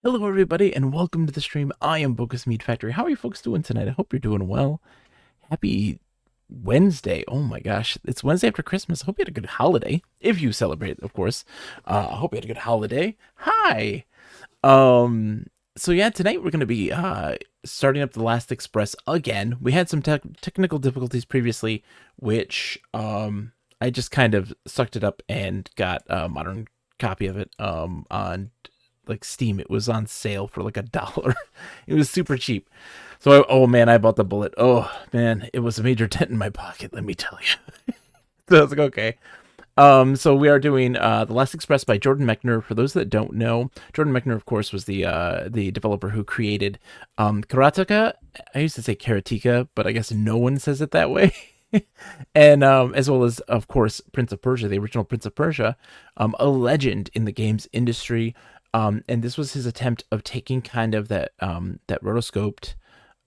Hello, everybody, and welcome to the stream. I am Bocus Meat Factory. How are you folks doing tonight? I hope you're doing well. Happy Wednesday. Oh my gosh, it's Wednesday after Christmas. I hope you had a good holiday. If you celebrate, of course. I hope you had a good holiday. Hi. So yeah, tonight we're going to be starting up the Last Express again. We had some technical difficulties previously, which I just kind of sucked it up and got a modern copy of it on like Steam. It was on sale for like $1. It was super cheap. So oh man, I bought the bullet. Oh man, it was a major dent in my pocket, let me tell you. So I was like, okay. So we are doing The Last Express by Jordan Mechner. For those that don't know, Jordan Mechner, of course, was the developer who created Karateka. I used to say Karateka, but I guess no one says it that way. And as well as, of course, Prince of Persia, the original Prince of Persia, a legend in the games industry. And this was his attempt of taking kind of that rotoscoped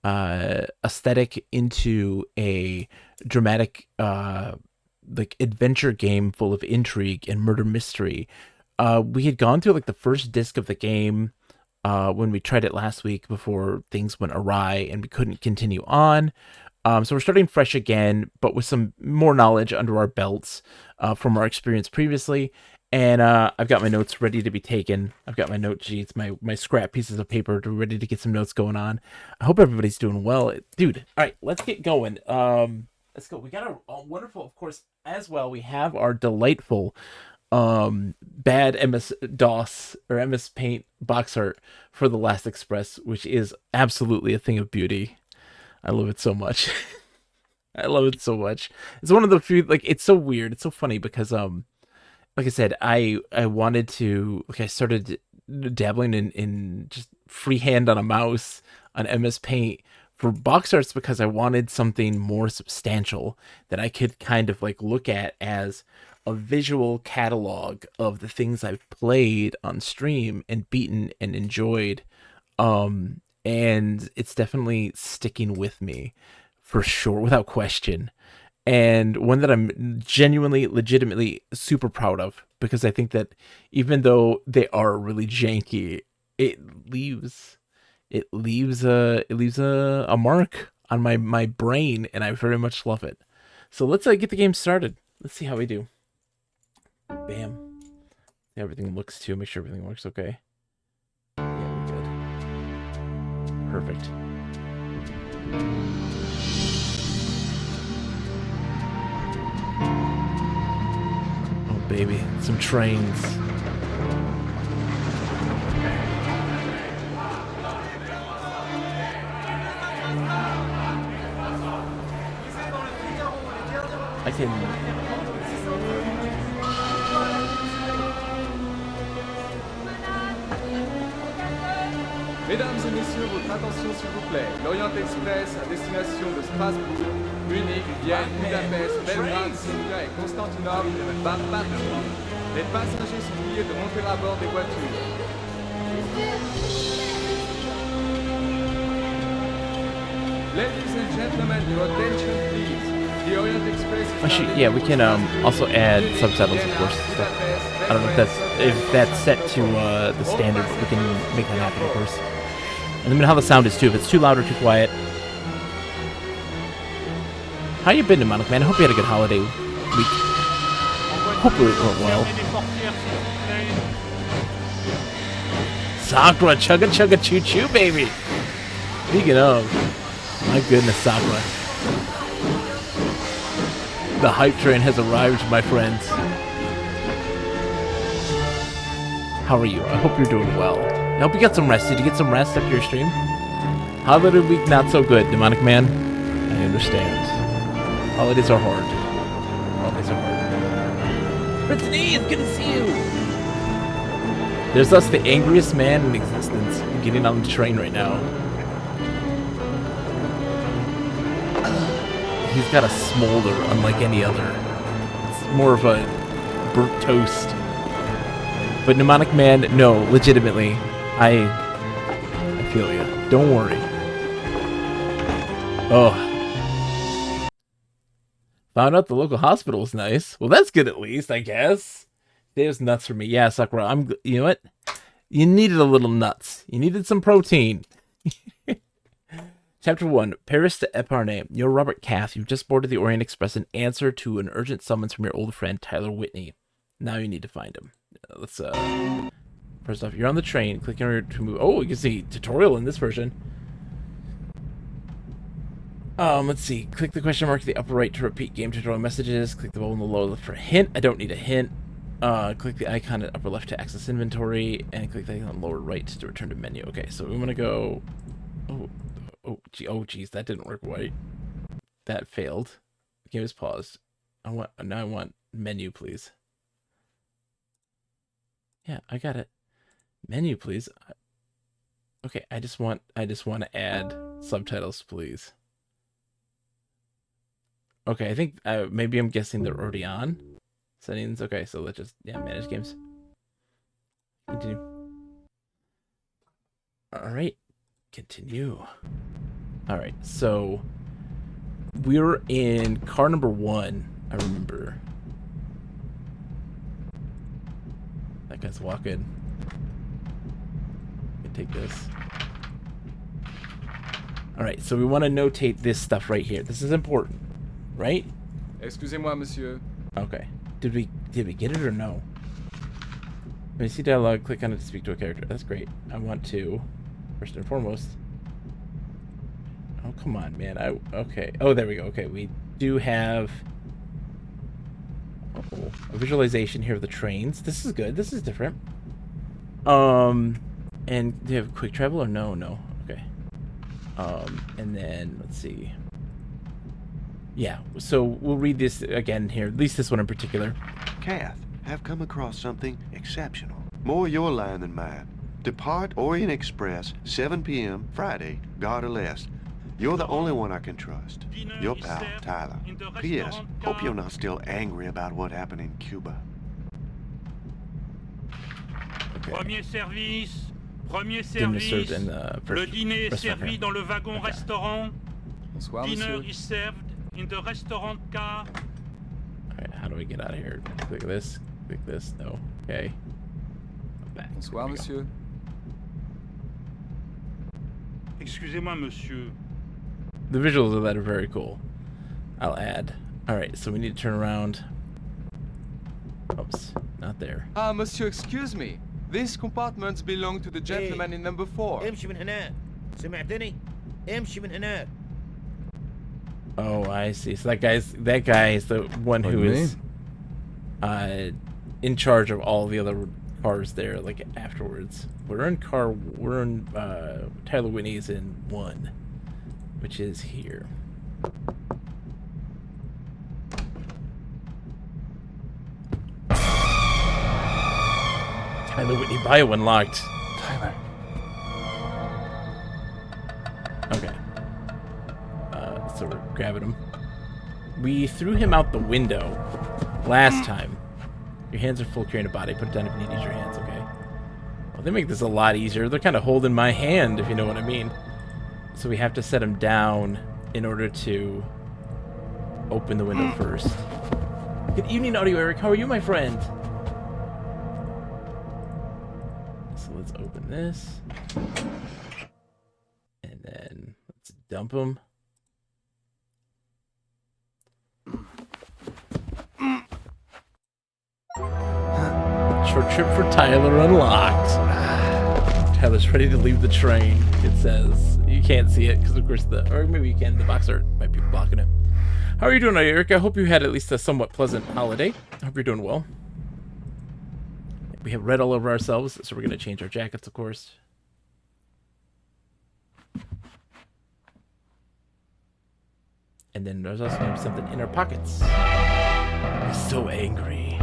aesthetic into a dramatic like adventure game full of intrigue and murder mystery. We had gone through like the first disc of the game when we tried it last week before things went awry and we couldn't continue on. So we're starting fresh again, but with some more knowledge under our belts from our experience previously. And I've got my notes ready to be taken. I've got my note sheets, my scrap pieces of paper ready to get some notes going on. I hope everybody's doing well, dude. All right, let's get going. Let's go. We got a wonderful, of course, as well. We have our delightful bad MS DOS or MS Paint box art for the Last Express, which is absolutely a thing of beauty. I love it so much. I love it so much. It's one of the few, like, it's so weird. It's so funny because like I said, I wanted to, like, I started dabbling in just freehand on a mouse on MS Paint for box arts because I wanted something more substantial that I could kind of like look at as a visual catalog of the things I've played on stream and beaten and enjoyed. And it's definitely sticking with me for sure, without question, and one that I'm genuinely, legitimately super proud of because I think that even though they are really janky, it leaves a mark on my brain, and I very much love it. So let's get the game started. Let's see how we do. Bam. Everything looks to make sure everything works okay. Yeah, we're good. Perfect. Oh baby, some trains. I can. Mesdames et messieurs, votre attention s'il vous plaît. L'Orient Express à destination de Strasbourg, Munich, Vienne, Budapest, Belgrade, Sofia et Constantinople va partir. Les passagers sont priés de monter à bord des voitures. Ladies and gentlemen, your attention please. The Orient Express is Actually, now yeah, we can also add Munich, subtitles, of Vienna, course. So, Budapest, I don't know if that's set to the standard, but we can make that happen, of course. And then how the sound is too. If it's too loud or too quiet. How you been, Demonic Man? I hope you had a good holiday week. Hopefully it went well. Sakura, chugga chugga choo choo, baby. Speaking of, my goodness, Sakura. The hype train has arrived, my friends. How are you? I hope you're doing well. I hope you got some rest. Did you get some rest after your stream? Holiday week, not so good, Demonic Man. I understand. Holidays are hard. Holidays are hard. Brittany, it's good to see you. There's us, the angriest man in existence, getting on the train right now. He's got a smolder unlike any other. It's more of a burnt toast. But Mnemonic Man, no, legitimately, I feel you. Don't worry. Oh. Found out the local hospital was nice. Well, that's good at least, I guess. It was nuts for me. Yeah, Sakura, you know what? You needed a little nuts. You needed some protein. Chapter 1, Paris to Epernay. You're Robert Cath. You've just boarded the Orient Express in answer to an urgent summons from your old friend, Tyler Whitney. Now you need to find him. Let's, first off, you're on the train. Click here to move. Oh, you can see tutorial in this version. Let's see. Click the question mark in the upper right to repeat game tutorial messages. Click the button in the lower left for a hint. I don't need a hint. Click the icon at upper left to access inventory, and click the icon lower right to return to menu. Okay, so we want to go... Oh, geez, that didn't work right. That failed. Game is paused. Now I want menu, please. Yeah, I got it. Menu, please. Okay, I just want to add subtitles, please. Okay, I think maybe I'm guessing they're already on. Settings. Okay, so let's just manage games. Continue. All right, continue. All right, so we're in car number 1. I remember that guy's walking. I can take this. All right, so we want to notate this stuff right here. This is important, right? Excusez-moi, monsieur. Okay. Did we get it or no? When you see dialogue, click on it to speak to a character. That's great. I want to, first and foremost. Oh, come on, man. Okay. Oh, there we go. Okay, we do have a visualization here of the trains. This is good. This is different. And do you have quick travel or no? No. Okay. And then let's see. Yeah, so we'll read this again here, at least this one in particular. Cath, have come across something exceptional. More your line than mine. Depart Orient Express, 7 p.m. Friday, Gare de l'Est. You're the only one I can trust. Your pal, Tyler. P.S. Hope you're not still angry about what happened in Cuba. Okay. Premier service. Dinner served in the Le dîner est restaurant. servi dans le wagon-restaurant. Bonsoir, Dinner monsieur. is served in the restaurant car. Alright, how do we get out of here? Click this. Click this. No. Okay. I'm back. Bonsoir, There we go. monsieur. Excusez-moi, monsieur. The visuals of that are very cool. I'll add. Alright, so we need to turn around. Oops, not there. Ah, monsieur, excuse me. These compartments belong to the gentleman in number 4. امشي من هناك سمعتني امشي من هناك Oh, I see. So that guy is the one who Pardon is in charge of all the other cars there, like afterwards. We're in Tyler Whitney's in 1, which is here. Tyler Whitney bio unlocked. Tyler. Okay. So we're grabbing him. We threw him out the window last time. Your hands are full carrying a body. Put it down if you need to use your hands, okay? Well, they make this a lot easier. They're kind of holding my hand, if you know what I mean. So we have to set him down in order to open the window first. Good evening, Audio Eric. How are you, my friend? So let's open this. And then let's dump him. Short trip for Tyler unlocked. Tyler's ready to leave the train. It says you can't see it because, of course, or maybe you can. The box art might be blocking it. How are you doing, Eric? I hope you had at least a somewhat pleasant holiday. I hope you're doing well. We have red all over ourselves, so we're gonna change our jackets, of course. And then there's also gonna be something in our pockets. He's so angry.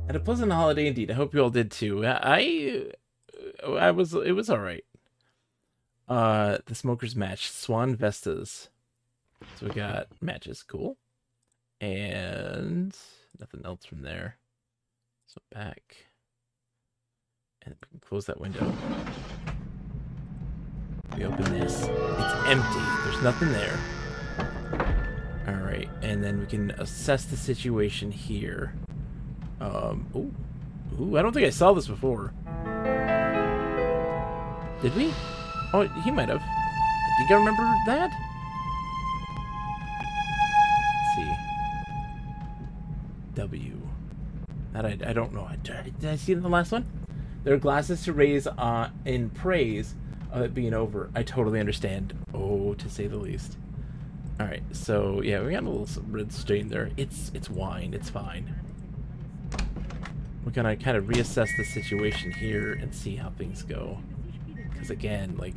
And a pleasant holiday indeed. I hope you all did too. It was all right. The smokers match, Swan Vestas. So we got matches, cool. And nothing else from there. So back. And we can close that window. We open this. It's empty. There's nothing there. Alright, and then we can assess the situation here. Ooh, I don't think I saw this before. Did we? Oh, he might have. Do you remember that? Let's see. W. That I don't know. Did I see it in the last one? There are glasses to raise in praise of it being over. I totally understand. Oh, to say the least. Alright, so yeah, we got a little red stain there. It's wine. It's fine. We're gonna kind of reassess the situation here and see how things go. Because again, like,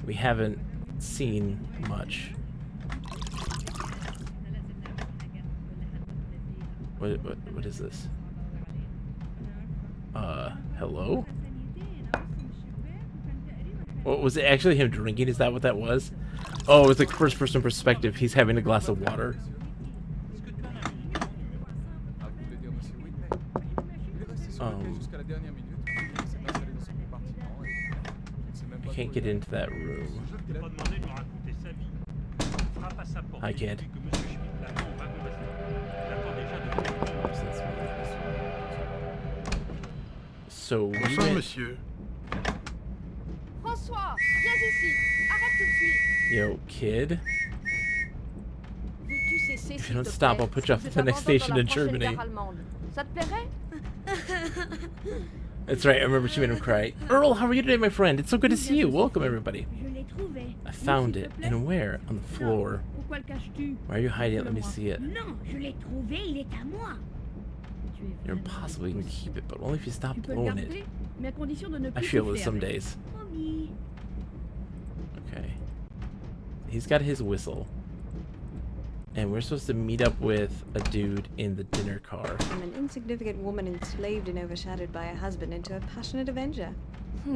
we haven't seen much. What is this? Hello? What was it? Actually him drinking? Is that what that was? Oh, it's like first person perspective. He's having a glass of water. I can't get into that room. Hi, kid. So we Bonsoir, went... monsieur. François, viens ici. Arrête tout de suite. Yo, kid. Veux-tu cesser, If s'il you don't te stop, plaît, I'll put you ou off je at the next t'abandonne station dans la in prochaine Germany. gare allemande. Ça te plairait? That's right, I remember she made him cry. Earl, how are you today, my friend? It's so good to see you. Welcome, everybody. Je l'ai trouvé. I found it. And where? On the floor. Pourquoi le caches-tu? Why are you hiding it? Let me see it. Non, je l'ai trouvé, il est à moi. Tu es You're vraiment impossible. You can keep it, but only if you stop Tu peux le blowing garder, it. mais à condition de ne I plus feel it souffler some avec. days. Promis. Okay. He's got his whistle. And we're supposed to meet up with a dude in the dinner car. I'm an insignificant woman enslaved and overshadowed by a husband into a passionate avenger.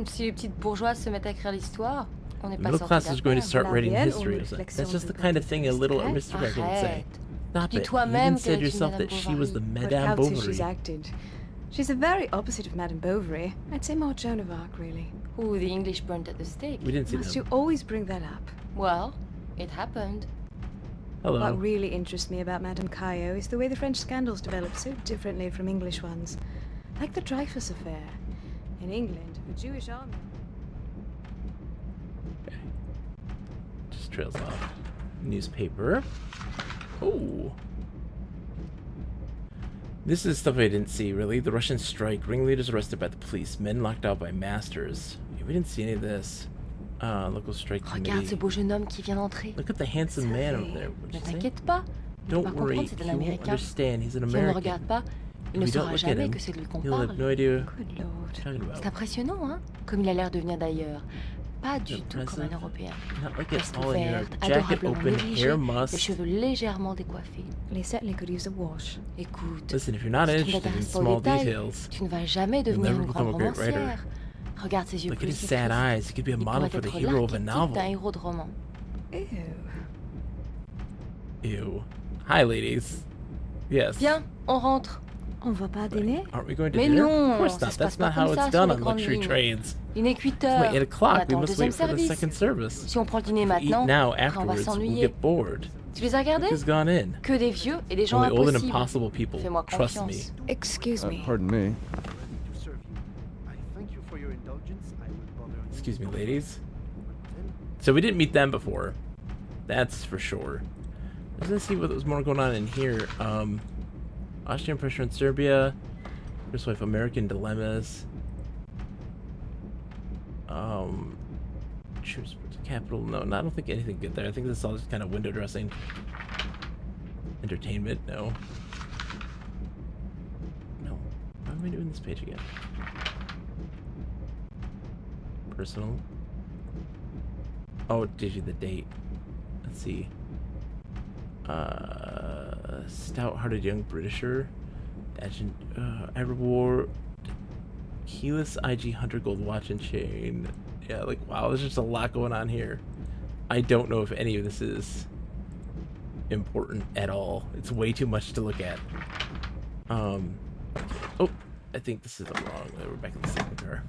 Si les petites bourgeoises se mettent à écrire l'histoire, on n'est pas Middle sorti class is going to d'affaire. start La writing mienne, history. on Or something. reflexion That's just the de kind of thing a little Aristocrate. aristocrat would say. Stop Dis it. You toi-même even said que tu es yourself Madame that she was the Bovary. Look Madame how she's Bovary. acted. She's the very opposite of Madame Bovary. I'd say more Joan of Arc, really. Ooh, the English burnt at the stake. We didn't see Must them. you always bring that up? Well, it happened. Hello. What really interests me about Madame Caillot is the way the French scandals develop so differently from English ones. Like the Dreyfus affair. In England, the Jewish army... Okay. Just trails off. Newspaper. Oh. This is stuff I didn't see, really. The Russian strike. Ringleaders arrested by the police. Men locked out by masters. Yeah, we didn't see any of this. Local strike Regarde committee. ce beau jeune homme qui vient d'entrer. Look at the handsome man over there. Ne What'd you say? t'inquiète pas. Il Don't va worry, comprendre, c'est un he won't Américain. understand. He's an Si on ne le American. regarde pas, il ne If we don't saura look at jamais him, que c'est de lui qu'on he'll have parle. no idea Good what we're lord. talking C'est about. impressionnant, hein, comme il a l'air de venir d'ailleurs. Pas du The tout comme un president? Européen. Not like Veste it's all in your ouverte, jacket adorablement open, négligée, hair les mussed. cheveux légèrement décoiffés. They certainly could use a wash. Écoute, Listen, if you're not si tu ne interested in t'intéresses pas aux small détails, details, tu ne vas jamais you'll devenir never une become grande a great writer. romancière. Regarde ses yeux Look at bleus his si sad tristes. eyes. He could be a Il model pourrait for the être hero of a l'archétype novel. d'un héros de roman. Ew. Ew. Hi, ladies. Yes. Bien, on rentre. On va pas dîner? Aren't we going to Mais dinner? non, Of course ça not. se That's passe not pas how comme it's ça done sur on les grandes luxury lignes. trains. Il n'est que 8 It's heures. only 8 On o'clock. We attend le must deuxième wait for the service. second service. Si on prend le dîner If we eat maintenant, now, après, on va afterwards, we'll s'ennuyer. get bored. Tu les as regardés? Who's gone in? Que des vieux et des gens Only old and impossibles. impossible people. Fais-moi Trust me. confiance. Excuse me. Pardon me. Excuse me, ladies. So we didn't meet them before. That's for sure. Let's see what was more going on in here. Austrian pressure in Serbia. First wife, American dilemmas. Troops capital. No, I don't think anything good there. I think this is all just kind of window dressing. Entertainment. No. No. Why am I doing this page again? Personal. Oh, it gives you the date. Let's see. Stout-hearted young Britisher. Agent. I reward. Keyless IG Hunter Gold watch and chain. Yeah, like wow, there's just a lot going on here. I don't know if any of this is important at all. It's way too much to look at. Oh, I think this is the wrong way. We're back in the second car.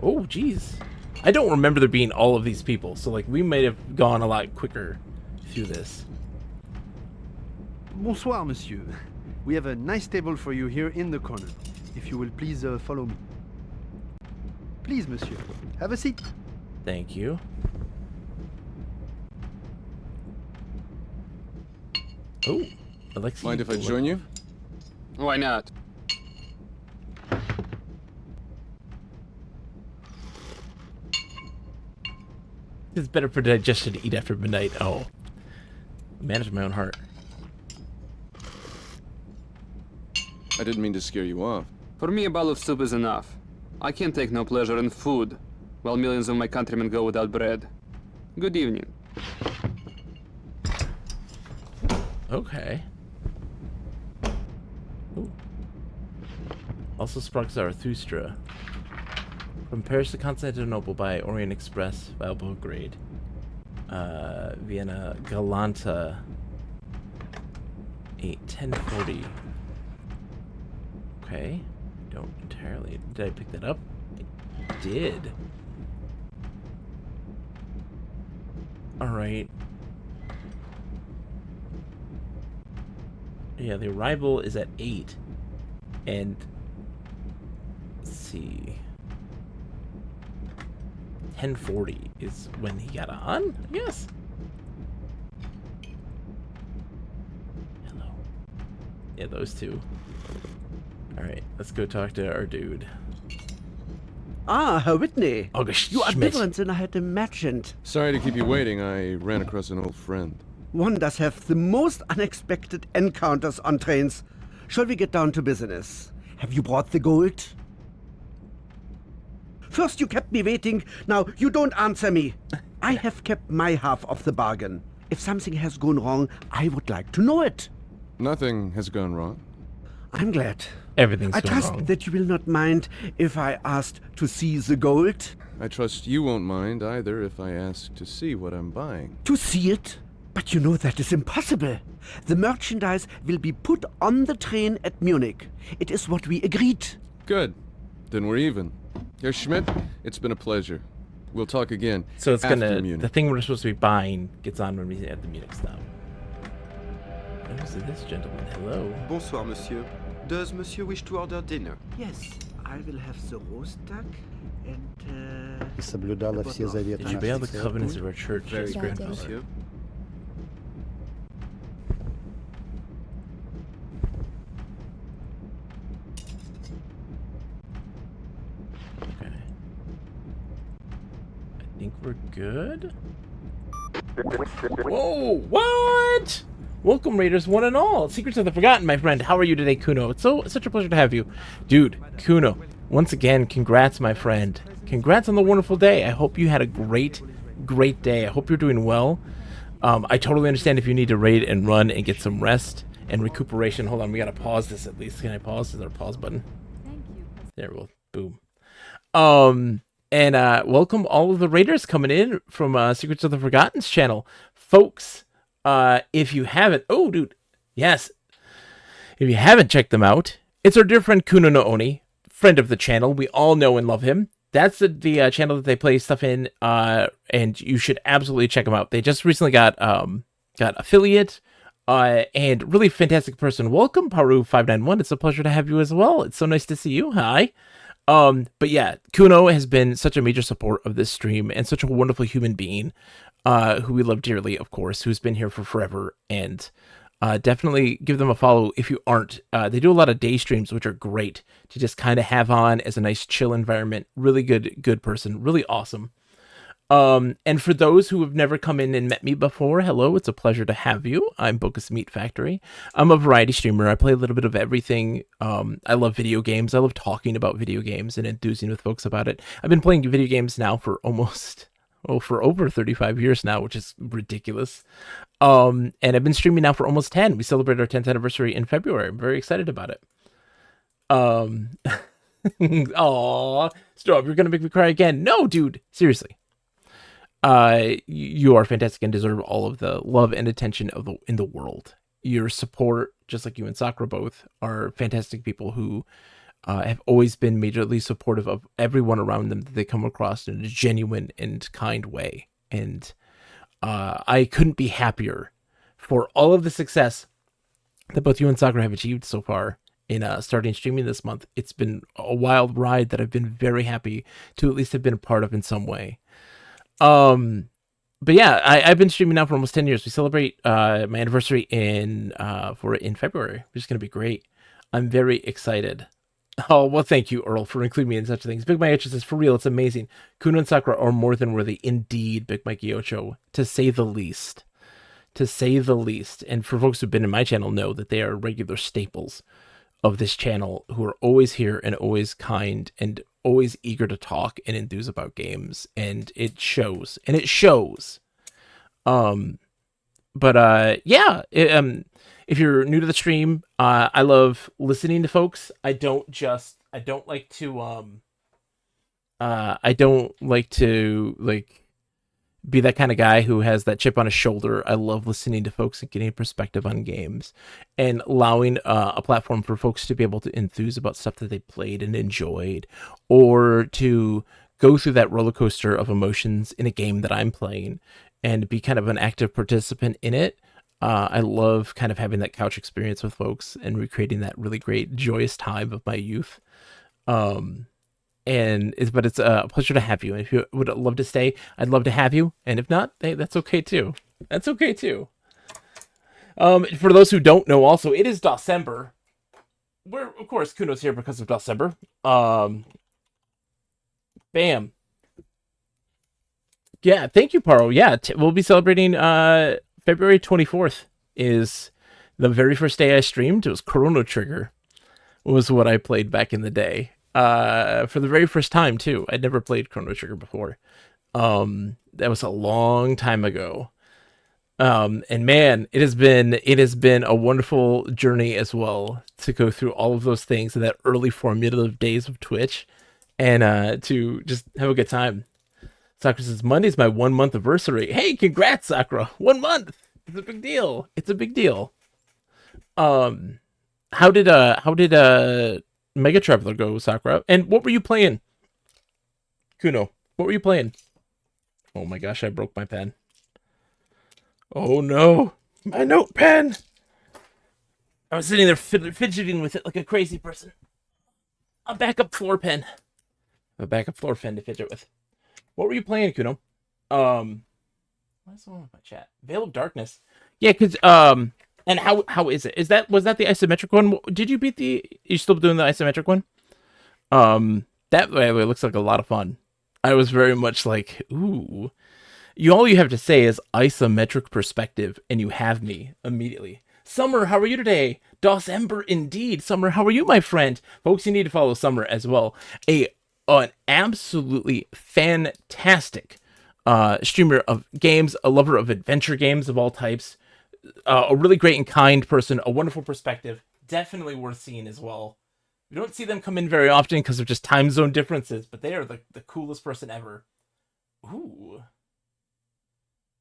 Oh, geez. I don't remember there being all of these people, so like we might have gone a lot quicker through this. Bonsoir, monsieur. We have a nice table for you here in the corner. If you will please follow me. Please, monsieur. Have a seat. Thank you. Oh, Alexei. Mind if I join you? Why not? It's better for digestion to eat after midnight. Oh. Manage my own heart. I didn't mean to scare you off. For me, a bowl of soup is enough. I can take no pleasure in food, while millions of my countrymen go without bread. Good evening. Okay. Ooh. Also sparks Zarathustra. From Paris to Constantinople by Orient Express, via Belgrade. Vienna Galanta. 1040. Okay. Don't entirely. Did I pick that up? I did. Alright. Yeah, the arrival is at 8. And let's see. 10:40 is when he got on, I guess. Hello. Yeah, those two. Alright, let's go talk to our dude. Ah, Herr Whitney. August You are Schmidt. different than I had imagined. Sorry to keep you waiting. I ran across an old friend. One does have the most unexpected encounters on trains. Shall we get down to business? Have you brought the gold? First you kept me waiting, now you don't answer me. I have kept my half of the bargain. If something has gone wrong, I would like to know it. Nothing has gone wrong. I'm glad. Everything's I going trust wrong. that you will not mind if I asked to see the gold. I trust you won't mind either if I ask to see what I'm buying. To see it? But you know that is impossible. The merchandise will be put on the train at Munich. It is what we agreed. Good. Then we're even. Herr Schmidt, it's been a pleasure. We'll talk again. So it's after gonna Munich. the thing we're supposed to be buying gets on when we at the Munich stop. Who's this gentleman? Hello. Bonsoir, monsieur. Does monsieur wish to order dinner? Yes, I will have the roast duck and И соблюдала все заветы Did you obey all the нашей covenants церкви. of our church? Very Yes, good, grandfather. monsieur. Okay. I think we're good. Whoa! What? Welcome, Raiders, one and all. Secrets of the Forgotten, my friend. How are you today, Kuno? It's such a pleasure to have you, dude. Kuno, once again, congrats, my friend. Congrats on the wonderful day. I hope you had a great day. I hope you're doing well. I totally understand if you need to raid and run and get some rest and recuperation. Hold on, we gotta pause this at least. Can I pause? Is there a pause button? Thank you. There, we'll boom. And welcome all of the raiders coming in from Secrets of the Forgotten's channel. folks, if you haven't, oh, dude, yes, if you haven't checked them out, it's our dear friend Kuno no Oni, friend of the channel. We all know and love him. That's the channel that they play stuff in, and you should absolutely check them out. They just recently got affiliate, and really fantastic person. Welcome, Paru591. It's a pleasure to have you as well. It's so nice to see you. Hi. But yeah, Kuno has been such a major support of this stream and such a wonderful human being, who we love dearly, of course, who's been here for forever. And definitely give them a follow if you aren't. They do a lot of day streams, which are great to just kind of have on as a nice chill environment. Really good person, really awesome. And for those who have never come in and met me before, hello, it's a pleasure to have you. I'm Bocus Meat Factory. I'm a variety streamer. I play a little bit of everything. I love video games. I love talking about video games and enthusing with folks about it. I've been playing video games now for for over 35 years now, which is ridiculous. And I've been streaming now for almost 10. We celebrated our 10th anniversary in February. I'm very excited about it. Aw, stop, you're gonna make me cry again. No, dude, seriously. You are fantastic and deserve all of the love and attention in the world. Your support, just like you and Sakura both, are fantastic people who have always been majorly supportive of everyone around them that they come across in a genuine and kind way. And I couldn't be happier for all of the success that both you and Sakura have achieved so far in starting streaming this month. It's been a wild ride that I've been very happy to at least have been a part of in some way. But yeah, I've been streaming now for almost 10 years. We celebrate my anniversary in February, which is going to be great. I'm very excited. Oh, well, thank you, Earl, for including me in such things. Big Mike says, for real, it's amazing. Kuno and Sakura are more than worthy. Indeed, Big Mikey Ocho, to say the least. To say the least. And for folks who've been in my channel know that they are regular staples of this channel, who are always here and always kind and always eager to talk and enthuse about games. And it shows. And it shows. Yeah, if you're new to the stream, I love listening to folks. I don't like to be that kind of guy who has that chip on his shoulder. I love listening to folks and getting a perspective on games and allowing a platform for folks to be able to enthuse about stuff that they played and enjoyed, or to go through that roller coaster of emotions in a game that I'm playing and be kind of an active participant in it. I love kind of having that couch experience with folks and recreating that really great, joyous time of my youth. But it's a pleasure to have you. And if you would love to stay, I'd love to have you. And if not, hey, that's okay too. That's okay too. For those who don't know, also, it is December. Of course, Kuno's here because of December. Bam. Yeah, thank you, Paro. Yeah, we'll be celebrating February 24th is the very first day I streamed. It was Chrono Trigger was what I played back in the day. For the very first time, too. I'd never played Chrono Trigger before. That was a long time ago. And man, it has been a wonderful journey as well to go through all of those things in that early formative days of Twitch and to just have a good time. Sakura says, Monday's my 1 month anniversary. Hey, congrats, Sakura. 1 month. It's a big deal. It's a big deal. How did Mega Traveler go, Sakura? And what were you playing? Kuno, what were you playing? Oh my gosh, I broke my pen. Oh no, my note pen. I was sitting there fidgeting with it like a crazy person. A backup floor pen. A backup floor pen to fidget with. What were you playing, Kuno? What's wrong with my chat? Veil of Darkness. Yeah, cause and how is it? Was that the isometric one? Did you beat you still doing the isometric one? That way it looks like a lot of fun. I was very much like, ooh. All you have to say is isometric perspective, and you have me immediately. Summer, how are you today? December indeed. Summer, how are you, my friend? Folks, you need to follow Summer as well. An absolutely fantastic streamer of games, a lover of adventure games of all types, a really great and kind person, a wonderful perspective, definitely worth seeing as well. We don't see them come in very often because of just time zone differences, but they are the coolest person ever. Ooh.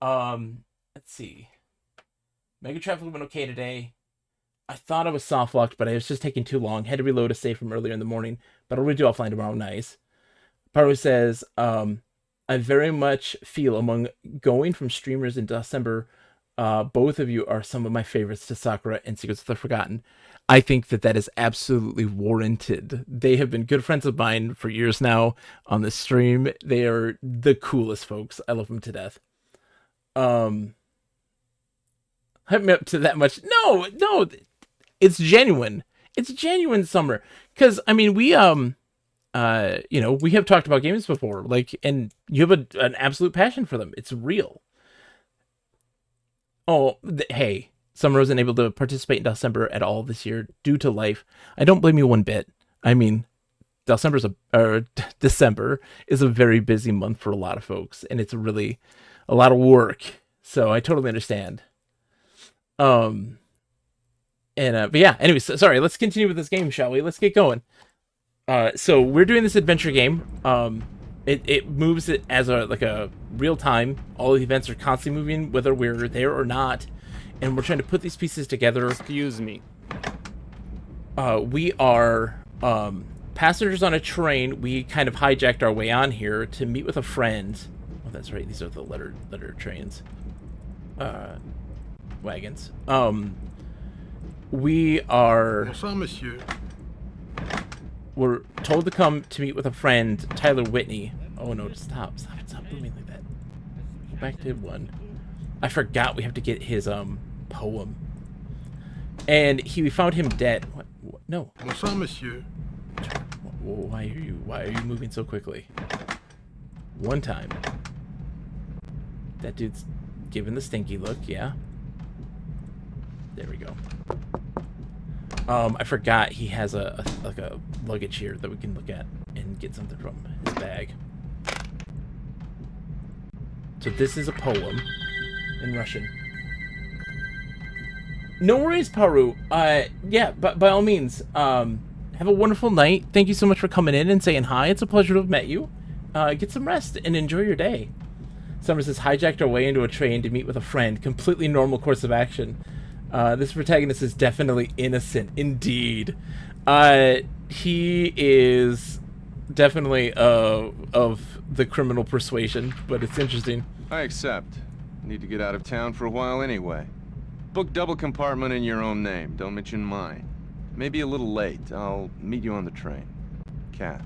Let's let's see. Mega Traffic went okay today. I thought I was soft locked, but I was just taking too long. Had to reload a save from earlier in the morning, but I'll redo offline tomorrow. Nice. Paru says, I very much feel among going from streamers in December, both of you are some of my favorites to Sakura and Secrets of the Forgotten. I think that is absolutely warranted. They have been good friends of mine for years now on the stream. They are the coolest folks. I love them to death. Hype me up to that much. No, it's genuine. It's genuine, Summer. Because, I mean, we, you know, we have talked about games before, like, and you have an absolute passion for them. It's real. Oh, hey, Summer wasn't able to participate in December at all this year due to life. I don't blame you one bit. I mean, December is a very busy month for a lot of folks, and it's really a lot of work. So I totally understand. But yeah, anyways, sorry, let's continue with this game, shall we? Let's get going. So we're doing this adventure game. It moves it as a real time. All the events are constantly moving, whether we're there or not, and we're trying to put these pieces together. Excuse me. We are passengers on a train. We kind of hijacked our way on here to meet with a friend. Oh, that's right. These are the letter trains. Wagons. We are. Bonsoir, monsieur. We're told to come to meet with a friend, Tyler Whitney. Oh no, stop moving like that. Go back to one. I forgot we have to get his poem. And we found him dead. What? No. Bonsoir, monsieur. Why are you moving so quickly? One time. That dude's giving the stinky look, yeah. There we go. I forgot he has a luggage here that we can look at and get something from his bag. So this is a poem in Russian. No worries, Paru. Yeah, but by all means, have a wonderful night. Thank you so much for coming in and saying hi. It's a pleasure to have met you. Get some rest and enjoy your day. Summer says, hijacked our way into a train to meet with a friend. Completely normal course of action. This protagonist is definitely innocent, indeed. He is definitely of the criminal persuasion, but it's interesting. I accept. Need to get out of town for a while anyway. Book double compartment in your own name. Don't mention mine. Maybe a little late. I'll meet you on the train. Kath.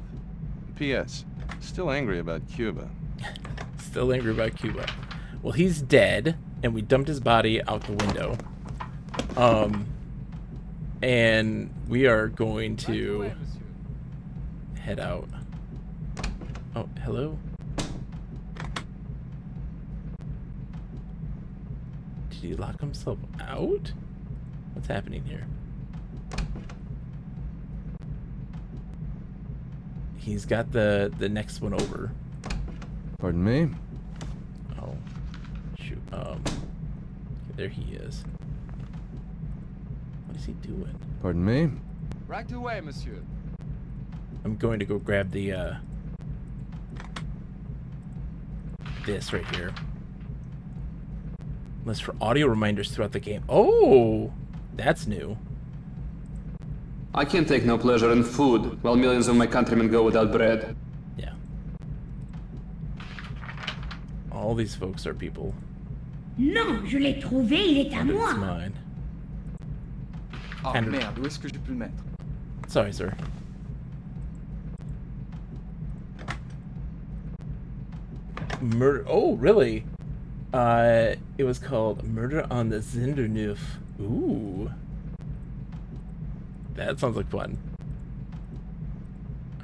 P.S. Still angry about Cuba. Still angry about Cuba. Well, he's dead, and we dumped his body out the window. And we are going to head out. Oh, hello? Did he lock himself out? What's happening here? He's got the next one over. Pardon me? Oh, shoot. There he is. What is he doing? Pardon me? Right away, monsieur. I'm going to go grab the, this right here. List for audio reminders throughout the game. Oh, that's new. I can take no pleasure in food, while millions of my countrymen go without bread. Yeah. All these folks are people. Non, je l'ai trouvé, il est à It's moi. mine. Ah merde, où est-ce que j'ai pu le mettre? Sorry, sir. Murder. Oh, really? It was called Murder on the Zindernoof. Ooh. That sounds like fun.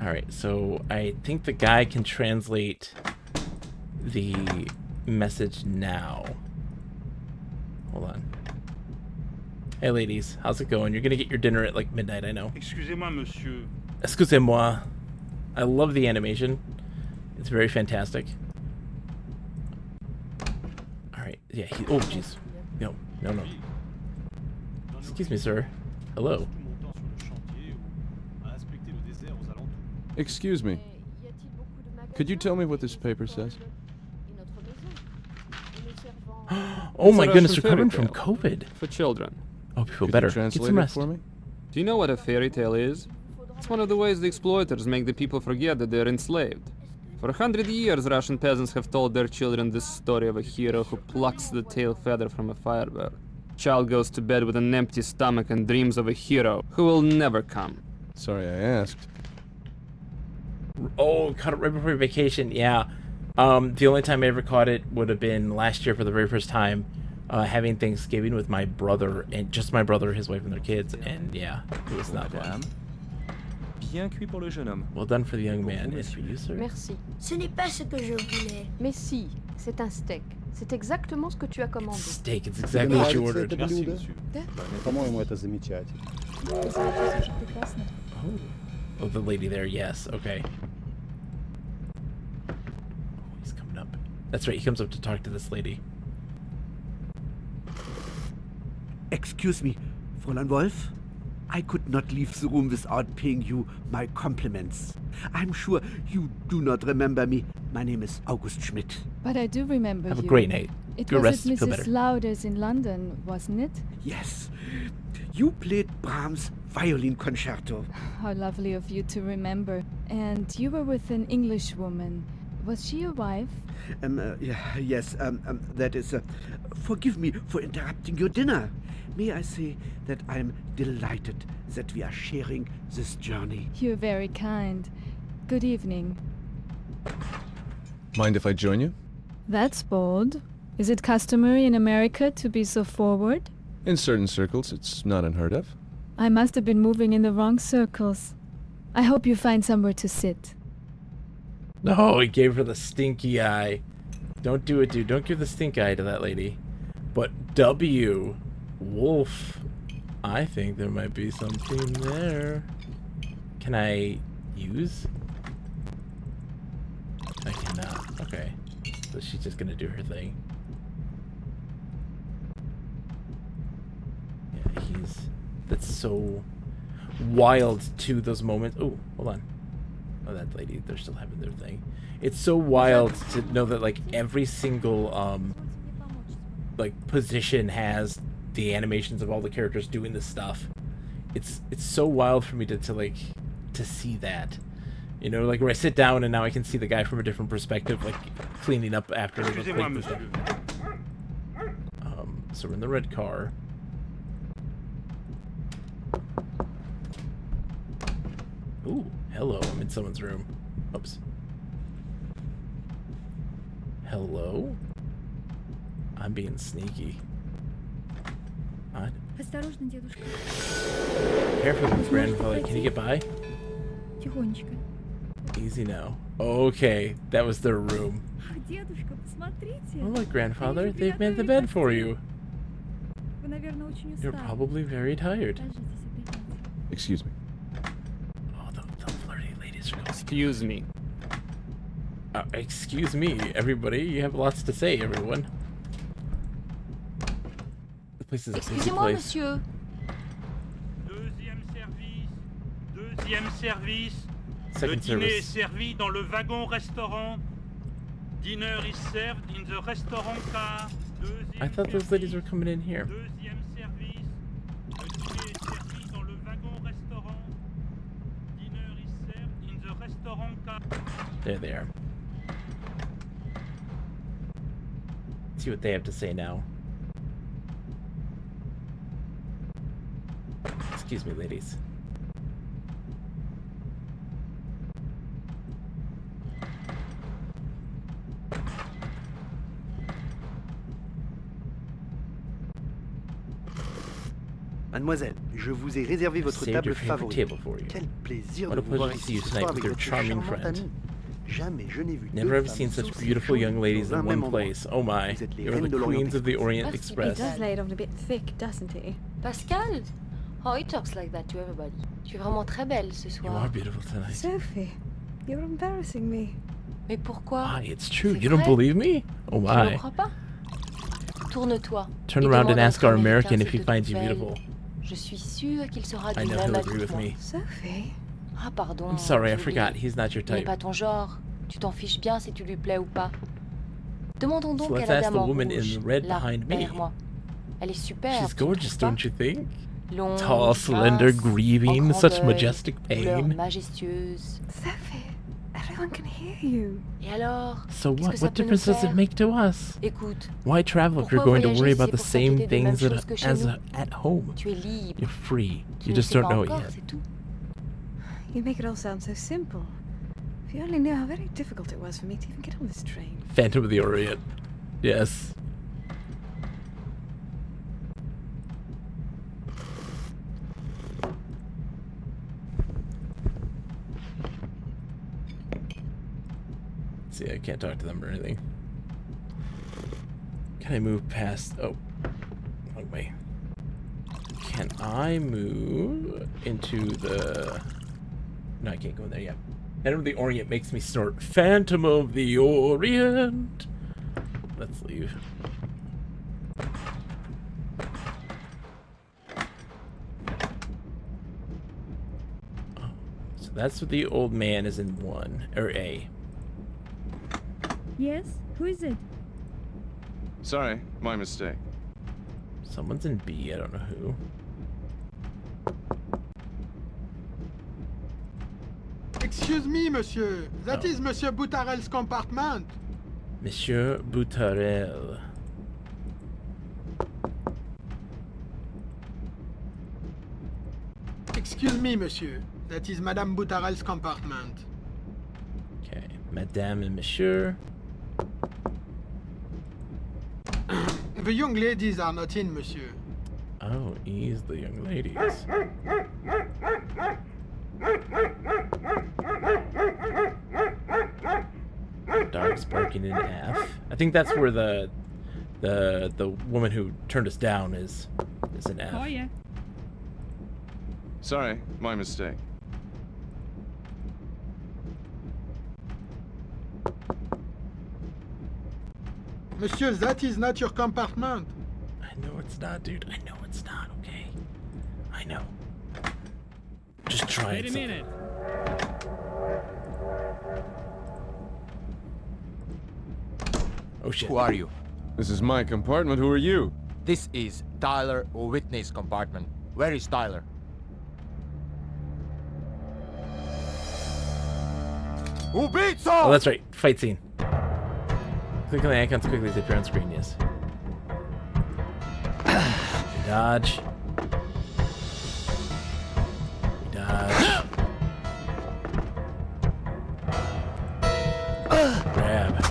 Alright, so I think the guy can translate the message now. Hold on. Hey ladies, how's it going? You're gonna get your dinner at like midnight, I know. Excusez-moi, monsieur. Excusez-moi. I love the animation. It's very fantastic. Alright, yeah, oh jeez. No. Excuse me, sir. Hello. Excuse me. Could you tell me what this paper says? Oh It's my a goodness, Russian recovering fairy from tale. COVID. For children. Oh, you feel Could better. you Get translate some it rest. for me? Do you know what a fairy tale is? It's one of the ways the exploiters make the people forget that they're enslaved. For 100 years, Russian peasants have told their children this story of a hero who plucks the tail feather from a firebird. Child goes to bed with an empty stomach and dreams of a hero who will never come. Sorry I asked. Oh, caught it right before your vacation. Yeah. The only time I ever caught it would have been last year for the very first time, having Thanksgiving with my brother, and just my brother, his wife, and their kids. And yeah, it was not fun. Bien cuit pour le jeune homme. Well done for the young man. And for you, sir? Merci. Ce n'est pas ce que je voulais. Mais si, c'est un steak. C'est exactement ce que tu as commandé. Steak, it's exactly what you ordered. Merci, monsieur. По-моему, это замечательно. Oh, the lady there, yes, okay. Oh, he's coming up. That's right, he comes up to talk to this lady. Excuse me, Fräulein Wolf? I could not leave the room without paying you my compliments. I'm sure you do not remember me. My name is August Schmidt. But I do remember Have you. a great night. It Good was rest, at feel Mrs. better. Lauder's in London, wasn't it? Yes. You played Brahms' violin concerto. How lovely of you to remember. And you were with an English woman. Was she your wife? Yes, that is... forgive me for interrupting your dinner. May I say that I'm delighted that we are sharing this journey. You're very kind. Good evening. Mind if I join you? That's bold. Is it customary in America to be so forward? In certain circles, it's not unheard of. I must have been moving in the wrong circles. I hope you find somewhere to sit. No, he gave her the stinky eye. Don't do it, dude. Don't give the stink eye to that lady. But W, Wolf, I think there might be something there. Can I use? I cannot. Okay. So she's just gonna do her thing. Yeah, that's so wild too, those moments. Oh, hold on. Oh, that lady, they're still having their thing. It's so wild to know that like every single like position has the animations of all the characters doing this stuff. It's so wild for me to see that. You know, like where I sit down and now I can see the guy from a different perspective, like cleaning up after the plate and stuff. So we're in the red car. Ooh, hello, I'm in someone's room. Oops. Hello? I'm being sneaky. What? Осторожно, дедушка. Careful, grandfather. Can you get by? Тихонечко. Easy now. Okay, that was their room. Дедушка, посмотрите. Oh, look, grandfather, they've made the bed for you. Вы, наверное, очень устали. You're probably very tired. Ложитесь, отдыхайте. Excuse me. Oh, the flirty ladies are going. Excuse me. Excuse me, everybody. You have lots to say, everyone. The place is a busy Excusez-moi, place. monsieur. Deuxième service. Deuxième service. Le Second dîner est service. servi dans le wagon-restaurant. Dinner is served in the restaurant car. Deuxième I thought those ladies were service. coming in here. Deuxième service. Le dîner est servi dans le wagon-restaurant. Dinner is served in the restaurant car. There they are. Let's see what they have to say now. Excuse me, ladies. Mademoiselle, je vous ai réservé votre Saved table your favorite favorite. table for you. Quel plaisir What de a vous pleasure voir to see ici you ce tonight soir with avec your votre charming charmante friend. amie. Jamais je n'ai vu Never deux ever femmes seen such aussi beautiful folles young ladies dans un in même one endroit. place. Oh my, Vous êtes les you're reines the de l'Orient queens of the Orient Merci, He Express. does lay it on a bit thick, doesn't he? Pascal? Oh, he talks like that to everybody. Tu es vraiment très belle ce You are soir. beautiful tonight. Sophie, you're embarrassing me. Mais pourquoi? Why, it's true. C'est You don't vrai? believe me? Oh Tu ne me my. crois pas? Tourne-toi. Turn et around demande and à ask notre our American Américain if he s'il te finds you trouve belle. beautiful. Je suis sûre qu'il sera I du know même he'll avis agree que with moi. me. Sophie? Ah pardon. I'm sorry, I j'ai forgot. oublié. He's not your Il n'est type. pas ton genre. Tu t'en fiches bien si tu lui plais ou pas. Demandons donc So à let's la ask the dame en woman in rouge, the red là, behind me. derrière moi. Elle est superbe. She's tu ne gorgeous, trouves pas? don't you think? Longue, Tall, slender, mince, grieving, en such grand deuil, majestic couleur pain. majestueuse. Sophie, everyone can hear you. Et alors? So Qu'est-ce que what? ça What peut nous difference does it faire? make to us? Écoute, Why travel if you're pourquoi going to voyager worry si about c'est the pour same s'inquiéter des mêmes things choses que chez as nous? at home? Tu es libre. You're free. Tu You ne just sais don't pas know it encore, yet. c'est tout. You make it all sound so simple. If you only knew how very difficult it was for me to even get on this train. Phantom of the Orient. Yes. See, I can't talk to them or anything. Can I move past? Oh, wrong way. Can I move into the? No, I can't go in there yet. Phantom of the Orient makes me snort. Phantom of the Orient. Let's leave. Oh, so that's what the old man is in 1 or A. Yes? Who is it? Sorry, my mistake. Someone's in B. I don't know who. Excuse me, monsieur. That is Monsieur Boutarel's compartment. Monsieur Boutarel. Excuse me, monsieur. That is Madame Boutarel's compartment. Okay, Madame and Monsieur. The young ladies are not in, monsieur. Oh, ease the young ladies. Dog's barking in F. I think that's where the woman who turned us down is in F. Oh, yeah. Sorry, my mistake. Monsieur, that is not your compartment. I know it's not, dude. I know it's not, okay? I know. Just try it. Wait a minute. Oh shit. Who are you? This is my compartment. Who are you? This is Tyler Whitney's compartment. Where is Tyler? Ubitso! Oh, that's right. Fight scene. Click on the icons quickly to appear on screen, yes. We dodge. We dodge. Grab.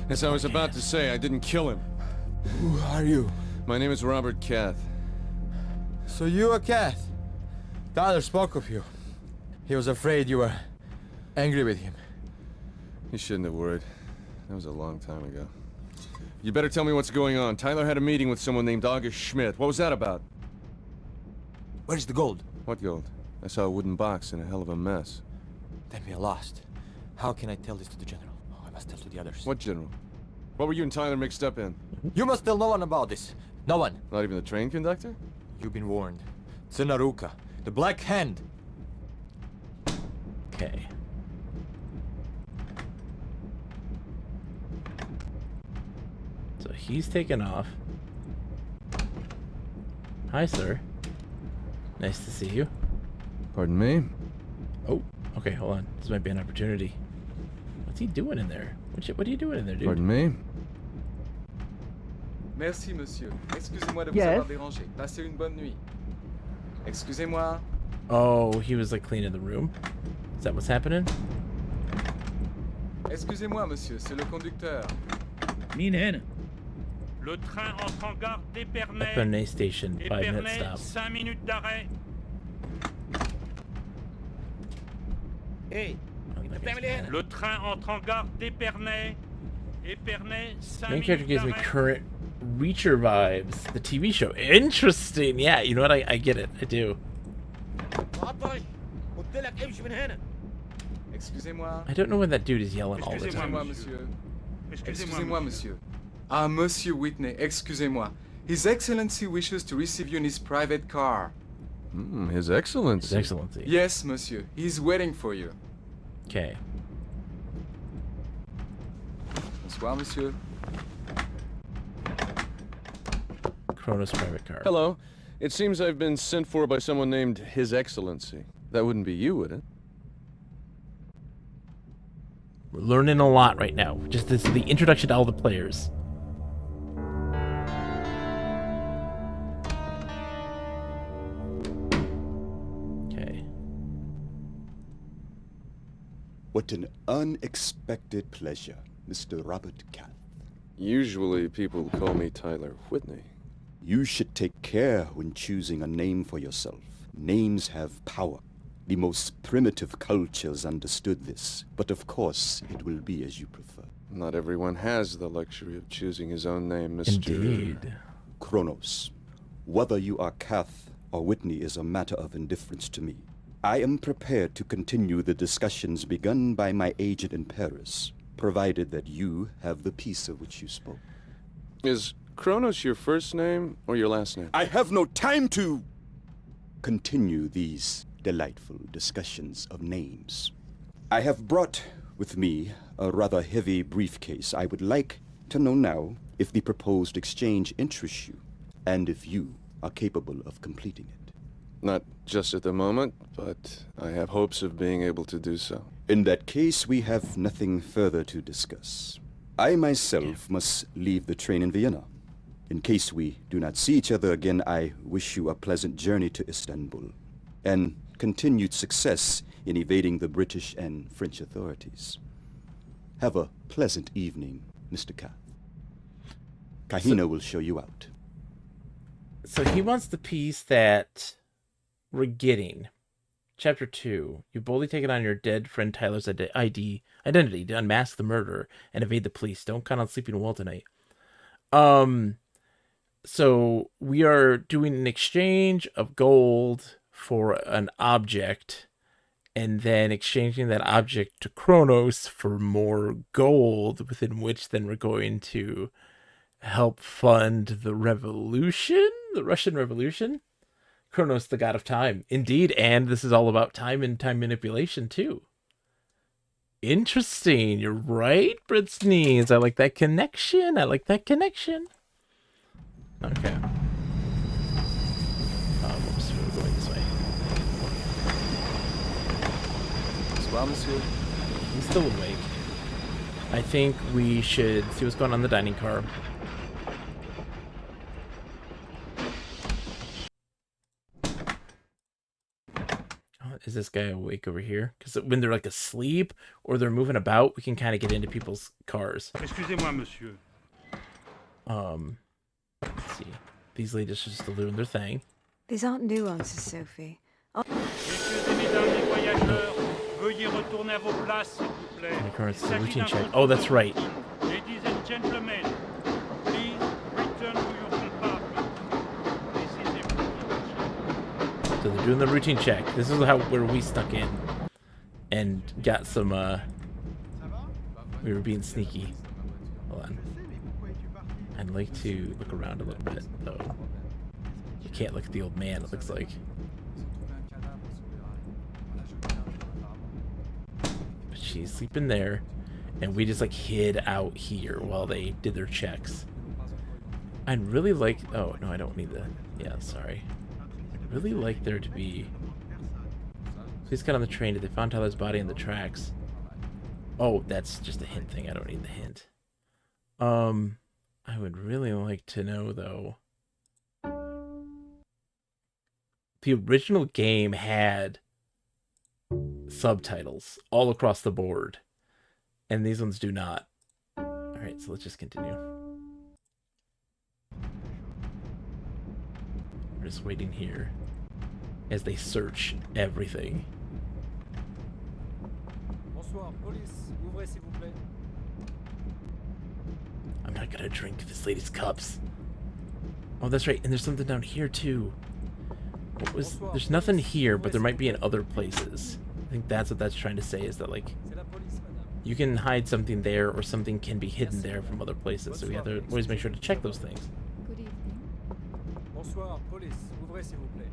As I was about to say, I didn't kill him. Who are you? My name is Robert Cath. So you are Kath? Tyler spoke of you. He was afraid you were angry with him. You shouldn't have worried. That was a long time ago. You better tell me what's going on. Tyler had a meeting with someone named August Schmidt. What was that about? Where's the gold? What gold? I saw a wooden box in a hell of a mess. Then we are lost. How can I tell this to the general? Oh, I must tell to the others. What general? What were you and Tyler mixed up in? You must tell no one about this. No one. Not even the train conductor? You've been warned. Tsunaruka, the Black Hand. Okay. So he's taken off. Hi, sir. Nice to see you. Pardon me? Oh, okay, hold on. This might be an opportunity. What's he doing in there? What are you doing in there, dude? Pardon me? Merci, monsieur. Excusez-moi de vous Yes. avoir dérangé. Passez une bonne nuit. Excusez-moi. Oh, he was like cleaning the room? Is that what's happening? Excusez-moi, monsieur. C'est le conducteur. Minen. Le train entre en gare d'Épernay. Epernay Station, 5-minute Épernay, stop. 5 minutes d'arrêt. Hey, Le train entre en gare d'Épernay. Épernay, 5 Main character minutes gives me d'arrêt. current Reacher vibes. The TV show. Interesting. Yeah, you know what? I get it. I do. Excusez-moi. I don't know when that dude is yelling all the Excusez-moi, time. monsieur. Excusez-moi, monsieur. Ah, Monsieur Whitney, excusez-moi. His Excellency wishes to receive you in his private car. His Excellency. His Excellency. Yes, monsieur. He's waiting for you. Okay. Bonsoir, monsieur. Kronos private car. Hello. It seems I've been sent for by someone named His Excellency. That wouldn't be you, would it? We're learning a lot right now. Just this is the introduction to all the players. Okay. What an unexpected pleasure, Mr. Robert Cath. Usually people call me Tyler Whitney. You should take care when choosing a name for yourself. Names have power. The most primitive cultures understood this, but of course it will be as you prefer. Not everyone has the luxury of choosing his own name, Mr. Indeed. Kronos. Whether you are Cath or Whitney is a matter of indifference to me. I am prepared to continue the discussions begun by my agent in Paris, provided that you have the peace of which you spoke. Is Kronos your first name or your last name? I have no time to continue these delightful discussions of names. I have brought with me a rather heavy briefcase. I would like to know now if the proposed exchange interests you, and if you are capable of completing it. Not just at the moment, but I have hopes of being able to do so. In that case, we have nothing further to discuss. I myself must leave the train in Vienna. In case we do not see each other again, I wish you a pleasant journey to Istanbul, and continued success in evading the British and French authorities. Have a pleasant evening, Mr. Cath. Kahina will show you out. So he wants the piece that we're getting. Chapter 2. You boldly take it on your dead friend Tyler's identity to unmask the murderer and evade the police. Don't count on sleeping well tonight. So we are doing an exchange of gold for an object, and then exchanging that object to Kronos for more gold, within which then we're going to help fund the revolution, the Russian Revolution. Kronos, the god of time. Indeed, and this is all about time and time manipulation too. Interesting. You're right, Britsnees. I like that connection. Okay. Whoops, we're going this way. Bonsoir, monsieur. He's still awake. I think we should see what's going on in the dining car. Is this guy awake over here? Because when they're like asleep or they're moving about, we can kind of get into people's cars. Excusez-moi, monsieur. Let's see. These ladies are just doing their thing. These aren't nuances, Sophie. Messieurs et mesdames les voyageurs, veuillez retourner à vos places, s'il vous plaît. It's the routine check. Oh, that's right. Ladies and gentlemen, please return to your compartment. So they're doing the routine check. This is where we stuck in and got some, we were being sneaky. Hold on. I'd like to look around a little bit, though. You can't look at the old man, it looks like. But she's sleeping there, and we just, like, hid out here while they did their checks. I'd really like... Oh, no, I don't need the... Yeah, sorry. I'd really like there to be... Please get on the train. Did they find Tyler's body in the tracks? Oh, that's just a hint thing. I don't need the hint. I would really like to know, though. The original game had subtitles all across the board, and these ones do not. Alright, so let's just continue. We're just waiting here as they search everything. Bonsoir, police. Ouvrez, s'il vous plaît. I'm not gonna drink this lady's cups. Oh, that's right. And there's something down here, too. What was... There's nothing here, but there might be in other places. I think that's what that's trying to say, is that, like, you can hide something there, or something can be hidden there from other places. So we have to always make sure to check those things. Good evening. Bonsoir, police. Ouvrez, s'il vous plaît.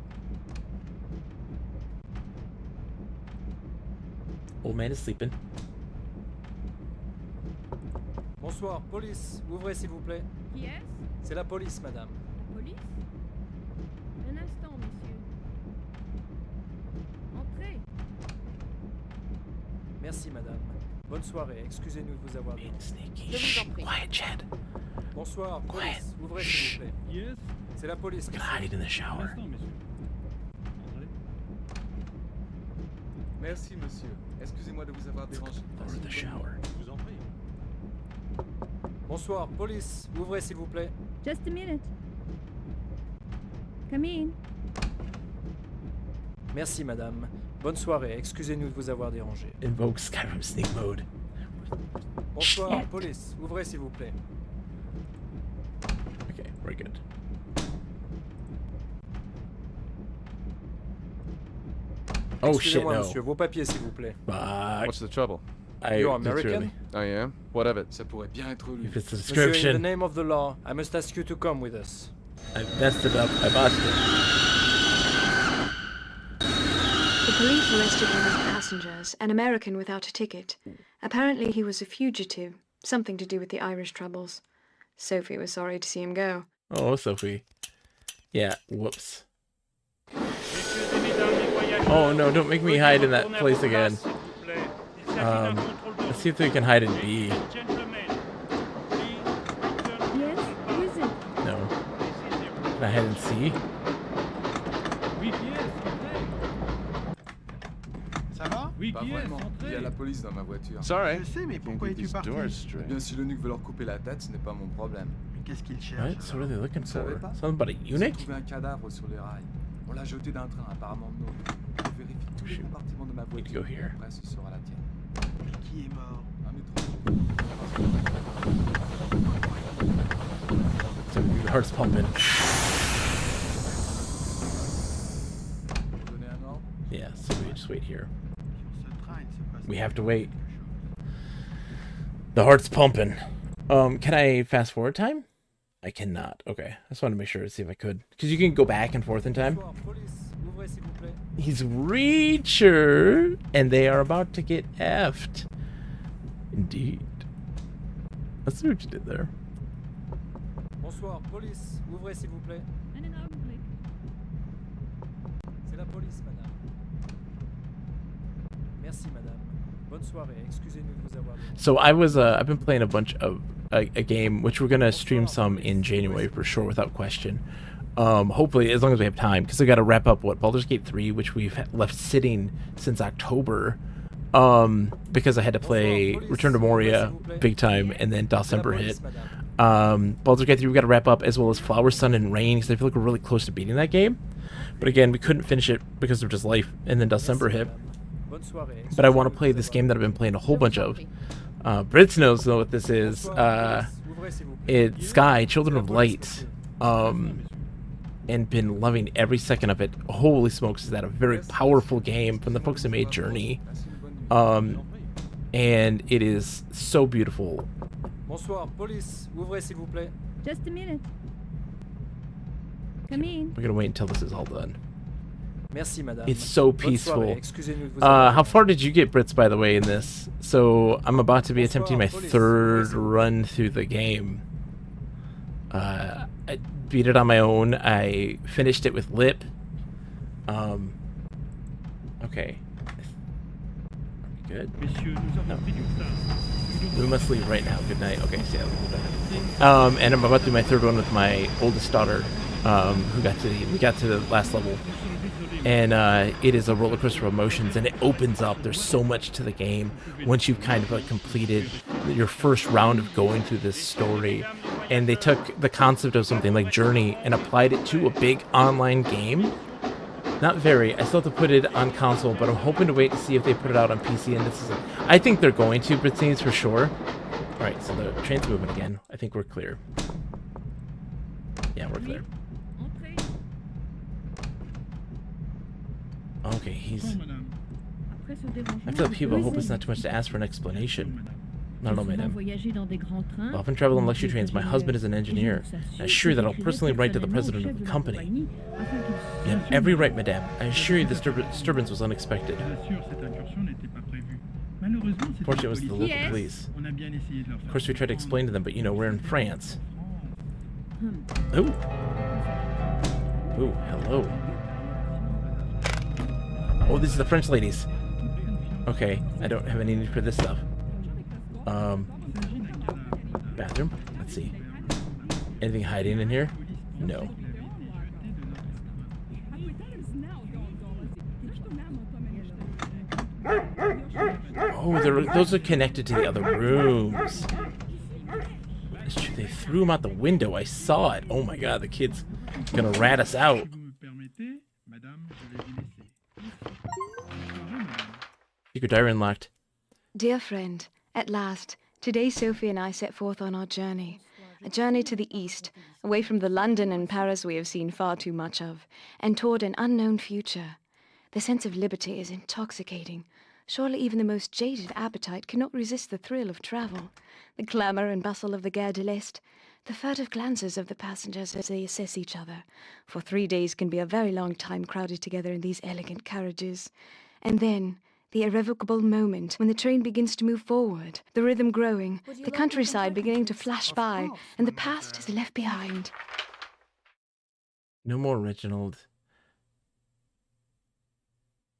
Old man is sleeping. Bonsoir. Bonsoir, police. Ouvrez s'il vous plaît. Qui est-ce? C'est la police, madame. La police? Un instant, messieurs. Entrez. Merci, madame. Bonne soirée. Excusez-nous de vous avoir dérangé. Je vous en prie. Quiet, Chad. Bonsoir, police. Ouvrez s'il vous plaît. Yes. C'est la police. I'm gonna hide in the shower. Instant, messieurs. Entrez. Merci, monsieur. Excusez-moi de vous avoir dérangé. Over the shower. Je vous en prie. Bonsoir, police. Ouvrez s'il vous plaît. Just a minute. Come in. Merci, madame. Bonne soirée. Excusez-nous de vous avoir dérangé. Invoke Skyrim sneak mode. Bonsoir, police. Ouvrez s'il vous plaît. Okay, very good. Oh shit, Excusez-moi, no. monsieur. Vos papiers, s'il vous plaît. What's the trouble? You're American? I am. What of it? Ça pourrait bien être lui. If it's the Monsieur, in the description, name of the law, I must ask you to come with us. I messed it up. I botched it. The police arrested one of the passengers, an American without a ticket. Apparently he was a fugitive, something to do with the Irish troubles. Sophie was sorry to see him go. Oh, Sophie. Yeah, whoops. Oh no, don't make me hide in that place again. Let's see if we can hide in B. Yes, who is it? No. Can I hide in C? Ça va? Oui, Pas qui est-ce? vraiment. Il y a Entrez. la police dans ma voiture. Sorry. Je sais, mais pourquoi es-tu parti? Eh bien, si l'eunuque veut leur couper la tête, ce n'est pas mon problème. Mais qu'est-ce qu'il cherche? What? So what are they looking Vous savez for? pas? Something about a Ils ont eunuch? trouvé un cadavre sur les rails. On l'a jeté d'un train, apparemment de nôtre. Je vérifie tous les compartiments de ma Need to voiture. go here. Après, ce sera la tienne. Mais qui est mort? Un métro. So your heart's pumping. Vous donnez un ordre? Yeah, so we just wait here. Sur ce train, il se passe We have to wait. The heart's pumping. Can I fast forward time? I cannot. Okay. I just wanted to make sure to see if I could. Because you can go back and forth in time. Bonsoir, police. Ouvrez s'il vous plaît. He's Reacher, and they are about to get effed. Indeed. Let's see what you did there. Bonsoir, police. Ouvrez s'il vous plaît. Einen Augenblick. C'est la police, madame. Merci, madame. Bonne soirée. Excusez-nous de vous avoir dérangé. So I've been playing a bunch of a game which we're gonna stream some in January for sure, without question. Hopefully as long as we have time, because I got to wrap up Baldur's Gate 3, which we've left sitting since October, because I had to play Return to Moria big time, and then December hit. Baldur's Gate 3 we got to wrap up, as well as Flower, Sun, and Rain, because I feel like we're really close to beating that game. But again, we couldn't finish it because of just life, and then December hit. But I want to play this game that I've been playing a whole bunch of. Brits knows what this is. It's Sky, Children of Light. And been loving every second of it. Holy smokes, is that a very powerful game from the folks who made Journey. And it is so beautiful. Bonsoir, police. Ouvrez s'il vous plaît. Just a minute. Come in. We're gonna wait until this is all done. Merci, madame. It's so Bonne peaceful. soirée. Excusez-nous de vous avoir How far did you get, Brits, by the way, in this? So I'm about to be attempting my third run through the game. I beat it on my own. I finished it with Lip. Okay. Are we good? Messieurs, nous avons pris du retard. We must leave right now. Good night. Okay, so yeah, and I'm about to do my third one with my oldest daughter, we got to the last level, and it is a roller coaster of emotions, and it opens up. There's so much to the game once you've kind of completed your first round of going through this story, and they took the concept of something like Journey and applied it to a big online game. Not very. I still have to put it on console, but I'm hoping to wait to see if they put it out on PC. And this is, I think they're going to, Brittany's for sure. All right, so the train's moving again. I think we're clear. Yeah, we're clear. Okay, he's. I feel like people hope it's not too much to ask for an explanation. I don't know, madam. I often travel on luxury trains. My husband is an engineer. I assure you that I'll personally write to the president of the company. You have every right, madame. I assure you this disturbance was unexpected. Fortunately, it was the local police. Of course, we tried to explain to them, but you know, we're in France. Ooh. Ooh, hello. Oh, these are the French ladies. Okay, I don't have any need for this stuff. Bathroom? Let's see. Anything hiding in here? No. Oh, those are connected to the other rooms. It's true, they threw them out the window. I saw it. Oh my god, the kid's gonna rat us out. Secret diary unlocked. Dear friend, at last, today Sophie and I set forth on our journey. A journey to the east, away from the London and Paris we have seen far too much of, and toward an unknown future. The sense of liberty is intoxicating. Surely even the most jaded appetite cannot resist the thrill of travel. The clamour and bustle of the Gare de l'Est, the furtive glances of the passengers as they assess each other. For 3 days can be a very long time crowded together in these elegant carriages. And then, the irrevocable moment when the train begins to move forward, the rhythm growing, the countryside beginning to flash by, and the past is left behind. No more Reginald.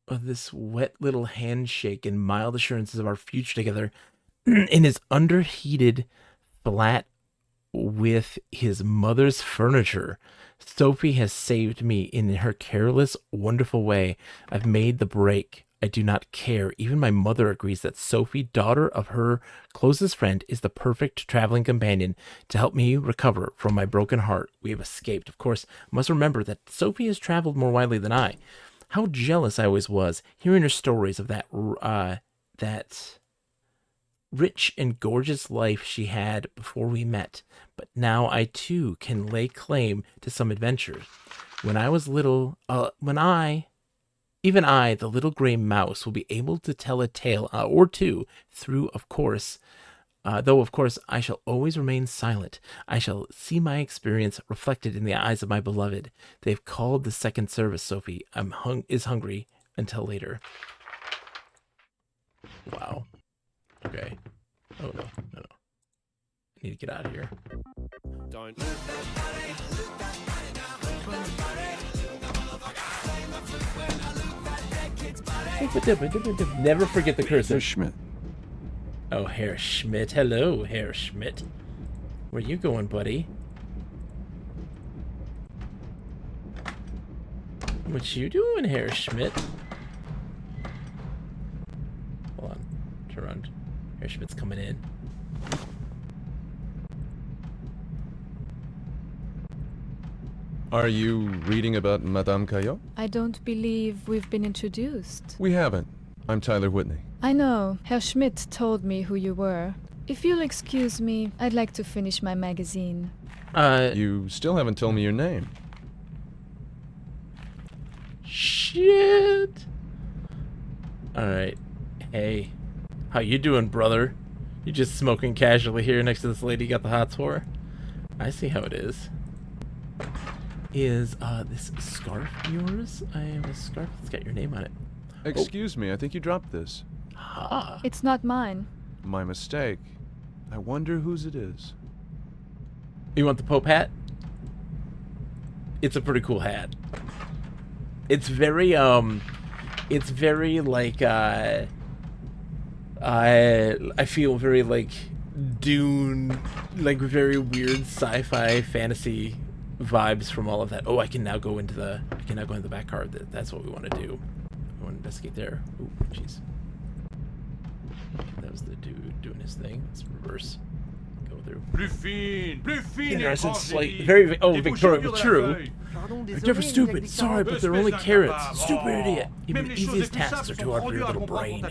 Oh, this wet little handshake and mild assurances of our future together in his underheated flat with his mother's furniture. Sophie has saved me in her careless, wonderful way. I've made the break. I do not care. Even my mother agrees that Sophie, daughter of her closest friend, is the perfect traveling companion to help me recover from my broken heart. We have escaped. Of course, must remember that Sophie has traveled more widely than I. How jealous I always was, hearing her stories of that rich and gorgeous life she had before we met. But now I too can lay claim to some adventures. When I was little, even I, the little gray mouse, will be able to tell a tale or two through, of course, though, of course, I shall always remain silent. I shall see my experience reflected in the eyes of my beloved. They've called the second service, Sophie. Is hungry until later. Wow. Okay. Oh, no. I need to get out of here. Don't. Never forget the cursive. Herr Schmidt. Oh, Herr Schmidt. Hello, Herr Schmidt. Where you going, buddy? What you doing, Herr Schmidt? Hold on. Turn around. Herr Schmidt's coming in. Are you reading about Madame Caillot? I don't believe we've been introduced. We haven't. I'm Tyler Whitney. I know. Herr Schmidt told me who you were. If you'll excuse me, I'd like to finish my magazine. You still haven't told me your name. Shit. Alright. Hey. How you doing, brother? You just smoking casually here next to this lady you got the hots for? I see how it is. Is this scarf yours? I have a scarf that's got your name on it. Excuse me, I think you dropped this. Ah. It's not mine. My mistake. I wonder whose it is. You want the Pope hat? It's a pretty cool hat. It's very like I feel very like Dune, like very weird sci-fi fantasy vibes from all of that. Oh, I can now go into the back car. That's what we want to do. I want to investigate there. Oh, jeez. That was the dude doing his thing. Let's reverse. Go through. Very. Oh, Victoria, true. Victoria, stupid. Sorry, but they're only carrots. Stupid idiot. Even the easiest tasks are too hard for your little brain.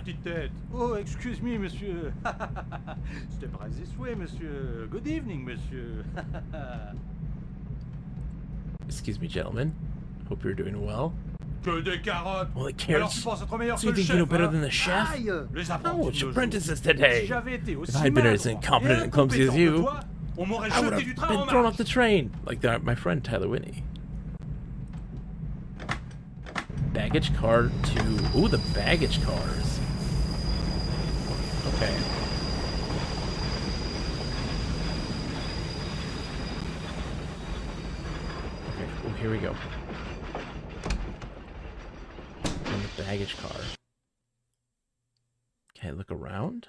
Oh, excuse me, monsieur. Step right this way, monsieur. Good evening, monsieur. Excuse me, gentlemen. Hope you're doing well. Que des carottes. Well, the carrots. So you think you know better than the chef? Oh, it's apprentices today. If I'd been as incompetent and clumsy as you, I would have been thrown off the train, like my friend Tyler Whitney. Baggage car 2. Ooh, the baggage cars. Okay. Okay, oh, here we go. In the baggage car. Okay, look around.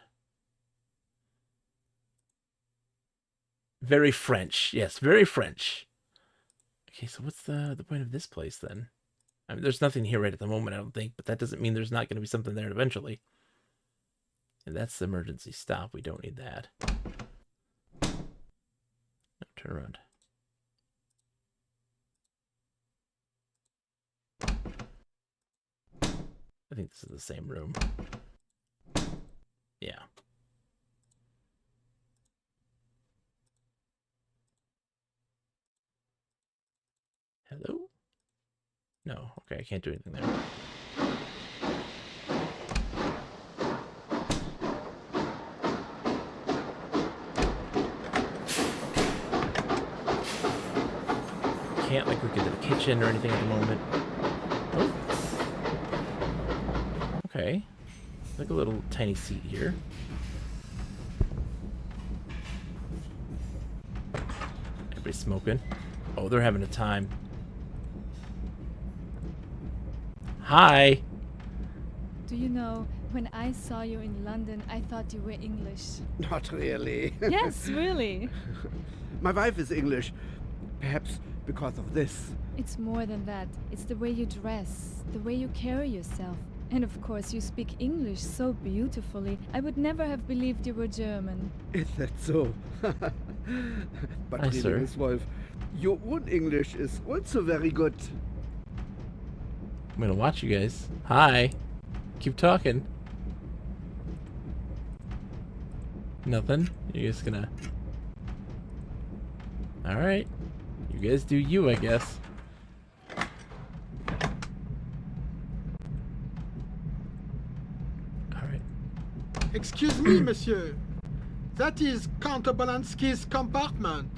Very French. Yes, very French. Okay, so what's the point of this place then? I mean, there's nothing here right at the moment, I don't think, but that doesn't mean there's not going to be something there eventually. And that's the emergency stop. We don't need that. No, turn around. I think this is the same room. Yeah. Hello? No, okay, I can't do anything there. Can't like look into the kitchen or anything at the moment. Oh. Okay. Like a little tiny seat here. Everybody's smoking. Oh, they're having a time. Hi. Do you know, when I saw you in London, I thought you were English. Not really. Yes, really. My wife is English. Perhaps because of this. It's more than that. It's the way you dress, the way you carry yourself. And of course, you speak English so beautifully. I would never have believed you were German. Is that so? But Hi, really, sir. Miss Wolf, your own English is also very good. I'm gonna watch you guys. Hi. Keep talking. Nothing? You're just gonna... Alright. You guys do you, I guess. Alright. Excuse me, monsieur. That is Count Obolensky's compartment.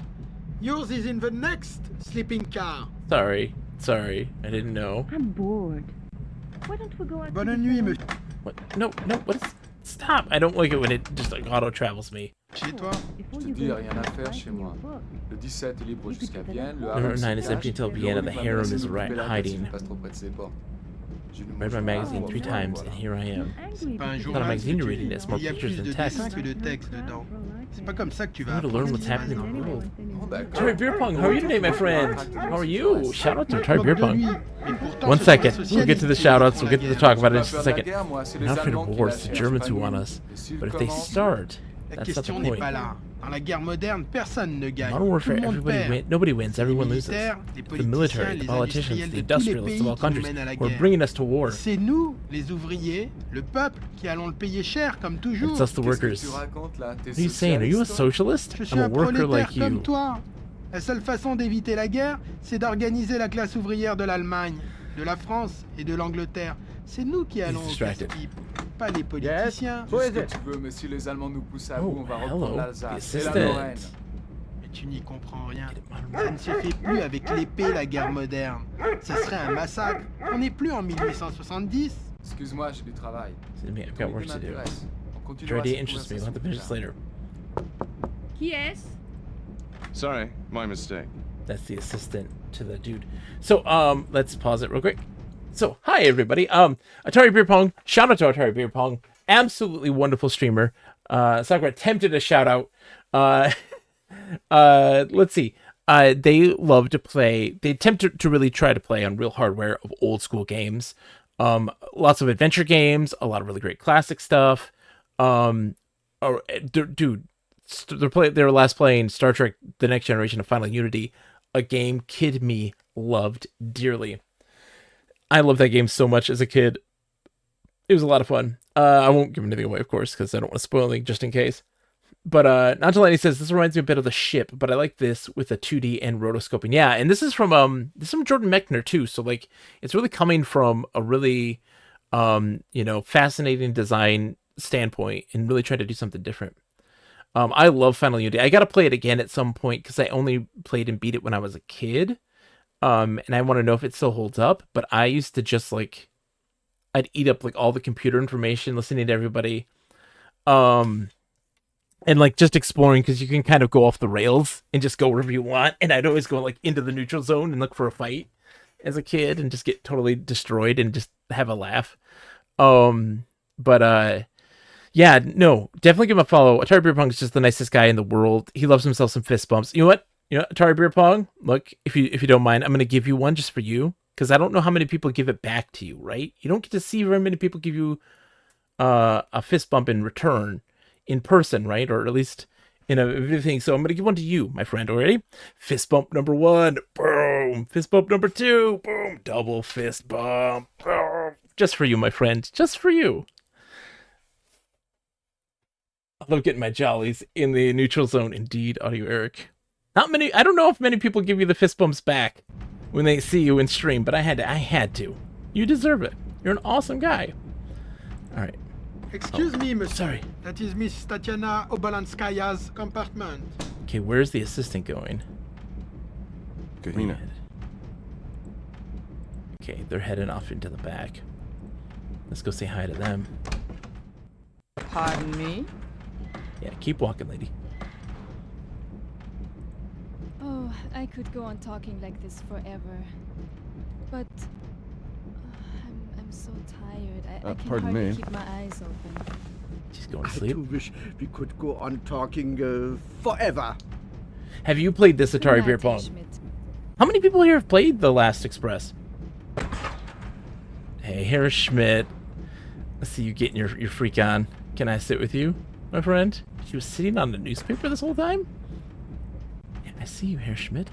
Yours is in the next sleeping car. Sorry. Sorry. I didn't know. I'm bored. Why don't we go out? Bonne nuit, monsieur. What? No, no, what is... Stop! I don't like it when it just like auto-travels me. Chez toi? Je te dis, rien à faire chez moi. Le 17 est libre jusqu'à Vienne, le Number Havre 9 is se empty cache, until et Vienna. le The Rome harem m'amène is à me couper la tête si hiding. je passe trop près de ses portes. Je ne Read my mange magazine pas, 3 voilà. times, and here I am. C'est pas un It's not a journal, magazine you're si reading, tu it's veux. more Il y a pictures plus than de text. dessins que de texte dedans. C'est pas comme ça que tu vas I'm to learn apprendre what's ce qui se happening passe in the dans le world. Bon, d'accord. Atari Beer Pong, how are you today, my friend? How are you? Shout out to Atari Moque Beer de lui. Pong. Et pourtant, One ce sont les second. We'll get to the socialistes qui shout outs. font We'll la get to the guerre. talk about it in J'ai just a pas peur de la second. guerre, moi, c'est We're les not afraid Allemands of qui war, la it's the cherchent, Germans pas who nous. want us. Et s'ils But if they commencent, start, La that's not the question n'est point. pas là. Dans la guerre moderne, personne ne gagne. Modern Tout warfare, le monde everybody perd. wins. Nobody wins. Les Everyone loses. militaires, les The military, politiciens, the les politicians, industriels the de tous les industrialists pays of all qui nous countries mènent à la who are guerre. bringing us to war. C'est nous, les ouvriers, le peuple, qui allons le payer cher, comme toujours. It's us, the Qu'est-ce que workers. tu racontes là? T'es What are you saying? Are you a socialiste, toi? socialist? Je suis I'm a un worker prolétaire like comme you. toi. La seule façon d'éviter la guerre, c'est d'organiser la classe ouvrière de l'Allemagne, de la France et de l'Angleterre. C'est nous qui allons au distracted. casse-pipe, pas les politiciens. Dis ce que tu veux, mais si les Allemands nous poussent à bout, Oh, on va hello, reprendre the l'Alsace et la assistant. Lorraine. Mais tu n'y comprends rien. Ça ne se fait plus avec l'épée, la guerre moderne. Ce serait un massacre. On n'est plus en 1870. Excuse-moi, j'ai du travail. Excuse me, I've got work to do. M'intéresse. On Your continuera idea cette interests me. We'll have to finish this conversation later. Qui est-ce? Sorry, my mistake. That's the assistant to the dude. So, let's pause it real quick. So, hi everybody. Atari Beer Pong. Shout out to Atari Beer Pong. Absolutely wonderful streamer. Sakura attempted a shout out. Let's see. They love to play. They attempt to really try to play on real hardware of old school games. Lots of adventure games. A lot of really great classic stuff. Dude, they were last playing Star Trek: The Next Generation of Final Unity, a game kid me loved dearly. I loved that game so much as a kid. It was a lot of fun. I won't give anything away, of course, because I don't want to spoil anything just in case. But Nantalani says this reminds me a bit of The Ship, but I like this with the 2D and rotoscoping. Yeah, and this is from Jordan Mechner too. So like it's really coming from a really fascinating design standpoint and really trying to do something different. I love Final Unity. I got to play it again at some point because I only played and beat it when I was a kid. And I want to know if it still holds up. But I used to just I'd eat up like all the computer information, listening to everybody. And like just exploring, because you can kind of go off the rails and just go wherever you want. And I'd always go like into the neutral zone and look for a fight as a kid and just get totally destroyed and just have a laugh. But yeah, no, definitely give him a follow. Atari Beer Pong is just the nicest guy in the world. He loves himself some fist bumps. You know what? Atari Beer Pong, look, if you don't mind, I'm gonna give you one just for you, because I don't know how many people give it back to you, right? You don't get to see very many people give you a fist bump in return in person, right? Or at least in a video thing. So I'm gonna give one to you, my friend. Already? Fist bump number 1, boom. Fist bump number 2, boom. Double fist bump, boom. Just for you, my friend. Just for you. I love getting my jollies in the neutral zone. Indeed, Audio Eric. Not many. I don't know if many people give you the fist bumps back when they see you in stream, but I had to. You deserve it. You're an awesome guy. All right. Excuse me, monsieur. Sorry. That is Miss Tatiana Obalanskaya's compartment. Okay, where's the assistant going? Kahina. Okay, they're heading off into the back. Let's go say hi to them. Pardon me? Yeah, keep walking, lady. Oh, I could go on talking like this forever. But I'm so tired. I can pardon hardly me. keep my eyes open. She's going to I sleep. do wish we could go on talking forever. Have you played this Atari Good Beer night, Pong? Schmidt. How many people here have played The Last Express? Hey, Harris Schmidt. Let's see you getting your freak on. Can I sit with you, my friend? She was sitting on the newspaper this whole time? Yeah, I see you, Harris Schmidt.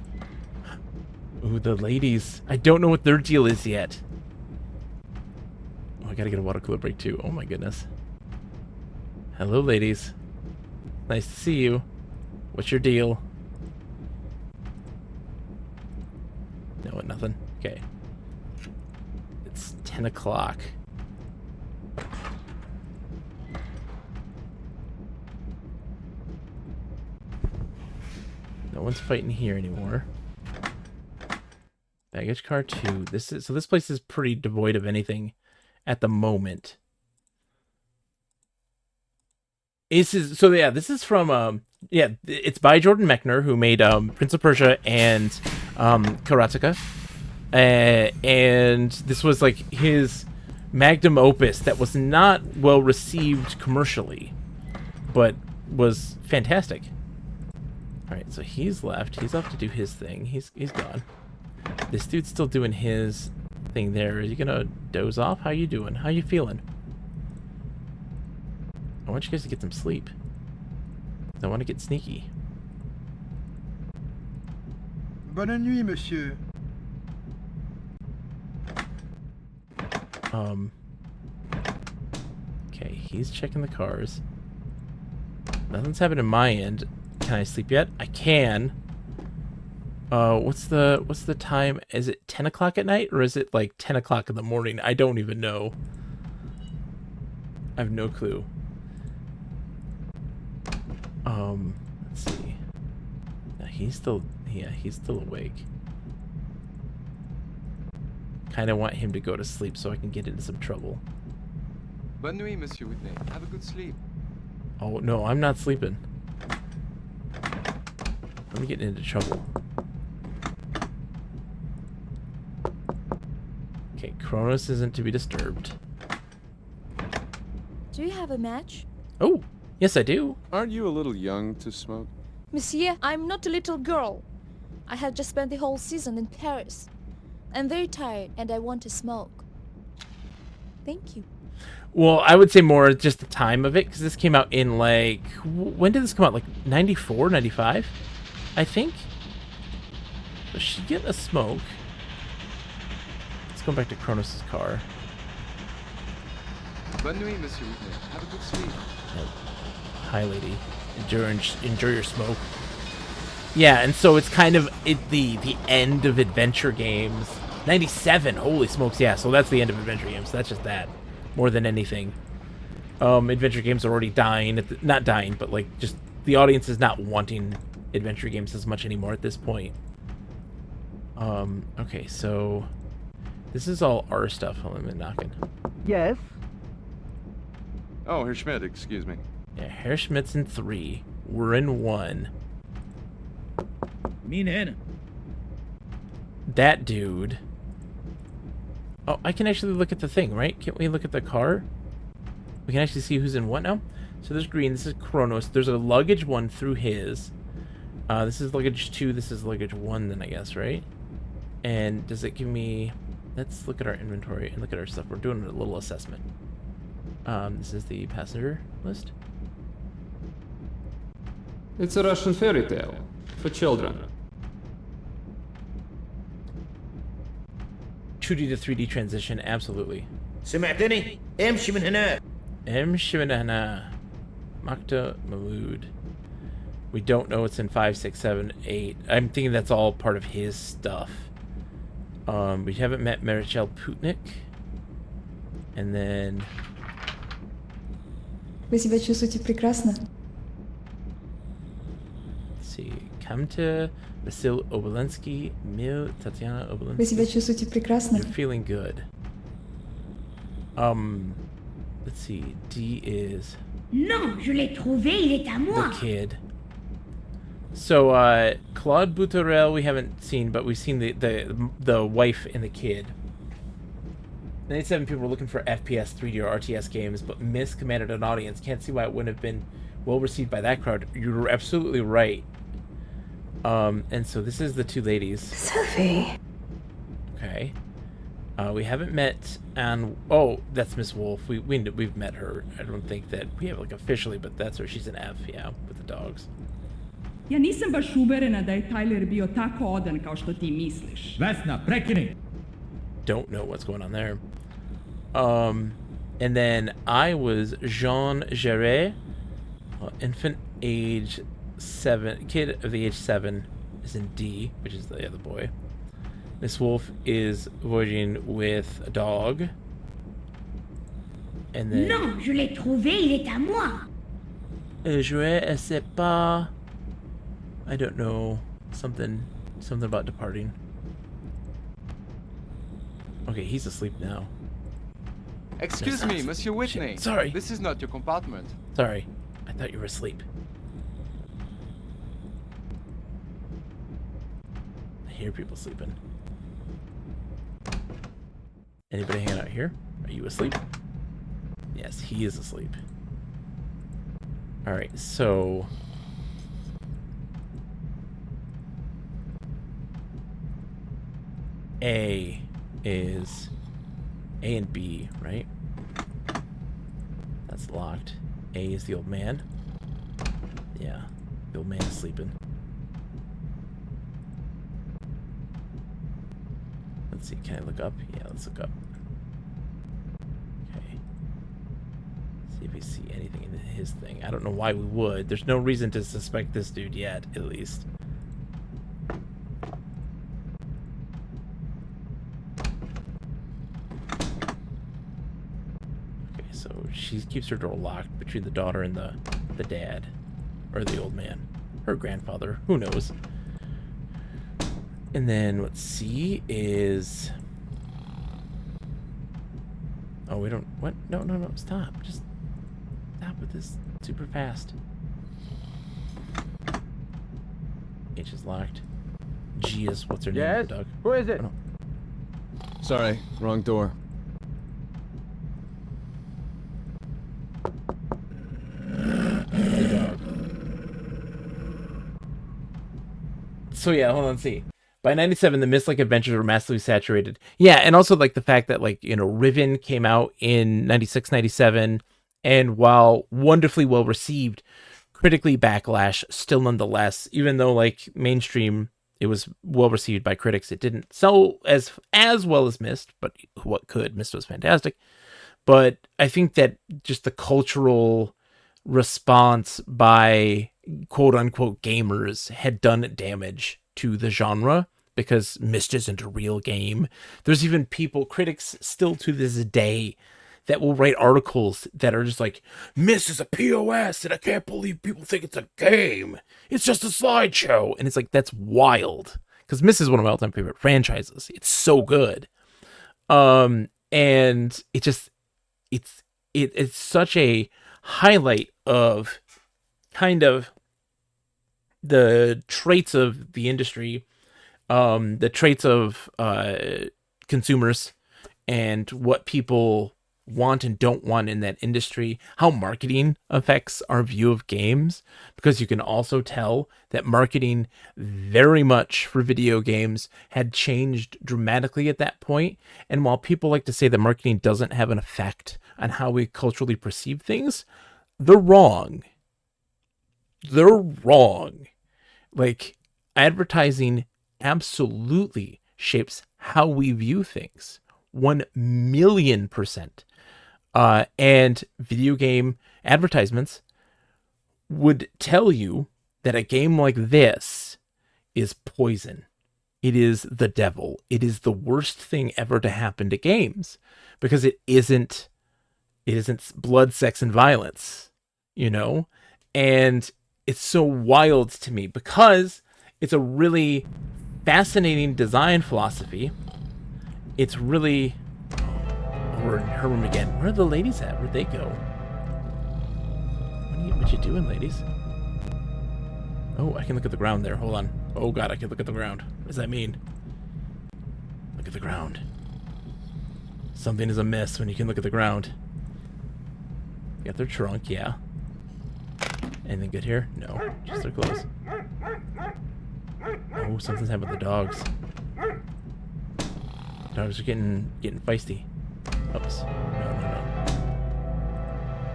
Ooh, the ladies. I don't know what their deal is yet. Oh, I gotta get a water cooler break too. Oh my goodness. Hello, ladies. Nice to see you. What's your deal? No, nothing. Okay. It's 10 o'clock. No one's fighting here anymore. Baggage car 2. This place is pretty devoid of anything at the moment. This is from it's by Jordan Mechner, who made Prince of Persia and Karateka. And this was like his magnum opus that was not well received commercially, but was fantastic. Alright, so he's left. He's off to do his thing. He's gone. This dude's still doing his thing there. Are you gonna doze off? How you doing? How you feeling? I want you guys to get some sleep. I want to get sneaky. Bonne nuit, monsieur. Okay, he's checking the cars. Nothing's happened on my end. Can I sleep yet? I can. What's the time? Is it 10 o'clock at night, or is it like 10 o'clock in the morning? I don't even know. I have no clue. Let's see. No, he's still awake. Kind of want him to go to sleep so I can get into some trouble. Bonne nuit, Monsieur Whitney. Have a good sleep. Oh, no, I'm not sleeping. I'm getting into trouble. Okay, Kronos isn't to be disturbed. Do you have a match? Oh, yes I do. Aren't you a little young to smoke? Monsieur, I'm not a little girl. I have just spent the whole season in Paris. I'm very tired and I want to smoke. Thank you. Well, I would say more just the time of it, because this came out in like... When did this come out? Like 94, 95? I think? Does she get a smoke? Let's go back to Kronos' car. Bonne nuit, Monsieur Whitney. Have a good sleep. Hi, lady. Enjoy your smoke. Yeah, and so it's kind of the end of adventure games. 97, holy smokes, yeah, so that's the end of adventure games. That's just that, more than anything. Adventure games are already dying. Not dying, but like just the audience is not wanting adventure games as much anymore at this point. Okay, so this is all our stuff. Hold on, I'm knocking. Yes? Oh, Herr Schmidt, excuse me. Yeah, Herr Schmidt's in 3. We're in 1. That dude. Oh, I can actually look at the thing, right? Can't we look at the car? We can actually see who's in what now? So there's green. This is Kronos. There's a luggage 1 through his. This is luggage 2. This is luggage 1 then, I guess, right? And does it give me... Let's look at our inventory and look at our stuff. We're doing a little assessment. This is the passenger list. It's a Russian fairy tale for children. 2D to 3D transition, absolutely. سمعتني؟ امشي من هناك. امشي من هنا. Makta Malud. We don't know what's in 5, 6, 7, 8. I'm thinking that's all part of his stuff. We haven't met Marichal Putnik. And then... Вы себя чувствуете прекрасно? Let's see. Kamta, Vasil Obolensky, Mil, Tatiana Obolensky. Вы себя чувствуете прекрасно? You're feeling good. Let's see. D is... Non, je l'ai trouvé, il est à moi. The kid. So, Claude Boutarel we haven't seen, but we've seen the wife and the kid. 97 people were looking for FPS, 3D, or RTS games, but Miss commanded an audience. Can't see why it wouldn't have been well received by that crowd. You're absolutely right. And so this is the two ladies. Sophie. Okay. We haven't met Anne. Oh, that's Miss Wolf. We've met her. I don't think that we have like officially, but that's her. She's an F, yeah, with the dogs. Ja nisam baš uverena da je Tyler bio tako odan kao što ti misliš. Vesna, prekini. Don't know what's going on there. And then I was Jean Géret, infant age 7, kid of the age 7 is in D, which is the other boy. Miss Wolf is voyaging with a dog. And then... Non, je l'ai trouvé, il est à moi. Je ne sais pas. I don't know. Something about departing. Okay, he's asleep now. Excuse me, Monsieur Whitney. Shit. Sorry. This is not your compartment. Sorry. I thought you were asleep. I hear people sleeping. Anybody hanging out here? Are you asleep? Yes, he is asleep. Alright, so... A is A and B, right? That's locked. A is the old man. Yeah, the old man is sleeping. Let's see, can I look up? Yeah, let's look up. Okay. See if we see anything in his thing. I don't know why we would. There's no reason to suspect this dude yet, at least. So she keeps her door locked between the daughter and the dad. Or the old man. Her grandfather. Who knows? And then what C is... Oh, we don't... What? No, no, no. Stop. Just stop with this super fast. H is locked. G is... What's her name? Yes? The dog. Who is it? Oh, no. Sorry, wrong door. So yeah, hold on, see. By 97, the Mist-like adventures were massively saturated. Yeah, and also like the fact that like, you know, Riven came out in 96, 97, and while wonderfully well received, critically backlash still nonetheless, even though like mainstream, it was well received by critics. It didn't sell as well as Mist, but what could? Mist was fantastic. But I think that just the cultural response by quote unquote gamers had done damage to the genre because Mist isn't a real game. There's even critics still to this day that will write articles that are just like, Mist is a POS and I can't believe people think it's a game. It's just a slideshow. And it's like, that's wild because Mist is one of my all-time favorite franchises. It's so good. And it just, it's such a highlight of kind of the traits of the industry, the traits of consumers, and what people want and don't want in that industry, how marketing affects our view of games, because you can also tell that marketing very much for video games had changed dramatically at that point. And while people like to say that marketing doesn't have an effect on how we culturally perceive things, they're wrong. They're wrong. Like, advertising absolutely shapes how we view things. 1,000,000%. And video game advertisements would tell you that a game like this is poison. It is the devil. It is the worst thing ever to happen to games, because it isn't blood, sex, and violence, you know? And it's so wild to me because it's a really fascinating design philosophy. It's really... We're in her room again. Where are the ladies at? Where'd they go? What you doing, ladies? Oh, I can look at the ground there. Hold on. Oh god, I can look at the ground. What does that mean? Look at the ground. Something is amiss when you can look at the ground. Got their trunk, yeah. Anything good here? No, just their clothes. Oh, something's happened with the dogs. Dogs are getting feisty. Oops. No.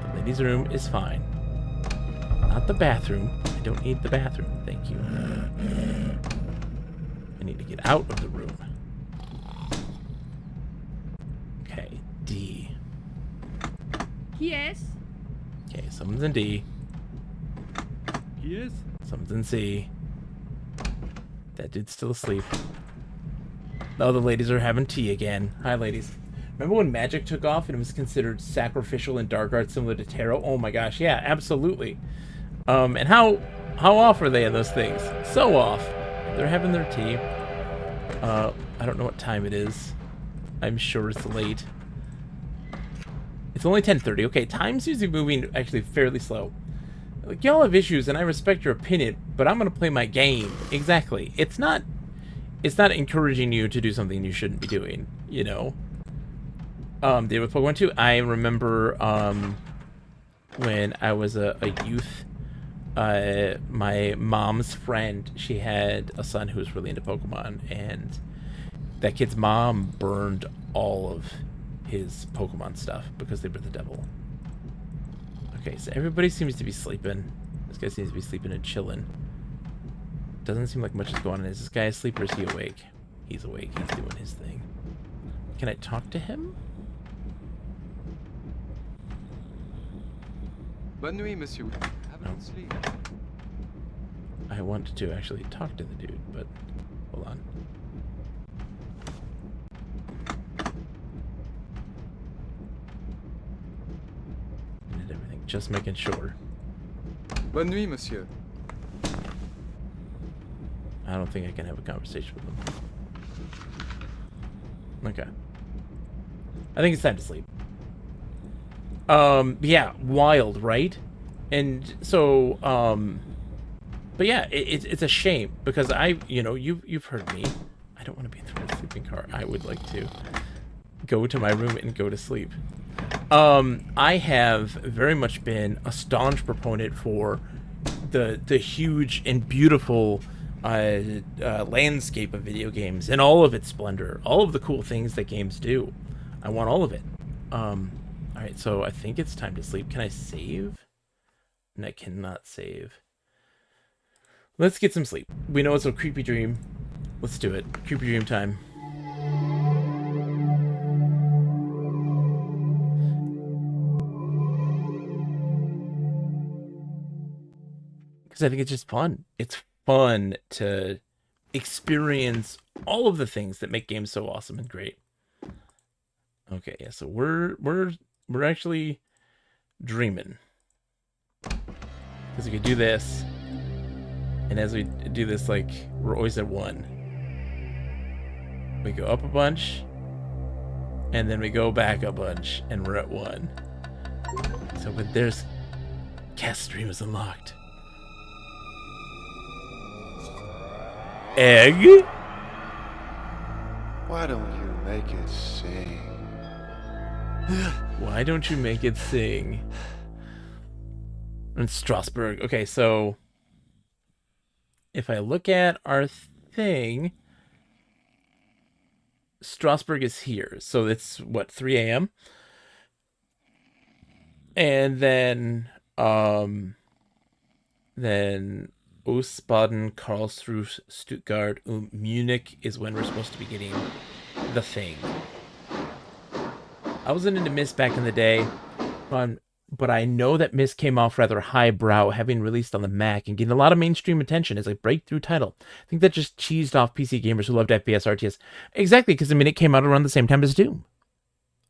The ladies' room is fine. Not the bathroom. I don't need the bathroom. Thank you. I need to get out of the room. Okay, D. Yes. Okay, someone's in D. Yes. Someone's in C. That dude's still asleep. Oh, the ladies are having tea again. Hi, ladies. Remember when Magic took off and it was considered sacrificial in dark arts similar to tarot? Oh my gosh, yeah, absolutely. And how off are they in those things? So off. They're having their tea. I don't know what time it is. I'm sure it's late. It's only 10:30. Okay, time's usually moving actually fairly slow. Like, y'all have issues, and I respect your opinion, but I'm gonna play my game. Exactly. It's not encouraging you to do something you shouldn't be doing, you know? Day with Pokemon 2, I remember when I was a youth, my mom's friend, she had a son who was really into Pokemon, and that kid's mom burned all of his Pokemon stuff because they were the devil. Okay, so everybody seems to be sleeping. This guy seems to be sleeping and chilling. Doesn't seem like much is going on. Is this guy asleep or is he awake? He's awake. He's doing his thing. Can I talk to him? Bonne nuit, monsieur. Have a good sleep. I wanted to actually talk to the dude, but hold on. I did everything, just making sure. Bonne nuit, monsieur. I don't think I can have a conversation with him. Okay. I think it's time to sleep. Yeah, wild, right? And so, but yeah, it's a shame because you've heard me. I don't want to be in the sleeping car. I would like to go to my room and go to sleep. I have very much been a staunch proponent for the huge and beautiful landscape of video games and all of its splendor, all of the cool things that games do. I want all of it. Alright, so I think it's time to sleep. Can I save? And I cannot save. Let's get some sleep. We know it's a creepy dream. Let's do it. Creepy dream time. Because I think it's just fun. It's fun to experience all of the things that make games so awesome and great. Okay, yeah, so we're actually dreaming. Because we could do this, and as we do this, like, we're always at 1. We go up a bunch, and then we go back a bunch, and we're at 1. So but there's Cast stream is unlocked. Egg? Why don't you make it sing? Why don't you make it sing? In Strasbourg. Okay, so if I look at our thing, Strasbourg is here. So it's what, 3 a.m.? And then Wiesbaden, Karlsruhe, Stuttgart, Munich is when we're supposed to be getting the thing. I wasn't into Myst back in the day, but I know that Myst came off rather highbrow, having released on the Mac and getting a lot of mainstream attention as a breakthrough title. I think that just cheesed off PC gamers who loved FPS RTS. Exactly, because I mean it came out around the same time as Doom.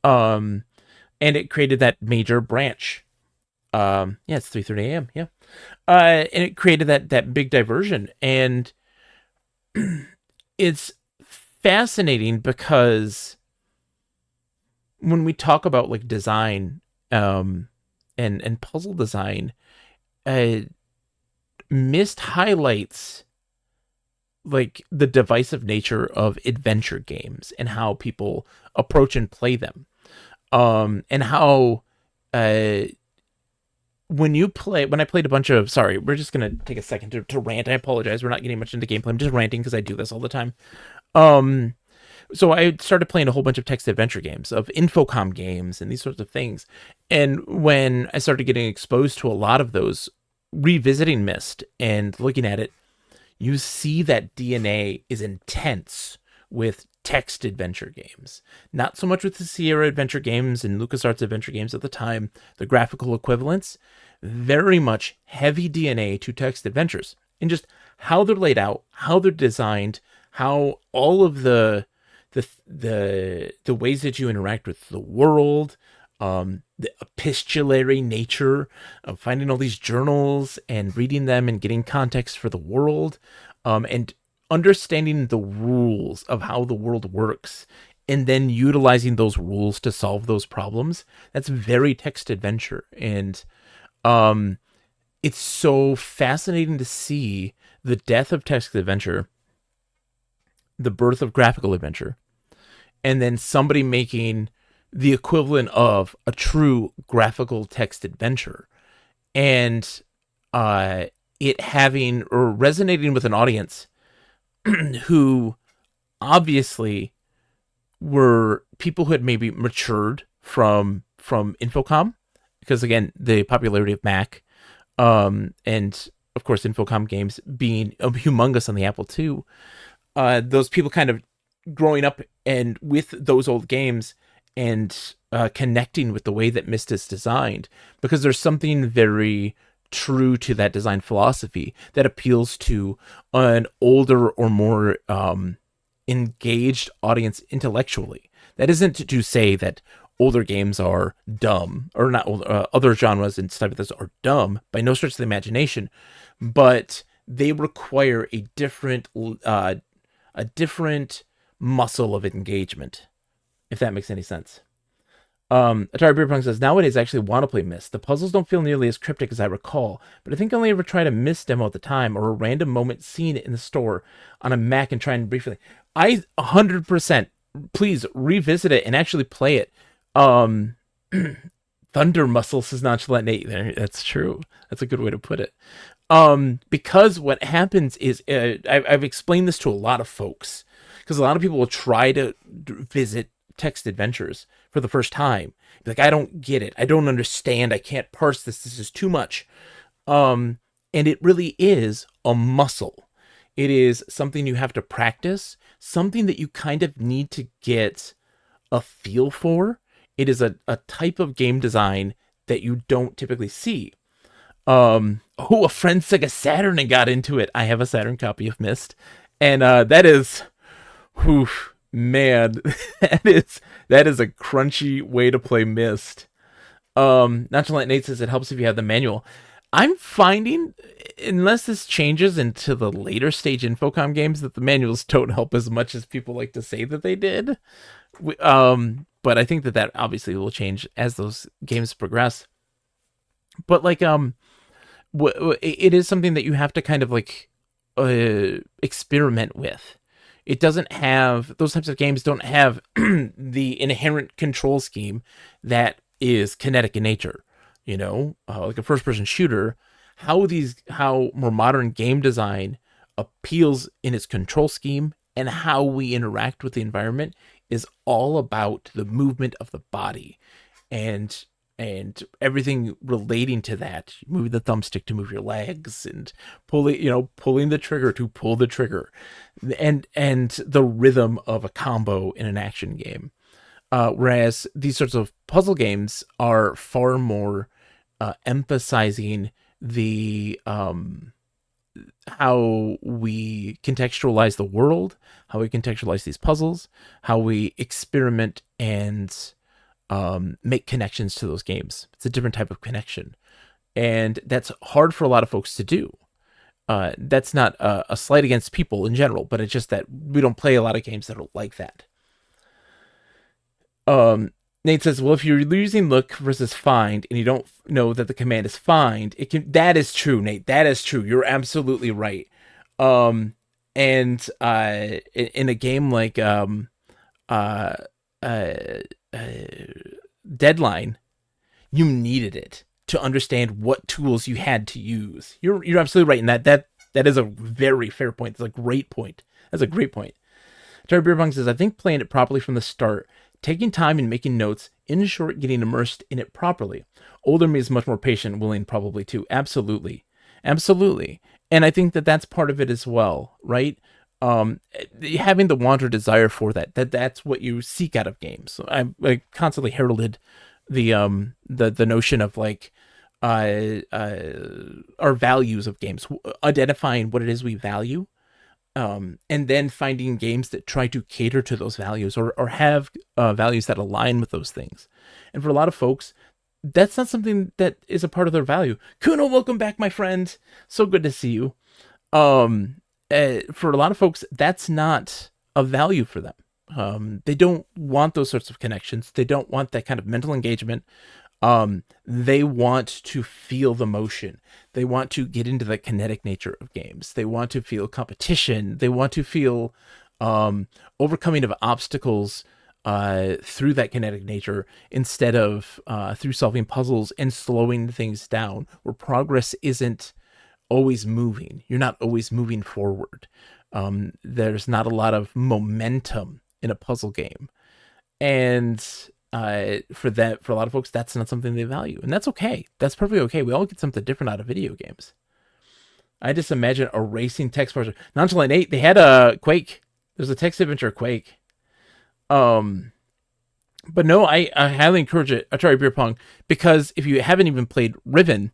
And it created that major branch. Yeah, it's 3:30 a.m. Yeah. And it created that big diversion, and it's fascinating because when we talk about like design and puzzle design, Myst highlights like the divisive nature of adventure games and how people approach and play them, and how when I played a bunch of, sorry, we're just gonna take a second to rant. I apologize, we're not getting much into gameplay. I'm just ranting because I do this all the time. So I started playing a whole bunch of text adventure games, of Infocom games and these sorts of things. And when I started getting exposed to a lot of those, revisiting Myst and looking at it, you see that DNA is intense with text adventure games. Not so much with the Sierra adventure games and LucasArts adventure games at the time, the graphical equivalents, very much heavy DNA to text adventures. And just how they're laid out, how they're designed, how all of the ways that you interact with the world, the epistolary nature of finding all these journals and reading them and getting context for the world, and understanding the rules of how the world works, and then utilizing those rules to solve those problems. That's very text adventure. And it's so fascinating to see the death of text adventure, the birth of graphical adventure, and then somebody making the equivalent of a true graphical text adventure, and it having or resonating with an audience who obviously were people who had maybe matured from Infocom, because again, the popularity of Mac, and of course Infocom games being humongous on the Apple II, those people kind of growing up and with those old games and connecting with the way that Myst is designed, because there's something very true to that design philosophy that appeals to an older or more engaged audience intellectually. That isn't to say that older games are dumb, or not other genres and stuff like this are dumb, by no stretch of the imagination, but they require a different muscle of engagement, if that makes any sense. Atari Beerpong says, nowadays I actually want to play Myst. The puzzles don't feel nearly as cryptic as I recall, but I think I only ever tried a Myst demo at the time, or a random moment seen it in the store on a Mac and trying briefly. I 100%, please revisit it and actually play it. Thunder Muscle says Nonchalant Nate. That's true. That's a good way to put it. Because what happens is, I've explained this to a lot of folks, because a lot of people will try to visit text adventures for the first time. Like, I don't get it. I don't understand. I can't parse this. This is too much. And it really is a muscle. It is something you have to practice, something that you kind of need to get a feel for. It is a type of game design that you don't typically see. A friend took a Saturn and got into it. I have a Saturn copy of Myst, and that is, man, that is a crunchy way to play Myst. Nonchalant Nate says it helps if you have the manual. I'm finding, unless this changes into the later stage Infocom games, that the manuals don't help as much as people like to say that they did. But I think that obviously will change as those games progress. But like, it is something that you have to kind of like experiment with. It doesn't have, those types of games don't have the inherent control scheme that is kinetic in nature. You know, like a first-person shooter, how more modern game design appeals in its control scheme and how we interact with the environment is all about the movement of the body and everything relating to that. Moving the thumbstick to move your legs, and pulling the trigger to pull the trigger, and the rhythm of a combo in an action game. Whereas these sorts of puzzle games are far more emphasizing the how we contextualize the world, how we contextualize these puzzles, how we experiment and make connections to those games. It's a different type of connection, and that's hard for a lot of folks to do. That's not a slight against people in general, but it's just that we don't play a lot of games that are like that. Nate says, well, if you're using look versus find and you don't know that the command is find, it can. That is true, Nate. That is true. You're absolutely right. And in a game like Deadline, you needed it to understand what tools you had to use. You're absolutely right, and that is a very fair point. It's a great point. That's a great point. Terry Beerpong says, I think playing it properly from the start, taking time and making notes, in short, getting immersed in it properly. Older me is much more patient, willing probably too. Absolutely. Absolutely. And I think that that's part of it as well, right? Having the want or desire for that's what you seek out of games. So I constantly heralded the notion of like our values of games, identifying what it is we value, and then finding games that try to cater to those values or have values that align with those things. And for a lot of folks, that's not something that is a part of their value. Kuno, welcome back, my friend. So good to see you. For a lot of folks, that's not a value for them. They don't want those sorts of connections. They don't want that kind of mental engagement. They want to feel the motion. They want to get into the kinetic nature of games. They want to feel competition. They want to feel overcoming of obstacles through that kinetic nature instead of through solving puzzles and slowing things down, where progress isn't always moving. You're not always moving forward. There's not a lot of momentum in a puzzle game. And for a lot of folks, that's not something they value. And that's okay. That's perfectly okay. We all get something different out of video games. I just imagine a racing text person. Nonchalant 8, they had a Quake. There's a text adventure Quake. But no, I highly encourage it, Atari Beer Pong, because if you haven't even played Riven,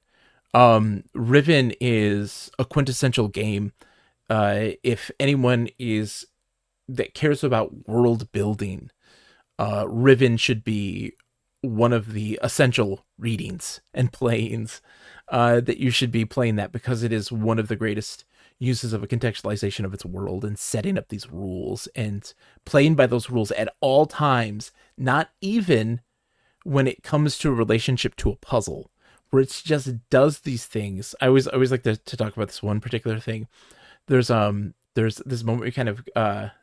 Riven is a quintessential game. If anyone that cares about world building, Riven should be one of the essential readings and playings that you should be playing that, because it is one of the greatest uses of a contextualization of its world and setting up these rules and playing by those rules at all times, not even when it comes to a relationship to a puzzle, where it just does these things. I always like to talk about this one particular thing. There's this moment where you kind of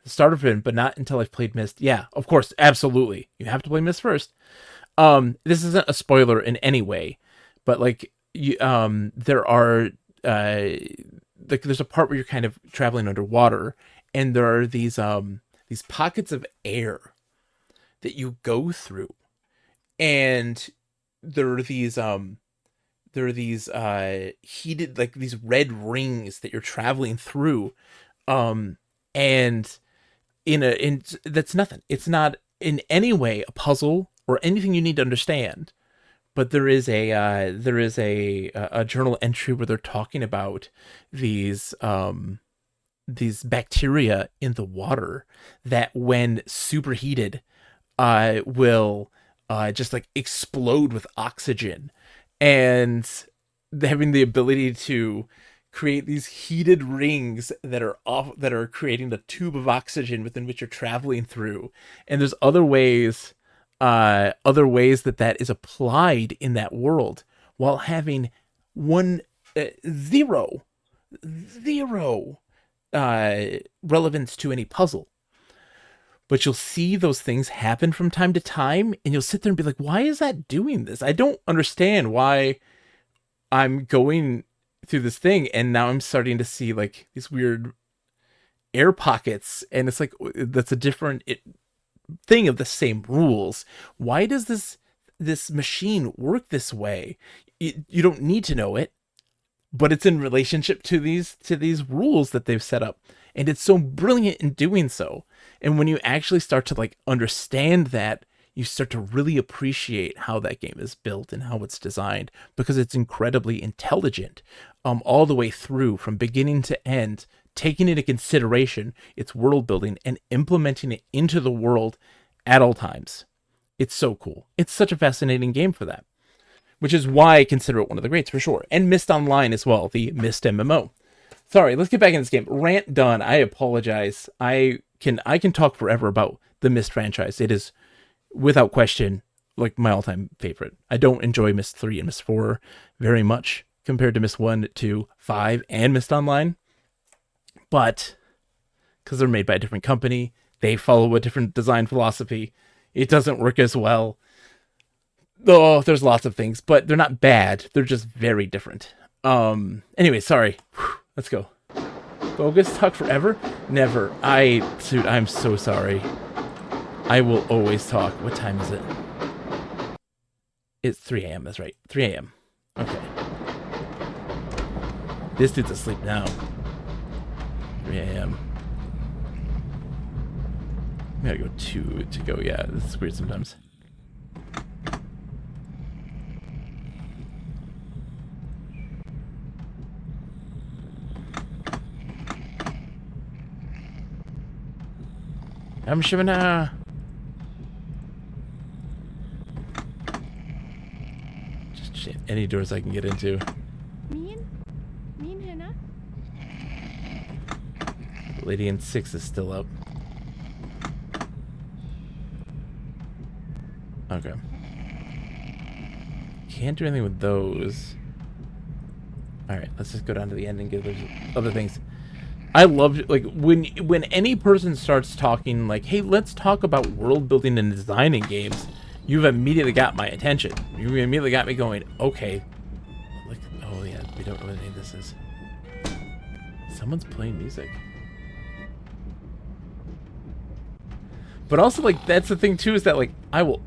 start of it, but not until I've played Myst. Yeah, of course, absolutely. You have to play Myst first. This isn't a spoiler in any way, but like there's a part where you're kind of traveling underwater, and there are these pockets of air that you go through, and there are these heated, like these red rings that you're traveling through, and that's nothing. It's not in any way a puzzle or anything you need to understand. But there is a journal entry where they're talking about these bacteria in the water that, when superheated, will just like explode with oxygen, and having the ability to create these heated rings that are creating the tube of oxygen within which you're traveling through. And there's other ways that is applied in that world, while having one zero relevance to any puzzle. But you'll see those things happen from time to time, and you'll sit there and be like, why is that doing this? I don't understand why I'm going through this thing, and now I'm starting to see like these weird air pockets, and it's like, that's a different thing of the same rules. Why does this machine work this way? You don't need to know it, but it's in relationship to these rules that they've set up, and it's so brilliant in doing so. And when you actually start to like understand that, you start to really appreciate how that game is built and how it's designed, because it's incredibly intelligent all the way through from beginning to end, taking into consideration its world building and implementing it into the world at all times. It's so cool. It's such a fascinating game for that, which is why I consider it one of the greats for sure. And Myst Online as well, the Myst MMO. Sorry, let's get back in this game. Rant done. I apologize. I can talk forever about the Myst franchise. It is, without question, like my all-time favorite. I don't enjoy Myst 3 and Myst 4 very much compared to Myst 1, 2, 5, and Myst Online. But because they're made by a different company, they follow a different design philosophy. It doesn't work as well. Oh, there's lots of things, but they're not bad. They're just very different. Anyway, sorry. Let's go. Bogus talk forever? Never. Dude, I'm so sorry. I will always talk. What time is it? It's 3 a.m. That's right. 3 a.m. Okay. This dude's asleep now. 3 a.m. I gotta go to go. Yeah, this is weird sometimes. I'm Shivana. Just shit, any doors I can get into. Mean Hannah? Lady in 6 is still up. Okay. Can't do anything with those. Alright, let's just go down to the end and get those other things. I love, like, when any person starts talking, like, hey, let's talk about world building and design in games, you've immediately got my attention. You immediately got me going, okay. Like, oh yeah, we don't know what any of this is. Someone's playing music. But also, like, that's the thing too, is that, like, I will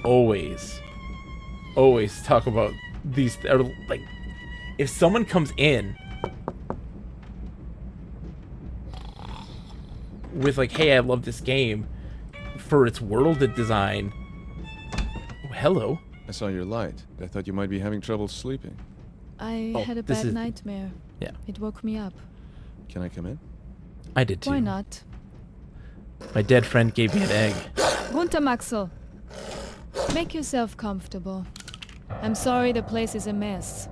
always talk about these, or like, if someone comes in with like, hey, I love this game for its world design. Oh, hello. I saw your light. I thought you might be having trouble sleeping. I had a bad nightmare. Yeah. It woke me up. Can I come in? I did too. Why not? My dead friend gave me an egg. Runter, Maxel. Make yourself comfortable. I'm sorry the place is a mess.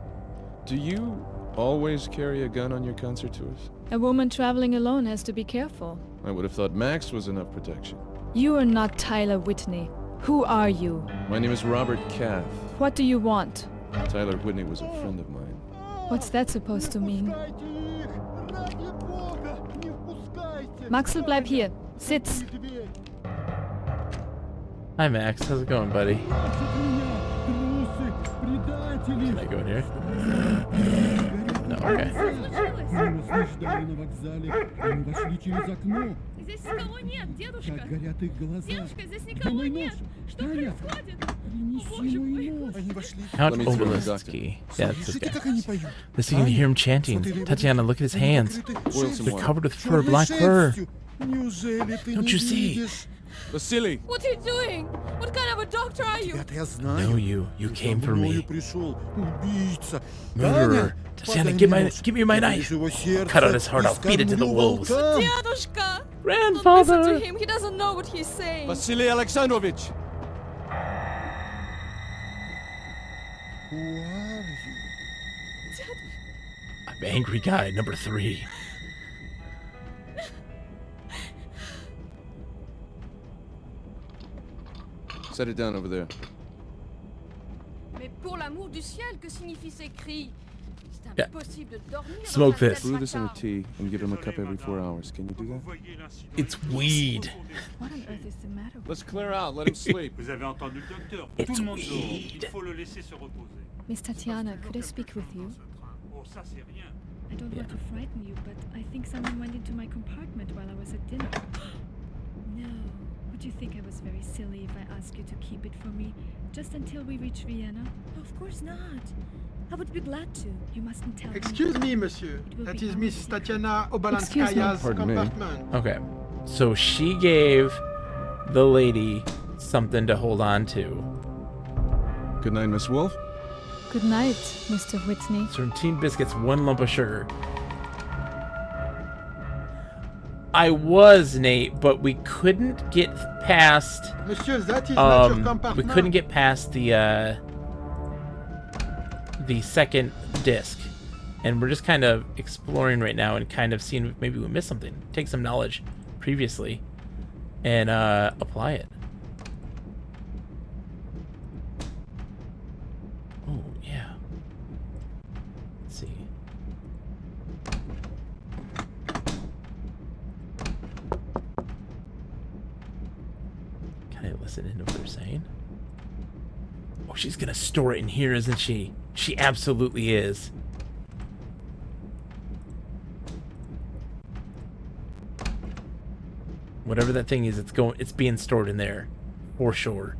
Do you always carry a gun on your concert tours? A woman traveling alone has to be careful. I would have thought Max was enough protection. You are not Tyler Whitney. Who are you? My name is Robert Cath. What do you want? Tyler Whitney was a friend of mine. What's that supposed to mean? Maxel, bleib hier. Sitz. Hi, Max. How's it going, buddy? Can I go in here? No, okay. Здесь никого нет, дедушка. Как горят их глаза. Дедушка, здесь никого нет. Что происходит? О, боже мой. Они вошли. Count Obeliski. Yeah, that's this guy. Listen, you can hear him chanting. Tatiana, look at his hands. They're covered with fur, black fur. Don't you see? Vasily! What are you doing? What kind of a doctor are you? No, you came for me. Murderer. Tatiana, give me my knife. Cut out his heart, I'll feed it to the wolves. Dedushka! Grandfather! Don't listen to him, he doesn't know what he's saying. Vasily Alexandrovich! Who are you? I'm angry guy number 3. Set it down over there. Mais pour l'amour du ciel, que signifient ces cris? C'est Yeah. impossible de dormir dans Smoke un tel this. Brew this in a fracas. tea and give him a cup every 4 hours. Can you do that? It's weed. What on earth is the matter with Let's clear out. Let him sleep. Vous avez entendu le docteur. It's Tout le monde dort. weed. Il faut le laisser se reposer. Miss Tatiana, could I speak with you? Oh, ça c'est rien. I don't want to frighten you, but I think someone went into my compartment while I was at dinner. No. Would you think I was very silly if I asked you to keep it for me, just until we reach Vienna? Of course not. I would be glad to. You mustn't tell Excuse me, monsieur. will That be is our Miss secret. Tatiana Excuse me. Obalanskaya's Pardon me. compartment. Okay. So she gave the lady something to hold on to. Good night, Miss Wolf. Good night, Mr. Whitney. Serpentine biscuits, 1 lump of sugar. I was, Nate, but we couldn't get past... Monsieur, that is not your we compartment. couldn't get past the second disc. And we're just kind of exploring right now and kind of seeing if maybe we missed something. Take some knowledge previously and apply it. Oh, yeah. Let's see. Can I listen into what they're saying? Oh, she's gonna store it in here, isn't she? She absolutely is. Whatever that thing is, it's being stored in there. For sure.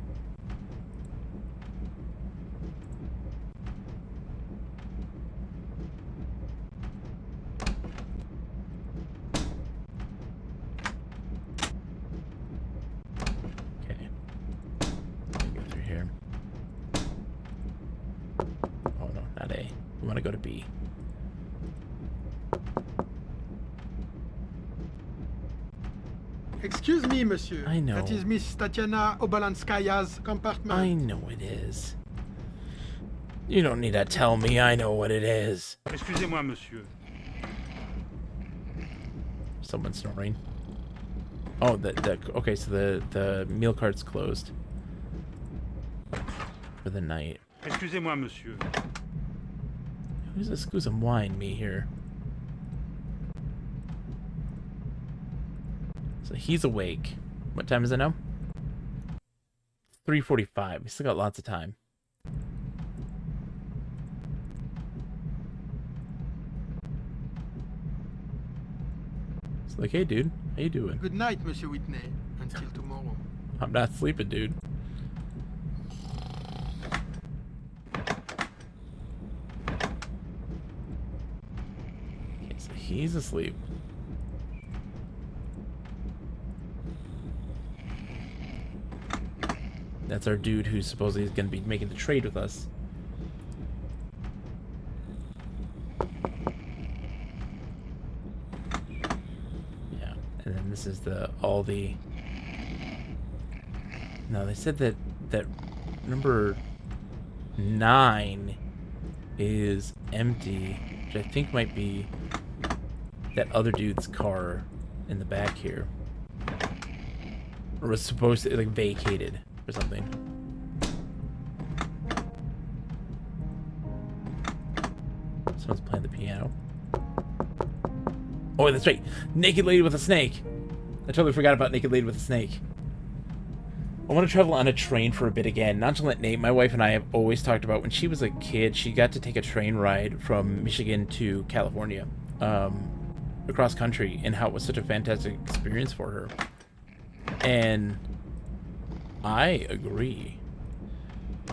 Okay. Let me go through here. Oh no, not A. We want to go to B. Excuse me, monsieur. I know. That is Miss Tatiana Obalanskaya's compartment. I know it is. You don't need to tell me. I know what it is. Excusez-moi, monsieur. Someone's snoring. Oh, okay. So the meal cart's closed for the night. Excusez-moi, monsieur. Who's this? Who's wine me here? So he's awake. What time is it now? 3:45. We still got lots of time. It's like, hey, dude, how you doing? Good night, Monsieur Whitney. Until tomorrow. I'm not sleeping, dude. Okay, so he's asleep. That's our dude who's supposedly going to be making the trade with us. Yeah, and then this is all the... No, they said that number 9 is empty, which I think might be that other dude's car in the back here. Or was supposed to, like, vacated or something. Someone's playing the piano. Oh, that's right. Naked lady with a snake. I totally forgot about naked lady with a snake. I want to travel on a train for a bit again. Not to let Nate, my wife and I have always talked about when she was a kid, she got to take a train ride from Michigan to California, across country, and how it was such a fantastic experience for her. And I agree.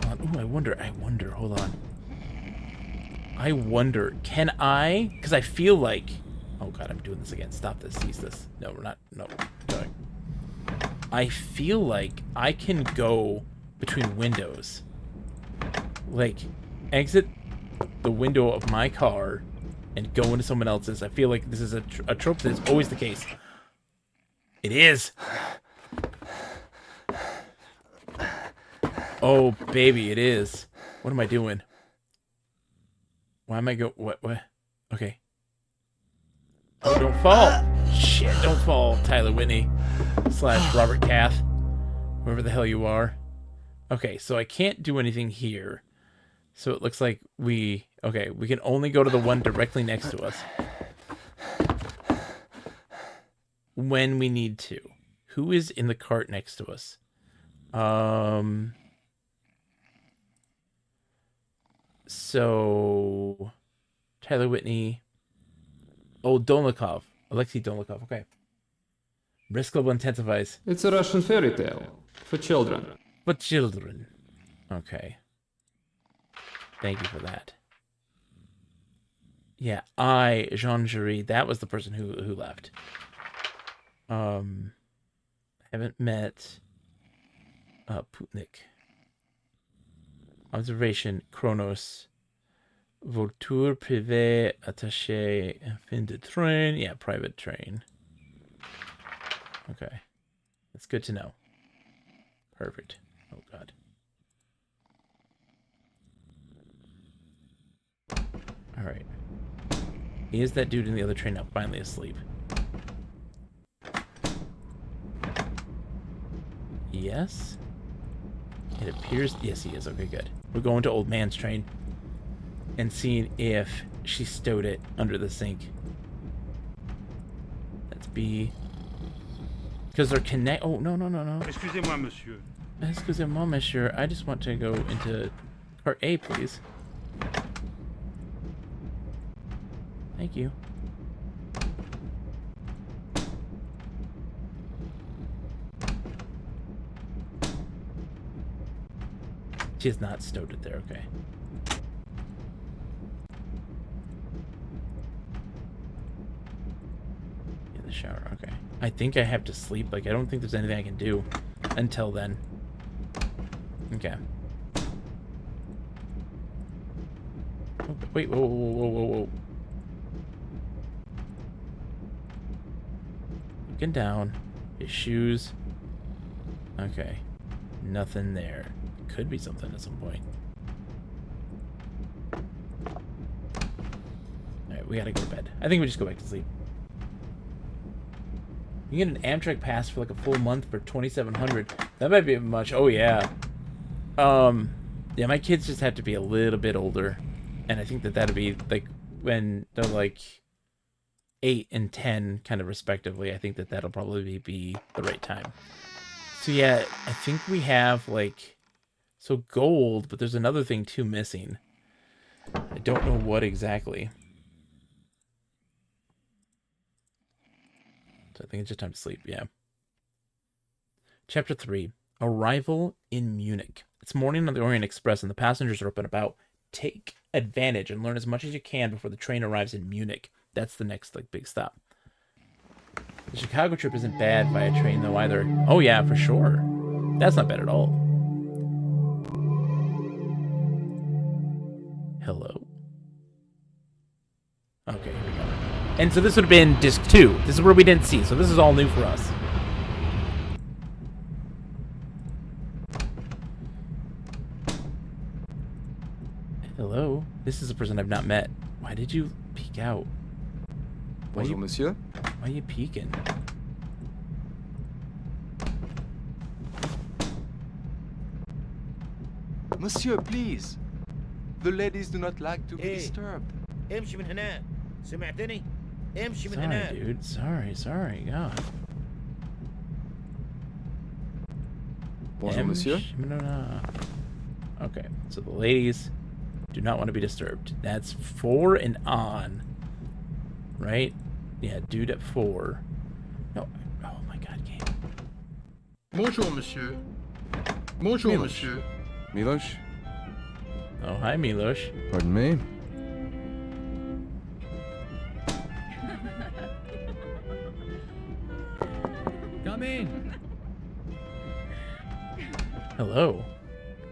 Ooh, I wonder, hold on. I wonder, can I, because I feel like, oh god, I'm doing this again. Stop this, cease this. No, we're not, no, going. I feel like I can go between windows. Like, exit the window of my car and go into someone else's. I feel like this is a trope that is always the case. It is. Oh, baby, it is. What am I doing? Why am I what? Okay. Oh, don't fall. Shit, don't fall, Tyler Whitney. / Robert Cath. Whoever the hell you are. Okay, so I can't do anything here. So it looks like we can only go to the one directly next to us when we need to. Who is in the cart next to us? So Tyler Whitney. Oh, Dolnikov. Alexei Dolnikov. Okay. Risk level intensifies. It's a Russian fairy tale for children. For children. Okay. Thank you for that. Yeah, Jean Jury, that was the person who left. Haven't met Putnik. Observation, Kronos. Voiture privé attaché fin de train. Yeah, private train. Okay. That's good to know. Perfect. Oh, God. All right. Is that dude in the other train now finally asleep? Yes. It appears... Yes, he is. Okay, good. We're going to old man's train and seeing if she stowed it under the sink. That's B. Because they're connect... Oh, no. Excusez-moi, monsieur. Excusez-moi, monsieur. I just want to go into cart A, please. Thank you. She has not stowed it there, okay. In the shower, okay. I think I have to sleep. Like, I don't think there's anything I can do until then. Okay. Oh, wait, whoa. Looking down. His shoes. Okay. Nothing there. Could be something at some point. Alright, we gotta go to bed. I think we just go back to sleep. You can get an Amtrak pass for like a full month for $2,700. That might be much. Oh yeah. Yeah, my kids just have to be a little bit older. And I think that'd be like when they're like 8 and 10 kind of respectively. I think that'll probably be the right time. So yeah, I think we have like... So gold, but there's another thing too missing. I don't know what exactly. So I think it's just time to sleep, yeah. Chapter 3. Arrival in Munich. It's morning on the Orient Express and the passengers are up and about. Take advantage and learn as much as you can before the train arrives in Munich. That's the next big stop. The Chicago trip isn't bad via train though either. Oh yeah, for sure. That's not bad at all. Hello. Okay, here we go. And so this would have been disc 2. This is where we didn't see, so this is all new for us. Hello. This is a person I've not met. Why did you peek out? Bonjour, monsieur. Why are you peeking? Monsieur, please. The ladies do not like to be disturbed. امشي من هناك. سمعتني؟ امشي من Sorry, هناك. dude. Sorry. God. Bonjour, monsieur. Okay, so the ladies do not want to be disturbed. That's 4 and on. Right? Yeah, dude at 4. No. Oh my God, game. Bonjour, monsieur. Bonjour, monsieur. Milos? Oh, hi, Milos. Pardon me? Come in. Hello.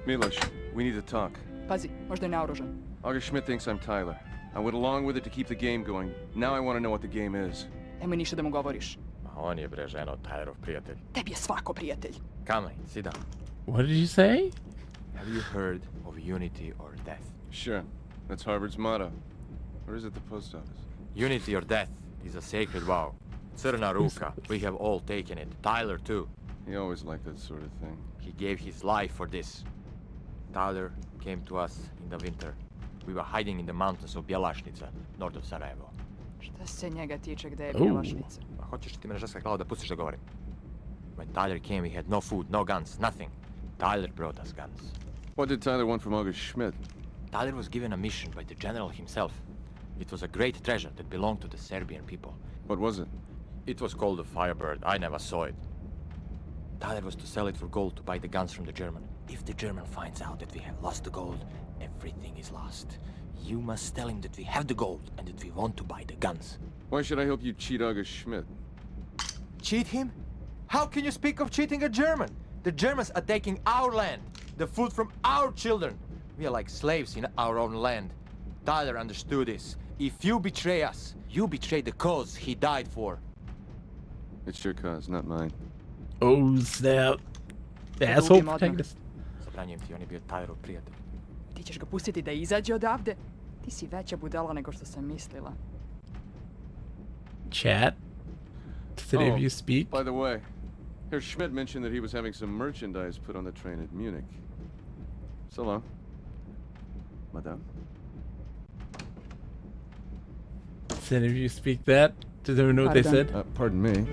Milos, we need to talk. Pazi, možda je naoružan. August Schmidt thinks I'm Tyler. I went along with it to keep the game going. Now I want to know what the game is. Nemoj ništa da mu govoriš. On je bre ženo Tylerov prijatelj. Tebi je svako prijatelj. Come in, sit down. What did you say? Have you heard of unity or death? Sure. That's Harvard's motto. Or is it the post office? Unity or death is a sacred vow. Crna ruka. We have all taken it. Tyler too. He always liked that sort of thing. He gave his life for this. Tyler came to us in the winter. We were hiding in the mountains of Bjelašnica, north of Sarajevo. Šta se njega tiče gde je Oh. Bjelašnica? Pa hoćeš ti me ražaskati glavo da pustiš da govorim? When Tyler came, we had no food, no guns, nothing. Tyler brought us guns. What did Tyler want from August Schmidt? Tyler was given a mission by the general himself. It was a great treasure that belonged to the Serbian people. What was it? It was called the Firebird. I never saw it. Tyler was to sell it for gold to buy the guns from the German. If the German finds out that we have lost the gold, everything is lost. You must tell him that we have the gold and that we want to buy the guns. Why should I help you cheat August Schmidt? Cheat him? How can you speak of cheating a German? The Germans are taking our land, the food from our children. We are like slaves in our own land. Tyler understood this. If you betray us, you betray the cause he died for. It's your cause, not mine. Oh, snap. The asshole protagonist. Zabranjujem ti, on je bio Tylerov prijatelj. Ti ćeš ga pustiti da izađe odavde? Ti si veća budala nego što sam mislila. Chat? Did any of you speak? By the way, Herr Schmidt mentioned that he was having some merchandise put on the train at Munich. So long. Madame? Did any of you speak that? Does anyone know what they said? Pardon me.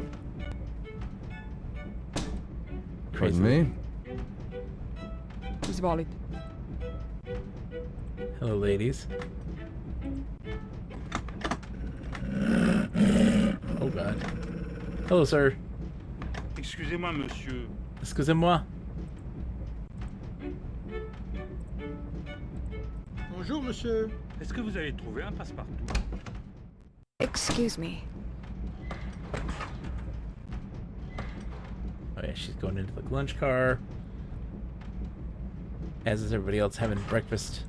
Crazy. Pardon me? Izvolite. Hello, ladies. Oh, God. Hello, sir. Excusez-moi, monsieur. Excusez-moi. Bonjour, monsieur. Est-ce que vous avez trouvé un passe-partout? Excuse me. Oh, yeah, she's going into the lunch car. As is everybody else having breakfast.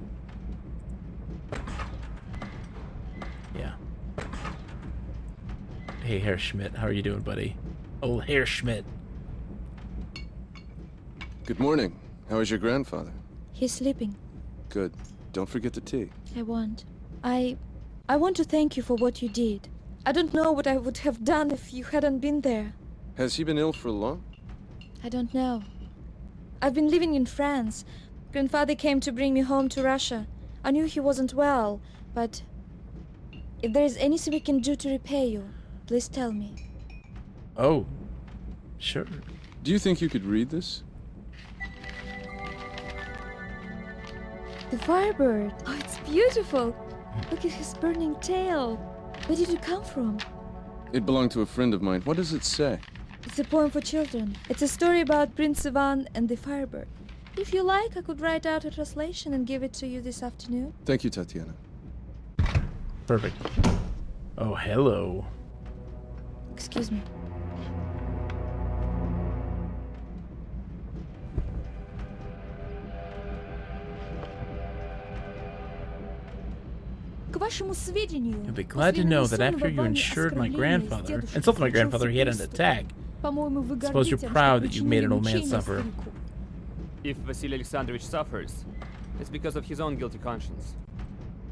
Yeah. Hey, Herr Schmidt. How are you doing, buddy? Oh, Herr Schmidt. Good morning. How is your grandfather? He's sleeping. Good. Don't forget the tea. I won't. I want to thank you for what you did. I don't know what I would have done if you hadn't been there. Has he been ill for long? I don't know. I've been living in France. Grandfather came to bring me home to Russia. I knew he wasn't well, but if there is anything we can do to repay you, please tell me. Oh, sure. Do you think you could read this? The Firebird. Oh, it's beautiful. Look at his burning tail. Where did it come from? It belonged to a friend of mine. What does it say? It's a poem for children. It's a story about Prince Ivan and the Firebird. If you like, I could write out a translation and give it to you this afternoon. Thank you, Tatiana. Perfect. Oh, hello. Excuse me. You'll be glad to know that after you insured my grandfather, insulted my grandfather, he had an attack. Suppose you're proud that you've made an old man suffer. If Vasily Alexandrovich suffers, it's because of his own guilty conscience.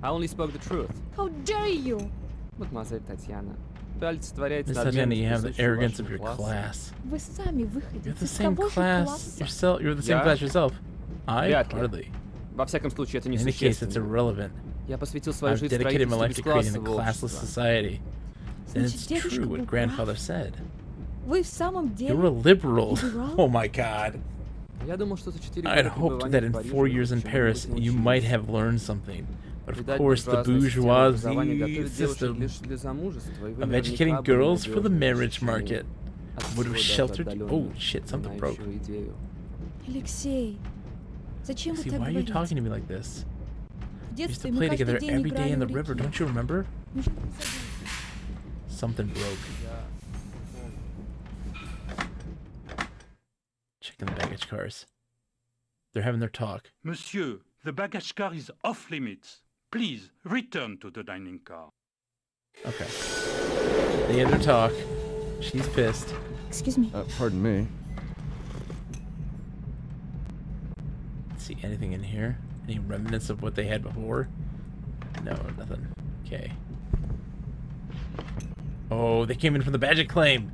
I only spoke the truth. How dare you! Mademoiselle Tatiana, вы олицетворяете Miss Tatiana, you have the присущую arrogance of вашему your классу. class. Вы сами выходите You're the из same того же class класса. yourself. You're the same Yeah? class yourself. I Вряд ли. hardly. Во всяком случае, это In any case, it's несущественно. irrelevant. Я посвятил свою I've жизнь dedicated my строительству life to creating a бесклассового classless общества. society. And Значит, it's дедушка true был what прав? grandfather said. Вы в самом деле You're a liberal. либерал? Oh my god. Я думал, что за 4 I'd года hoped пребывания that in в Париже 4 вы years in чему-нибудь Paris you научились. might have learned something. But of Видать, course, the буржуазная система образования bourgeoisie готовит девушек system лишь для замужества, и вы of наверняка educating были girls for the надежны marriage защищены market от would have всего даже sheltered. отдаленно Oh shit, something broke. напоминающего идею. Алексей, зачем вы See, так why are you говорите? talking to me like this? В We used детстве to мы play каждый together день every day играли in the у river, реки. don't you remember? Неужели вы забыли? Something broke. Checking the baggage cars. They're having their talk. Monsieur, the baggage car is off limits. Please return to the dining car. Okay. They had their talk. She's pissed. Excuse me. Pardon me. Let's see anything in here? Any remnants of what they had before? No, nothing. Okay. Oh, they came in from the Badget claim.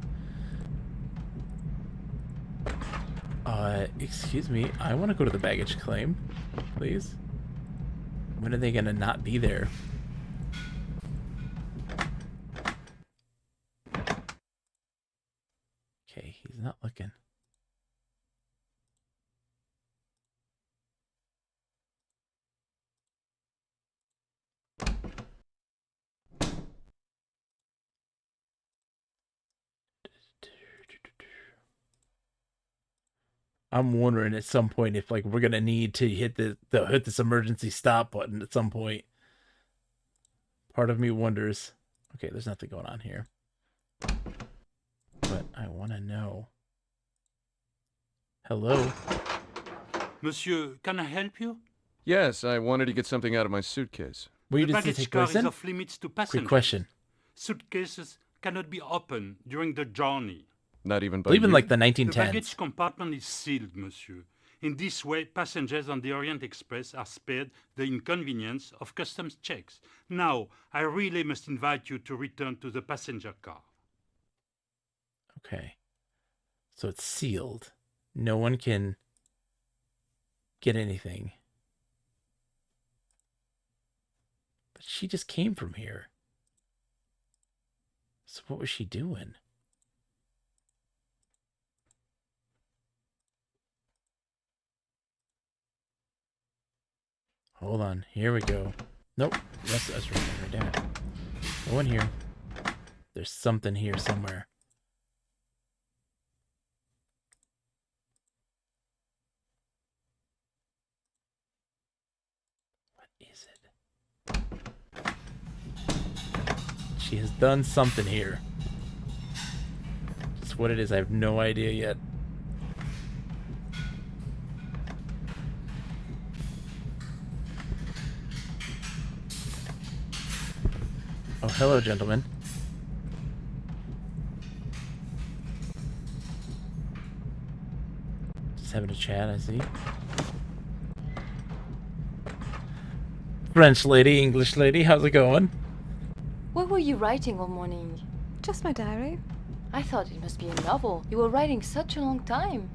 Excuse me. I want to go to the baggage claim, please. When are they gonna not be there? Okay, he's not looking. I'm wondering at some point if like we're gonna need to hit this emergency stop button at some point. Part of me wonders. Okay, there's nothing going on here. But I want to know. Hello? Monsieur, can I help you? Yes, I wanted to get something out of my suitcase. Were you The just to baggage take car place is in? off limits to passengers. Quick question. Suitcases cannot be opened during the journey. Not even by Even you? like the The 1910s. baggage compartment is sealed, monsieur. In this way, passengers on the Orient Express are spared the inconvenience of customs checks. Now, I really must invite you to return to the passenger car. Okay. So it's sealed. No one can get anything. But she just came from here. So what was she doing? Hold on. Here we go. Nope. That's right down. Go in here. There's something here somewhere. What is it? She has done something here. Just what it is, I have no idea yet. Oh, hello, gentlemen. Just having a chat, I see. French lady, English lady, how's it going? What were you writing all morning? Just my diary. I thought it must be a novel. You were writing such a long time.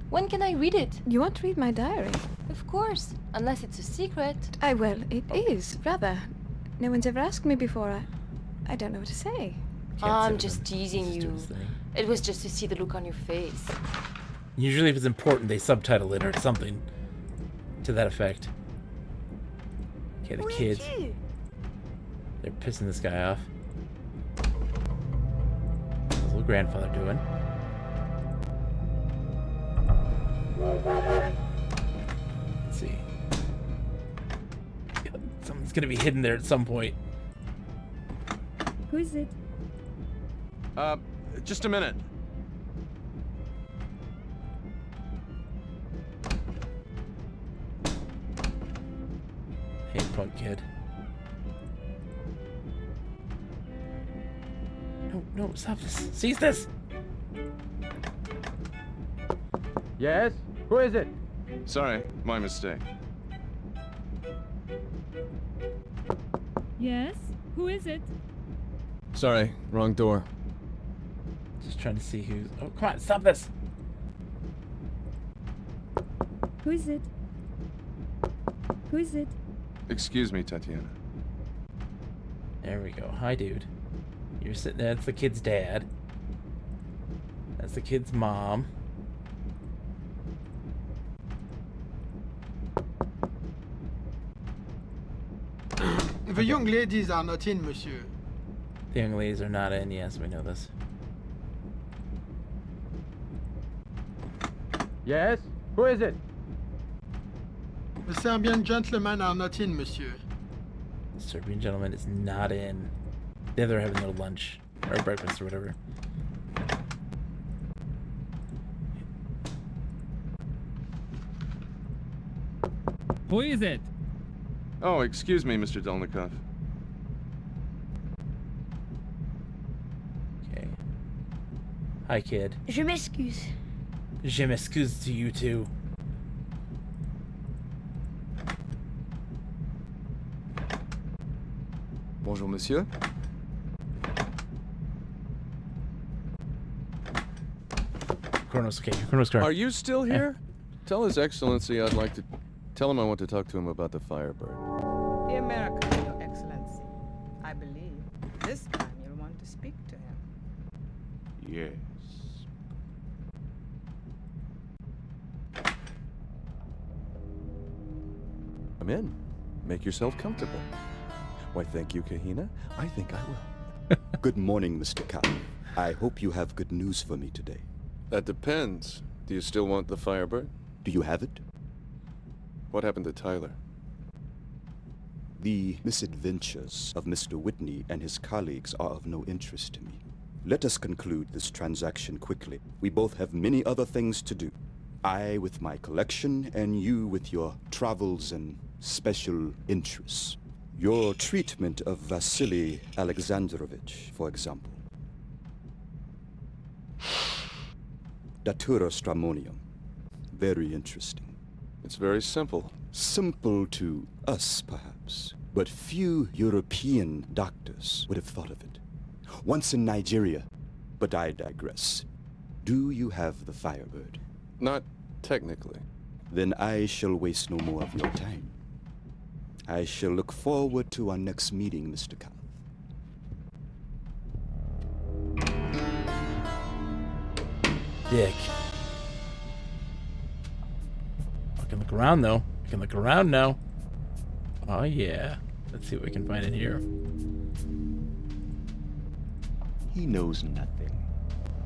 When can I read it? You want to read my diary? Of course, unless it's a secret. Well, it is, rather. No one's ever asked me before. I don't know what to say. I'm just teasing you. It was just to see the look on your face. Usually if it's important, they subtitle it or something to that effect. Okay, the kids. They're pissing this guy off. What's his little grandfather doing? Let's see. Something's gonna be hidden there at some point. Who is it? Just a minute. Hey, punk kid. No, stop this. Seize this! Yes? Who is it? Sorry, my mistake. Yes? Who is it? Sorry, wrong door. Just trying to see who's... Oh, come on, stop this! Who is it? Who is it? Excuse me, Tatiana. There we go. Hi, dude. You're sitting there. That's the kid's dad. That's the kid's mom. The young ladies are not in, monsieur. The young ladies are not in. Yes, we know this. Yes? Who is it? The Serbian gentlemen are not in, monsieur. The Serbian gentleman is not in. They're having their lunch. Or breakfast or whatever. Who is it? Oh, excuse me, Mr. Dolnikov. Okay. Hi, kid. Je m'excuse. Je m'excuse to you too. Bonjour, monsieur. Kronos. Okay, Kronos car. Are you still here? Tell His Excellency I'd like to... Tell him I want to talk to him about the Firebird. The American, Your Excellency. I believe this time you'll want to speak to him. Yes. Come in. Make yourself comfortable. Why, thank you, Kahina. I think I will. Good morning, Mr. Khan. I hope you have good news for me today. That depends. Do you still want the Firebird? Do you have it? What happened to Tyler? The misadventures of Mr. Whitney and his colleagues are of no interest to me. Let us conclude this transaction quickly. We both have many other things to do. I with my collection, and you with your travels and special interests. Your treatment of Vasily Alexandrovich, for example. Datura stramonium. Very interesting. It's very simple. Simple to us, perhaps. But few European doctors would have thought of it. Once in Nigeria, but I digress. Do you have the Firebird? Not technically. Then I shall waste no more of your time. I shall look forward to our next meeting, Mr. Kath. Dick. I can look around, though. I can look around now. Oh, yeah. Let's see what we can find in here. He knows nothing.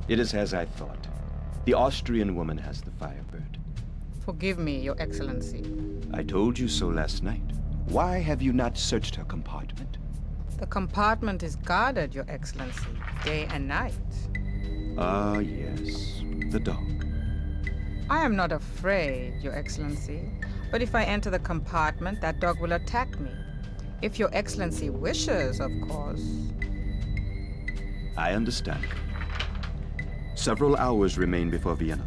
It is as I thought. The Austrian woman has the Firebird. Forgive me, Your Excellency. I told you so last night. Why have you not searched her compartment? The compartment is guarded, Your Excellency, day and night. Ah, yes. The dog. I am not afraid, Your Excellency. But if I enter the compartment, that dog will attack me. If Your Excellency wishes, of course. I understand. Several hours remain before Vienna.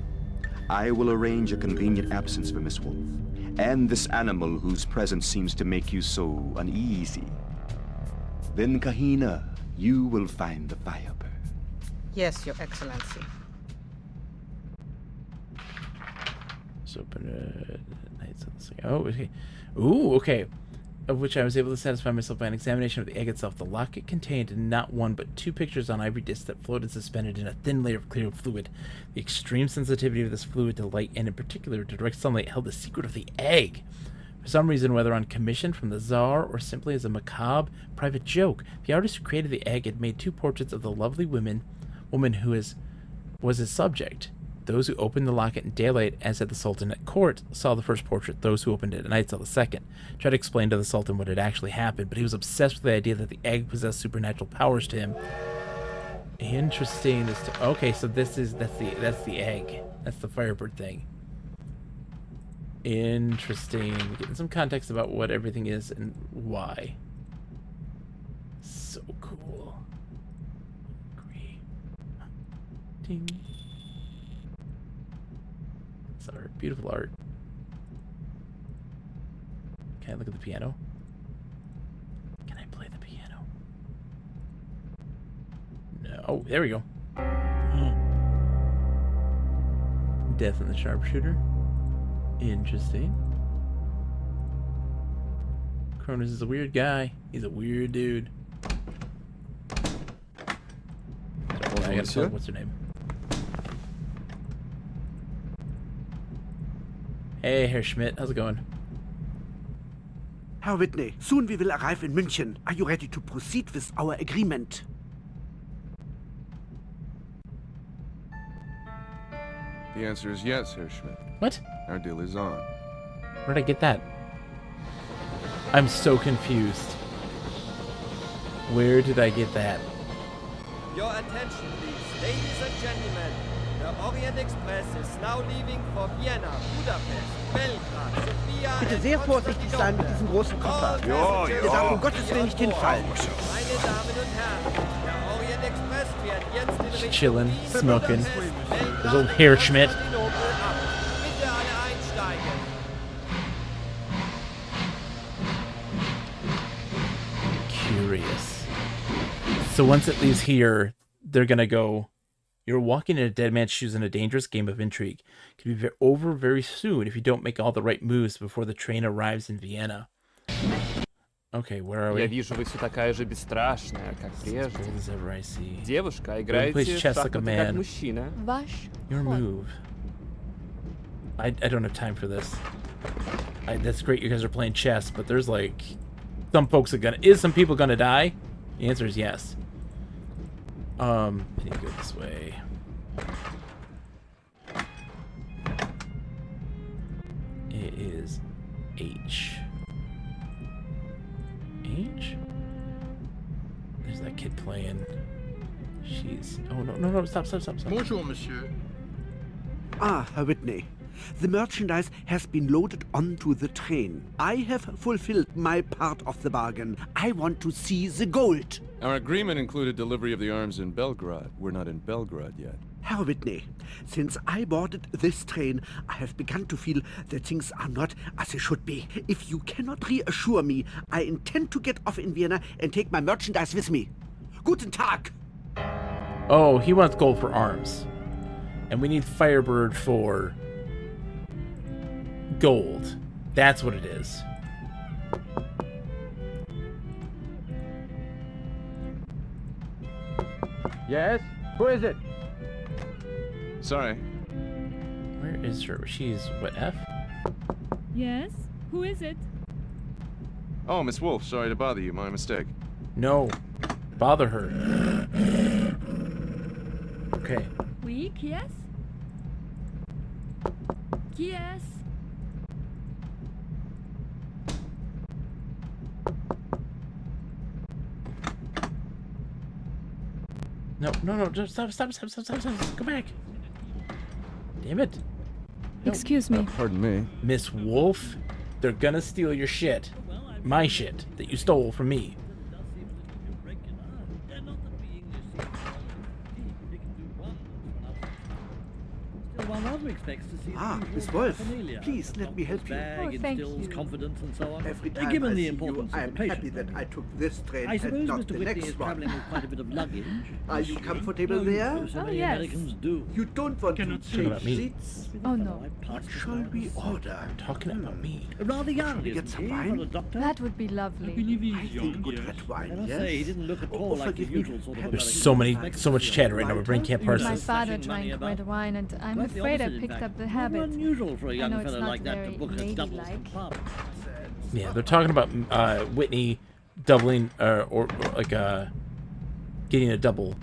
I will arrange a convenient absence for Miss Wolf, and this animal whose presence seems to make you so uneasy. Then, Kahina, you will find the Firebird. Yes, Your Excellency. Let's open it. Oh, okay. Ooh, okay. Of which I was able to satisfy myself by an examination of the egg itself. The locket contained not one but two pictures on ivory discs that floated suspended in a thin layer of clear fluid. The extreme sensitivity of this fluid to light, and in particular to direct sunlight, held the secret of the egg. For some reason, whether on commission from the Tsar or simply as a macabre private joke, the artist who created the egg had made two portraits of the lovely woman who was his subject. Those who opened the locket in daylight, as at the Sultan at court, saw the first portrait. Those who opened it at night saw the second. Tried to explain to the Sultan what had actually happened, but he was obsessed with the idea that the egg possessed supernatural powers to him. Interesting. Okay, so that's the egg. That's the Firebird thing. Interesting. Getting some context about what everything is and why. So cool. Agree. Ding. It's art. Beautiful art. Can I look at the piano? Can I play the piano? No. Oh, there we go. Death in the Sharpshooter. Interesting. Cronus is a weird guy. He's a weird dude. I gotta tell what's her name. Hey, Herr Schmidt, how's it going? Herr Whitney, soon we will arrive in München. Are you ready to proceed with our agreement? The answer is yes, Herr Schmidt. What? Our deal is on. Where did I get that? I'm so confused. Where did I get that? Your attention, please. Ladies and gentlemen, the Orient Express is now leaving for Vienna, Budapest, Belgrad, Sofia Bitte sehr vorsichtig sein mit diesem großen Koffer. Ja, Der darf um Gottes Willen nicht hinfallen. Meine Damen und Herren, der Orient Express fährt jetzt in Just Richtung chilling, Wien, smoking. Budapest, There's old Herr Schmidt. Konstantinopel ab. Bitte alle einsteigen. Curious. So once it leaves here, they're gonna go You're walking in a dead man's shoes in a dangerous game of intrigue. It could be over very soon if you don't make all the right moves before the train arrives in Vienna. Okay, where are we? Я вижу, вы все такая же бесстрашная, как прежде. As ever I see. Девушка, Plays играете в chess like a шахматы как man. мужчина. Your move. I don't have time for this. That's great you guys are playing chess, but there's like some folks are gonna some people gonna die? The answer is yes. I need to go this way. It is H. H? There's that kid playing. She's oh no, stop. Bonjour, monsieur. Ah, Herr Whitney. The merchandise has been loaded onto the train. I have fulfilled my part of the bargain. I want to see the gold. Our agreement included delivery of the arms in Belgrade. We're not in Belgrade yet. Herr Whitney, since I boarded this train, I have begun to feel that things are not as they should be. If you cannot reassure me, I intend to get off in Vienna and take my merchandise with me. Guten Tag! Oh, he wants gold for arms. And we need Firebird for gold. That's what it is. Yes? Who is it? Sorry. Where is her? She's what, F? Yes? Who is it? Oh, Miss Wolf, sorry to bother you. My mistake. No. Bother her. Okay. Oui, qui est-ce? Qui est-ce? No, just stop. Go back. Damn it. No. Excuse me. Pardon me. Miss Wolf, they're gonna steal your shit. My shit that you stole from me. Ah, Miss Wolf, please let me help you. Oh, thank you. Confidence and so on. Every time Given I the see importance you, I of am the happy patient, that I took this train I and suppose not Mr. the Whitney next is one. travelling with quite a bit of luggage. Are you comfortable there? No, so many yes. Americans do. You don't want to Talking change about me. seats? Oh no. What shall we order? Talking about me. Rather young, we get isn't some he, wine? for a doctor? That would be lovely. I think good red I wine, must yes? say, he didn't look at all like the forgive me. usual sort of There's American so much chatter right now. My brain can't parse My this. father Slashing money drank red about. wine, and I'm Quite the afraid I opposite, in picked fact. up the Rather habit. unusual for a I young know it's fellow not like that to very book his doubles ladylike. and pub. Yeah, they're talking about Whitney doubling or like getting a double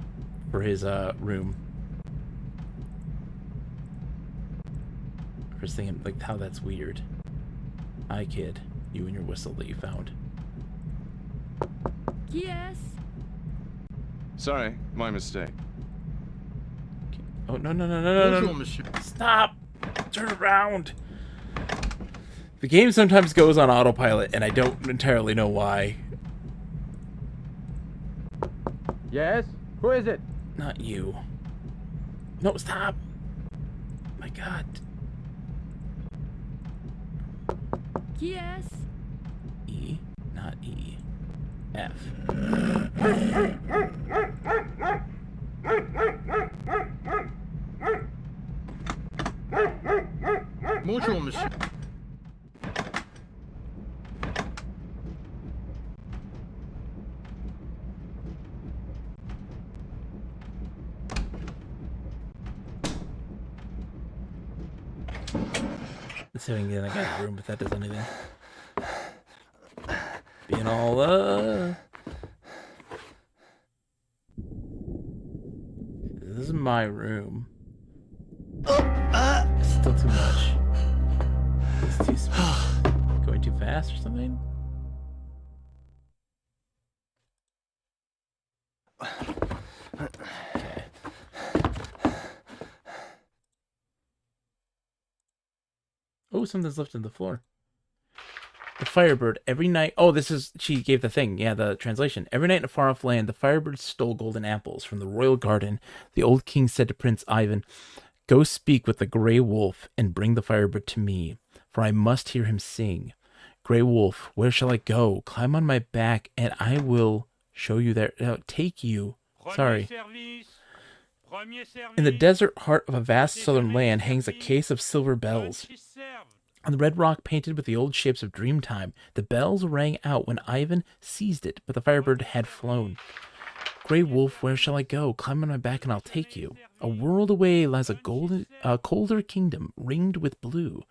for his room. I was thinking like how that's weird. Hi kid, you and your whistle that you found. Yes. Sorry, my mistake. Oh no. Bonjour, monsieur. Stop! Turn around! The game sometimes goes on autopilot, and I don't entirely know why. Yes? Who is it? Not you. No, stop! My God. Yes. E, not E. F. Bonjour, monsieur. Let's see if I can get in that guy's room, but that does anything. Being all, This is my room. Still too much. It's too going too fast or something? Okay. Oh, something's lifted the floor. The Firebird, every night... Oh, this is... She gave the thing. Yeah, the translation. Every night in a far-off land, the Firebird stole golden apples from the royal garden. The old king said to Prince Ivan, "Go speak with the Grey Wolf and bring the Firebird to me, for I must hear him sing. Grey Wolf, where shall I go? Climb on my back, and I will show you there... take you." Sorry. In the desert heart of a vast southern land hangs a case of silver bells. On the red rock painted with the old shapes of Dreamtime, the bells rang out when Ivan seized it, but the Firebird had flown. Grey Wolf, where shall I go? Climb on my back and I'll take you. A world away lies a colder kingdom ringed with blue.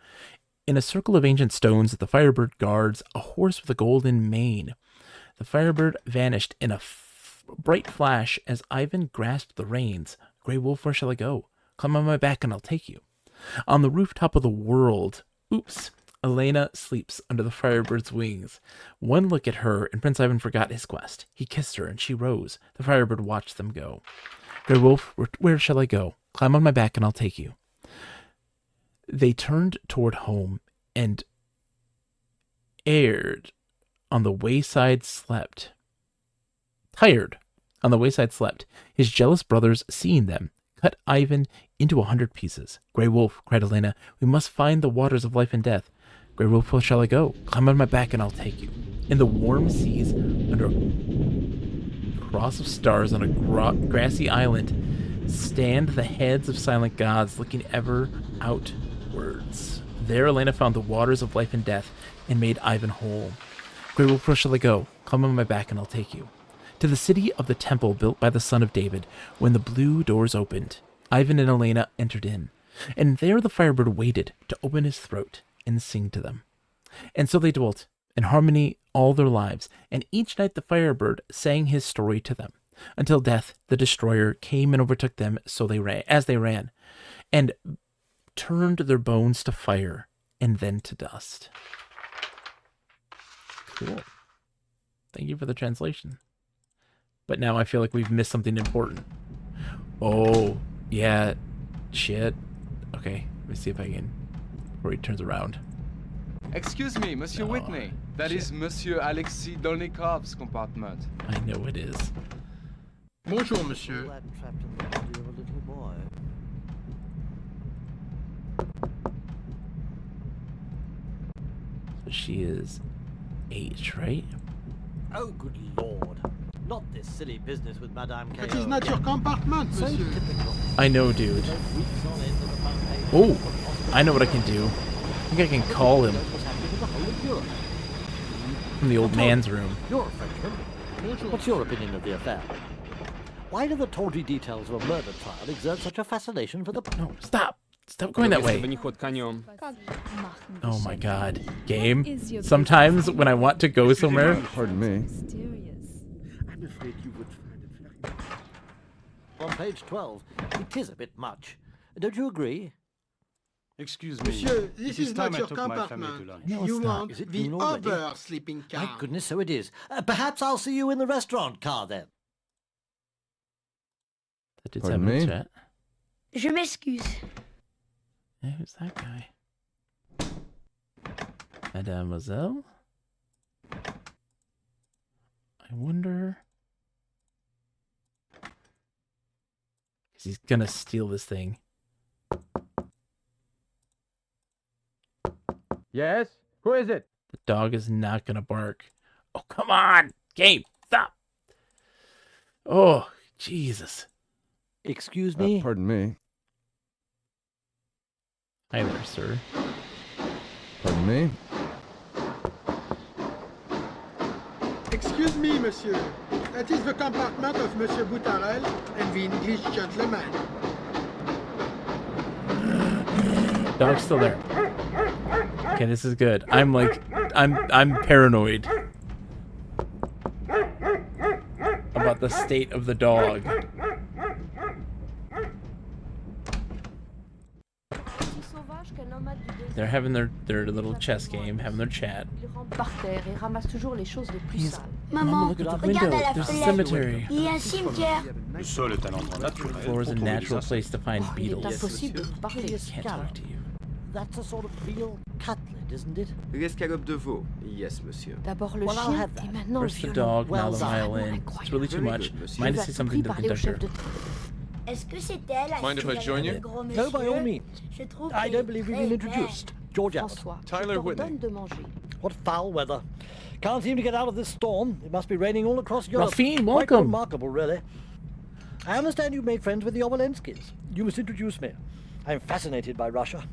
In a circle of ancient stones the Firebird guards a horse with a golden mane. The Firebird vanished in a bright flash as Ivan grasped the reins. Grey Wolf, where shall I go? Climb on my back and I'll take you. On the rooftop of the world, Elena sleeps under the Firebird's wings. One look at her, and Prince Ivan forgot his quest. He kissed her, and she rose. The Firebird watched them go. Grey Wolf, where shall I go? Climb on my back and I'll take you. They turned toward home, and Tired on the wayside slept. His jealous brothers, seeing them, cut Ivan into 100 pieces. Grey Wolf, cried Elena, we must find the waters of life and death. Grey Wolf, where shall I go? Climb on my back and I'll take you. In the warm seas, under a cross of stars on a grassy island, stand the heads of silent gods looking ever outwards. There Elena found the waters of life and death and made Ivan whole. Grey Wolf, where shall I go? Climb on my back and I'll take you. To the city of the temple built by the son of David. When the blue doors opened, Ivan and Elena entered in, and there the Firebird waited to open his throat and sing to them. And so they dwelt in harmony all their lives, and each night the Firebird sang his story to them, until Death, the destroyer, came and overtook them as they ran, and turned their bones to fire and then to dust. Cool. Thank you for the translation. But now I feel like we've missed something important. Oh, yeah. Shit. Okay, let me see if I can... Before he turns around. Excuse me, Monsieur Whitney. That is Monsieur Alexis Dolnikov's compartment. I know it is. Bonjour, monsieur. Trapped in the body of a little boy. So she is 8, right? Oh, good lord. Not this silly business with Madame K. That is not your compartment, monsieur. I know, dude. Oh, I know what I can do. I think I can call him from the old man's room. You're a Frenchman. What's your opinion of the affair? Why do the tawdry details of a murder trial exert such a fascination for the... No, stop! Stop going that way. Oh my god. Game. Sometimes when I want to go somewhere... Pardon me. I'm afraid you would find it very... On page 12, it is a bit much. Don't you agree? Excuse me. Monsieur, this is not your compartment. You want the other sleeping car. My goodness, so it is. Perhaps I'll see you in the restaurant car then. That did have a chat. Je m'excuse. Yeah, who's that guy? Mademoiselle? I wonder... Because he's gonna steal this thing. Yes? Who is it? The dog is not gonna bark. Oh, come on! Game, stop! Oh, Jesus. Excuse me? Pardon me. Hi there, sir. Pardon me. Excuse me, monsieur. That is the compartment of Monsieur Boutarel and the English gentleman. Dog's still there. Okay, this is good. I'm paranoid about the state of the dog. They're having their little chess game, having their chat. Mama, look at the window. There's a cemetery. Il y a un cimetière. Le sol est un endroit naturel. The floor is a natural place to find beetles. Can't talk to you. That's a sort of veal cutlet, isn't it? L'escalope de veau. Yes, monsieur. D'abord le Well, I'll chien, have that. et maintenant le First the violon. dog, now the Well done. violin. It's really too much. monsieur. Mind to say something to the conductor. Est-ce que c'est elle à Mind if I join you? No, by all means. Je trouve I qu'elle don't est believe we've très been introduced. George Abbott. François, Tyler je Whitney. t'ordonne de manger. What foul weather. Can't seem to get out of this storm. It must be raining all across Europe. Ralphine, Quite welcome. remarkable, really. I understand you've made friends with the Obolenskis. You must introduce me. I'm fascinated by Russia.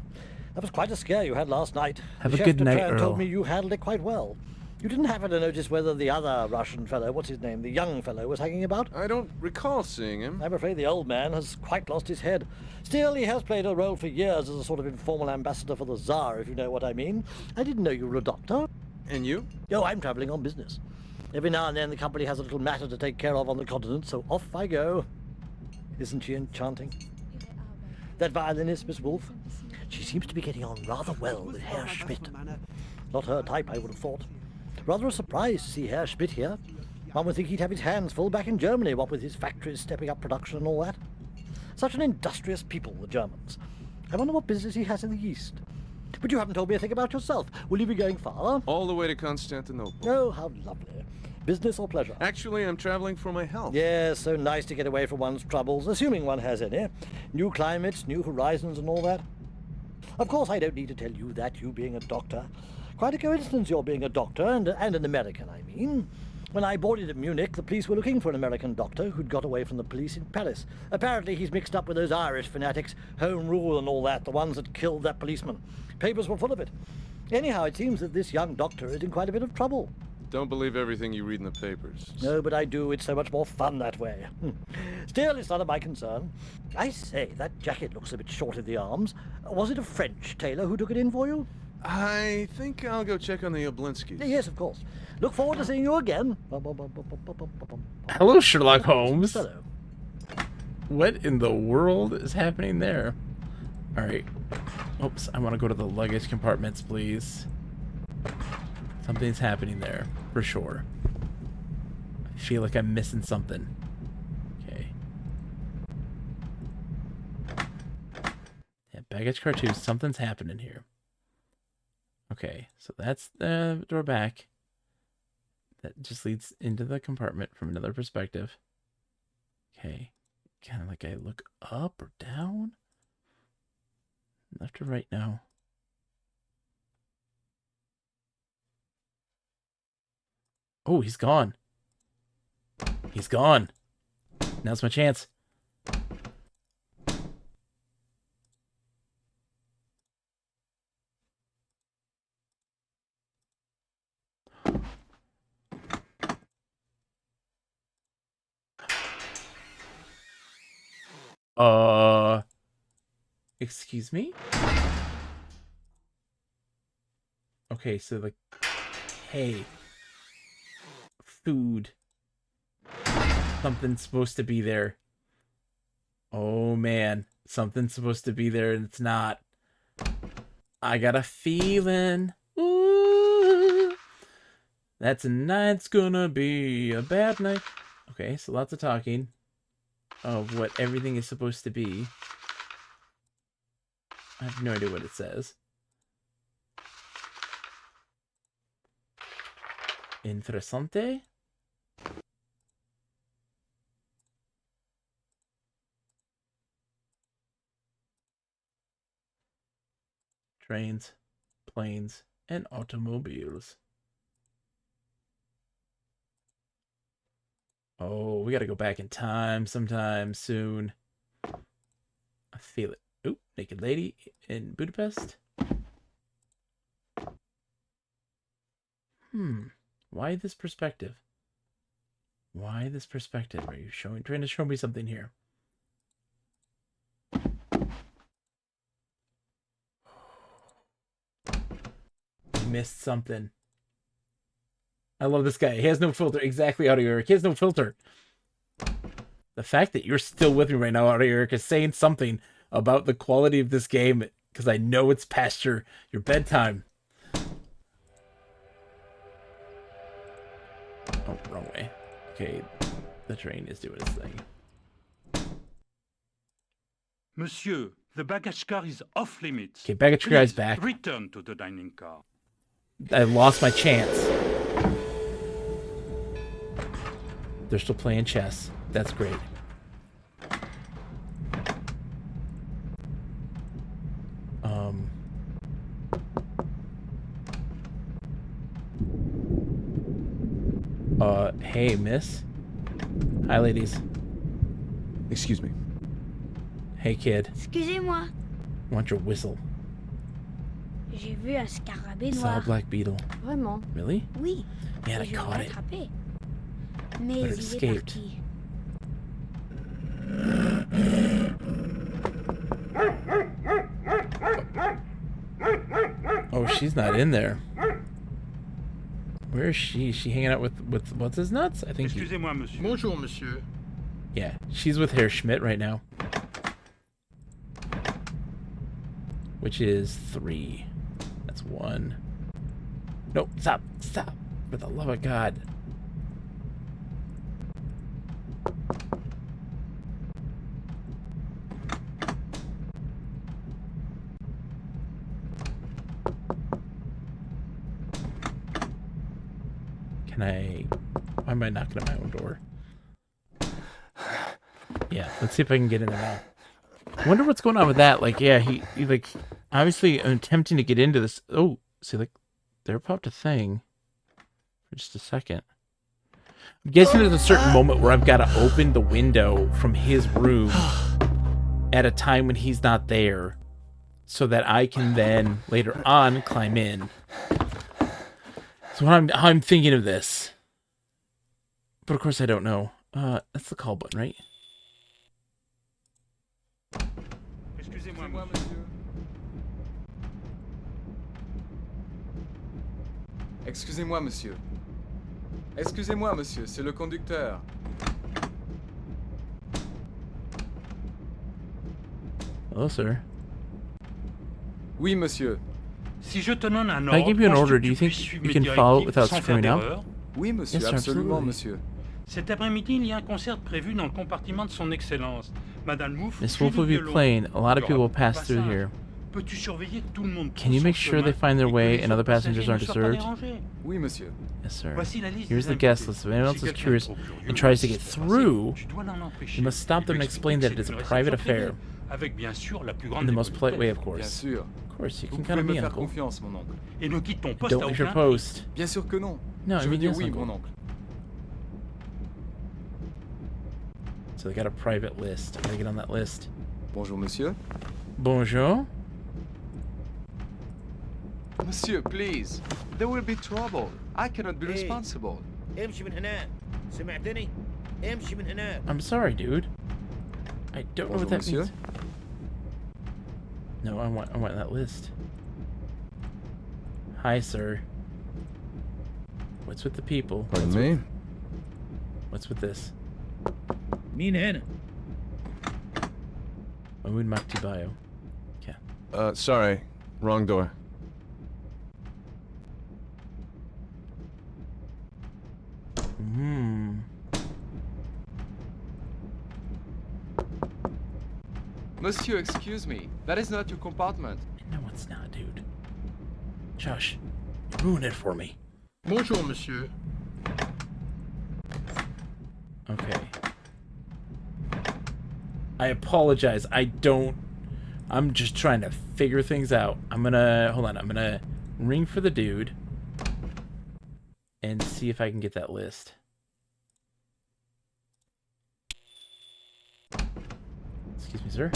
That was quite a scare you had last night. Have the a chef good de night, train Earl. told me you handled it quite well. You didn't happen to notice whether the other Russian fellow, what's his name, the young fellow, was hanging about? I don't recall seeing him. I'm afraid the old man has quite lost his head. Still, he has played a role for years as a sort of informal ambassador for the Tsar, if you know what I mean. I didn't know you were a doctor. And you? Oh, I'm travelling on business. Every now and then the company has a little matter to take care of on the continent, so off I go. Isn't she enchanting? That violinist, Miss Wolf, she seems to be getting on rather well with Herr Schmidt. Not her type, I would have thought. Rather a surprise to see Herr Schmidt here. One would think he'd have his hands full back in Germany, what with his factories stepping up production and all that. Such an industrious people, the Germans. I wonder what business he has in the East. But you haven't told me a thing about yourself. Will you be going far? All the way to Constantinople. Oh, how lovely. Business or pleasure? Actually, I'm traveling for my health. Yes, so nice to get away from one's troubles, assuming one has any. New climates, new horizons and all that. Of course, I don't need to tell you that, you being a doctor. Quite a coincidence your being a doctor, and an American, I mean. When I boarded at Munich, the police were looking for an American doctor who'd got away from the police in Paris. Apparently he's mixed up with those Irish fanatics, Home Rule and all that, the ones that killed that policeman. Papers were full of it. Anyhow, it seems that this young doctor is in quite a bit of trouble. Don't believe everything you read in the papers. No, but I do. It's so much more fun that way. Still, it's none of my concern. I say, that jacket looks a bit short in the arms. Was it a French tailor who took it in for you? I think I'll go check on the Oblinskis. Yes, of course. Look forward to seeing you again. Hello, Sherlock Holmes. Hello. What in the world is happening there? Alright. Oops, I want to go to the luggage compartments, please. Something's happening there, for sure. I feel like I'm missing something. Okay. Yeah, baggage car 2, something's happening here. Okay, so that's the door back. That just leads into the compartment from another perspective. Okay. Kind of like I look up or down? Left or right now? Oh, he's gone. He's gone. Now's my chance. Excuse me? Okay, so like, hey, food. Something's supposed to be there. Oh man, something's supposed to be there and it's not. I got a feeling. Ooh, that's a night's gonna be a bad night. Okay, so lots of talking of what everything is supposed to be. I have no idea what it says. Interessante? Trains, planes, and automobiles. Oh, we gotta go back in time sometime soon. I feel it. Oop, naked lady in Budapest. Why this perspective? Why this perspective? Are you trying to show me something here? Missed something. I love this guy. He has no filter. Exactly, Audio Eric. He has no filter. The fact that you're still with me right now, Audio Eric, is saying something about the quality of this game, because I know it's past your bedtime. Oh, wrong way. Okay, the train is doing its thing. Monsieur, the baggage car is off limits. Okay, baggage car is back. Return to the dining car. I lost my chance. They're still playing chess. That's great. Hey, miss. Hi, ladies. Excuse me. Hey, kid. Excusez-moi. Want your whistle? J'ai vu un scarabée Saw a noir. black beetle. Vraiment? Really? Oui. Yeah, I Et je caught l'ai it. attrapé. But Mais it il est escaped. parti. Oh, she's not in there. Where is she? Is she hanging out with what's his nuts? I think. Excusez-moi, monsieur. Bonjour, monsieur. Yeah, she's with Herr Schmidt right now. Which is 3. That's 1. No, stop, stop. For the love of God. Can I... Why am I knocking at my own door? Yeah, let's see if I can get in there now. I wonder what's going on with that. Like, yeah, he like, obviously attempting to get into this. Oh, see, like, there popped a thing for just a second. I'm guessing there's a certain moment where I've got to open the window from his room at a time when he's not there so that I can then later on climb in. So how I'm thinking of this. But of course I don't know. That's the call button, right? Excusez-moi, monsieur. Excusez-moi, monsieur. Excusez-moi, monsieur, c'est le conducteur. Hello, sir. Oui, monsieur. Si je te donne un If I give you an ordre, order, penses-tu do you que think tu puisses you suivre can mes follow it directives without sans faire screwing up? d'erreur? Oui, monsieur, Yes, sir, absolument, absolutely. monsieur. Cet après-midi, il y a un concert prévu dans le compartiment de son Excellence. Madame Mouffe Miss joue Wolf du will be violon. playing. A lot Il of y people aura will beaucoup de pass through passages. here. Peux-tu surveiller que tout le monde Can you trouve make son sure they chemin find their et que way les and other autres passengers aren't ne soient pas disturbed? dérangés? Oui, monsieur. Yes, sir. Voici la liste Here's des the guest invités. list. If anyone else Si is quelqu'un curious est trop curieux and tries to de get ce qui s'est through, passé, tu dois l'en empêcher. you must stop them and explain that it is a private affair. Avec bien sûr la plus grande In the most polite way, of Bien course. sûr. Of course, you Vous can pouvez count on me me, faire Uncle. confiance, mon oncle. Et ne quitte ton poste Don't à leave your aucun prix. post. Bien sûr que non. No, Je I veux mean, dire yes, oui, Uncle. mon oncle. So they got a private list. I gotta get on that list. Bonjour, monsieur. Bonjour. Monsieur, please. There will be trouble. I cannot be Hey. responsible. امشي من هنا. سمعتني؟ امشي من هنا. I'm sorry, dude. I don't know what Bonjour, that monsieur. means. No, I want that list. Hi, sir. What's with the people? Pardon What's me? With, what's with this? مين هنا؟ Mahmoud Maktibayo. Okay. Sorry. Wrong door. Hmm. Monsieur, excuse me. That is not your compartment. No, it's not, dude. Josh, you ruined it for me. Bonjour, monsieur. Okay. I apologize. I'm just trying to figure things out. Hold on. I'm gonna ring for the dude and see if I can get that list. Excuse me, sir.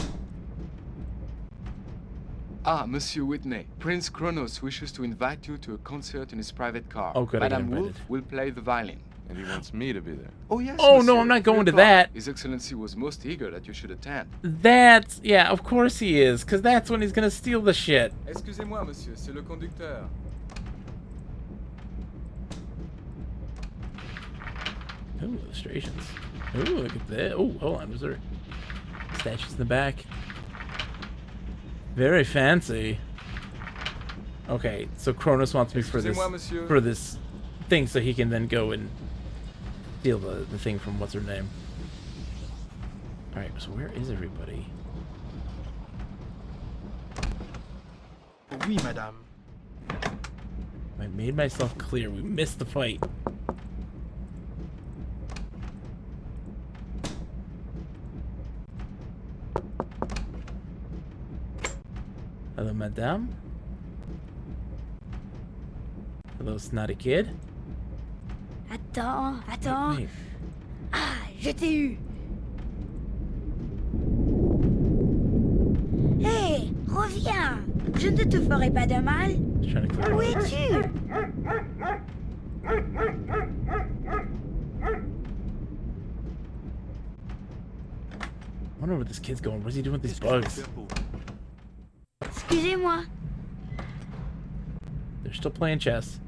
Ah, Monsieur Whitney. Prince Kronos wishes to invite you to a concert in his private car. Oh, good, I got Madame Wolf invited. will play the violin. And he wants me to be there. Oh, yes, Oh, no, monsieur. I'm not going to 3 o'clock. that. His Excellency was most eager that you should attend. That's, yeah, of course he is, because that's when he's gonna steal the shit. Excusez-moi, monsieur, c'est le conducteur. Ooh, illustrations. Ooh, look at that. Oh, hold on, was there statues in the back? Very fancy. Okay, so Kronos wants me for Excusez-moi, monsieur. this thing so he can then go and steal the thing from what's her name. Alright, so where is everybody? Oui, madame. I made myself clear. We missed the fight. Hello, madame. Hello, snotty kid. Attends, attends. Wait. Ah, je t'ai eu. Je ne te ferai pas de mal. Trying to clear Où all this. es-tu? I wonder where this kid's going. What's he doing with these bugs? Excusez-moi. They're still playing chess.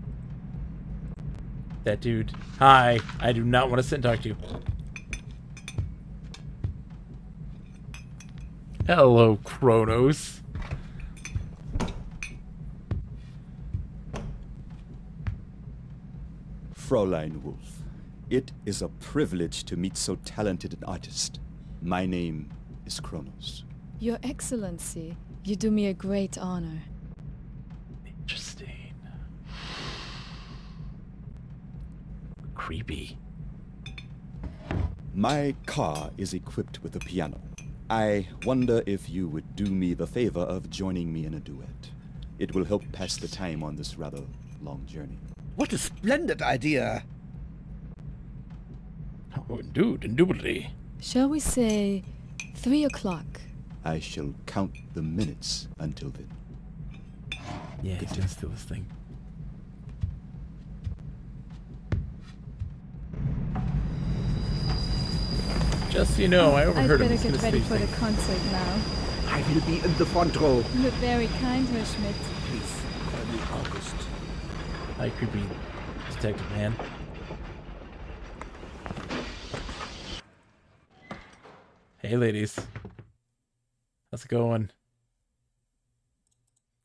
That dude. Hi. I do not want to sit and talk to you. Hello, Kronos. Fräulein Wolf, it is a privilege to meet so talented an artist. My name is Kronos. Your Excellency, you do me a great honor. Interesting. Creepy. My car is equipped with a piano. I wonder if you would do me the favor of joining me in a duet. It will help pass the time on this rather long journey. What a splendid idea! Oh, dude, indubitably. Shall we say 3 o'clock? I shall count the minutes until then. Yeah, he's gonna steal this thing. Just so you know, I overheard him. I'd He's better gonna get ready steal for this the thing. concert now. I will be in the front row. You look very kind, Herr Schmidt. Please, call me August. Hi, creepy detective man. Hey, ladies. How's it going?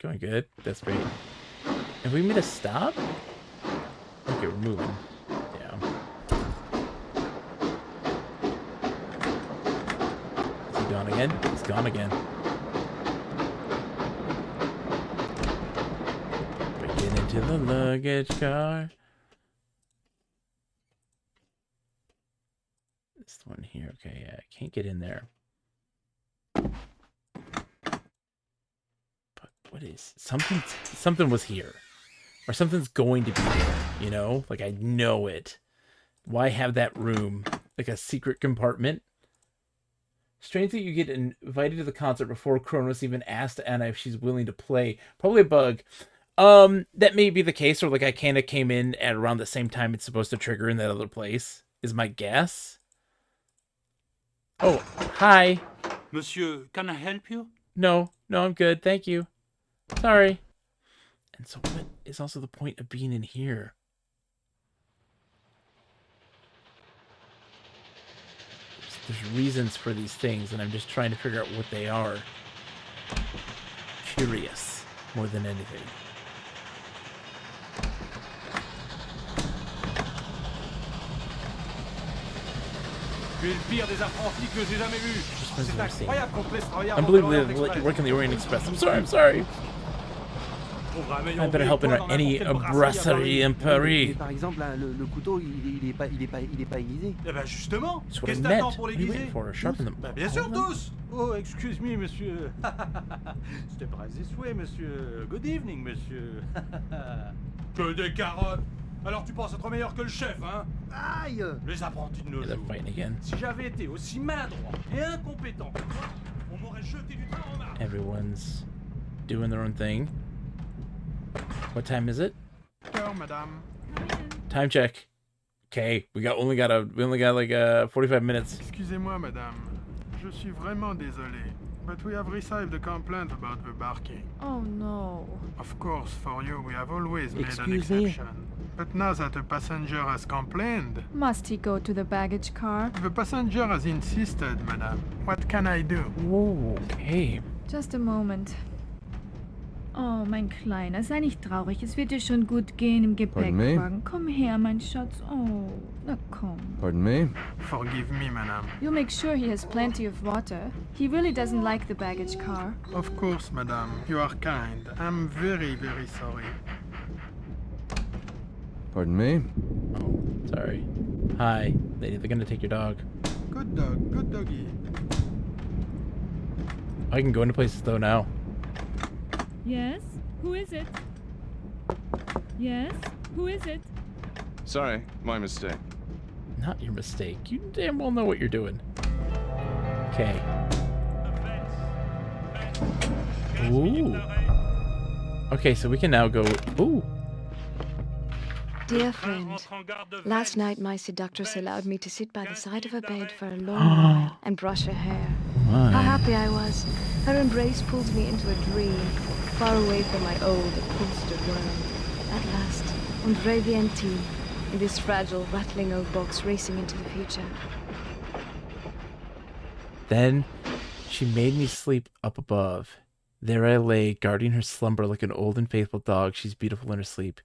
Going good. That's great. Have we made a stop? Okay, we're moving. Yeah. Is he gone again? He's gone again. We get into the luggage car. This one here. Okay, yeah, I can't get in there. But what is something was here. Or something's going to be there, you know? Like, I know it. Why have that room? Like a secret compartment? Strange that you get invited to the concert before Kronos even asked Anna if she's willing to play. Probably a bug. That may be the case, or like I kind of came in at around the same time it's supposed to trigger in that other place, is my guess. Oh, hi. Monsieur, can I help you? No, I'm good. Thank you. Sorry. And so what is also the point of being in here? There's reasons for these things, and I'm just trying to figure out what they are. Curious, more than anything. Tu es le pire des apprentis que j'ai jamais vu. C'est incroyable qu'on te laisse travailler avant Unbelievable that you work in the Orient Express. I'm sorry. I better help in any brasserie in Paris. Par exemple, là, le couteau, il est pas aiguisé. Eh ben justement, That's what I qu'est-ce que meant. t'attends pour What are you l'aiguiser? waiting for? Sharpen them. Bah, bien sûr, tous. Oh, excuse me, monsieur. Step right this way, monsieur. Good evening, monsieur. Que des carottes. Alors tu penses être meilleur que le chef, hein? Aïe! Les apprentis de nos jours. Si j'avais été aussi maladroit et incompétent que toi, on m'aurait jeté du train en marche. Everyone's doing their own thing. What time is it? Go, madame. Time check. Okay, we only got like 45 minutes. Excusez-moi, madame. Je suis vraiment désolé. But we have received a complaint about the barking. Oh no. Of course, for you, we have always made an Excuse me? exception. But now that a passenger has complained, Must he go to the baggage car? the passenger has insisted, madame. What can I do? Oh, okay. Just a moment. Oh, mein Kleiner, sei nicht traurig. Es wird dir schon gut gehen im Pardon me? Gepäckwagen. Komm her, mein Schatz. Oh, na komm. Pardon me? Forgive me, madame. You make sure he has plenty of water. He really doesn't like the baggage car. Of course, madame. You are kind. I'm very, very sorry. Pardon me? Oh, sorry. Hi, lady. They're gonna take your dog. Good dog. Good doggy. I can go into places though now. Yes? Who is it? Yes? Who is it? Sorry, my mistake. Not your mistake. You damn well know what you're doing. Okay. Ooh. Okay, so we can now go... Ooh. Dear friend, last night my seductress allowed me to sit by the side of her bed for a long while and brush her hair. My. How happy I was. Her embrace pulled me into a dream, far away from my old, upholstered world. At last, und revienti, in this fragile, rattling old box racing into the future. Then she made me sleep up above. There I lay, guarding her slumber like an old and faithful dog. She's beautiful in her sleep.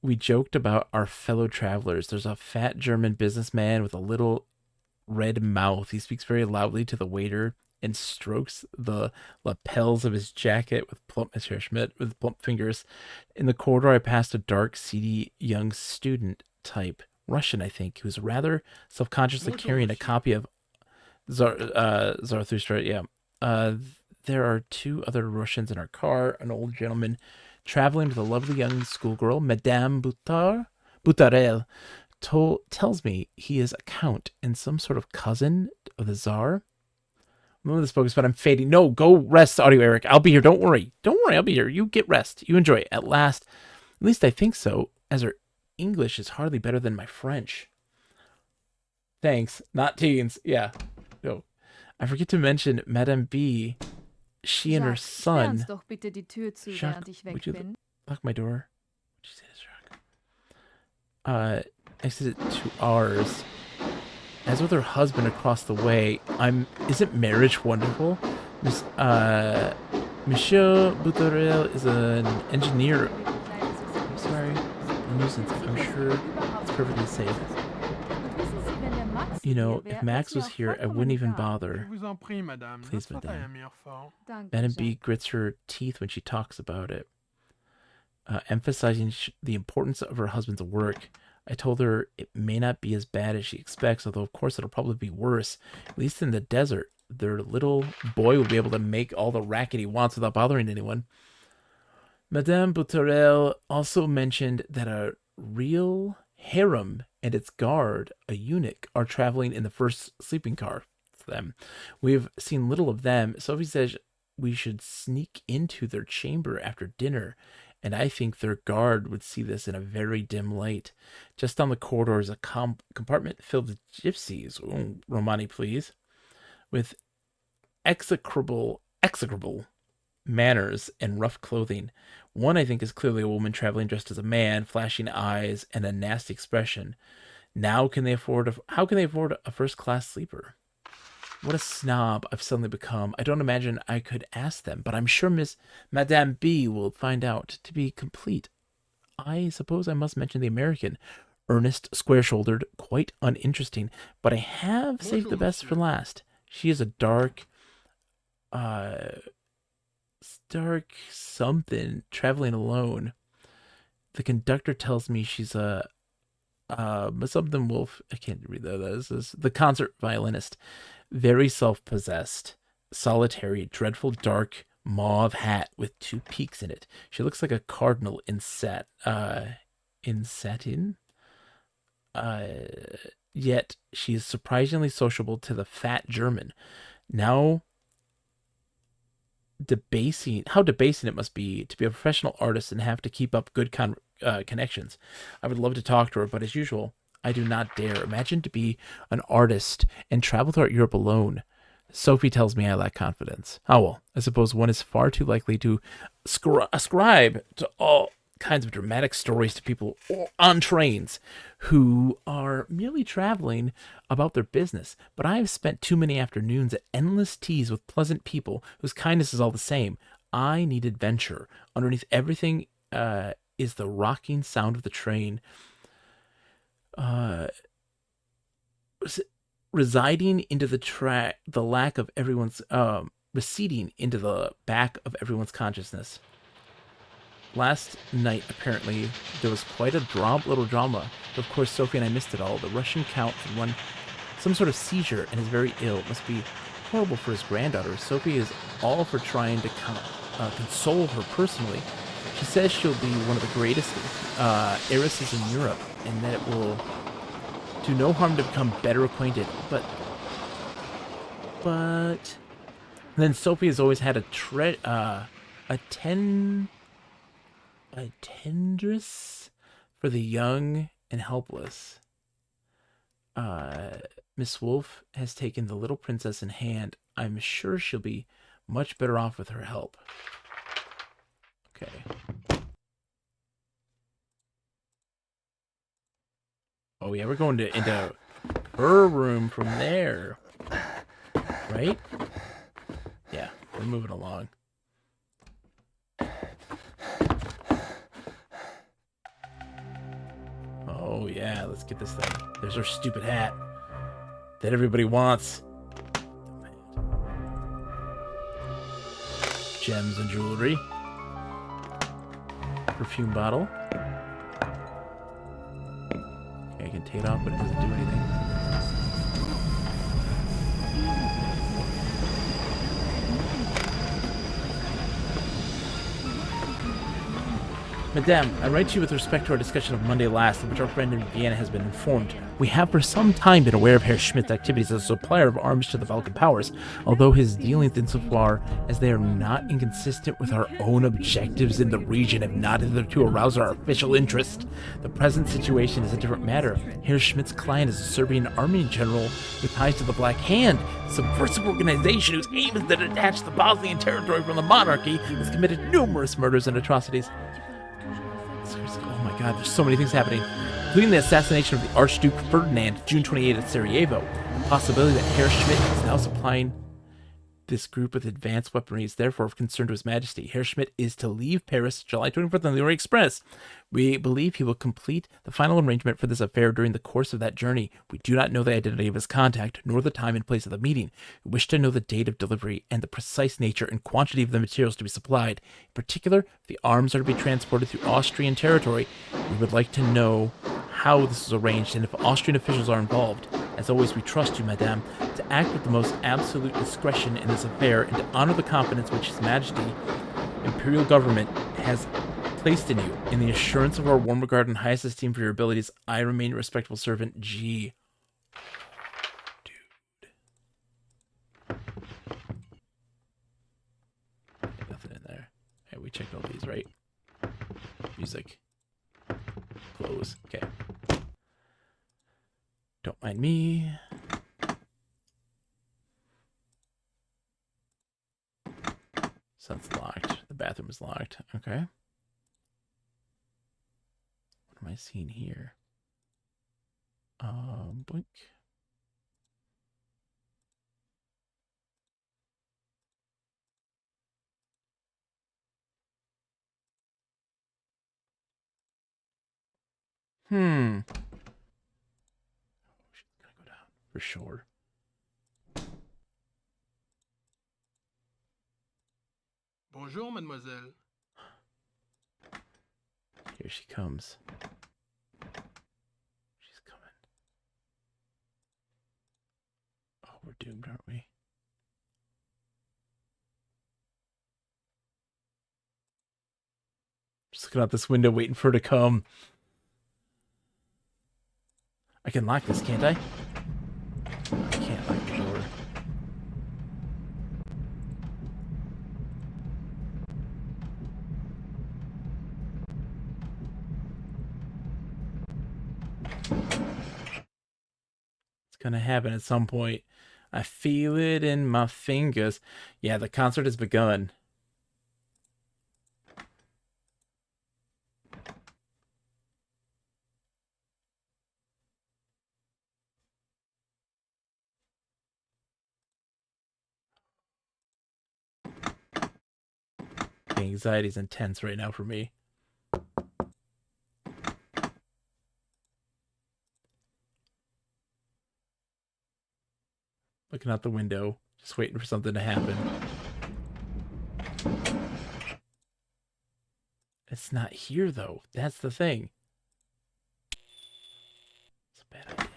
We joked about our fellow travelers. There's a fat German businessman with a little red mouth. He speaks very loudly to the waiter and strokes the lapels of his jacket with plump Mr. Schmidt with plump fingers. In the corridor, I passed a dark, seedy young student type, Russian, I think, who's rather self-consciously carrying a copy of Zarathustra. Yeah. There are two other Russians in our car, an old gentleman traveling with a lovely young schoolgirl, Madame Boutarel, tells me he is a count and some sort of cousin of the Tsar. I'm on this focus, but I'm fading. No, go rest, Audio Eric. I'll be here. Don't worry. Don't worry. I'll be here. You get rest. You enjoy it. At least I think so, as her English is hardly better than my French. Thanks. Not teens. Yeah. No. I forget to mention Madame B. She and her son. Doch bitte die Tür zu, Jacques, während ich weg would you bin. lock my door? What'd you say to Jacques? Exit to ours. As with her husband across the way, isn't marriage wonderful? Monsieur Boutarel is an engineer. I'm sorry, a nuisance. I'm sure it's perfectly safe. You know, if Max was here, I wouldn't even bother. Please, madame. Madame B grits her teeth when she talks about it, emphasizing the importance of her husband's work. I told her it may not be as bad as she expects, although of course it'll probably be worse. At least in the desert, their little boy will be able to make all the racket he wants without bothering anyone. Madame Boutarel also mentioned that a real harem and its guard, a eunuch, are traveling in the first sleeping car for them. We've seen little of them. Sophie says we should sneak into their chamber after dinner, and I think their guard would see this in a very dim light. Just down the corridor is a compartment filled with gypsies. Oh, Romani, please. With execrable manners and rough clothing. One, I think, is clearly a woman traveling dressed as a man, flashing eyes and a nasty expression. How can they afford a first-class sleeper? What a snob I've suddenly become. I don't imagine I could ask them, but I'm sure Madame B will find out. To be complete, I suppose I must mention the American. Earnest, square-shouldered, quite uninteresting, but I have saved the best for last. She is a dark something, traveling alone. The conductor tells me she's a something wolf. I can't read that. This is the concert violinist. Very self-possessed, solitary, dreadful, dark mauve hat with two peaks in it. She looks like a cardinal in satin. Yet she is surprisingly sociable to the fat German. How debasing it must be to be a professional artist and have to keep up good connections. I would love to talk to her, but as usual, I do not dare. Imagine to be an artist and travel throughout Europe alone. Sophie tells me I lack confidence. Oh well, I suppose one is far too likely to ascribe to all kinds of dramatic stories to people on trains who are merely traveling about their business. But I have spent too many afternoons at endless teas with pleasant people whose kindness is all the same. I need adventure. Underneath everything is the rocking sound of the train. Receding into the back of everyone's consciousness. Last night, apparently, there was quite a little drama. Of course, Sophie and I missed it all. The Russian count had some sort of seizure and is very ill. It must be horrible for his granddaughter. Sophie is all for trying to console her personally. She says she'll be one of the greatest heiresses in Europe, and that it will do no harm to become better acquainted. But then Sophie has always had a A tendress for the young and helpless. Miss Wolf has taken the little princess in hand. I'm sure she'll be much better off with her help. Okay. Oh yeah, we're going into her room from there. Right? Yeah, we're moving along. Oh yeah, let's get this thing. There's her stupid hat that everybody wants. Gems and jewelry. Perfume bottle. Okay, I can take it off, but it doesn't do anything. Madame, I write to you with respect to our discussion of Monday last, in which our friend in Vienna has been informed. We have for some time been aware of Herr Schmidt's activities as a supplier of arms to the Balkan powers, although his dealings insofar as they are not inconsistent with our own objectives in the region have not hitherto aroused our official interest. The present situation is a different matter. Herr Schmidt's client is a Serbian army general with ties to the Black Hand, a subversive organization whose aim is to detach the Bosnian territory from the monarchy, has committed numerous murders and atrocities. Oh my god, there's so many things happening, including the assassination of the Archduke Ferdinand, June 28 at Sarajevo. The possibility that Herr Schmidt is now supplying this group with advanced weaponry is therefore of concern to His Majesty. Herr Schmidt is to leave Paris July 24th on the Orient Express. We believe he will complete the final arrangement for this affair during the course of that journey. We do not know the identity of his contact, nor the time and place of the meeting. We wish to know the date of delivery and the precise nature and quantity of the materials to be supplied. In particular, if the arms are to be transported through Austrian territory, we would like to know how this is arranged and if Austrian officials are involved. As always, we trust you, Madame, to act with the most absolute discretion in this affair and to honor the confidence which His Majesty, Imperial Government, has placed in you. In the assurance of our warm regard and highest esteem for your abilities, I remain your respectful servant, G. Dude. Nothing in there. Hey, we checked all these, right? Music. Close. Okay. Don't mind me. So that's locked. The bathroom is locked. Okay. What am I seeing here? Blink. She's gonna go down for sure. Bonjour, mademoiselle. Here she comes. She's coming. Oh, we're doomed, aren't we? Just looking out this window, waiting for her to come. I can lock this, can't I? I can't lock the door. It's gonna happen at some point. I feel it in my fingers. Yeah, the concert has begun. The anxiety is intense right now for me. Looking out the window, just waiting for something to happen. It's not here, though. That's the thing. It's a bad idea.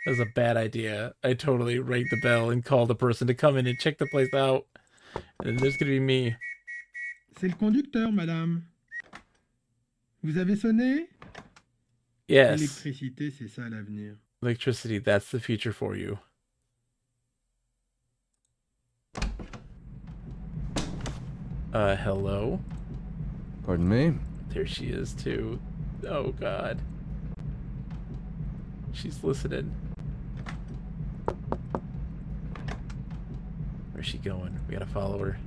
That was a bad idea. I totally rang the bell and called the person to come in and check the place out. And then there's gonna be me. C'est le conducteur, madame. Vous avez sonné? Yes. L'électricité, c'est ça l'avenir. Electricity, that's the future for you. Hello? Pardon me? There she is, too. Oh, God. She's listening. Where's she going? We gotta follow her.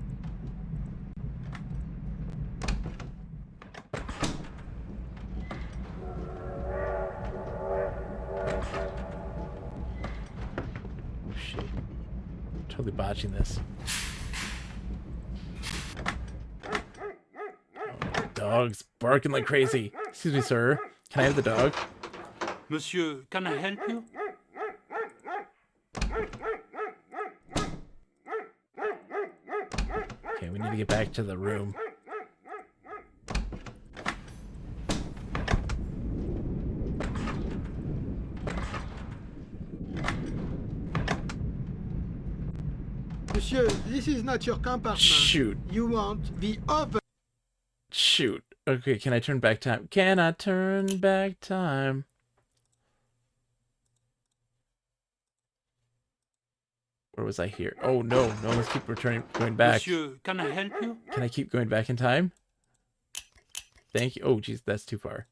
Oh, shit. Totally botching this. Dog's barking like crazy. Excuse me, sir. Can I have the dog? Monsieur, can I help you? Okay, we need to get back to the room. Monsieur, this is not your compartment. Shoot. You want the other. Shoot. Okay, can I turn back time? Can I turn back time? Where was I here? Oh no, no, let's keep going back. Monsieur, can I help you? Can I keep going back in time? Thank you. Oh geez, that's too far.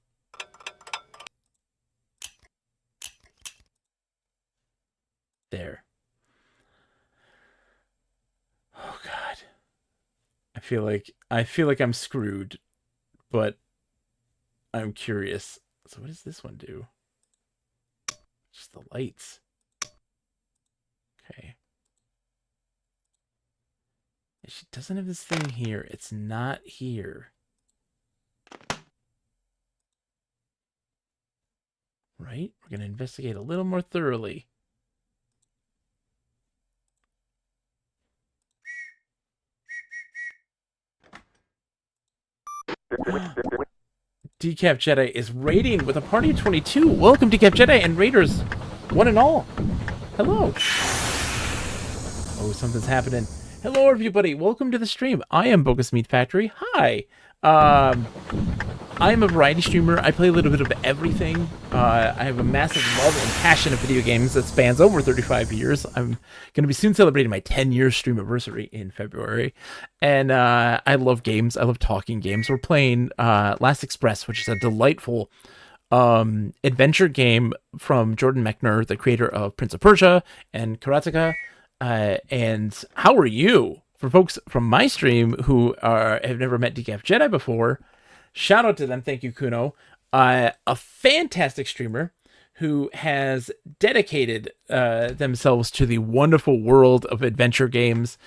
There. Oh God. I feel like I'm screwed, but I'm curious. So what does this one do? Just the lights. Okay. She doesn't have this thing here. It's not here. Right? We're going to investigate a little more thoroughly. Decap Jedi is raiding with a party of 22. Welcome, Decap Jedi and Raiders, one and all. Hello. Oh, something's happening. Hello, everybody. Welcome to the stream. I am Bogus Meat Factory. Hi. I am a variety streamer. I play a little bit of everything. I have a massive love and passion of video games that spans over 35 years. I'm going to be soon celebrating my 10-year stream anniversary in February. And I love games. I love talking games. We're playing Last Express, which is a delightful adventure game from Jordan Mechner, the creator of Prince of Persia and Karateka. And how are you? For folks from my stream who have never met Decaf Jedi before, shout out to them. Thank you, Kuno. A fantastic streamer who has dedicated themselves to the wonderful world of adventure games,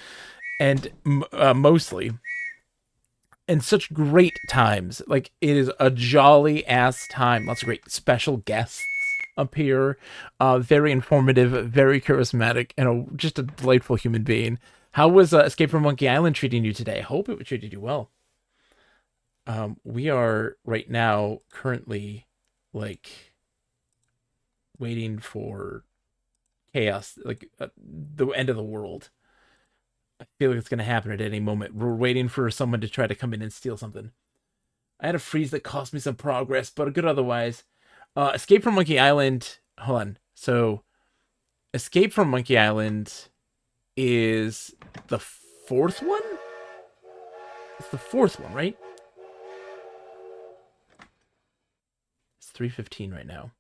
and mostly in such great times. Like, it is a jolly ass time. Lots of great special guests up here, very informative, very charismatic, and just a delightful human being. How was Escape from Monkey Island treating you today? I hope it treated you well. We are right now currently like waiting for chaos, like the end of the world. I feel like it's going to happen at any moment. We're waiting for someone to try to come in and steal something. I had a freeze that cost me some progress, but good otherwise. Escape from Monkey Island. Hold on. So, Escape from Monkey Island is the fourth one? It's the fourth one, right? It's 3:15 right now.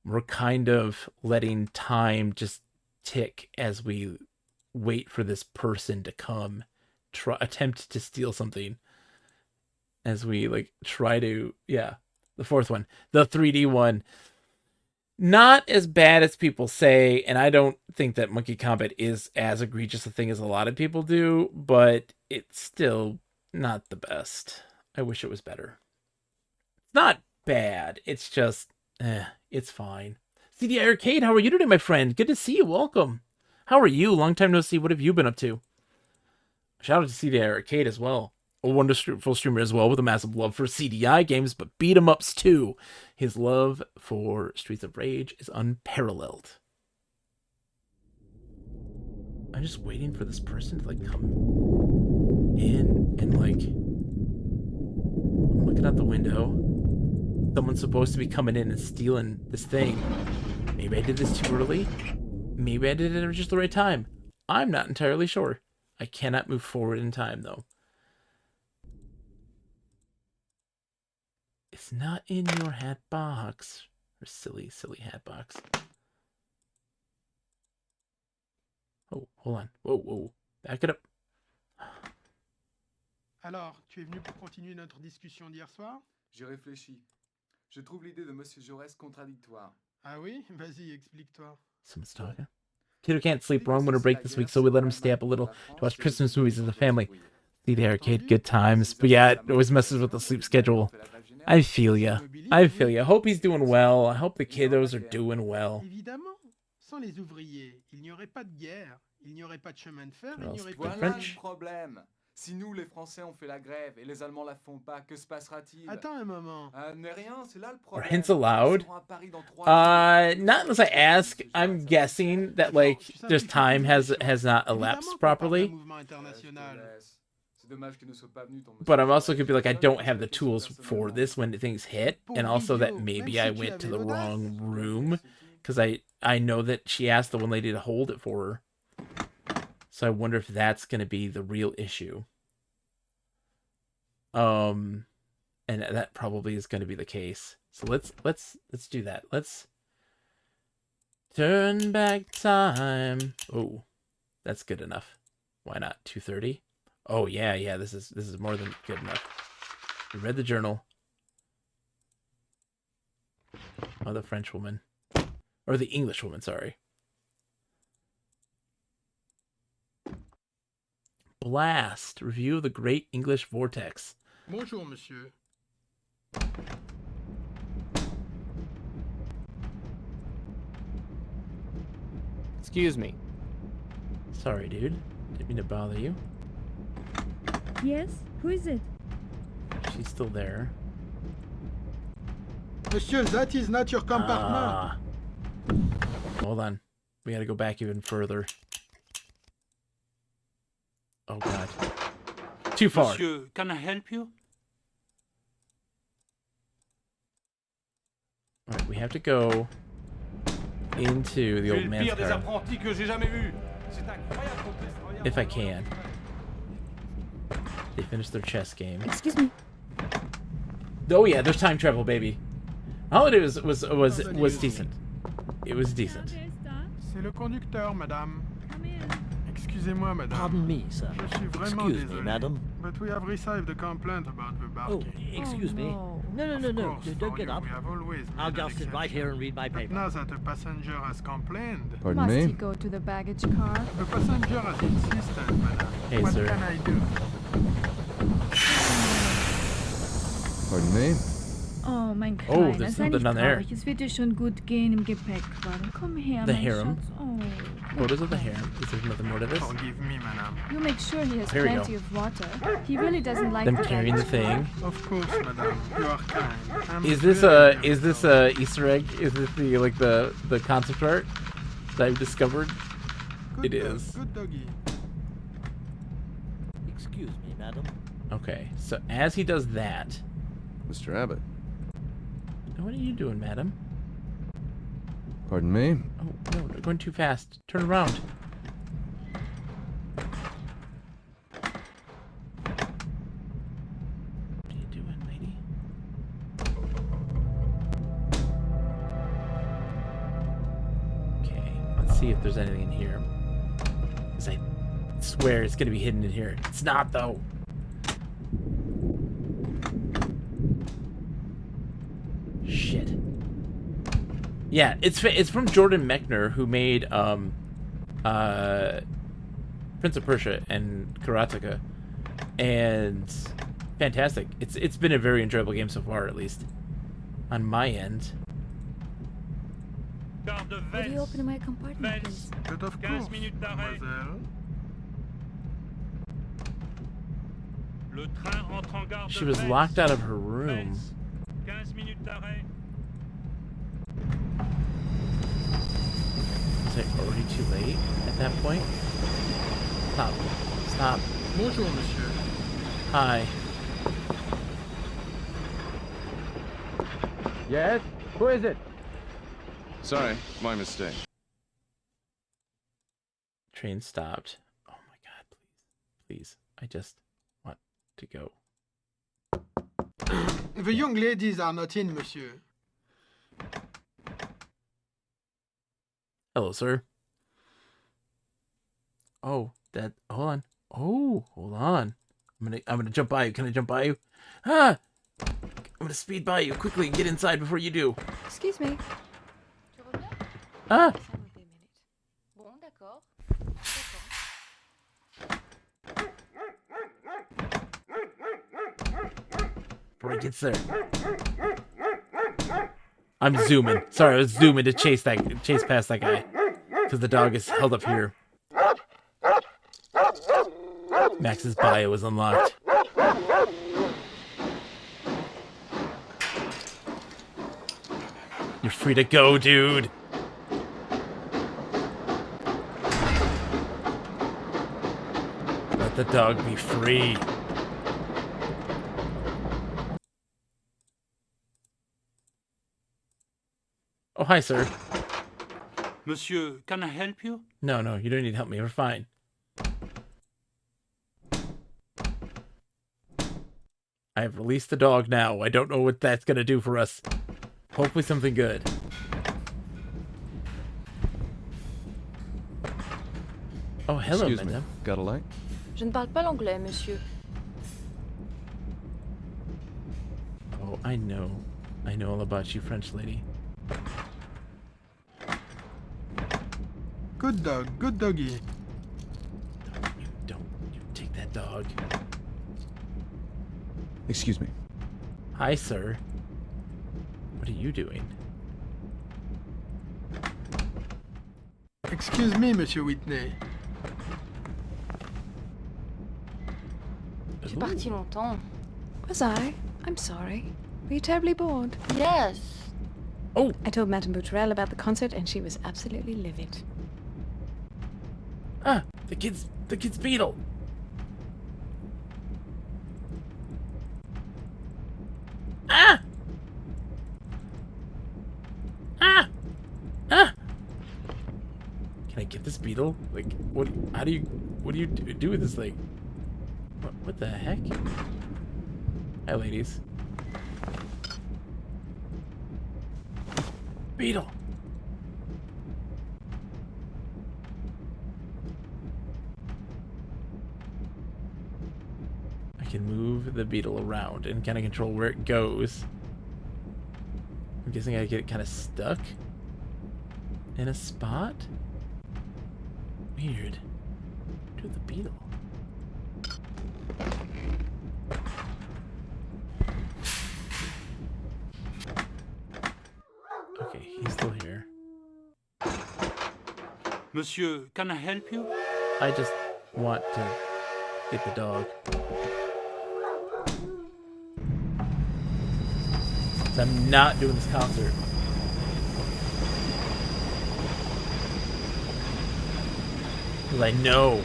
We're kind of letting time just tick as we wait for this person to come, attempt to steal something. As we like try to, yeah. The fourth one, the 3D one, not as bad as people say, and I don't think that Monkey Combat is as egregious a thing as a lot of people do, but it's still not the best. I wish it was better. It's not bad. It's just, it's fine. CDI Arcade, how are you today, my friend? Good to see you. Welcome. How are you? Long time no see. What have you been up to? Shout out to CDI Arcade as well. A wonderful streamer as well, with a massive love for CDI games, but beat 'em ups too. His love for Streets of Rage is unparalleled. I'm just waiting for this person to like come in and like, I'm looking out the window. Someone's supposed to be coming in and stealing this thing. Maybe I did this too early. Maybe I did it at just the right time. I'm not entirely sure. I cannot move forward in time, though. It's not in your hat box. Or silly, silly hat box. Oh, hold on. Whoa, whoa. Back it up. Alors, tu es venu pour continuer notre discussion d'hier soir? J'ai réfléchi. Je trouve l'idée de Monsieur Jaurès contradictoire. Ah oui? Vas-y, explique-toi. Someone's talking. Kid who can't sleep. We're on winter break this week, so we let him stay up a little to watch Christmas movies as a family. See the arcade, good times. But yeah, it always messes with the sleep schedule. I feel ya. I feel ya. Hope he's doing well. I hope the kiddos are doing well. Évidemment. Sans les ouvriers, il n'y aurait pas de guerre, il n'y aurait pas de chemin de fer, il n'y aurait pas de... Voilà le problème. Si nous, les Français, on fait la grève et les Allemands la font pas, que se passera-t-il? Attends un moment. Mais rien, c'est là le Are problème. hints allowed? Not unless I ask. I'm guessing that like just time has not elapsed properly. But I'm also could be like I don't have the tools for this when things hit, and also that maybe I went to the wrong room because I know that she asked the one lady to hold it for her. So I wonder if that's going to be the real issue. And that probably is going to be the case. So let's do that. Let's turn back time. Oh, that's good enough. Why not 2:30? Oh yeah. This is more than good enough. We read the journal. Oh, the French woman, or the English woman. Sorry. Blast. Review of the Great English Vortex. Bonjour, monsieur. Excuse me. Sorry, dude. Didn't mean to bother you. Yes? Who is it? She's still there. Monsieur, that is not your compartment. Hold on. We gotta go back even further. Oh god. Too far. Monsieur, can I help you? Alright, we have to go into the old man's car. If I can. They finished their chess game. Excuse me. Oh yeah, there's time travel, baby. Holiday was decent. It was decent. C'est le conducteur, madame. Excusez-moi, madame. Pardon me, sir. Je suis vraiment Excuse me, désolé. madam. But we have received a complaint about the Oh, barking. excuse me. No. Don't get up. We have always I'll made just sit right here and read my But paper. now that a passenger has complained, Must he go to the baggage car? the passenger has insisted, madam. Hey, What sir. can I do? Pardon me? Oh, mein Oh, Kleiner, there's sei something nicht down there. traurig. Es wird dir schon gut gehen im Gepäckwagen. Komm her, The mein harem. Schatz. Oh. Photos of the harem. Is there nothing more to this? Forgive me, madam. You make sure he has Here we go. plenty of water. He really doesn't like Them the carrying the baggage thing. Of course, madam. You are kind. I'm Is this very a Easter egg? Is this the concept art that I've discovered? Good It dog, is. Good doggy. Excuse me, madam. Okay, so as he does that, Mr. Abbott. what are you doing, madam? Pardon me? Oh no, you're going too fast. Turn around. What are you doing, lady? Okay, let's see if there's anything in here. 'Cause I swear it's gonna be hidden in here. It's not though. Shit. Yeah, it's from Jordan Mechner, who made Prince of Persia and Karateka, and fantastic. It's been a very enjoyable game so far, at least on my end. Would you open my compartment, please? But of course, mademoiselle. She was locked out of her room. Is it already too late at that point? Stop. Stop. Bonjour, monsieur. Hi. Yes? Who is it? Sorry, my mistake. Train stopped. Oh my god, please. Please. I just want to go. The young ladies are not in, monsieur. Hello, sir. Oh, that. Hold on. Oh, hold on. I'm gonna jump by you. Can I jump by you? Ah! I'm gonna speed by you quickly and get inside before you do. Excuse me. Ah! Bon, d'accord. Before he gets there. I'm zooming. Sorry, I was zooming to chase past that guy. Because the dog is held up here. Max's bio is unlocked. You're free to go, dude. Let the dog be free. Oh, hi, sir. Monsieur, can I help you? No, you don't need help me. We're fine. I have released the dog now. I don't know what that's going to do for us. Hopefully something good. Oh, hello, Excuse me. madame. Got a light? Je ne parle pas l'anglais, monsieur. Oh, I know. I know all about you, French lady. Good dog, good doggy. You take that dog. Excuse me. Hi, sir. What are you doing? Excuse me, Monsieur Whitney. Je suis partie longtemps. Was I? I'm sorry. Were you terribly bored? Yes. Oh! I told Madame Bouturelle about the concert and she was absolutely livid. Ah! The kid's beetle! Ah! Ah! Ah! Can I get this beetle? Like, what do you do with this thing? What the heck? Hi, ladies. Beetle! I can move the beetle around and kind of control where it goes. I'm guessing I get it kind of stuck in a spot? Weird. To the beetle. Okay, he's still here. Monsieur, can I help you? I just want to get the dog. So I'm not doing this concert. Because I know.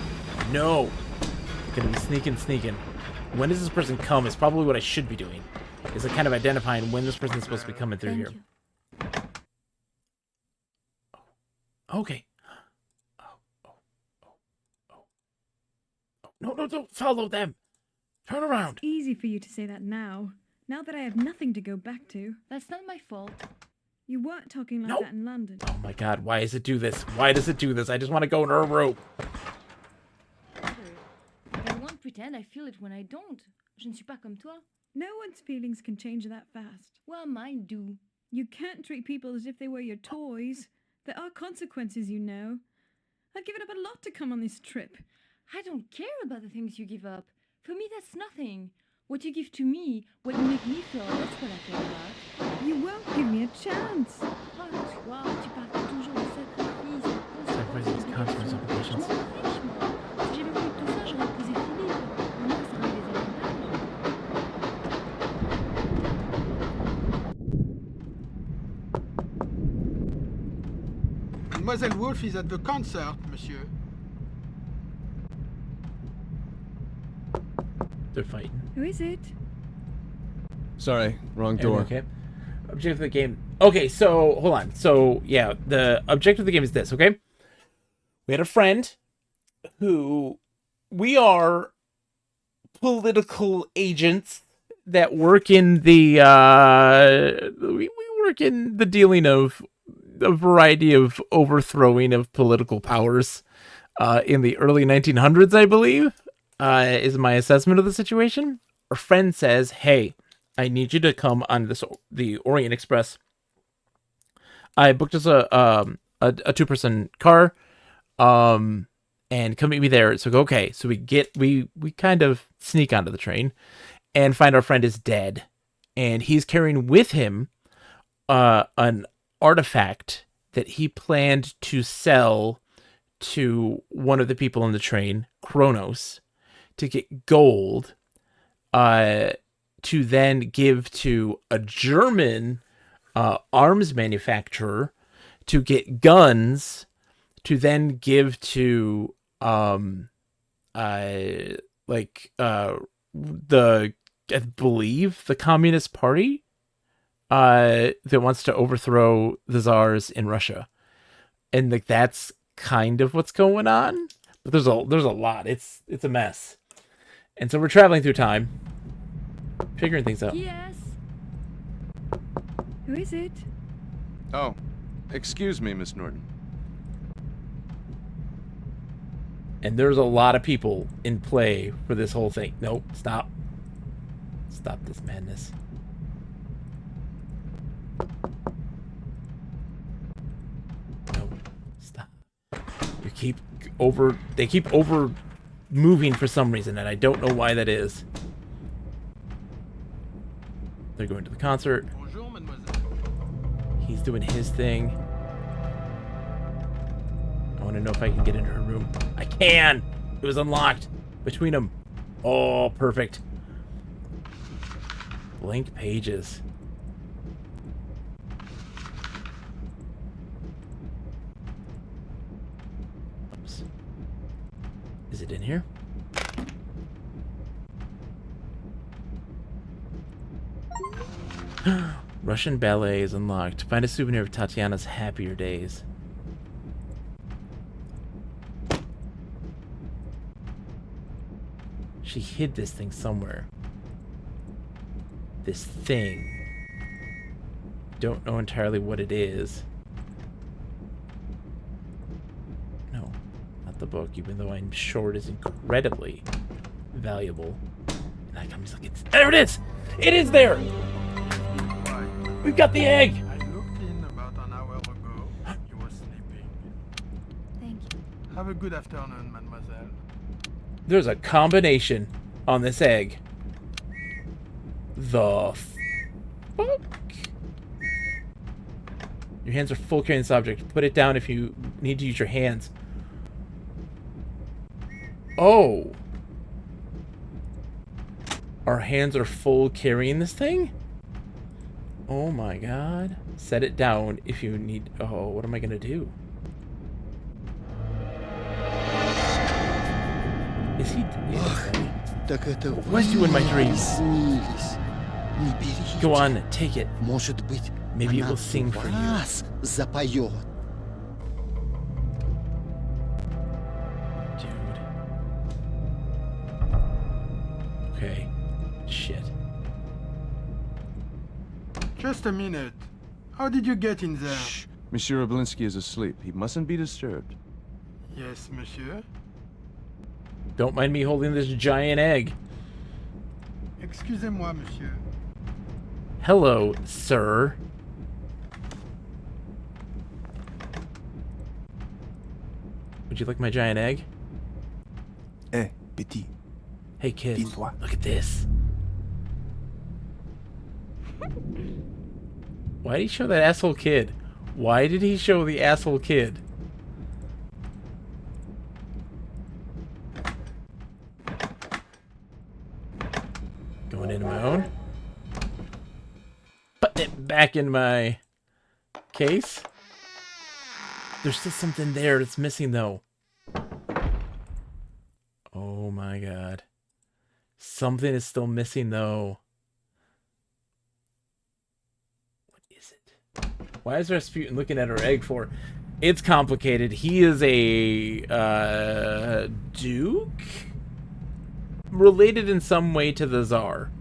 Gonna be sneaking. When does this person come is probably what I should be doing. Is kind of identifying when this person's supposed to be coming through here. Okay. No, don't follow them. Turn around. It's easy for you to say that now that I have nothing to go back to. That's not my fault. You weren't talking like that in London. Oh my god, why does it do this? Why does it do this? I just want to go in a rope. I won't pretend I feel it when I don't. Je ne suis pas comme toi. No one's feelings can change that fast. Well, mine do. You can't treat people as if they were your toys. There are consequences, you know. I've given up a lot to come on this trip. I don't care about the things you give up. For me, that's nothing. What you give to me, what you make me feel, that's what I care about. You won't give me a chance. Oh, toi, tu parles toujours de sacrifice. Sacrifices, consequences, obligations. Si j'avais voulu tout ça, j'aurais épousé Philippe. Au moins, ça aurait des avantages. Mademoiselle Wolf is at the concert, monsieur. They're fighting. Who is it? Sorry, wrong door. Okay. Objective of the game. Okay, so hold on. So yeah, the objective of the game is this. Okay, we had a friend who we are political agents that work in the we work in the dealing of a variety of overthrowing of political powers in the early 1900s, I believe, is my assessment of the situation. Our friend says, "Hey, I need you to come on the Orient Express. I booked us a 2-person car, and come meet me there." So okay, so we kind of sneak onto the train and find our friend is dead, and he's carrying with him an artifact that he planned to sell to one of the people on the train, Kronos, to get gold, to then give to a German arms manufacturer to get guns, to then give to the, I believe, the Communist Party that wants to overthrow the czars in Russia. And like that's kind of what's going on. But there's a lot. It's a mess. And so we're traveling through time, figuring things out. Yes. Who is it? Oh, excuse me, Miss Norton. And there's a lot of people in play for this whole thing. Nope, stop. Stop this madness. No, stop. They keep over moving for some reason, and I don't know why that is. They're going to the concert. Bonjour, mademoiselle. He's doing his thing. I want to know if I can get into her room. I can! It was unlocked between them. Oh, perfect. Blank pages. Oops. Is it in here? Russian ballet is unlocked. Find a souvenir of Tatiana's happier days. She hid this thing somewhere. This thing. Don't know entirely what it is. No, not the book, even though I'm sure it is incredibly valuable. And I come like, there it is! It is there! We've got the egg! I looked in about an hour ago. You were sleeping. Thank you. Have a good afternoon, mademoiselle. There's a combination on this egg. The fuck? Your hands are full carrying this object. Put it down if you need to use your hands. Oh. Our hands are full carrying this thing? Oh my god. Set it down if you need... Oh, what am I gonna do? Is he... What's you in my dreams? Go on, take it. Maybe it will sing for you. Dude. Okay. Shit. Just a minute. How did you get in there? Shh. Monsieur Oblinsky is asleep. He mustn't be disturbed. Yes, monsieur. Don't mind me holding this giant egg. Excusez-moi, monsieur. Hello, sir. Would you like my giant egg? Eh, petit. Hey, kid. Look at this. Why did he show that asshole kid? Why did he show the asshole kid? Going into my own. Putting it back in my case. There's still something there that's missing, though. Oh my god. Something is still missing, though. What is it? Why is Rasputin looking at her egg for? It's complicated. He is a duke? related in some way to the Tsar.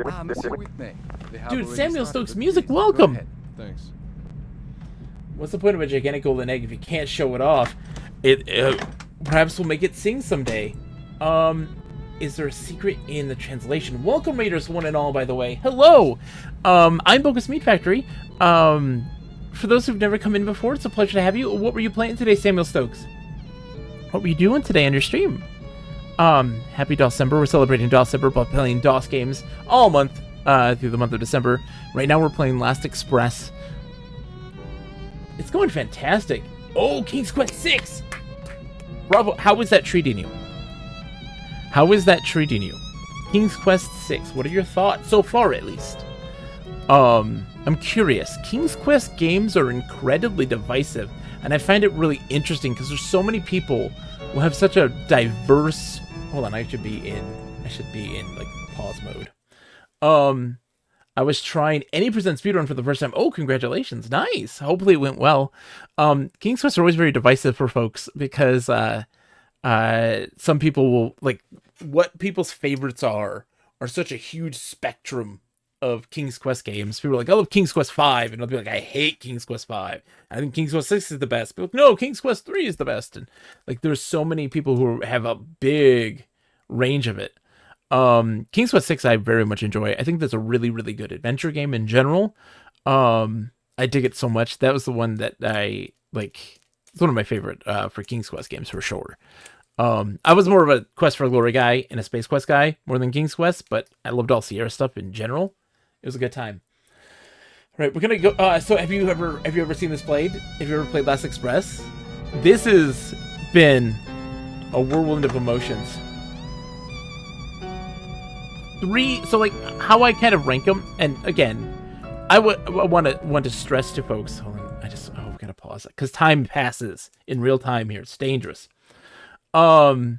Ah, Monsieur Whitney. They have Dude, already Samuel started Stokes the music, feast. Go welcome. ahead. Thanks. What's the point of a gigantic golden egg if you can't show it off? Perhaps we'll make it sing someday. Is there a secret in the translation? Welcome, Raiders, one and all, by the way. Hello! I'm Bogus Meat Factory. For those who've never come in before, it's a pleasure to have you. What were you playing today, Samuel Stokes? What were you doing today on your stream? Happy December. We're celebrating December by playing DOS games all month, through the month of December. Right now we're playing Last Express. It's going fantastic. Oh, King's Quest 6! Bravo, how is that treating you? How is that treating you? King's Quest 6, what are your thoughts? So far, at least. I'm curious. King's Quest games are incredibly divisive, and I find it really interesting because there's so many people who have such a diverse... Hold on, I should be in, like, pause mode. I was trying Any Percent Speedrun for the first time. Oh, congratulations. Nice. Hopefully it went well. King's Quest are always very divisive for folks because some people will, like, what people's favorites are such a huge spectrum of King's Quest games. People are like, I love King's Quest 5, and they'll be like, I hate King's Quest 5. I think King's Quest 6 is the best. People are like, no, King's Quest 3 is the best. And like, there's so many people who have a big range of it. King's Quest 6 I very much enjoy. I think that's a really, really good adventure game in general. I dig it so much. That was the one that I like. It's one of my favorite for King's Quest games for sure. I was more of a Quest for Glory guy and a Space Quest guy more than King's Quest, but I loved all Sierra stuff in general. It was a good time. All right, we're gonna go. So have you ever seen this played? Have you ever played Last Express? This has been a whirlwind of emotions. So like how I kind of rank them, and again, I want to stress to folks. Hold on, we gotta pause it because time passes in real time here. It's dangerous. King's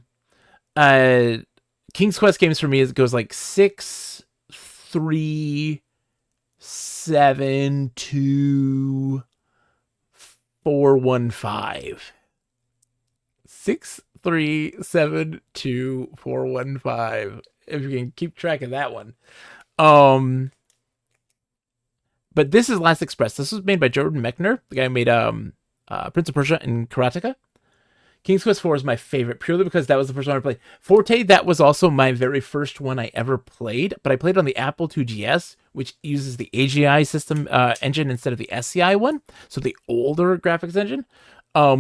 Quest games for me, it goes like 6, 3, 7, 2, 4, 1, 5. 6, 3, 7, 2, 4, 1, 5. If you can keep track of that one. But this is Last Express. This was made by Jordan Mechner, the guy who made Prince of Persia and Karateka. King's Quest 4 is my favorite, purely because that was the first one I played. Forte, that was also my very first one I ever played, but I played on the Apple IIgs, which uses the AGI system engine instead of the SCI one, so the older graphics engine,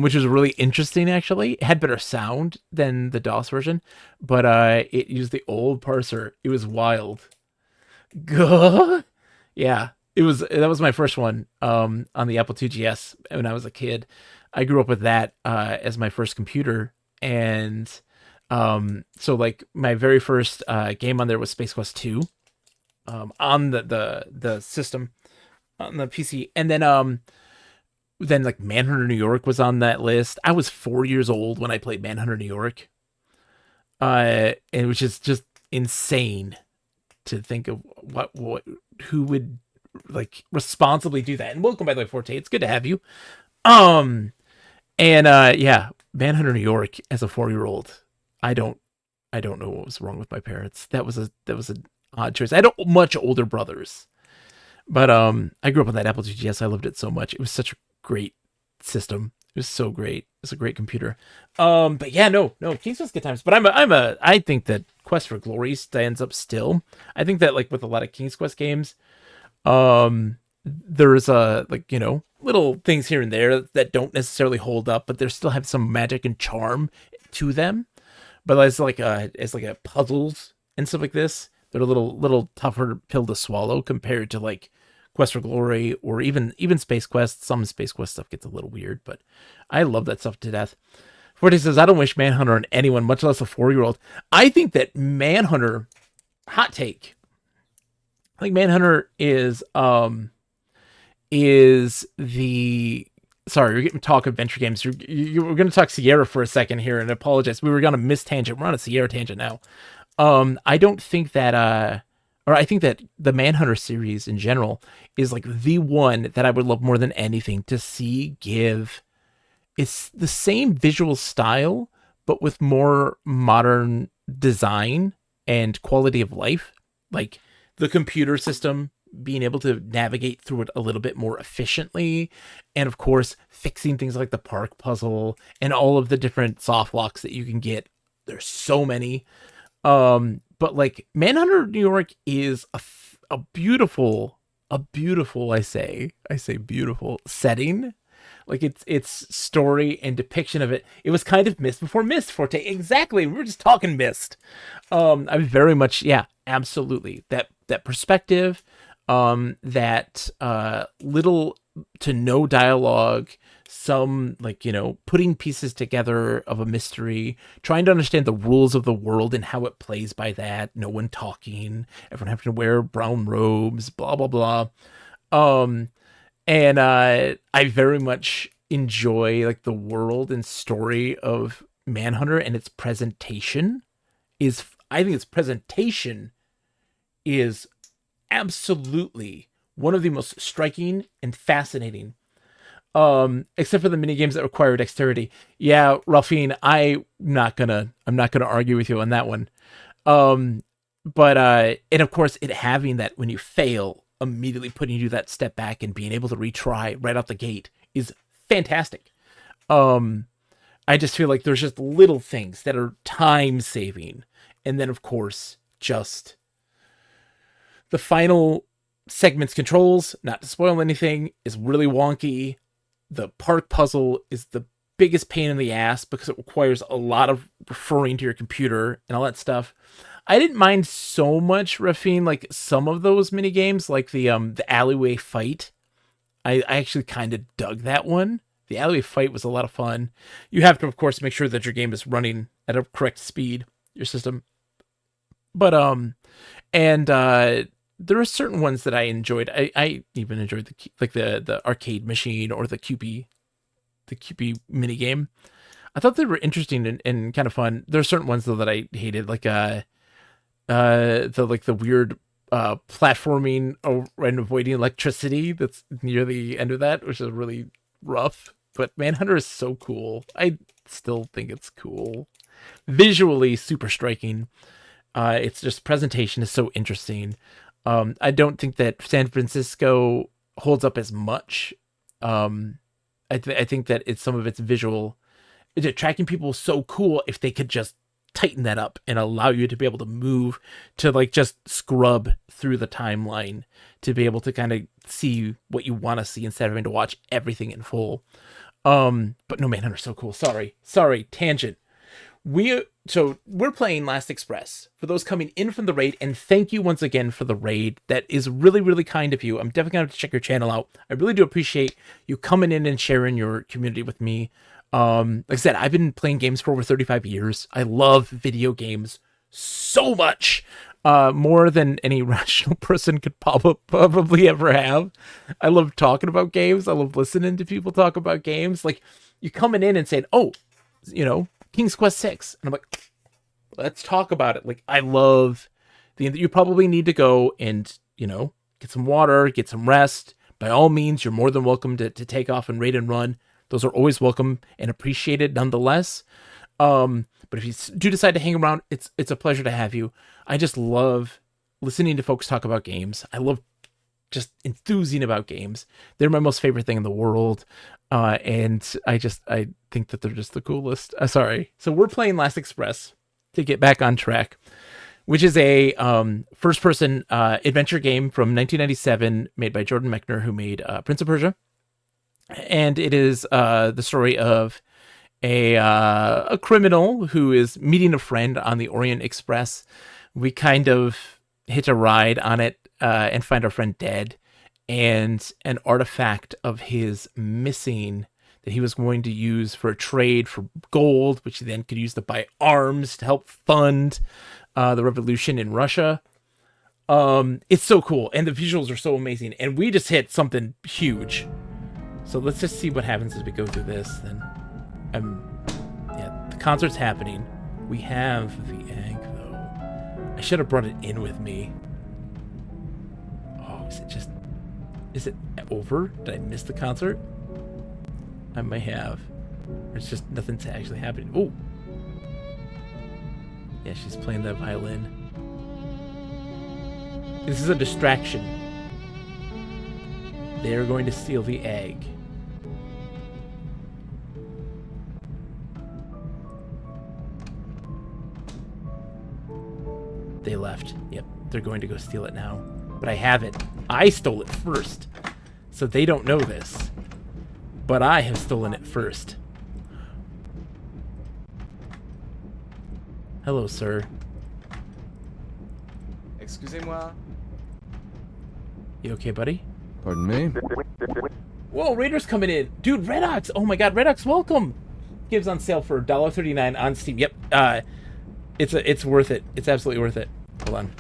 which was really interesting, actually. It had better sound than the DOS version, but it used the old parser. It was wild. Yeah, that was my first one on the Apple IIgs when I was a kid. I grew up with that as my first computer, and so like my very first game on there was Space Quest 2 on the system on the PC, and then like Manhunter New York was on that list. I was 4 years old when I played Manhunter New York, and which is just insane to think of who would like responsibly do that. And welcome, by the way, Forte. It's good to have you. And yeah, Manhunter New York as a 4-year-old. I don't know what was wrong with my parents. That was an odd choice. I had much older brothers, but I grew up on that Apple IIgs. I loved it so much. It was such a great system. It was so great. It's a great computer. But yeah, no, King's Quest good times. But I think that Quest for Glory stands up still. I think that like with a lot of King's Quest games, there's like, you know, little things here and there that don't necessarily hold up, but they still have some magic and charm to them. But as like a puzzles and stuff like this, they're a little tougher pill to swallow compared to like Quest for Glory or even Space Quest. Some Space Quest stuff gets a little weird, but I love that stuff to death. Forty says, I don't wish Manhunter on anyone, much less a 4-year-old. I think that Manhunter, hot take, I think Manhunter is the... Sorry, we're getting talk adventure games. We're going to talk Sierra for a second here, and I apologize. We were going to miss tangent. We're on a Sierra tangent now. I don't think that... or I think that the Manhunter series in general is like the one that I would love more than anything to see give. It's the same visual style, but with more modern design and quality of life. Like the computer system being able to navigate through it a little bit more efficiently, and of course fixing things like the park puzzle and all of the different soft locks that you can get. There's so many. But like Manhunter New York is a beautiful, I say beautiful setting. Like its story and depiction of it. It was kind of Myst before Myst, Forte. Exactly. We were just talking Myst. I very much, yeah, absolutely. That perspective, that little to no dialogue, some like, putting pieces together of a mystery, trying to understand the rules of the world and how it plays by that. No one talking, everyone having to wear brown robes, blah blah blah. And I very much enjoy like the world and story of Manhunter, and its presentation is, I think its presentation is absolutely one of the most striking and fascinating. Except for the mini games that require dexterity. Yeah, Ralphine, I'm not gonna argue with you on that one. But and of course it having that when you fail, immediately putting you that step back and being able to retry right out the gate is fantastic. I just feel like there's just little things that are time saving. And then of course, just the final segment's controls, not to spoil anything, is really wonky. The park puzzle is the biggest pain in the ass because it requires a lot of referring to your computer and all that stuff. I didn't mind so much, Rafine, like some of those mini games, like the alleyway fight. I actually kind of dug that one. The alleyway fight was a lot of fun. You have to, of course, make sure that your game is running at a correct speed, your system. But there are certain ones that I enjoyed. I even enjoyed the arcade machine or the QP mini game. I thought they were interesting and kind of fun. There are certain ones though that I hated, like the weird platforming and avoiding electricity that's near the end of that, which is really rough. But Manhunter is so cool. I still think it's cool. Visually super striking. It's just presentation is so interesting. I don't think that San Francisco holds up as much. I think that it's some of its visual, it's attracting people so cool if they could just tighten that up and allow you to be able to move to like just scrub through the timeline to be able to kind of see what you want to see instead of having to watch everything in full. But no, Manhunter's so cool. Sorry, tangent. We're playing Last Express for those coming in from the raid, and thank you once again for the raid. That is really, really kind of you. I'm definitely gonna have to check your channel out. I really do appreciate you coming in and sharing your community with me. Like I said, I've been playing games for over 35 years. I love video games so much, more than any rational person could probably ever have. I love talking about games. I love listening to people talk about games. Like you coming in and saying, "Oh, King's Quest 6," and I'm like, let's talk about it. Like I love you probably need to go and get some water, get some rest. By all means, you're more than welcome to take off and raid and run. Those are always welcome and appreciated nonetheless. But if you do decide to hang around, it's a pleasure to have you. I just love listening to folks talk about games. I love just enthusing about games. They're my most favorite thing in the world. And I think that they're just the coolest. Sorry. So we're playing Last Express to get back on track, which is a first-person adventure game from 1997 made by Jordan Mechner, who made Prince of Persia. And it is the story of a criminal who is meeting a friend on the Orient Express. We kind of hitch a ride on it and find our friend dead. And an artifact of his missing that he was going to use for a trade for gold, which he then could use to buy arms to help fund the revolution in Russia. It's so cool. And the visuals are so amazing. And we just hit something huge. So let's just see what happens as we go through this. Then, the concert's happening. We have the egg, though. I should have brought it in with me. Oh, is it over? Did I miss the concert? I may have. It's just nothing's actually happening. Oh, Yeah, she's playing the violin. This is a distraction. They're going to steal the egg. They left. Yep, they're going to go steal it now. But I have it. I stole it first. So they don't know this. But I have stolen it first. Hello, sir. Excusez-moi. You okay, buddy? Pardon me? Whoa, Raiders coming in. Dude, Red Ox. Oh my god, Red Ox, welcome. Gives on sale for $1.39 on Steam. Yep. It's worth it. It's absolutely worth it. Hold on.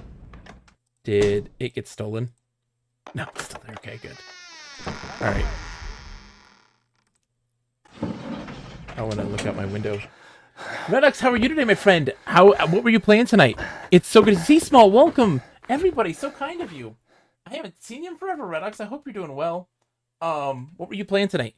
Did it get stolen? No, it's still there. Okay, good. Alright. I want to look out my window. Redox, how are you today, my friend? What were you playing tonight? It's so good to see Small. Welcome. Everybody, so kind of you. I haven't seen you in forever, Redox. I hope you're doing well. What were you playing tonight?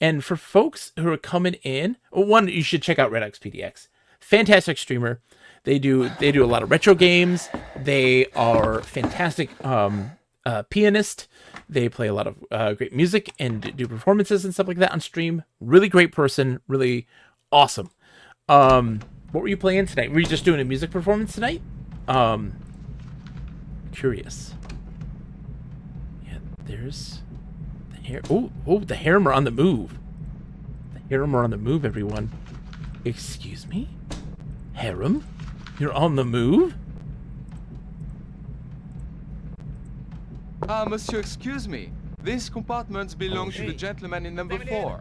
And for folks who are coming in, one, you should check out Redox PDX. Fantastic streamer. They do a lot of retro games. They are fantastic pianist. They play a lot of great music and do performances and stuff like that on stream. Really great person. Really awesome. What were you playing tonight? Were you just doing a music performance tonight? Curious. Yeah, there's the hair. Oh, the harem are on the move. The harem are on the move, everyone. Excuse me? Harem? You're on the move? Monsieur, excuse me. These compartments belong to the gentleman in number 4.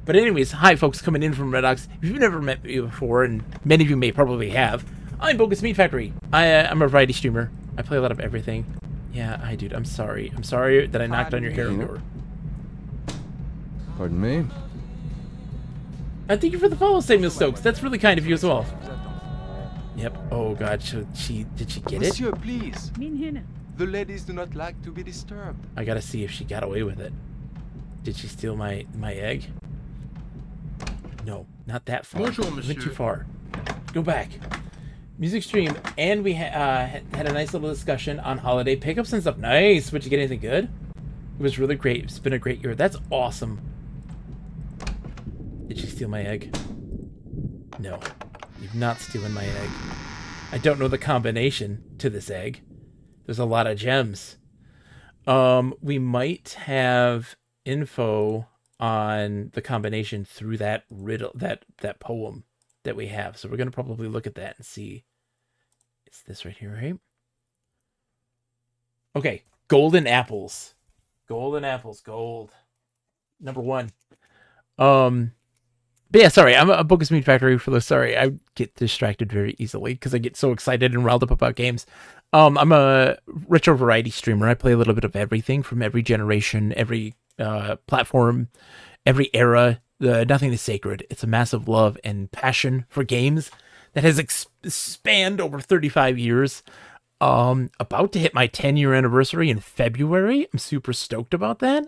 But anyways, hi folks coming in from Redox. If you've never met me before, and many of you may probably have, I'm Bogus Meat Factory. I'm a variety streamer. I play a lot of everything. Yeah, dude, I'm sorry. I'm sorry that I knocked on your harem door. Pardon me? Thank you for the follow, Samuel Stokes. That's really kind of you as well. Yep. Oh god, did she get it? Monsieur, please. The ladies do not like to be disturbed. I gotta see if she got away with it. Did she steal my egg? No, not that far. Bonjour, Went monsieur. too far. Go back. Music stream, and we had a nice little discussion on holiday pickups and stuff. Nice. Would you get anything good? It was really great. It's been a great year. That's awesome. Did she steal my egg? No, you've not stolen my egg. I don't know the combination to this egg. There's a lot of gems. We might have info on the combination through that riddle, that poem that we have. So we're going to probably look at that and see. It's this right here, right? Okay. Golden apples. Golden apples. Gold. Number 1. But yeah, sorry, I'm a Bogus Meat Factory for this. Sorry, I get distracted very easily because I get so excited and riled up about games. I'm a retro variety streamer. I play a little bit of everything from every generation, every platform, every era. Nothing is sacred. It's a massive love and passion for games that has spanned over 35 years. About to hit my 10-year anniversary in February. I'm super stoked about that.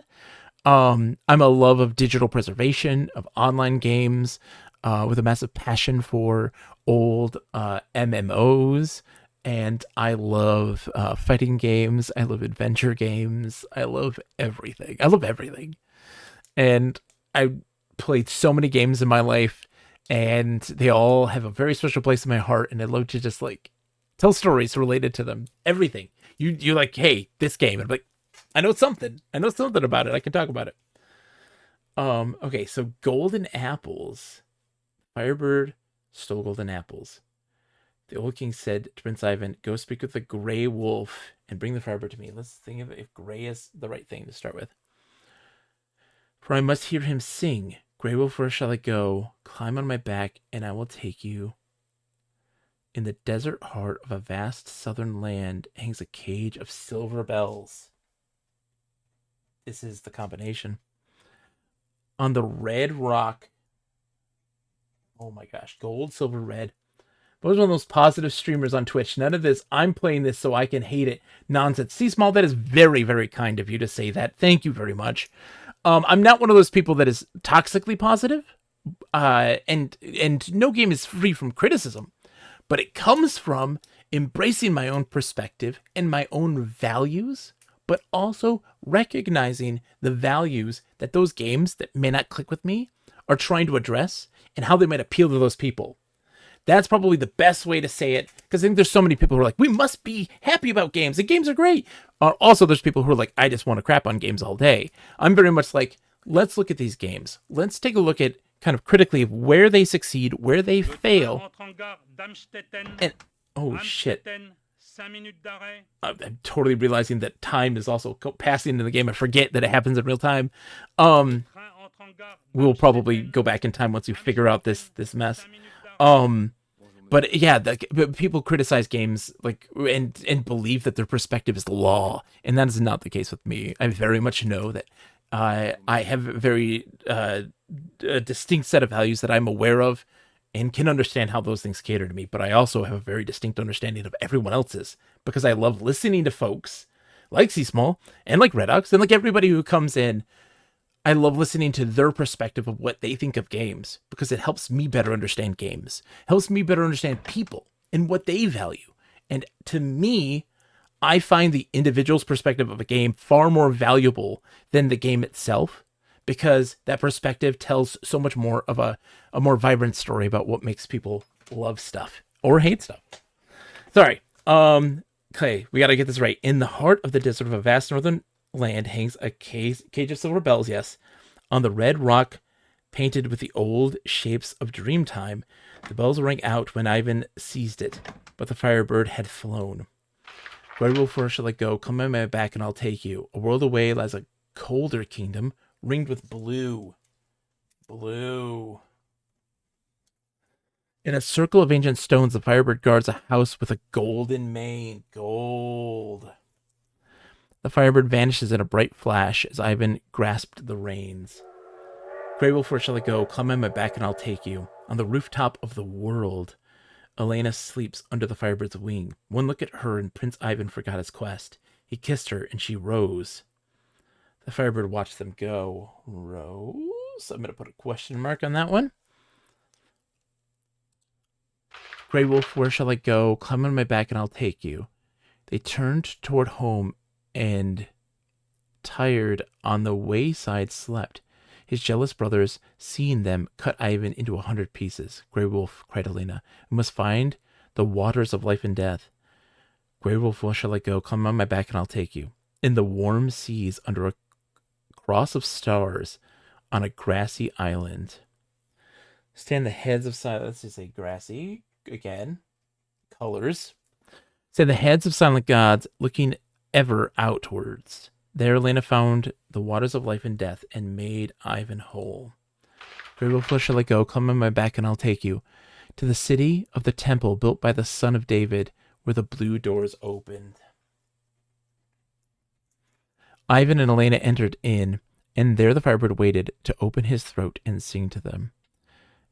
I'm a love of digital preservation, of online games, with a massive passion for old MMOs, and I love fighting games. I love adventure games. I love everything. And I played so many games in my life, and they all have a very special place in my heart, and I love to just like tell stories related to them. Everything. You're like, hey, this game. And I'm like, I know something about it. I can talk about it. Okay, so golden apples. Firebird stole golden apples. The old king said to Prince Ivan, go speak with the gray wolf and bring the firebird to me. Let's think of if gray is the right thing to start with. For I must hear him sing. Gray wolf, where shall I go? Climb on my back, and I will take you. In the desert heart of a vast southern land hangs a cage of silver bells. This is the combination. On the red rock. Oh my gosh. Gold, silver, red. I was one of those positive streamers on Twitch. None of this, I'm playing this so I can hate it nonsense. See, Small, that is very, very kind of you to say that. Thank you very much. I'm not one of those people that is toxically positive. And no game is free from criticism. but it comes from embracing my own perspective and my own values, but also recognizing the values that those games that may not click with me are trying to address and how they might appeal to those people. That's probably the best way to say it, because I think there's so many people who are like, we must be happy about games, and games are great. Also, there's people who are like, I just want to crap on games all day. I'm very much like, let's look at these games. Let's take a look at kind of critically where they succeed, where they fail. And, oh shit. I'm totally realizing that time is also passing in the game. I forget that it happens in real time. We'll probably go back in time once we figure out this mess. But yeah, but people criticize games like and believe that their perspective is the law, and that is not the case with me. I very much know that I have a very a distinct set of values that I'm aware of and can understand how those things cater to me, but I also have a very distinct understanding of everyone else's, because I love listening to folks like C-Small and like Redox and like everybody who comes in. I love listening to their perspective of what they think of games, because it helps me better understand games, helps me better understand people and what they value. And to me, I find the individual's perspective of a game far more valuable than the game itself, because that perspective tells so much more of a more vibrant story about what makes people love stuff or hate stuff. Sorry. Okay, we got to get this right. In the heart of the desert of a vast northern land hangs a cage of silver bells, yes. On the red rock painted with the old shapes of Dreamtime, the bells rang out when Ivan seized it, but the Firebird had flown. Where will first shall I go? Come on my back and I'll take you. A world away lies a colder kingdom, ringed with blue. Blue. In a circle of ancient stones, the Firebird guards a house with a golden mane. Gold. The Firebird vanishes in a bright flash as Ivan grasped the reins. Grey Wolf, where shall I go? Climb on my back and I'll take you. On the rooftop of the world, Elena sleeps under the Firebird's wing. One look at her and Prince Ivan forgot his quest. He kissed her and she rose. The Firebird watched them go. Rose? I'm going to put a question mark on that one. Grey Wolf, where shall I go? Climb on my back and I'll take you. They turned toward home and, tired, on the wayside slept. His jealous brothers, seeing them, cut Ivan into 100 pieces. Grey Wolf, cried Elena, we must find the waters of life and death. Grey Wolf, where shall I go? Climb on my back and I'll take you. In the warm seas, under a cross of stars, on a grassy island, stand the heads of silent. Let's just say grassy again. Colors. Stand the heads of silent gods, looking ever outwards. There Elena found the waters of life and death and made Ivan whole. Grey Wolf, where shall I go? Come on my back and I'll take you to the city of the temple built by the son of David, where the blue doors opened. Ivan and Elena entered in, and there the Firebird waited to open his throat and sing to them.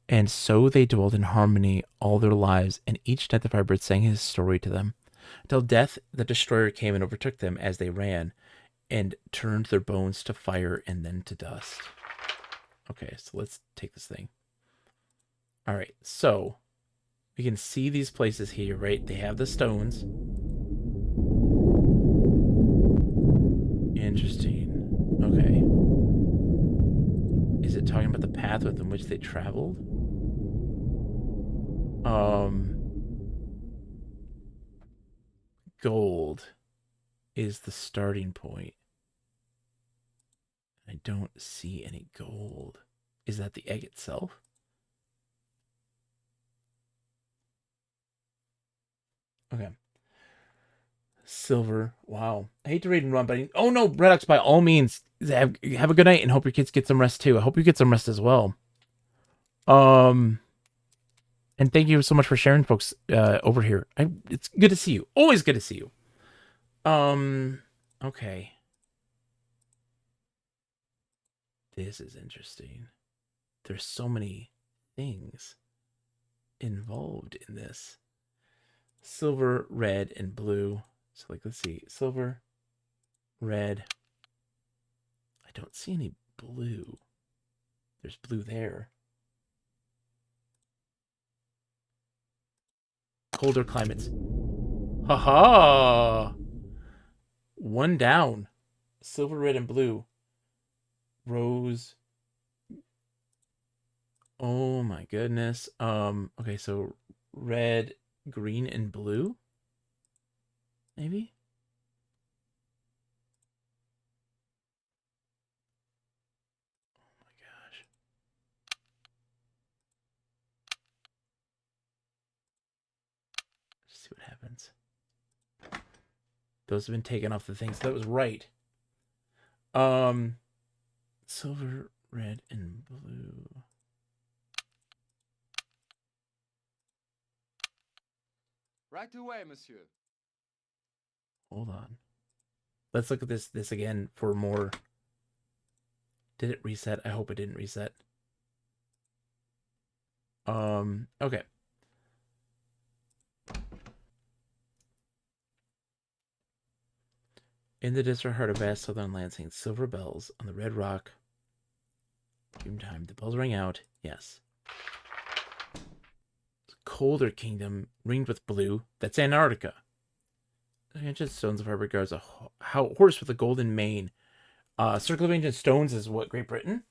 And so they dwelled in harmony all their lives, and each night the Firebird sang his story to them, until Death, the Destroyer, came and overtook them as they ran, and turned their bones to fire and then to dust. Okay, so let's take this thing. All right, so we can see these places here, right? They have the stones. Interesting. Okay. Is it talking about the path within which they traveled? Gold is the starting point. I don't see any gold. Is that the egg itself? Okay. Silver. Wow. I hate to read and run, but oh no, Redox, by all means, have a good night and hope your kids get some rest too. I hope you get some rest as well. And thank you so much for sharing, folks, over here. It's good to see you. Always good to see you. Okay. This is interesting. There's so many things involved in this. Silver, red, and blue. So, like, let's see. Silver, red. I don't see any blue. There's blue there. colder climates. Haha! One down. Silver, red, and blue. Rose. Oh my goodness. Okay, so red, green, and blue? Maybe? Oh my gosh. Let's see what happens. Those have been taken off the thing, so that was right. Silver, red, and blue. Right away, monsieur. Hold on. Let's look at this again for more. Did it reset? I hope it didn't reset. Okay. In the distant heart of vast southern land sing silver bells on the red rock. Dream time. The bells ring out. Yes. Colder kingdom ringed with blue. That's Antarctica. Ancient stones of harbor guards a horse with a golden mane. Circle of ancient stones is what, Great Britain?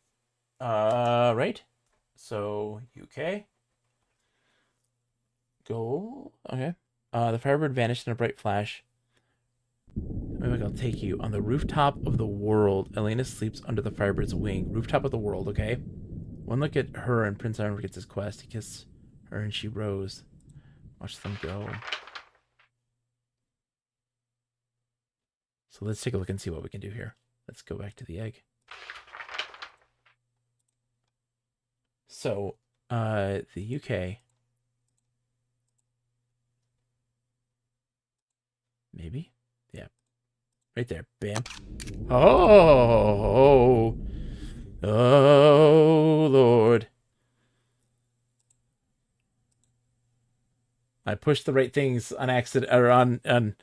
Right? So UK. Go. Okay. The firebird vanished in a bright flash. Maybe I'll take you on the rooftop of the world. Elena sleeps under the firebird's wing. Rooftop of the world. Okay. One look at her and Prince Ivan forgets his quest. He kissed her and she rose. Watch them go. So let's take a look and see what we can do here. Let's go back to the egg. So, the UK. Maybe? Yeah. Right there. Bam. Oh! Oh, Lord. I pushed the right things on accident, or on...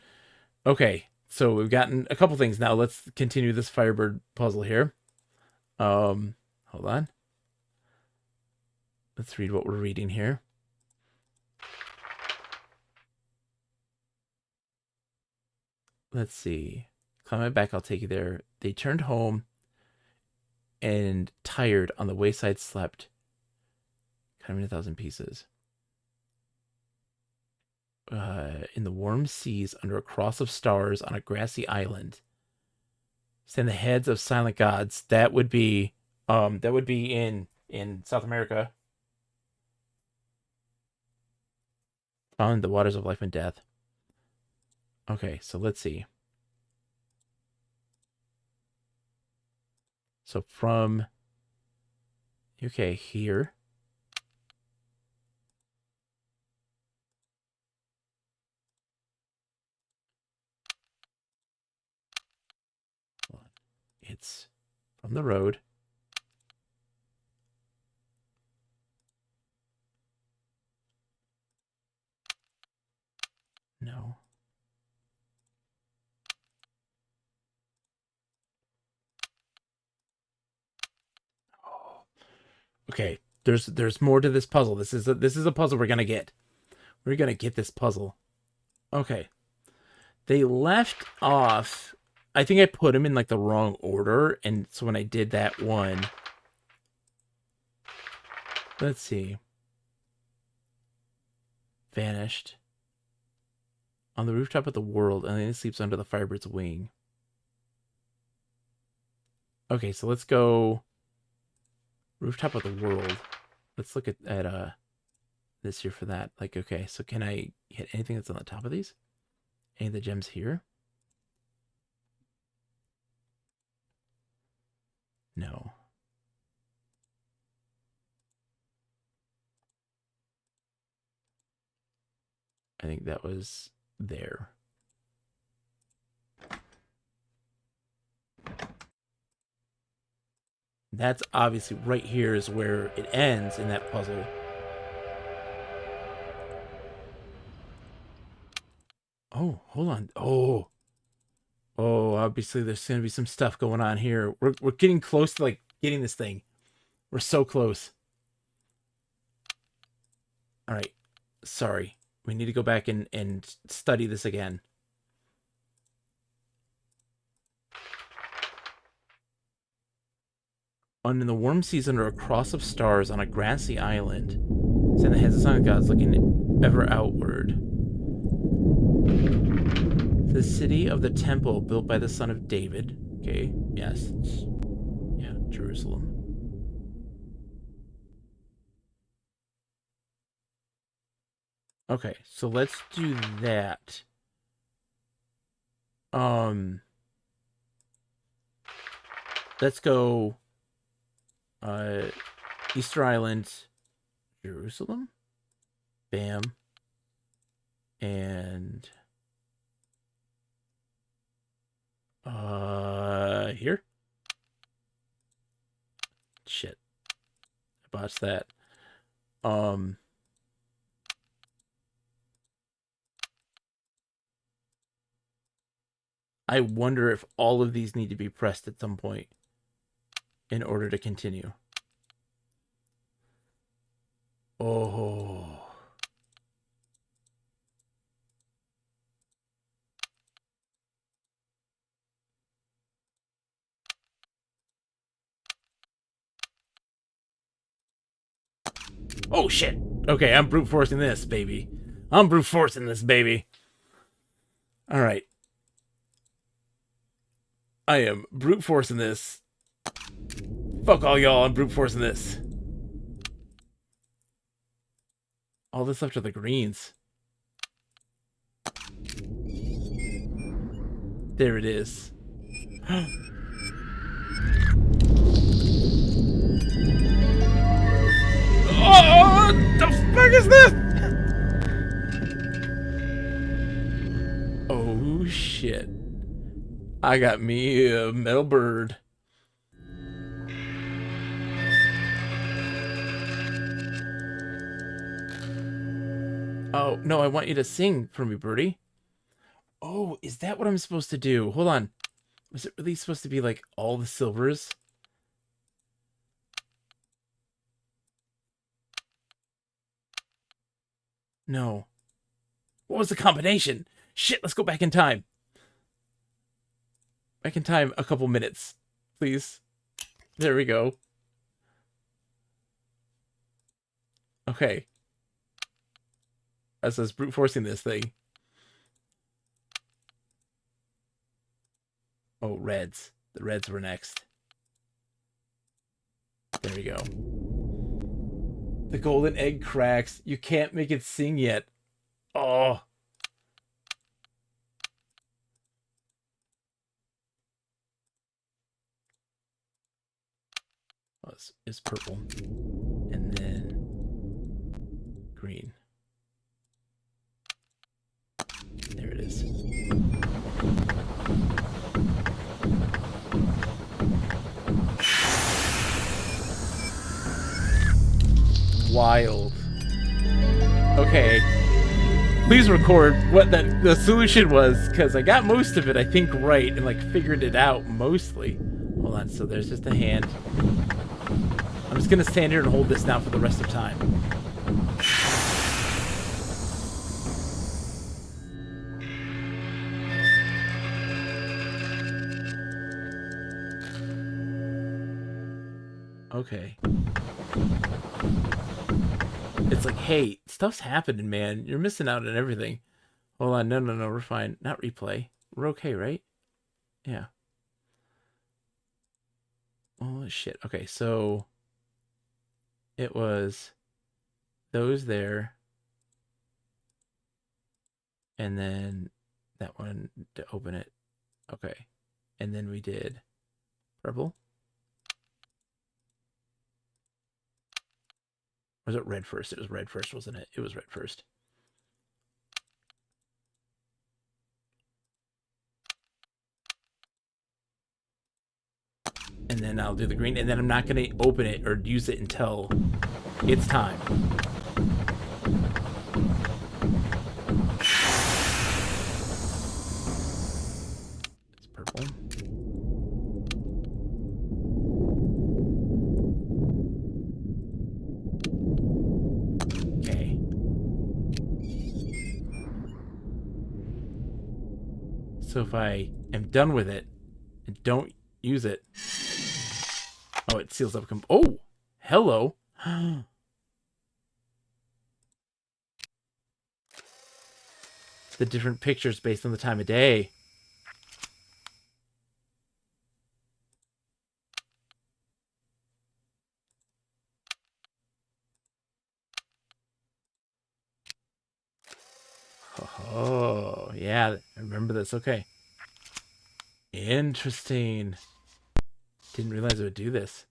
Okay, so we've gotten a couple things. Now let's continue this Firebird puzzle here. Hold on. Let's read what we're reading here. Let's see. Climb my back, I'll take you there. They turned home and tired on the wayside slept. Cut him in 1,000 pieces. In the warm seas under a cross of stars on a grassy island stand the heads of silent gods. That would be in South America. Found the waters of life and death. Okay, so let's see. So from UK here. It's from the road. No. Oh. Okay, there's more to this puzzle. This is a puzzle we're gonna get. We're gonna get this puzzle. Okay. They left off. I think I put them in like the wrong order, and so when I did that one, let's see. Vanished. On the rooftop of the world, and then he sleeps under the firebird's wing. Okay, so let's go rooftop of the world. Let's look at this here for that. Like, okay, so can I hit anything that's on the top of these? Any of the gems here? No. I think that was there. That's obviously right here is where it ends in that puzzle. Oh, hold on. Oh, obviously there's going to be some stuff going on here. We're getting close to like getting this thing. We're so close. All right. Sorry. We need to go back and study this again. In the warm seas under a cross of stars on a grassy island, send the heads of sun gods looking ever outward. The city of the temple built by the son of David. Okay, yes. Yeah, Jerusalem. Okay, so let's do that. Let's go Easter Island, Jerusalem. Bam. And here. Shit. I botched that. I wonder if all of these need to be pressed at some point in order to continue. Oh. Oh, shit. Okay, I'm brute forcing this, baby. I'm brute forcing this, baby. All right. I am brute forcing this. Fuck all y'all, I'm brute forcing this. All this left are the greens. There it is. Oh, the fuck is this? Oh, shit. I got me a metal bird. Oh, no, I want you to sing for me, birdie. Oh, is that what I'm supposed to do? Hold on. Was it really supposed to be like all the silvers? No. What was the combination? Shit, let's go back in time. Back in time a couple minutes, please. There we go. Okay. As I was brute forcing this thing. Oh, reds. The reds were next. There we go. The golden egg cracks. You can't make it sing yet. Oh. Oh, it's purple. And then green. There it is. Wild. Okay. Please record what the solution was, because I got most of it, I think, right, and like figured it out mostly. Hold on, so there's just a hand. I'm just gonna stand here and hold this now for the rest of time. Okay. It's like, hey, stuff's happening, man. You're missing out on everything. Hold on, no, we're fine. Not replay. We're okay, right? Yeah. Oh, shit. Okay, so it was those there. And then that one to open it. Okay. And then we did purple. Was it red first? It was red first, wasn't it? It was red first. And then I'll do the green, and then I'm not going to open it or use it until it's time. It's purple. Okay. So if I am done with it and don't use it... Oh, it seals up... Oh! Hello! The different pictures based on the time of day. Oh, yeah, I remember this. Okay. Interesting. Didn't realize it would do this.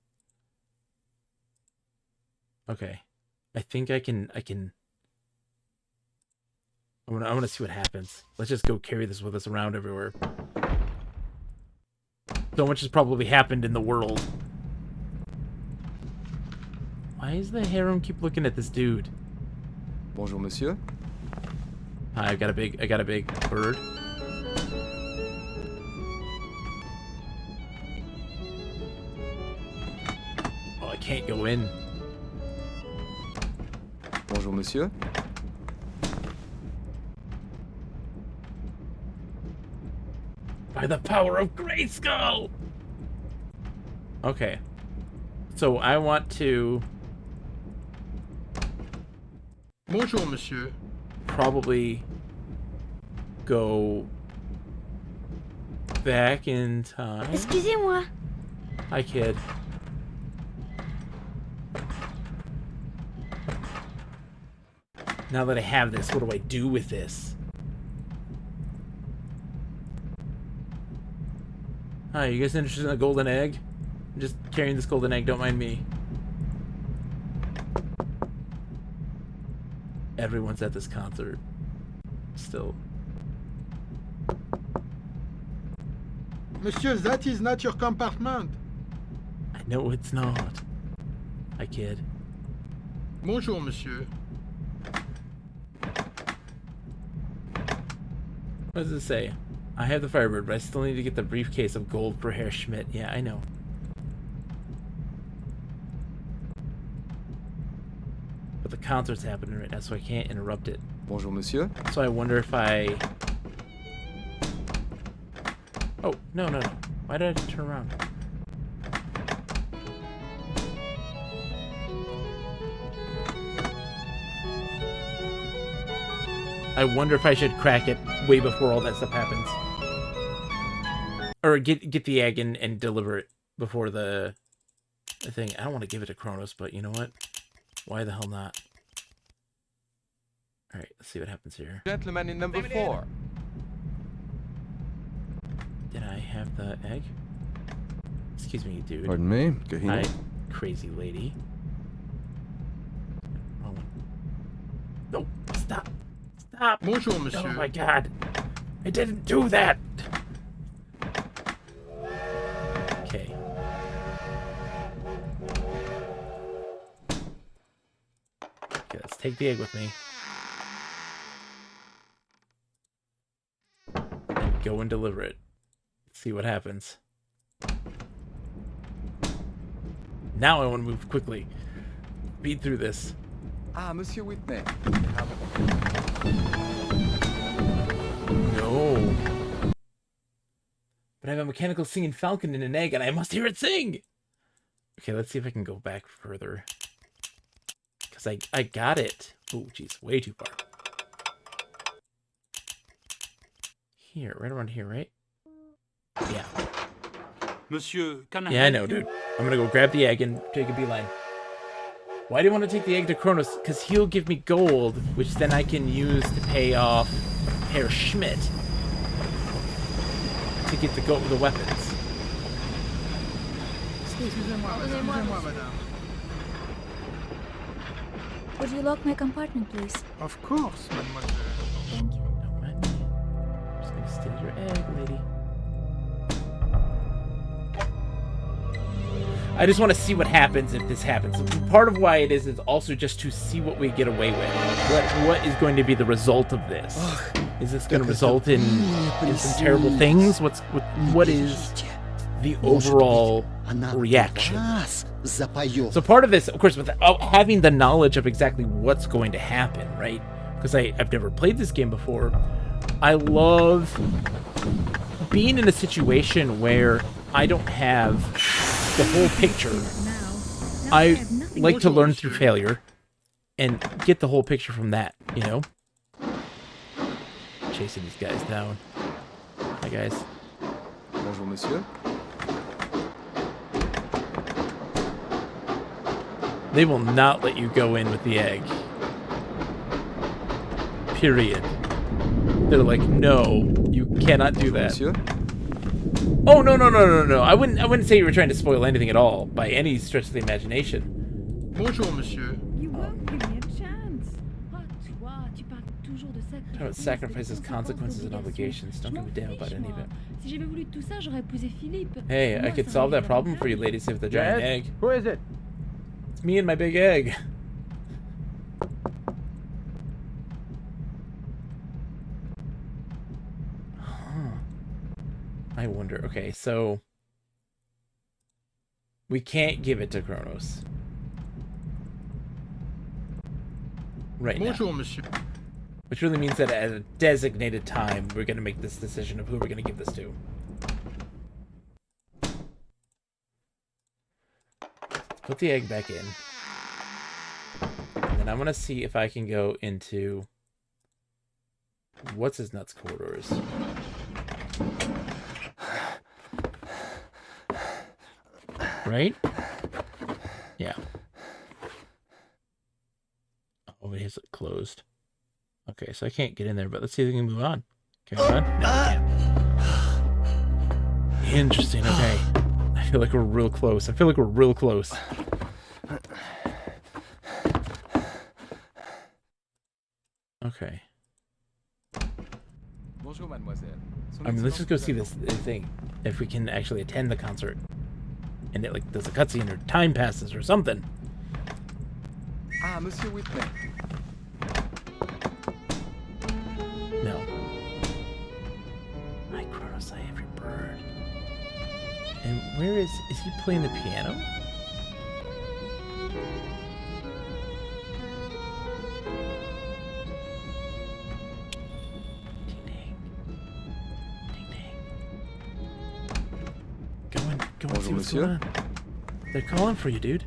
Okay. I think I can... I want to see what happens. Let's just go carry this with us around everywhere. So much has probably happened in the world. Why does the harem keep looking at this dude? Bonjour, monsieur. Hi, I got a big bird. Oh, I can't go in. Bonjour, monsieur. By the power of Grayskull! Okay. So I want to... Bonjour, monsieur. Probably go back in time. Excusez-moi. Hi, kid. Now that I have this, what do I do with this? Hi, you guys interested in a golden egg? I'm just carrying this golden egg, don't mind me. Everyone's at this concert. Still. Monsieur, that is not your compartment. I know it's not. Hi, kid. Bonjour, monsieur. What does it say? I have the Firebird, but I still need to get the briefcase of gold for Herr Schmidt. Yeah, I know. But the concert's happening right now, so I can't interrupt it. Bonjour, monsieur. So I wonder if I... Oh, no. Why did I turn around? I wonder if I should crack it way before all that stuff happens. Or get the egg and deliver it before the thing. I don't want to give it to Kronos, but you know what? Why the hell not? Alright, let's see what happens here. Gentleman in number 4. Did I have the egg? Excuse me, dude. Pardon me? Hi, crazy lady. Wrong one. No, stop. Stop. Bonjour, monsieur. Oh my god. I didn't do that. Okay. Okay, let's take the egg with me. And go and deliver it. See what happens. Now I want to move quickly. Beat through this. Ah, Monsieur Whitney. No. But I have a mechanical singing falcon in an egg, and I must hear it sing! Okay, let's see if I can go back further. Because I got it. Oh, jeez, way too far. Here, right around here, right? Yeah. Monsieur, can Yeah, I know, dude. I'm gonna go grab the egg and take a beeline. Why do you want to take the egg to Kronos? Because he'll give me gold, which then I can use to pay off Herr Schmidt to get the weapons. Excusez-moi, madame. Would you lock my compartment, please? Of course, mademoiselle. Thank you. Don't mind me. I'm just gonna steal your egg, lady. I just want to see what happens if this happens. Part of why it is also just to see what we get away with. What is going to be the result of this? Is this going to result in some terrible things? What is the overall reaction? So part of this, of course, without having the knowledge of exactly what's going to happen, right? Because I've never played this game before. I love being in a situation where I don't have the whole picture. I like to learn through failure and get the whole picture from that, you know? Chasing these guys down. Hi, guys. Bonjour, monsieur. They will not let you go in with the egg. Period. They're like, no, you cannot do that. Monsieur? Oh, no. I wouldn't say you were trying to spoil anything at all, by any stretch of the imagination. Bonjour, monsieur. You won't give me a chance. Oh, toi, tu parles toujours de Talk about sacrifices, consequences, and obligations. Don't give a damn about any of it. Si j'avais voulu tout ça, j'aurais épousé Philippe. Hey, I could solve that problem for you, ladies, with the giant egg. Who is it? It's me and my big egg. I wonder. Okay, so we can't give it to Kronos right Bonjour, now. monsieur. Which really means that at a designated time, we're going to make this decision of who we're going to give this to. Let's put the egg back in. And then I'm going to see if I can go into what's his nuts corridors. Right? Yeah. Oh, it is closed. Okay, so I can't get in there, but let's see if we can move on. Can we move on? No, we can't. Interesting, okay. I feel like we're real close. Okay. Bonjour, mademoiselle. I mean, let's just go see this thing. If we can actually attend the concert. And it, like, there's a cutscene or time passes or something. Ah, Monsieur Whitney. No. Hi, Kronos, I have your bird. And where is he playing the piano? Go and see what's going on. They're calling for you, dude.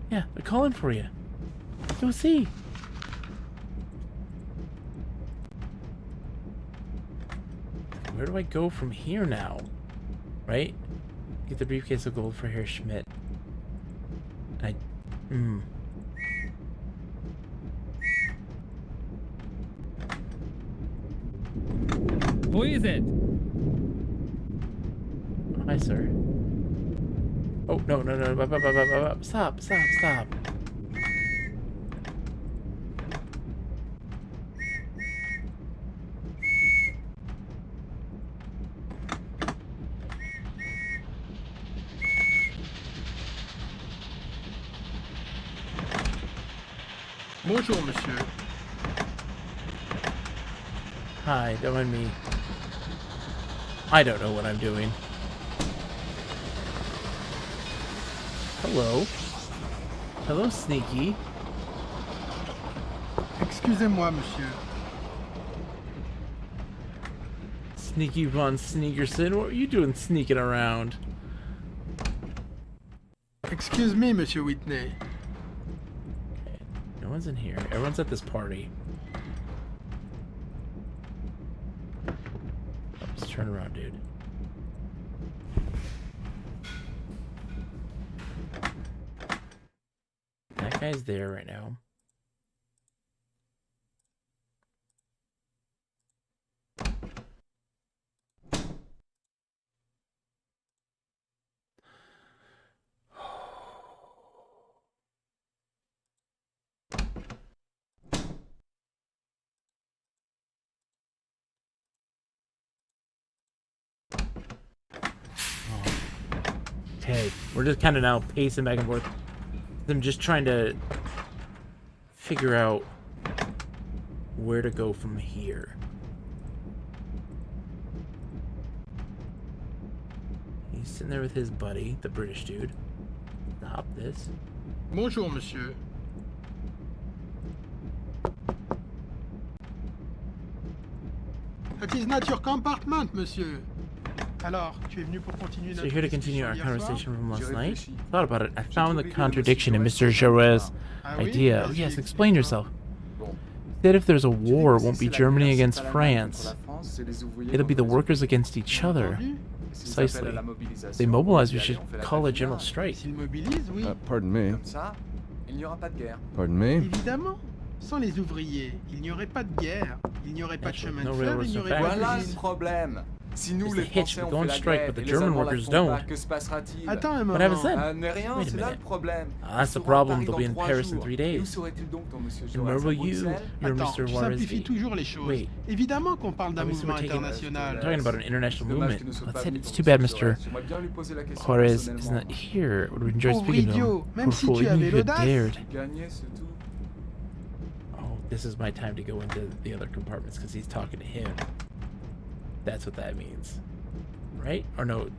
Yeah, they're calling for you. Go see. Where do I go from here now? Right? Get the briefcase of gold for Herr Schmidt. Who is it? Hi, sir. Oh, no. Stop. Bonjour, monsieur. Hi, don't mind me. I don't know what I'm doing. Hello. Hello, Sneaky. Excusez-moi, monsieur. Sneaky Von Sneakerson, what are you doing sneaking around? Excuse me, Monsieur Whitney. Okay, no one's in here. Everyone's at this party. Oh, just turn around, dude. That guy's there right now. Okay, we're just kind of now pacing back and forth. I'm just trying to figure out where to go from here. He's sitting there with his buddy, the British dude. Stop this. Bonjour, monsieur. That is not your compartment, monsieur. Alors, tu es venu pour continuer So notre you're here to continue discussion our d'hier soir? conversation from last night? Thought about it. I found the contradiction in Mr. Jarreau's idea. Oh, yes, explain yourself. That if there's a war, it won't be Germany against France. It'll be the workers against each other. Precisely. If they mobilize, we should call a general strike. S'ils mobilisent, oui. Pardon me. Comme ça, il n'y aura pas de guerre. Pardon me. Évidemment. Sans les ouvriers, il n'y aurait pas de guerre, il n'y aurait pas de chemin de No fer, railroads, il n'y no aurait pas Voilà d'usine. le problème. Si nous, It's les the hitch. Français, We on go on fait la strike, grève but the et les German Allemands la workers font don't. pas, que se passera-t-il? Attends un What happens moment. then? Mais rien, Wait a c'est là minute. le problème. Ah, that's the Il sera à problem. Paris They'll be dans in 3 Paris in jours. 3 Et où days. serait-il donc, ton monsieur And Joas? where À will you? Bruxelles? You're Attends, Mr. tu Juarez. simplifies toujours les choses. Wait. Évidemment qu'on parle d'un Obviously, mouvement we're taking- international. talking about an international Dommage movement. qu'il ne soit Let's pas say venu it's pour too bad monsieur Mr. Joas. J'aimerais bien lui poser la question Juarez is personnellement. not here. Would enjoy Pauvre speaking to him. idiot, même si Poor tu fool, avais even if you l'audace. dared. Gagner, c'est tout. Oh, this is my time to go into the other compartments because he's talking to him. That's what that means. Right? Or no?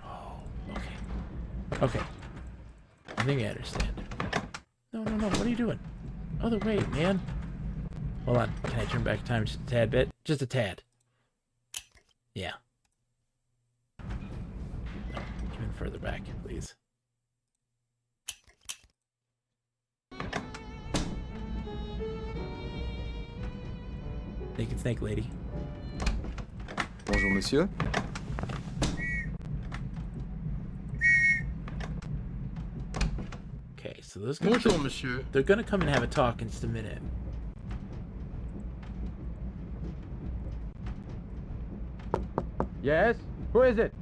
Oh, okay. Okay. I think I understand. No, no, no. What are you doing? Other way, man. Hold on. Can I turn back time just a tad bit? Just a tad. Yeah. No, even further back, please. Naked snake lady. Bonjour, monsieur. Okay, so those Bonjour, monsieur. they're gonna come and have a talk in just a minute. Yes? Who is it?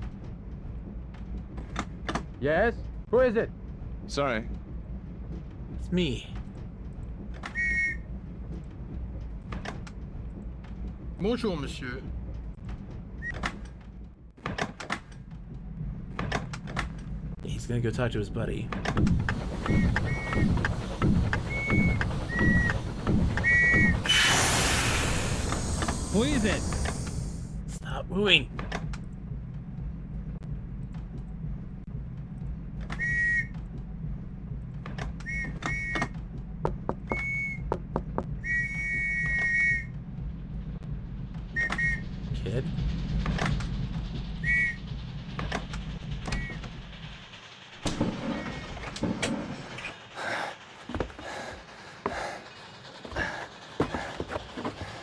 Yes? Who is it? Sorry. It's me. Bonjour, monsieur. He's gonna go talk to his buddy. Who is it? Stop moving. Kid.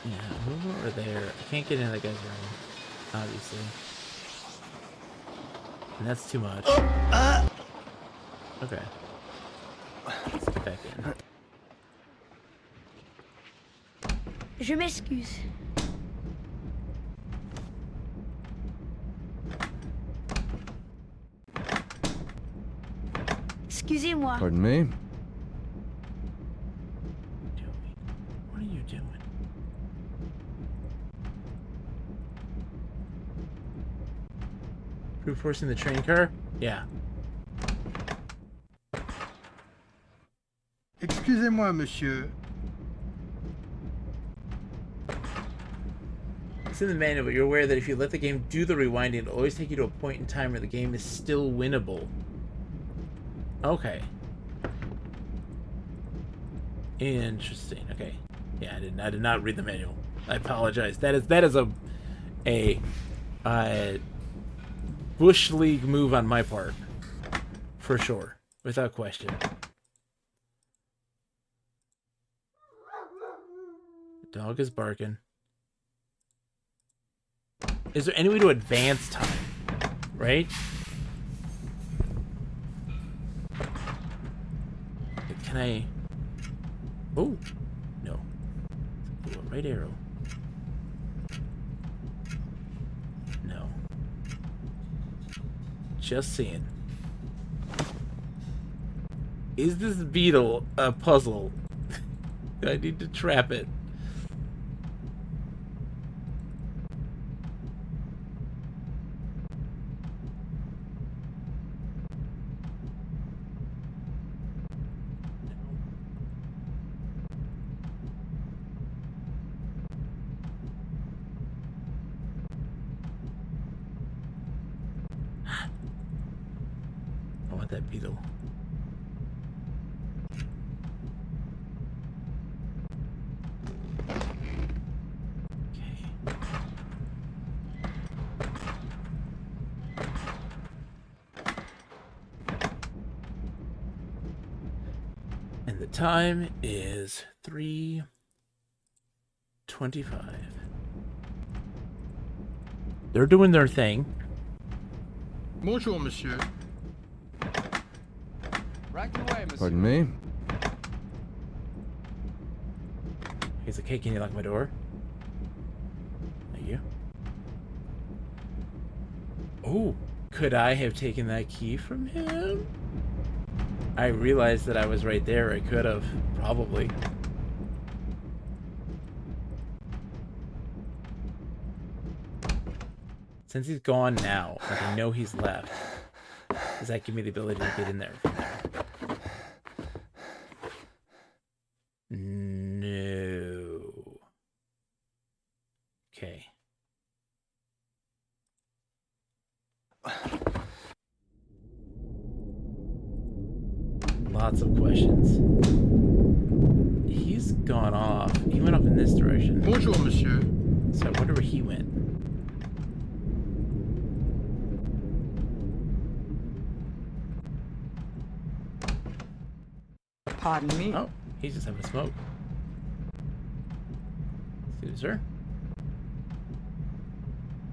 Yeah, move over there. I can't get in that guy's room, obviously. And that's too much. Okay. Let's get back in. Je m'excuse. Excusez-moi. Pardon me. What are you doing? Brute forcing the train car? Yeah. Excusez-moi, monsieur. It's in the manual, but you're aware that if you let the game do the rewinding, it'll always take you to a point in time where the game is still winnable. Okay. Interesting. Okay. Yeah, I did not read the manual. I apologize. That is a Bush League move on my part. For sure. Without question. The dog is barking. Is there any way to advance time? Right? Can I... Oh! No. Right arrow. No. Just seeing. Is this beetle a puzzle? I need to trap it. I want that beetle. And the time is 3:25. They're doing their thing. Bonjour, monsieur. Right away, monsieur. Pardon me? He's like, hey, can you lock my door? Thank you. Oh, could I have taken that key from him? I realized that I was right there. I could have, probably. Since he's gone now, like I know he's left, does that give me the ability to get in there from there? No. Okay. Lots of questions. He's gone off. He went off in this direction. Bonjour, monsieur. So I wonder where he went. Pardon me. Oh, he's just having a smoke. Excuse me, sir.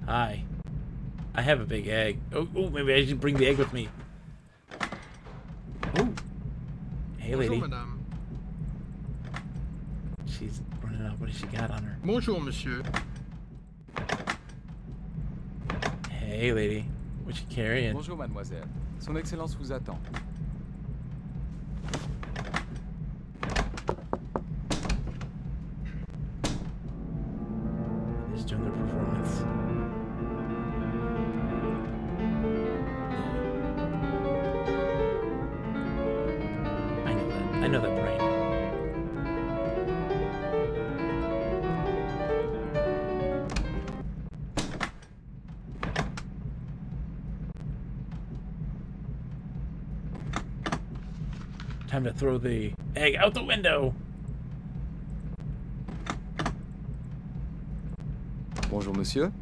Hi. I have a big egg. Oh, maybe I should bring the egg with me. Oh. Hey, lady. Bonjour, madame. She's running out. What does she got on her? Bonjour, monsieur. Hey, lady. What you carrying? Bonjour, mademoiselle. Son Excellence vous attend. They're just doing their performance. I know that brain. Time to throw the egg out the window. Bonjour, monsieur.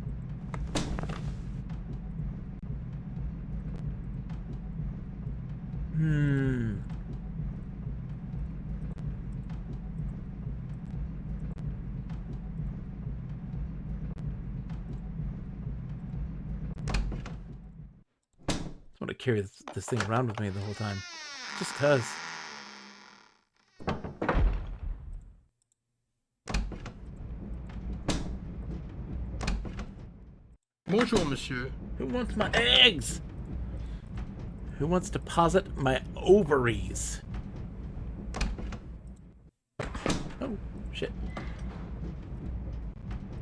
I want to carry this thing around with me the whole time. Just cuz. Bonjour, monsieur. Who wants my eggs? Who wants to deposit my ovaries? Oh, shit.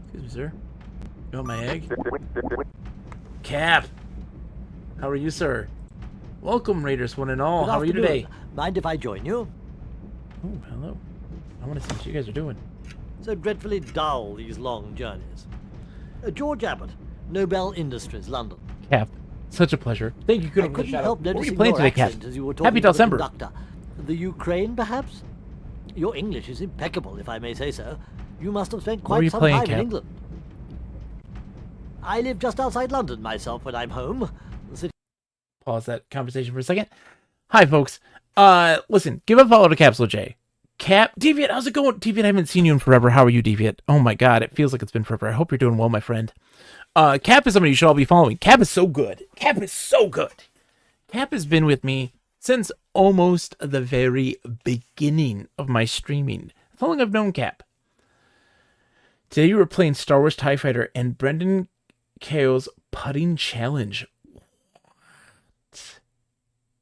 Excuse me, sir. You want my egg? Cap! How are you, sir? Welcome, Raiders one and all. Good How are you afternoon. today? Mind if I join you? Oh, hello. I want to see what you guys are doing. So dreadfully dull, these long journeys. George Abbott, Nobel Industries, London. Cap, such a pleasure. Thank you. Good I couldn't help What were noticing you playing your today, Cap? accent as you were talking Happy to the December. conductor. The Ukraine, perhaps? Your English is impeccable, if I may say so. You must have spent What were quite you some playing, time in Cap? England. I live just outside London myself when I'm home. The city Pause that conversation for a second. Hi, folks. Listen, give a follow to Capsule J. Cap, Deviant, how's it going? Deviant, I haven't seen you in forever. How are you, Deviant? Oh my god, it feels like it's been forever. I hope you're doing well, my friend. Cap is somebody you should all be following. Cap is so good. Cap is so good. Cap has been with me since almost the very beginning of my streaming. That's how long I've known Cap. Today you were playing Star Wars TIE Fighter and Brendan Kale's putting challenge.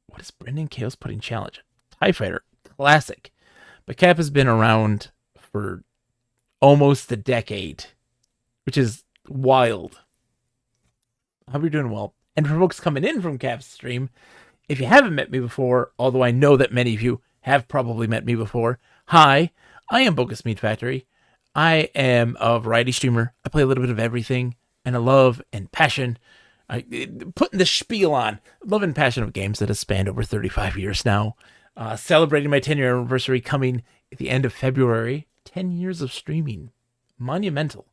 What is Brendan Kale's putting challenge? TIE Fighter. Classic. But Cap has been around for almost a decade, which is wild. I hope you're doing well. And for folks coming in from Cap's stream, if you haven't met me before, although I know that many of you have probably met me before, hi, I am Bogus Meat Factory. I am a variety streamer. I play a little bit of everything, and I love and passion. Putting the spiel on love and passion of games that has spanned over 35 years now. Celebrating my 10-year anniversary coming at the end of February. 10 years of streaming. Monumental.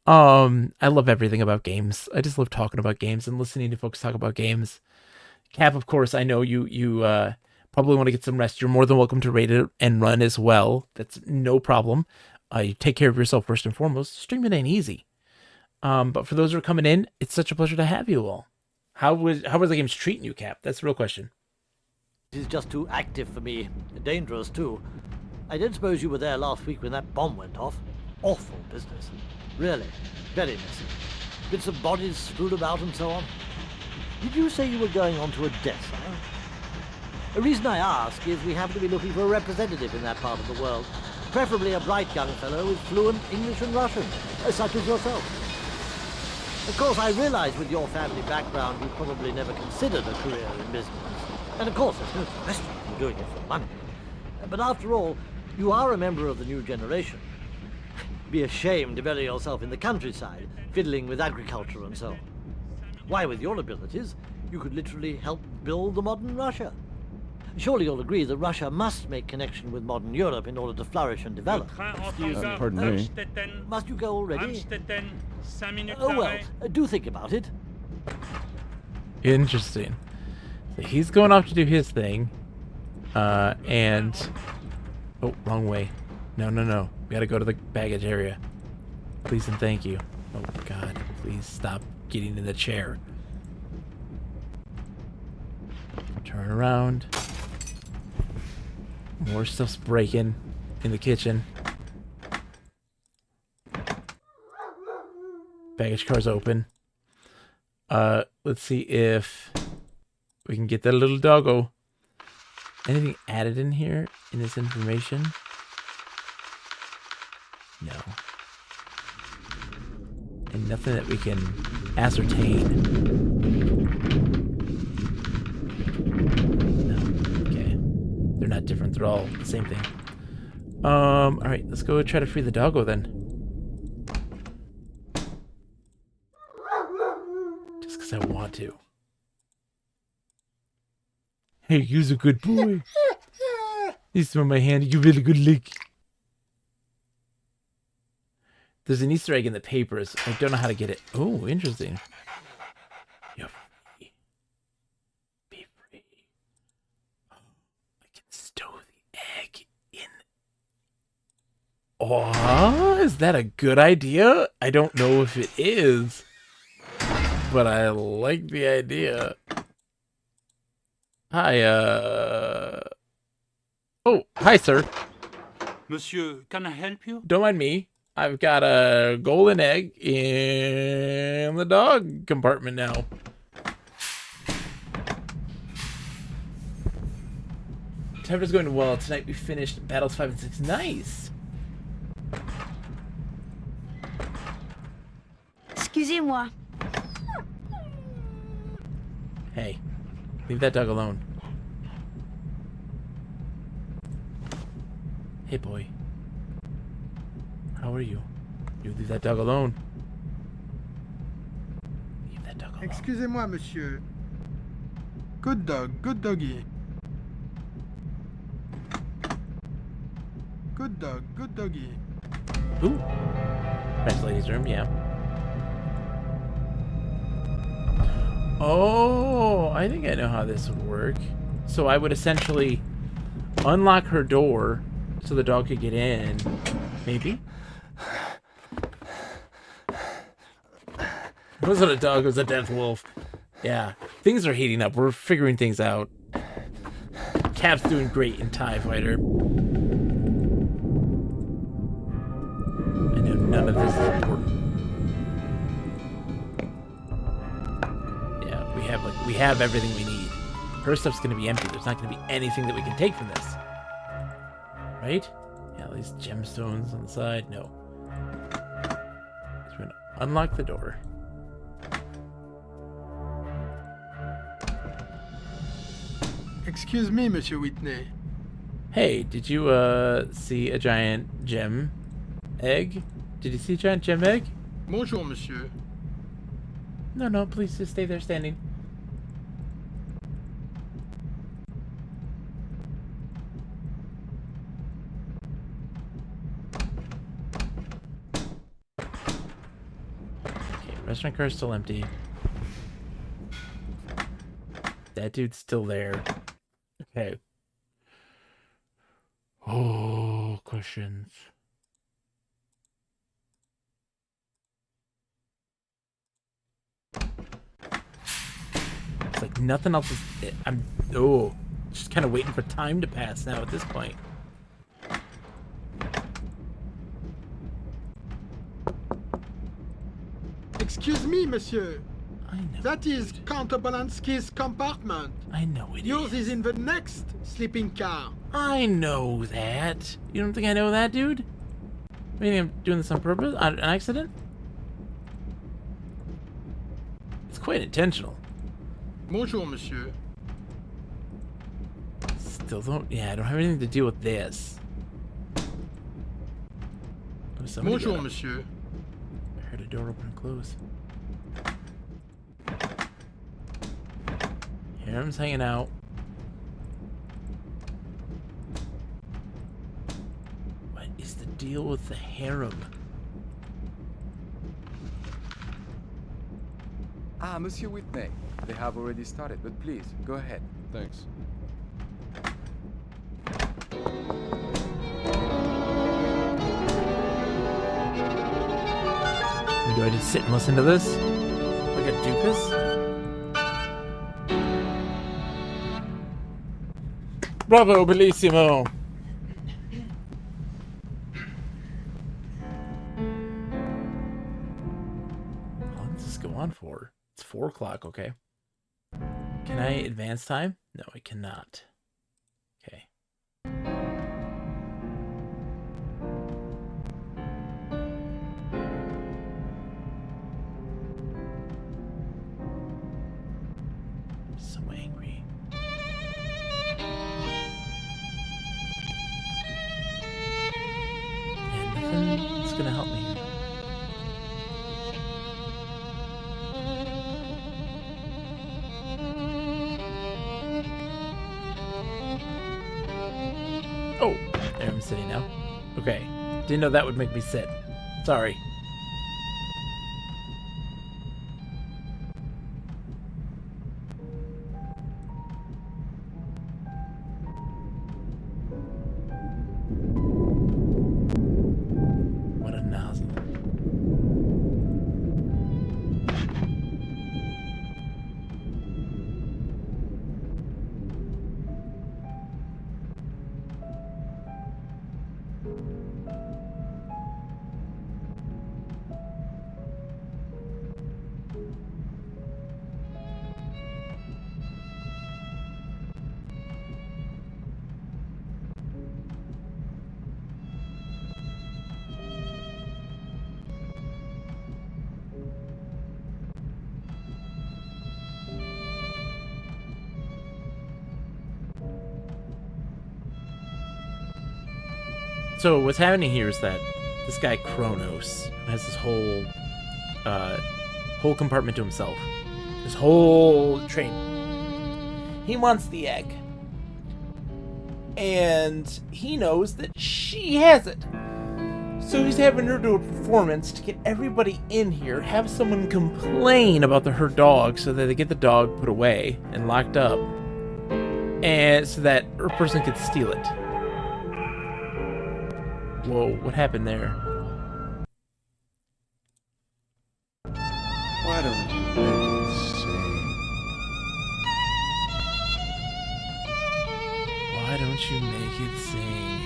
I love everything about games. I just love talking about games and listening to folks talk about games. Cap, of course, I know you probably want to get some rest. You're more than welcome to raid it and run as well. That's no problem. You take care of yourself first and foremost. Streaming ain't easy. But for those who are coming in, it's such a pleasure to have you all. How was the games treating you, Cap? That's the real question. It is just too active for me. Dangerous, too. I don't suppose you were there last week when that bomb went off. Awful business. Really. Very messy. Bits of bodies strewn about and so on. Did you say you were going on to Odessa? The reason I ask is we happen to be looking for a representative in that part of the world. Preferably a bright young fellow with fluent English and Russian, such as yourself. Of course, I realize with your family background you've probably never considered a career in business. And of course, there's no question you're doing it for money. But after all, you are a member of the new generation. Be ashamed to bury yourself in the countryside, fiddling with agriculture and so on. Why, with your abilities, you could literally help build the modern Russia. Surely you'll agree that Russia must make connection with modern Europe in order to flourish and develop. Pardon me. Must you go already? Oh well, do think about it. Interesting. So he's going off to do his thing. And... Oh, wrong way. No. We gotta go to the baggage area. Please and thank you. Oh, God. Please stop getting in the chair. Turn around. More stuff's breaking in the kitchen. Baggage car's open. Let's see if we can get that little doggo. Anything added in here in this information? No. And nothing that we can ascertain. No. Okay. They're not different. They're all the same thing. Alright, let's go try to free the doggo then. Just because I want to. Hey, you's a good boy. You smell my hand, you really good lick. There's an Easter egg in the papers. I don't know how to get it. Oh, interesting. You're free. Be free. I can stow the egg in. Oh, is that a good idea? I don't know if it is. But I like the idea. Hi, Oh, hi, sir. Monsieur, can I help you? Don't mind me. I've got a golden egg in the dog compartment now. Chapter's going well. Tonight we finished battles 5 and 6. Nice. Excusez-moi. Hey, leave that dog alone. Hey, boy. How are you? You leave that dog alone. Leave that dog alone. Excusez-moi, monsieur. Good dog, good doggy. Good dog, good doggy. Ooh. French ladies' room, yeah. Oh, I think I know how this would work. So I would essentially unlock her door so the dog could get in. Maybe? It wasn't a dog, it was a death wolf. Yeah. Things are heating up. We're figuring things out. Cap's doing great in TIE Fighter. I know none of this is important. Yeah, we have everything we need. Her stuff's gonna be empty. There's not gonna be anything that we can take from this. Right? Yeah, at least gemstones on the side. No. So we're gonna unlock the door. Excuse me, Monsieur Whitney. Hey, did you see a giant gem egg? Did you see a giant gem egg? Bonjour, monsieur. No, please just stay there standing. Okay, restaurant car is still empty. That dude's still there. Okay, questions. It's like nothing else is... I'm... Oh. Just kind of waiting for time to pass now at this point. Excuse me, monsieur. I know. That is Count Obolensky's compartment. I know it Yours is in the next sleeping car. I know that. You don't think I know that, dude? Maybe I'm doing this on purpose? An accident? It's quite intentional. Bonjour, monsieur. Still don't... Yeah, I don't have anything to deal with this. Oh, Bonjour, monsieur. I heard a door open and close. Harem's hanging out. What is the deal with the harem? Ah, Monsieur Whitney. They have already started, but please, go ahead. Thanks. Do I just sit and listen to this? Like a doofus? Bravo, bellissimo! How long does this go on for? It's 4 o'clock, okay. Can I advance time? No, I cannot. Okay. I'm so angry. And nothing's gonna help me here. Oh, there I'm sitting now. Okay. Didn't know that would make me sit. Sorry. What a nozzle. So what's happening here is that this guy Kronos has this whole compartment to himself. This whole train. He wants the egg. And he knows that she has it. So he's having her do a performance to get everybody in here, have someone complain about her dog so that they get the dog put away and locked up. And so that a person could steal it. Whoa, what happened there? Why don't you make it sing? Why don't you make it sing?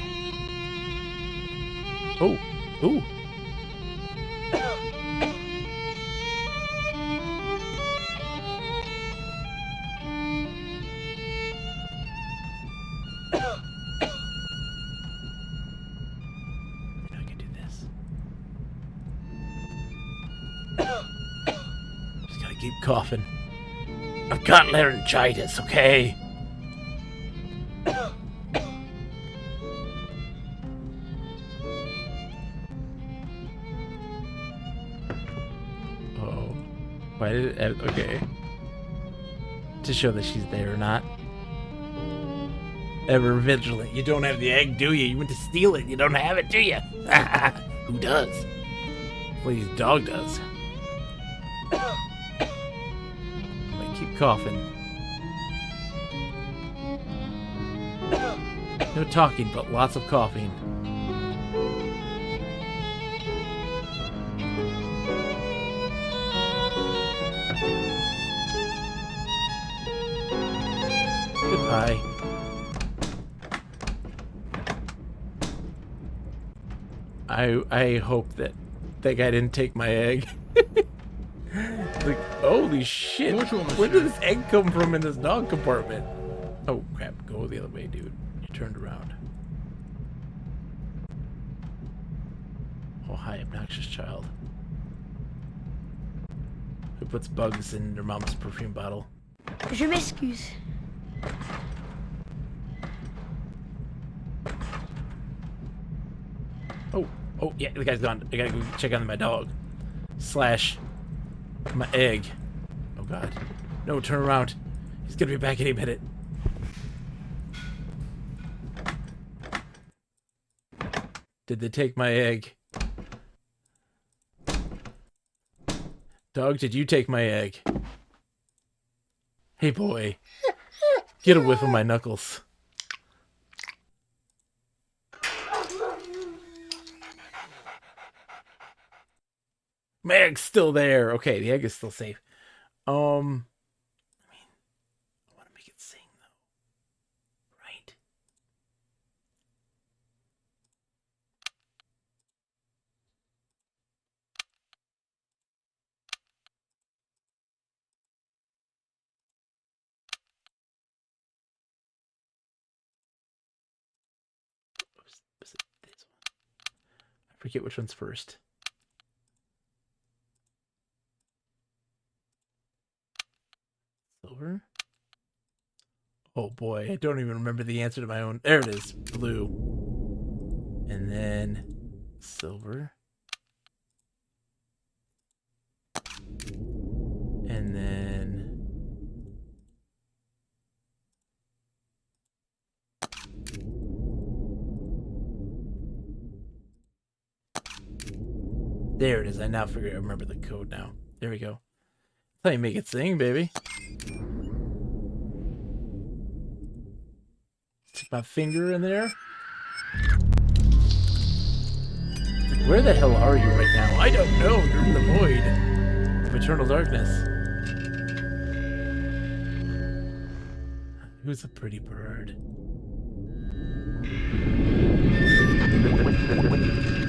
Oh, ooh. Keep coughing. I've got laryngitis, okay? Oh. Why did it... Okay. To show that she's there or not. Ever vigilant. You don't have the egg, do you? You went to steal it. You don't have it, do you? Who does? Please, dog does. Keep coughing. No talking, but lots of coughing. pie. I hope that guy didn't take my egg. Like, holy shit. Where did this egg come from in this dog compartment? Oh, crap. Go the other way, dude. You turned around. Oh, hi, obnoxious child. Who puts bugs in their mom's perfume bottle? Je m'excuse. Oh, yeah, the guy's gone. I gotta go check on my dog. Slash my egg. Oh, God. No, turn around. He's gonna be back any minute. Did they take my egg? Dog, did you take my egg? Hey, boy. Get a whiff of my knuckles. My egg's still there. Okay, the egg is still safe. I want to make it sing, though. Right? Was it this one? I forget which one's first. Silver? Oh boy, I don't even remember the answer to my own. There it is. Blue. And then silver. And then there it is. I now remember the code now. There we go. That's how you make it sing, baby. Stick my finger in there. Like, where the hell are you right now? I don't know. You're in the void of eternal darkness. Who's a pretty bird?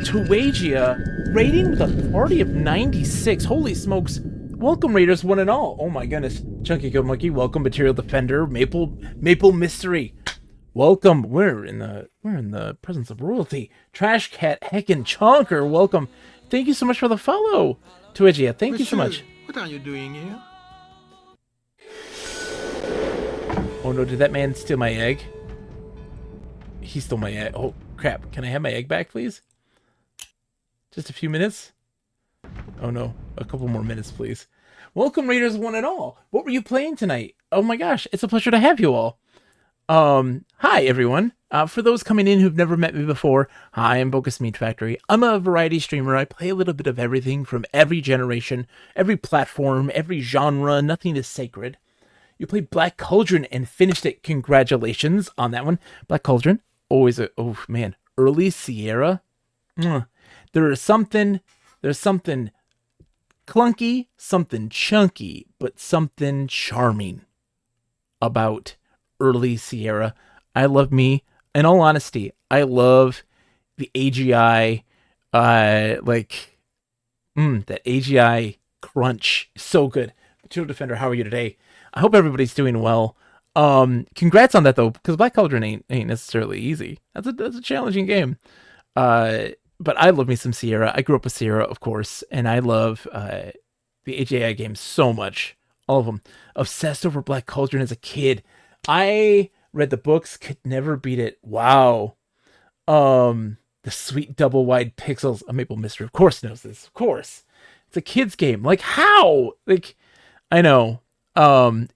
Tuagia rating with a party of 96. Holy smokes. Welcome, Raiders, one and all. Oh my goodness. Chunky Good Monkey, welcome. Material Defender, Maple Mystery. Welcome. We're in the presence of royalty. Trash Cat Heckin' Chonker, welcome. Thank you so much for the follow. Tuagia, thank you so much. What are you doing here? Oh no, did that man steal my egg? He stole my egg. Oh crap. Can I have my egg back, please? Just a few minutes? Oh no, a couple more minutes, please. Welcome, Raiders, one and all. What were you playing tonight? Oh my gosh, it's a pleasure to have you all. Hi everyone. For those coming in who've never met me before, hi, I'm Botched Meat Factory. I'm a variety streamer. I play a little bit of everything from every generation, every platform, every genre. Nothing is sacred. You played Black Cauldron and finished it. Congratulations on that one. Black Cauldron, always oh man, early Sierra. There's something clunky, something chunky, but something charming about early Sierra. I love me. In all honesty, I love the AGI, that AGI crunch. So good. Material Defender, how are you today? I hope everybody's doing well. Congrats on that though, because Black Cauldron ain't necessarily easy. That's a challenging game. But I love me some Sierra. I grew up with Sierra, of course, and I love the AGI games so much. All of them. Obsessed over Black Cauldron as a kid. I read the books, could never beat it. Wow. The sweet double wide pixels. A Maple Mystery, of course, knows this. Of course. It's a kid's game. Like, how? Like, I know.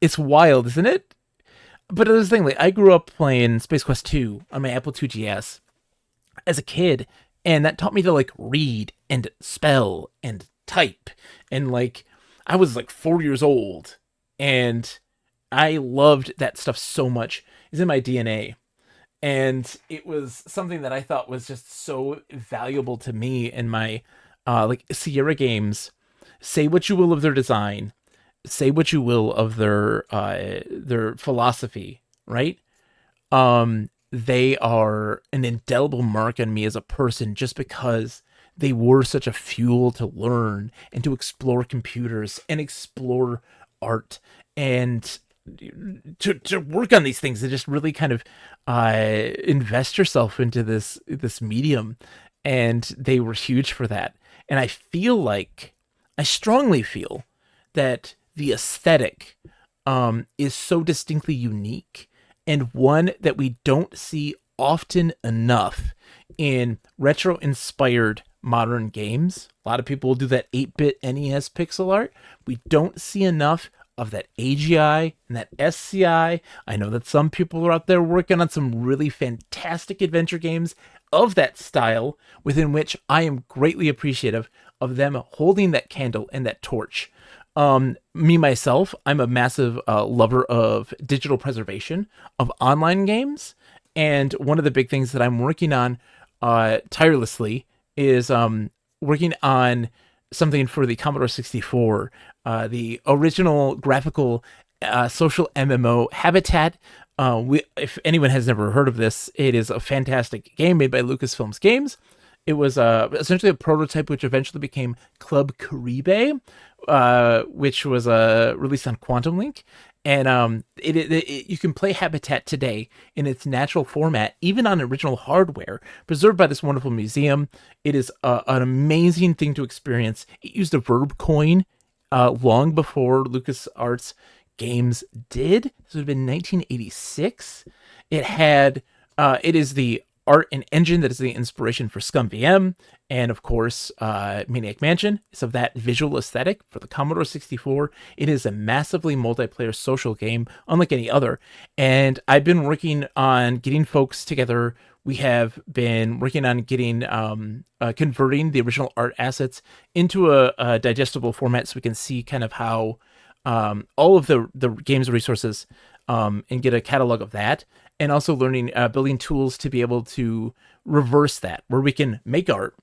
It's wild, isn't it? But there's the thing, like, I grew up playing Space Quest 2 on my Apple II GS as a kid, and that taught me to, like, read and spell and type. And, like, I was, like, 4 years old, and I loved that stuff so much. It's in my DNA. And it was something that I thought was just so valuable to me in my, like, Sierra games. Say what you will of their design. Say what you will of their philosophy, right? They are an indelible mark on me as a person just because they were such a fuel to learn and to explore computers and explore art and to work on these things and just really kind of invest yourself into this medium. And they were huge for that. And I strongly feel that the aesthetic is so distinctly unique and one that we don't see often enough in retro inspired modern games. A lot of people will do that 8-bit NES pixel art. We don't see enough of that AGI and that SCI. I know that some people are out there working on some really fantastic adventure games of that style, within which I am greatly appreciative of them holding that candle and that torch. Me myself, I'm a massive lover of digital preservation of online games, and one of the big things that I'm working on tirelessly is working on something for the Commodore 64, the original graphical social MMO Habitat. If anyone has never heard of this, it is a fantastic game made by Lucasfilms Games. It was essentially a prototype which eventually became Club Caribe, which was released on Quantum Link. And you can play Habitat today in its natural format, even on original hardware, preserved by this wonderful museum. It is an amazing thing to experience. It used a verb coin long before LucasArts games did. This would have been 1986. It is the art and engine that is the inspiration for Scum VM, and of course, Maniac Mansion is of that visual aesthetic for the Commodore 64. It is a massively multiplayer social game, unlike any other. And I've been working on getting folks together. We have been working on getting converting the original art assets into a digestible format, so we can see kind of how all of the game's resources and get a catalog of that. And also learning, building tools to be able to reverse that, where we can make art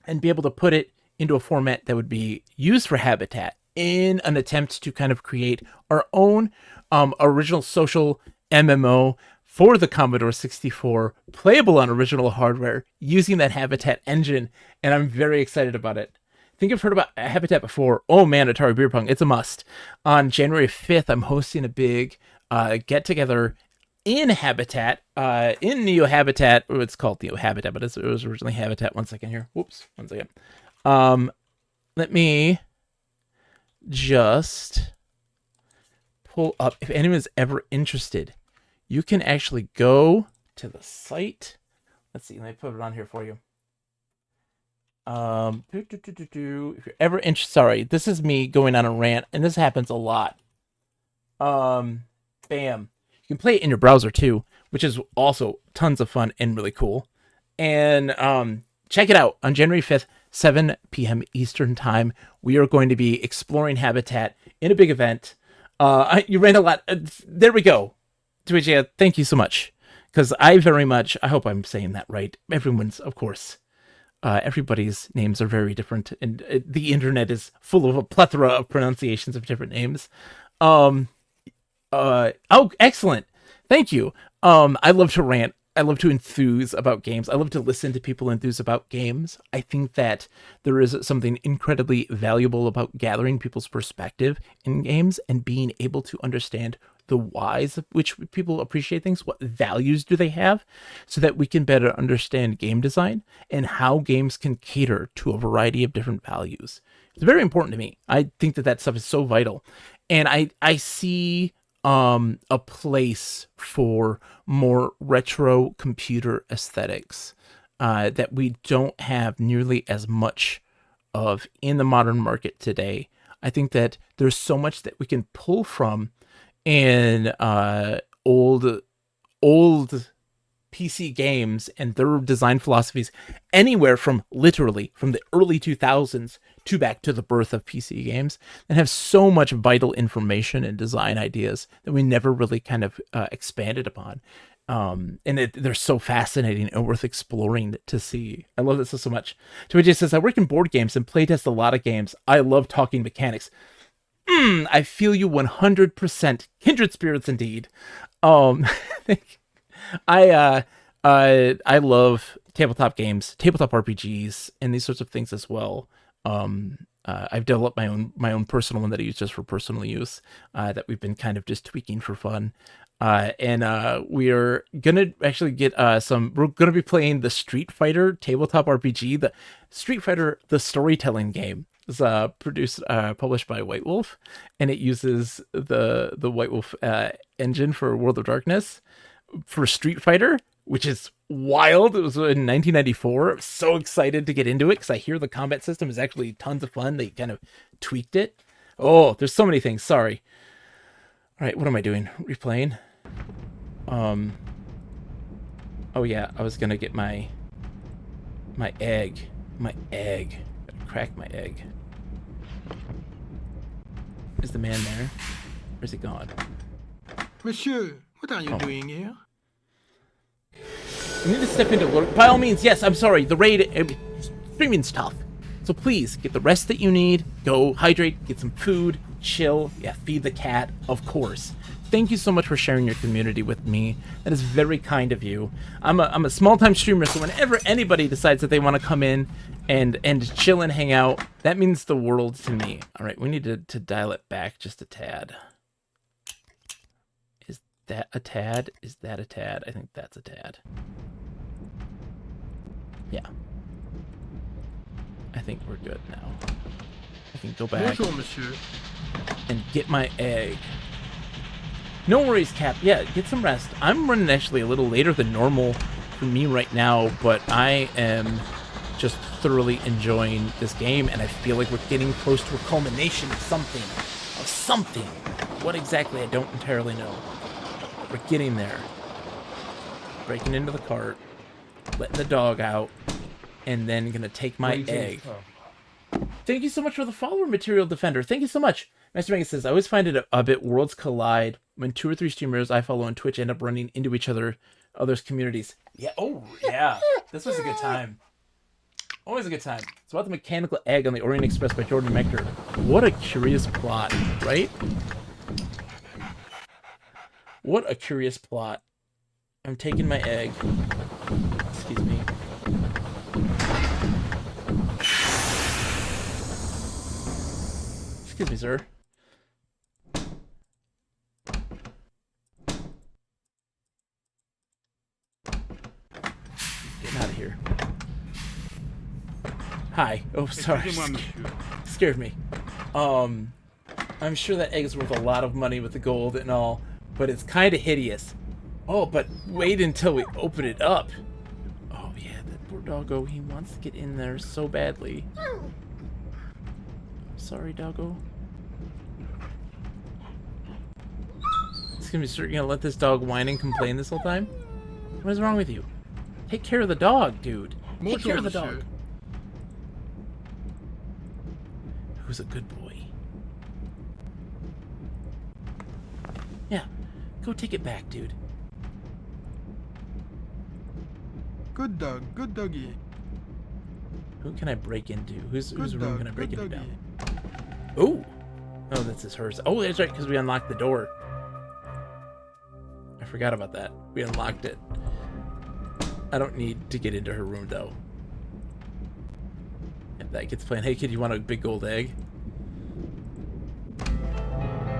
and be able to put it into a format that would be used for Habitat in an attempt to kind of create our own original social MMO for the Commodore 64, playable on original hardware using that Habitat engine. And I'm very excited about it. I think I've heard about Habitat before. Oh man, Atari Beer Pong, it's a must. On January 5th, I'm hosting a big get-together in Habitat, in Neo Habitat. Oh, it's called Neo Habitat, but it was originally Habitat. One second here. Whoops, one second. Let me just pull up. If anyone's ever interested, you can actually go to the site. Let's see. Let me put it on here for you. If you're ever interested, sorry, this is me going on a rant, and this happens a lot. Bam. You can play it in your browser too, which is also tons of fun and really cool. And check it out on January 5th, 7 p.m. Eastern Time. We are going to be exploring Habitat in a big event. You ran a lot. There we go. Twitch, thank you so much. Because I hope I'm saying that right. Everyone's, of course, everybody's names are very different. And the internet is full of a plethora of pronunciations of different names. Oh, excellent. Thank you. I love to rant. I love to enthuse about games. I love to listen to people enthuse about games. I think that there is something incredibly valuable about gathering people's perspective in games and being able to understand the whys of which people appreciate things. What values do they have, so that we can better understand game design and how games can cater to a variety of different values. It's very important to me. I think that stuff is so vital. And I see a place for more retro computer aesthetics that we don't have nearly as much of in the modern market today. I think that there's so much that we can pull from in old PC games and their design philosophies, anywhere from literally from the early 2000s to back to the birth of PC games, and have so much vital information and design ideas that we never really kind of expanded upon. They're so fascinating and worth exploring to see. I love this so much. Twitch says, I work in board games and playtest a lot of games. I love talking mechanics. I feel you 100%. Kindred spirits indeed. Um, I love tabletop games, tabletop RPGs, and these sorts of things as well. I've developed my own personal one that I use just for personal use, that we've been kind of just tweaking for fun. And we're gonna actually get we're gonna be playing the Street Fighter tabletop RPG, the Street Fighter the storytelling game. It's published by White Wolf, and it uses the White Wolf engine for World of Darkness for Street Fighter, which is wild. It was in 1994. I'm so excited to get into it because I hear the combat system is actually tons of fun. They kind of tweaked it. Oh, there's so many things. Sorry. All right, what am I doing? Replaying. Oh yeah, I was gonna get my egg. My egg. Gotta crack my egg. Is the man there? Or is he gone? Monsieur, what are you doing here? I need to step into lurk. By all means, yes, I'm sorry. The raid, streaming's tough. So please, get the rest that you need. Go hydrate, get some food, chill. Yeah, feed the cat, of course. Thank you so much for sharing your community with me. That is very kind of you. I'm a small-time streamer, so whenever anybody decides that they want to come in and chill and hang out, that means the world to me. All right, we need to dial it back just a tad. Is that a tad? Is that a tad? I think that's a tad. Yeah. I think we're good now. I can go back Bonjour, monsieur. and get my egg. No worries, Cap. Yeah, get some rest. I'm running actually a little later than normal for me right now, but I am just thoroughly enjoying this game, and I feel like we're getting close to a culmination of something. What exactly, I don't entirely know. We're getting there. Breaking into the cart, letting the dog out, and then gonna take my egg. Thank you so much for the follower, Material Defender. Thank you so much. Master Mega says, I always find it a bit worlds collide when 2 or 3 streamers I follow on Twitch end up running into each other's communities. Yeah, oh, yeah. This was a good time. Always a good time. It's about the mechanical egg on the Orient Express by Jordan Mechner. What a curious plot, right? What a curious plot. I'm taking my egg. Excuse me. Excuse me, sir. Getting out of here. Hi. Oh, sorry. Scared me. I'm sure that egg's worth a lot of money with the gold and all, but it's kind of hideous. Oh, but wait until we open it up. Oh, yeah, that poor doggo. He wants to get in there so badly. Sorry, doggo. Excuse me, sir. You're gonna let this dog whine and complain this whole time? What is wrong with you? Take care of the dog, dude. Take care of the dog. Who's a good boy? Yeah, go take it back, dude. Good dog, good doggy. Who can I break into? Whose room dog, can I break good into now? doggy. Ooh! Oh, this is hers. Oh, that's right, because we unlocked the door. I forgot about that. We unlocked it. I don't need to get into her room, though. If that gets playing, hey kid, you want a big gold egg?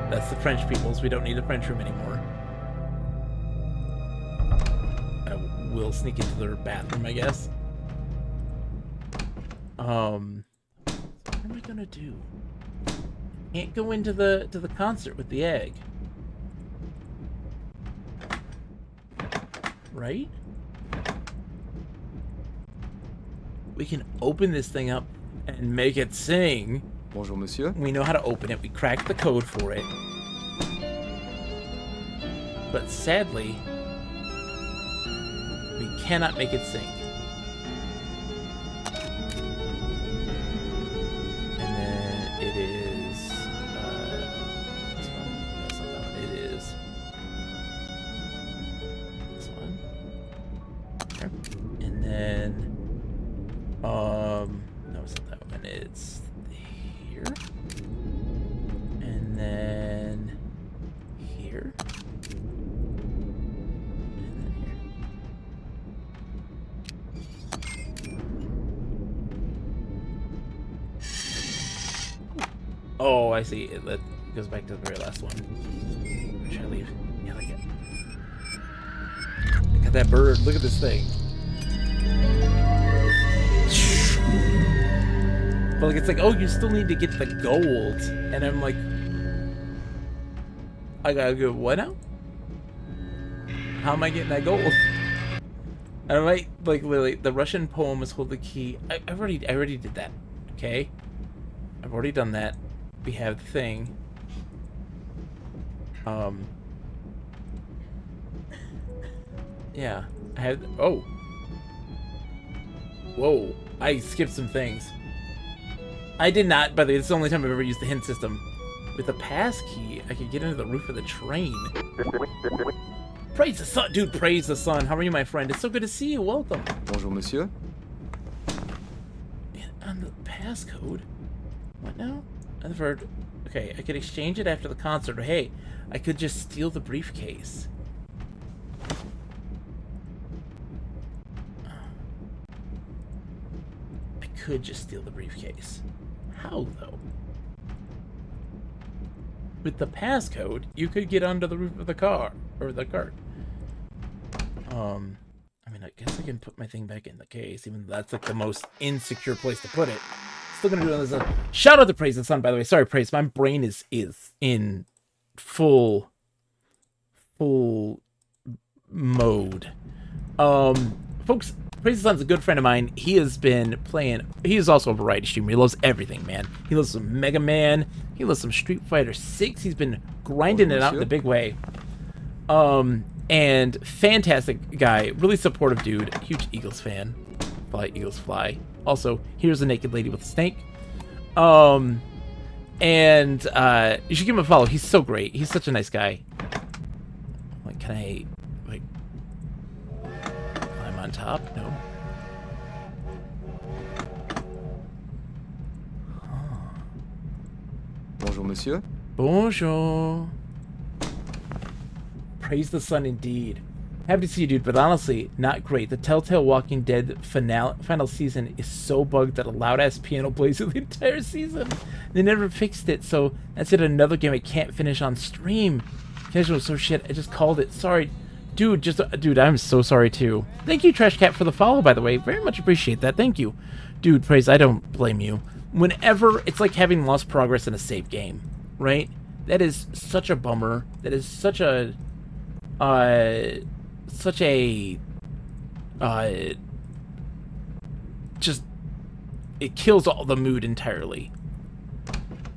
That's the French people's. We don't need a French room anymore. I will sneak into their bathroom, I guess. What am I gonna do? Can't go into the concert with the egg. Right? We can open this thing up and make it sing. Bonjour, monsieur. We know how to open it. We cracked the code for it. But sadly, we cannot make it sing. And then it is... this one? That's not that one. It is... this one. There. And then... no, it's not that one. It's here. And then here. Oh, I see. That goes back to the very last one. Should I leave? Yeah, like it. Look at that bird. Look at this thing. But like, it's like, oh, you still need to get the gold. And I'm like, I gotta go, what now? How am I getting that gold? And I might, like, literally, the Russian poem is hold the key. I already did that. Okay? I've already done that. We have the thing. Yeah. I have, oh. Whoa. I skipped some things. I did not, by the way, it's the only time I've ever used the hint system. With the pass key, I could get into the roof of the train. Praise the sun! Dude, praise the sun. How are you, my friend? It's so good to see you. Welcome. Bonjour, monsieur. And on the passcode? What now? I've heard... Okay, I could exchange it after the concert, or hey, I could just steal the briefcase. I could just steal the briefcase. How, though? With the passcode, you could get onto the roof of the car, or the cart. I mean, I guess I can put my thing back in the case, even though that's like the most insecure place to put it. Still gonna do it this. Shout out to Praise the Sun, by the way. Sorry, Praise. My brain is in full mode. Folks, Praise the Sun's a good friend of mine. He has been playing. He is also a variety streamer. He loves everything, man. He loves some Mega Man. He loves some Street Fighter 6. He's been grinding it out in a big way. And fantastic guy, really supportive dude, huge Eagles fan. Fly Eagles fly. Also, here's a naked lady with a snake. And you should give him a follow. He's so great. He's such a nice guy. Like, can I like climb on top? No. Bonjour, monsieur. Bonjour. Praise the sun indeed. Happy to see you, dude, but honestly, not great. The Telltale Walking Dead final season is so bugged that a loud-ass piano plays through the entire season. They never fixed it, so that's yet another game I can't finish on stream. Casual so shit, I just called it. Sorry. Dude, dude, I'm so sorry too. Thank you, Trash Cat, for the follow, by the way. Very much appreciate that. Thank you. Dude, Praise, I don't blame you. Whenever, it's like having lost progress in a save game, right? That is such a bummer. That is such a... just, it kills all the mood entirely.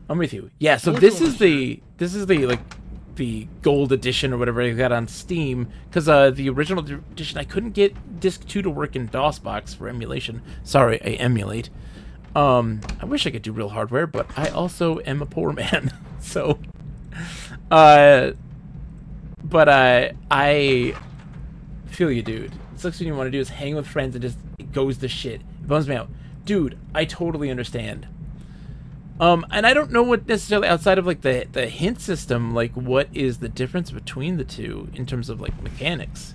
I'm with you. Yeah, so this is the like the gold edition or whatever I got on Steam, because the original edition I couldn't get disc 2 to work in DOSBox for emulation. Sorry, I emulate. I wish I could do real hardware, but I also am a poor man. So but I feel you, dude. It sucks when you want to do is hang with friends and just it goes to shit. It bums me out. Dude, I totally understand. And I don't know what necessarily outside of like the hint system, like what is the difference between the two in terms of like mechanics.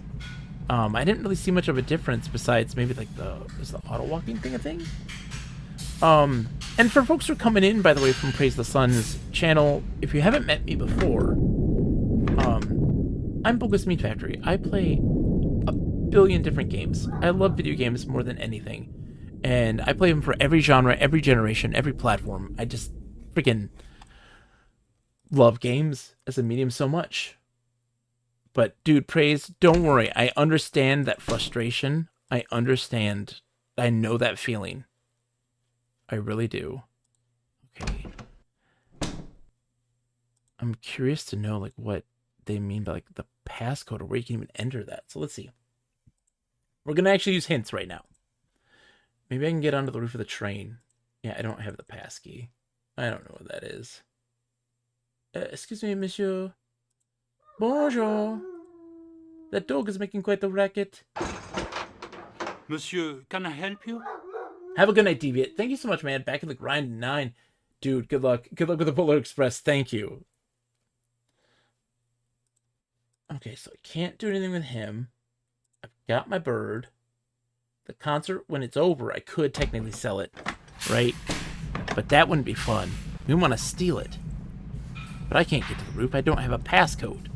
I didn't really see much of a difference besides maybe like the auto walking thing a thing. And for folks who are coming in, by the way, from Praise the Sun's channel, if you haven't met me before, I'm Bogus Meat Factory. I play a billion different games. I love video games more than anything. And I play them for every genre, every generation, every platform. I just freaking love games as a medium so much. But, dude, Praise, don't worry. I understand that frustration. I understand. I know that feeling. I really do. Okay. I'm curious to know, like, what they mean by, like, the passcode or where you can even enter that. So let's see. We're going to actually use hints right now. Maybe I can get onto the roof of the train. Yeah, I don't have the pass key. I don't know what that is. Excuse me, monsieur. Bonjour. That dog is making quite a racket. Monsieur, can I help you? Have a good night, Deviant. Thank you so much, man. Back in the grind in 9. Dude, good luck. Good luck with the Polar Express. Thank you. Okay, so I can't do anything with him. I've got my bird. The concert, when it's over, I could technically sell it, right? But that wouldn't be fun. We want to steal it. But I can't get to the roof. I don't have a passcode.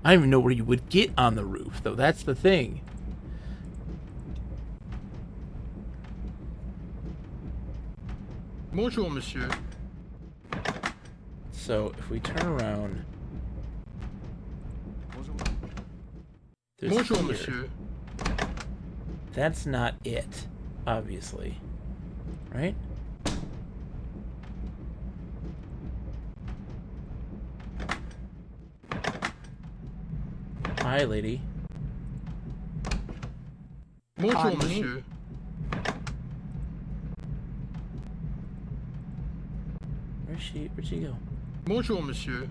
I don't even know where you would get on the roof, though. That's the thing. Bonjour, monsieur. So, if we turn around... Bonjour, here. monsieur. That's not it, obviously. Right? Hi, lady. Bonjour, monsieur. Where'd she go? Bonjour, monsieur.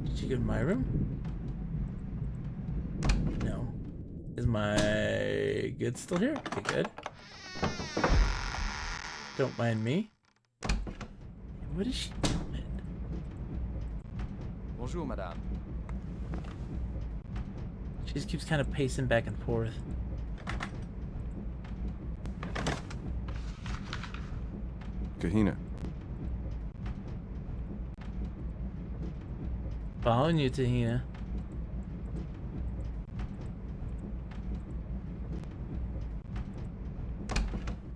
Did she go to my room? No. Is my goods still here? Okay, good. Don't mind me. What is she doing? Bonjour, madame. She just keeps kind of pacing back and forth. Kahina. Following you, Tahina.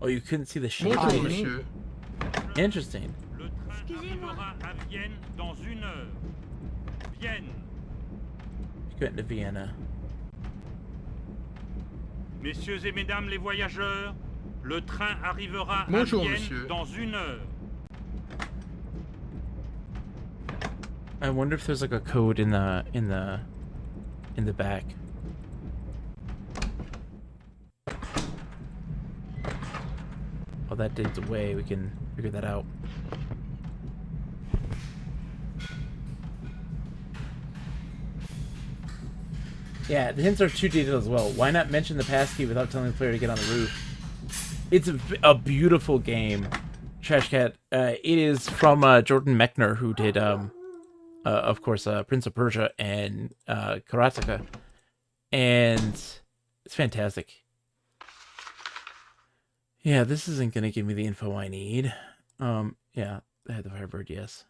Oh, you couldn't see the shape of it? Interesting. Le train arrivera à Vienne dans 1 heure. Vienne. You went to Vienna. Messieurs et mesdames les voyageurs, le train arrivera Bonjour, à Vienne monsieur. dans 1 heure. I wonder if there's like a code in the back. Oh, that dude's away. We can figure that out. Yeah, the hints are too detailed as well. Why not mention the passkey without telling the player to get on the roof? It's a beautiful game, Trash Cat. It is from Jordan Mechner, who did, of course, Prince of Persia and Karateka. And it's fantastic. Yeah, this isn't going to give me the info I need. Yeah, I had the Firebird, yes.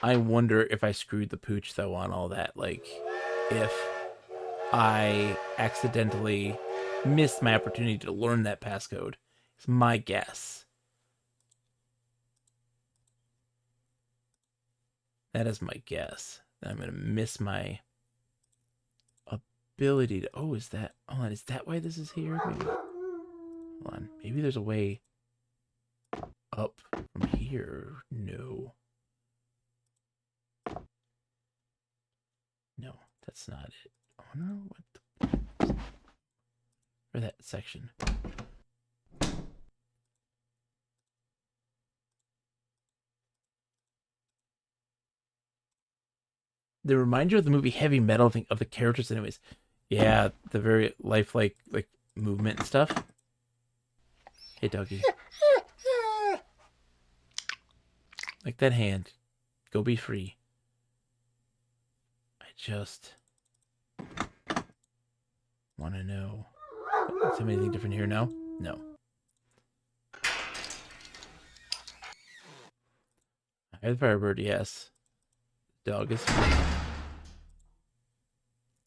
I wonder if I screwed the pooch, though, on all that. Like, if I accidentally missed my opportunity to learn that passcode. It's my guess. That is my guess. I'm going to miss my ability to... Oh, is that... Hold on, is that why this is here? Maybe. Hold on. Maybe there's a way up from here. No. No, that's not it. Oh no, what the... Or that section. They remind you of the movie Heavy Metal, think of the characters anyways. Yeah, the very lifelike like movement and stuff. Hey doggy. Like that hand. Go be free. I just want to know. Is there anything different here now? No. I have the Firebird, yes. Dog is free.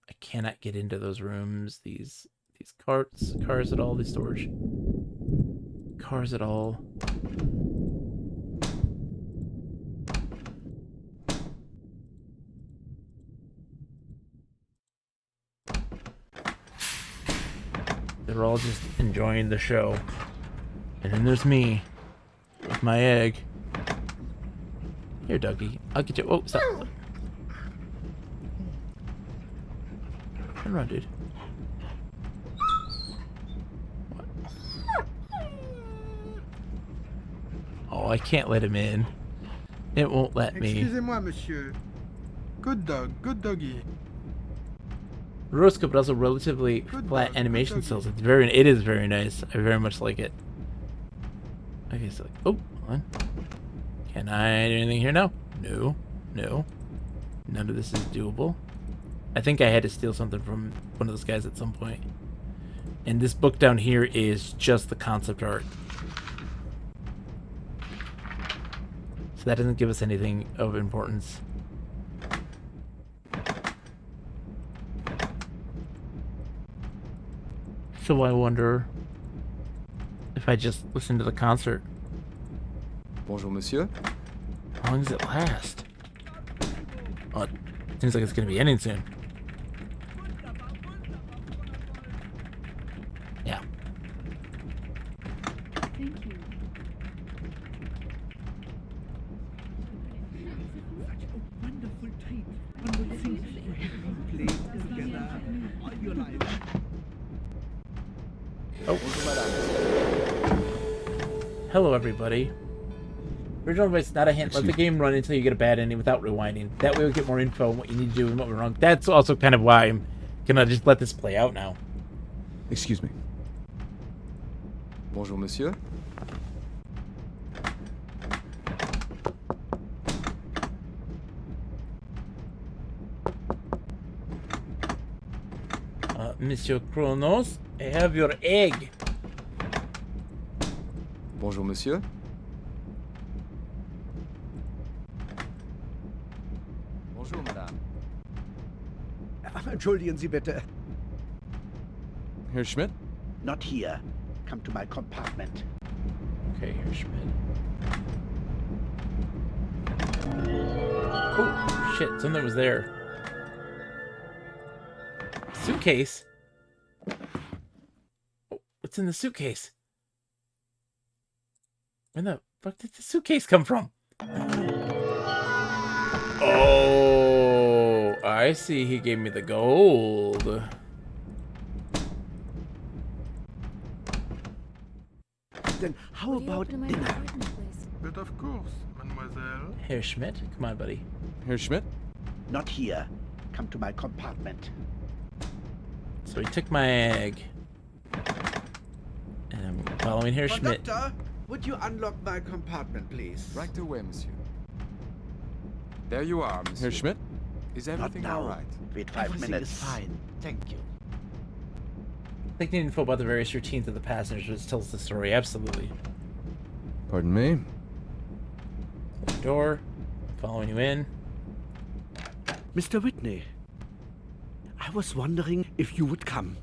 I cannot get into those rooms. These cars at all, these storage cars at all. They're all just enjoying the show. And then there's me with my egg. Here, Dougie. I'll get you. Oh, stop. Turn around, dude. What? Oh, I can't let him in. It won't let me. Excusez-moi, monsieur. Good dog, good doggy. Roscoe, but also relatively flat animation styles. It is very nice. I very much like it. Okay, so like, oh, hold on. Can I do anything here now? No, no. None of this is doable. I think I had to steal something from one of those guys at some point. And this book down here is just the concept art. So that doesn't give us anything of importance. So I wonder if I just listen to the concert. Bonjour, monsieur. How long does it last? Oh, it seems like it's going to be ending soon. Yeah. Thank you. Such a wonderful treat. One would think we have played together all your life. Oh. Hello, everybody. Original advice, not a hint. Let the game run until you get a bad ending without rewinding. That way we get more info on what you need to do and what went wrong. That's also kind of why I'm gonna just let this play out now. Excuse me. Bonjour, monsieur. Monsieur Kronos, I have your egg. Bonjour, monsieur. Bonjour, madame. Entschuldigen Sie bitte. Herr Schmidt? Not here. Come to my compartment. Okay, Herr Schmidt. Oh, shit, something was there. Suitcase? Oh, what's in the suitcase? Where the fuck did the suitcase come from? Oh, I see. He gave me the gold. Then how about dinner? But of course, mademoiselle. Herr Schmidt? Come on, buddy. Herr Schmidt? Not here. Come to my compartment. So he took my egg. And I'm following Herr Schmidt. Conductor, would you unlock my compartment, please? Right away, monsieur. There you are, monsieur. Herr Schmidt? Is everything all right? Wait 5 minutes. Is fine, thank you. Taking info about the various routines of the passengers, which tells the story. Absolutely. Pardon me? Close the door. I'm following you in. Mr. Whitney, I was wondering if you would come.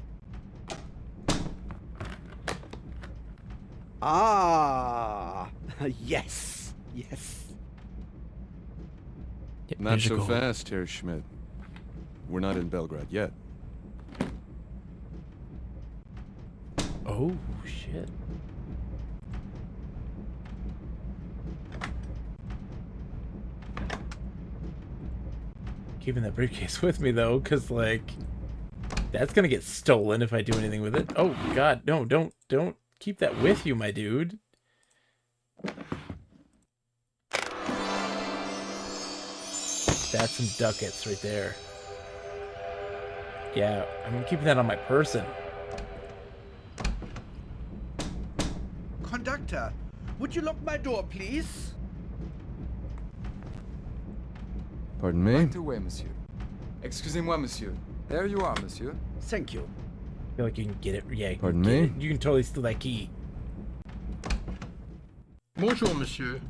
Ah, yes, yes. Yep, Not so fast, Herr Schmidt. We're not in Belgrade yet. Oh, shit. Keeping that briefcase with me, though, because, like, that's gonna get stolen if I do anything with it. Oh, God, no, don't keep that with you, my dude. That's some ducats right there. Yeah, I'm keeping that on my person. Conductor, would you lock my door, please? Pardon me? Right away, monsieur. Excusez-moi, monsieur. There you are, monsieur. Thank you. I feel like you can get it. Yeah, Pardon get me? it. You can totally steal that key. Bonjour, monsieur.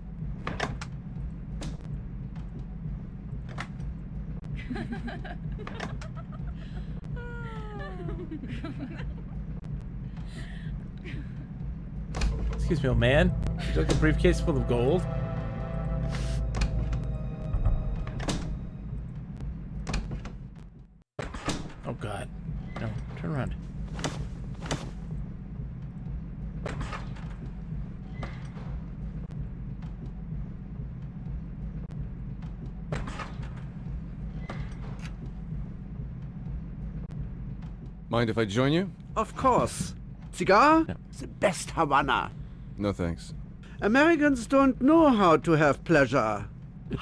Excuse me, old man. Would you like a briefcase full of gold? Oh, God. No, turn around. Mind if I join you? Of course. Cigar? The best Havana. No thanks. Americans don't know how to have pleasure.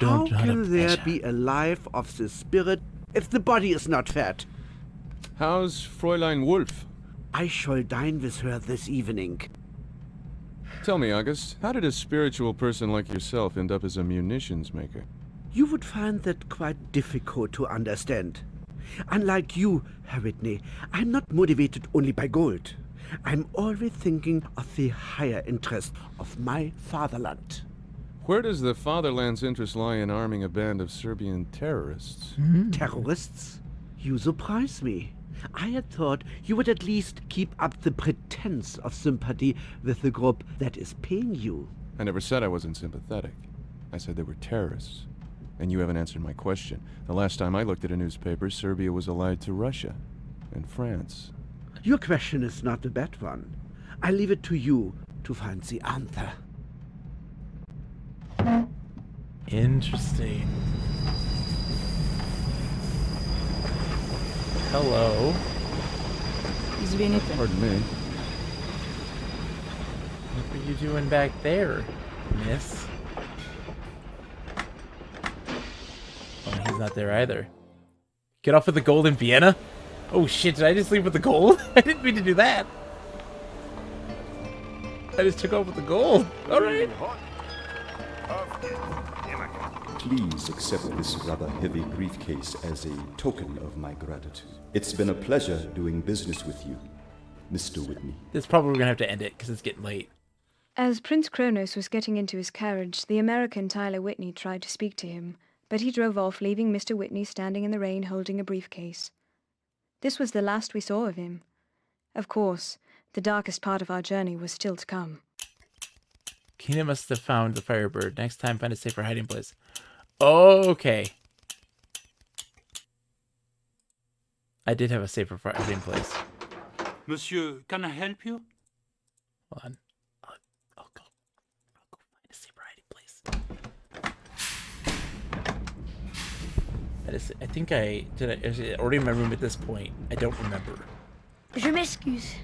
How know how to can there pleasure. be a life of the spirit if the body is not fat? How's Fräulein Wolf? I shall dine with her this evening. Tell me, August, how did a spiritual person like yourself end up as a munitions maker? You would find that quite difficult to understand. Unlike you, Herr Whitney, I'm not motivated only by gold. I'm always thinking of the higher interest of my fatherland. Where does the fatherland's interest lie in arming a band of Serbian terrorists? Terrorists? You surprise me. I had thought you would at least keep up the pretense of sympathy with the group that is paying you. I never said I wasn't sympathetic. I said they were terrorists. And you haven't answered my question. The last time I looked at a newspaper, Serbia was allied to Russia and France. Your question is not a bad one. I leave it to you to find the answer. Interesting. Hello. Извините. Pardon me. What are you doing back there, miss? Oh, he's not there either. Get off with the gold in Vienna? Oh shit, did I just leave with the gold? I didn't mean to do that. I just took off with the gold. Alright. Please accept this rather heavy briefcase as a token of my gratitude. It's been a pleasure doing business with you, Mr. Whitney. This probably we're gonna have to end it because it's getting late. As Prince Kronos was getting into his carriage, the American Tyler Whitney tried to speak to him, but he drove off, leaving Mr. Whitney standing in the rain holding a briefcase. This was the last we saw of him. Of course, the darkest part of our journey was still to come. Kina must have found the Firebird. Next time, find a safer hiding place. Okay. I did have a safer hiding place. Monsieur, can I help you? Hold on. I'll go find a safer hiding place. I think is it already in my room at this point? I don't remember. Je m'excuse.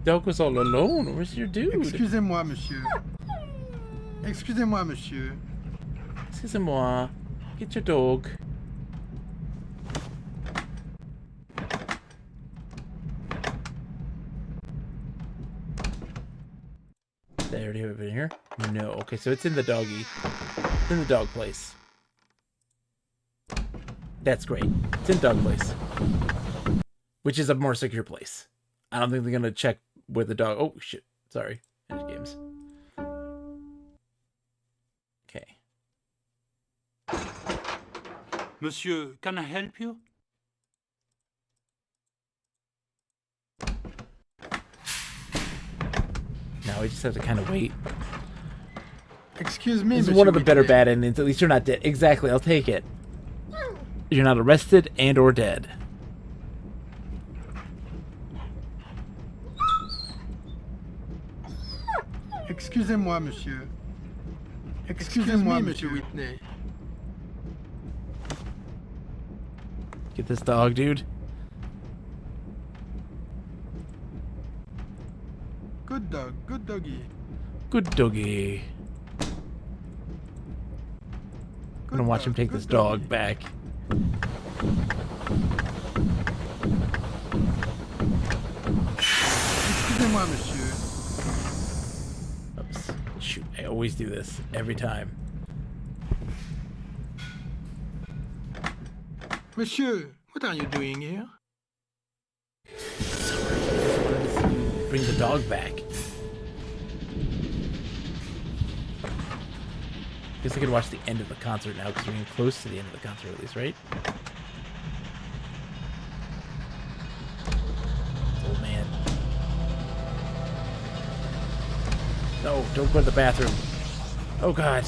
Dog was all alone. Where's your dude? Excusez-moi, monsieur. Excusez-moi, monsieur. Excusez-moi. Get your dog. Did I already have it in here? No. Okay, so it's in the doggy. It's in the dog place. That's great. It's in dog place. Which is a more secure place. I don't think they're gonna check where the dog... Oh, shit. Sorry. End games. Okay. Monsieur, can I help you? Now we just have to kind of wait. Excuse me, This is Monsieur one of the better Whitney. bad endings. At least you're not dead. Exactly. I'll take it. You're not arrested and or dead. Excusez-moi, monsieur. Excusez-moi, Monsieur Whitney. Get this dog, dude. Good dog, good doggy. Good doggy. I'm gonna watch him take this dog back. Excusez-moi, monsieur. Oops. Shoot, I always do this. Every time. Monsieur, what are you doing here? Bring the dog back. Guess I can watch the end of the concert now because we're getting close to the end of the concert at least, right? Old man. No, don't go to the bathroom. Oh god.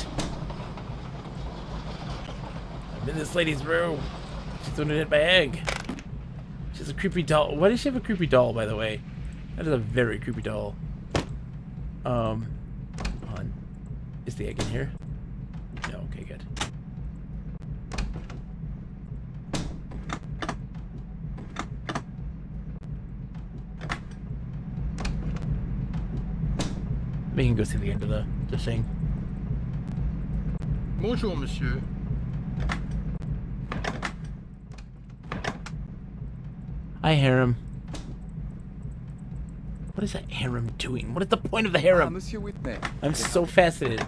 I'm in this lady's room. She's gonna hit my egg. She has a creepy doll. Why does she have a creepy doll, by the way? That is a very creepy doll. Hold on. Is the egg in here? No, okay, good. We can go see the end of the thing. Bonjour, monsieur. Hi, harem. What is that harem doing? What is the point of the harem? Monsieur Whitney. I'm so fascinated.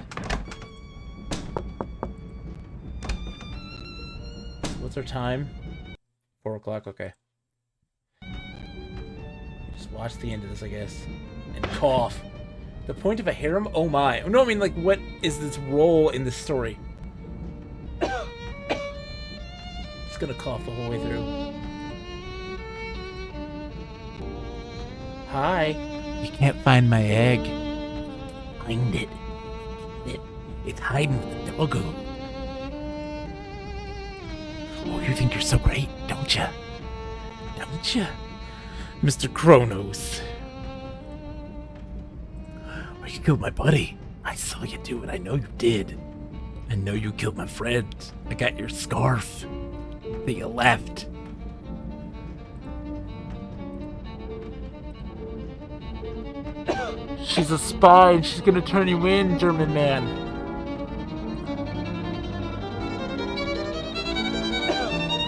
What's our time? 4 o'clock, okay. Just watch the end of this, I guess. And cough. The point of a harem? Oh my. No, I mean, like, what is this role in this story? Just gonna cough the whole way through. Hi. You can't find my egg. Find it. It's hiding with the doggo. Oh, you think you're so great, don't ya? Don't ya? Mr. Kronos. Oh, you killed my buddy. I saw you do it. I know you did. I know you killed my friend. I got your scarf that you left. She's a spy and she's gonna turn you in, German man.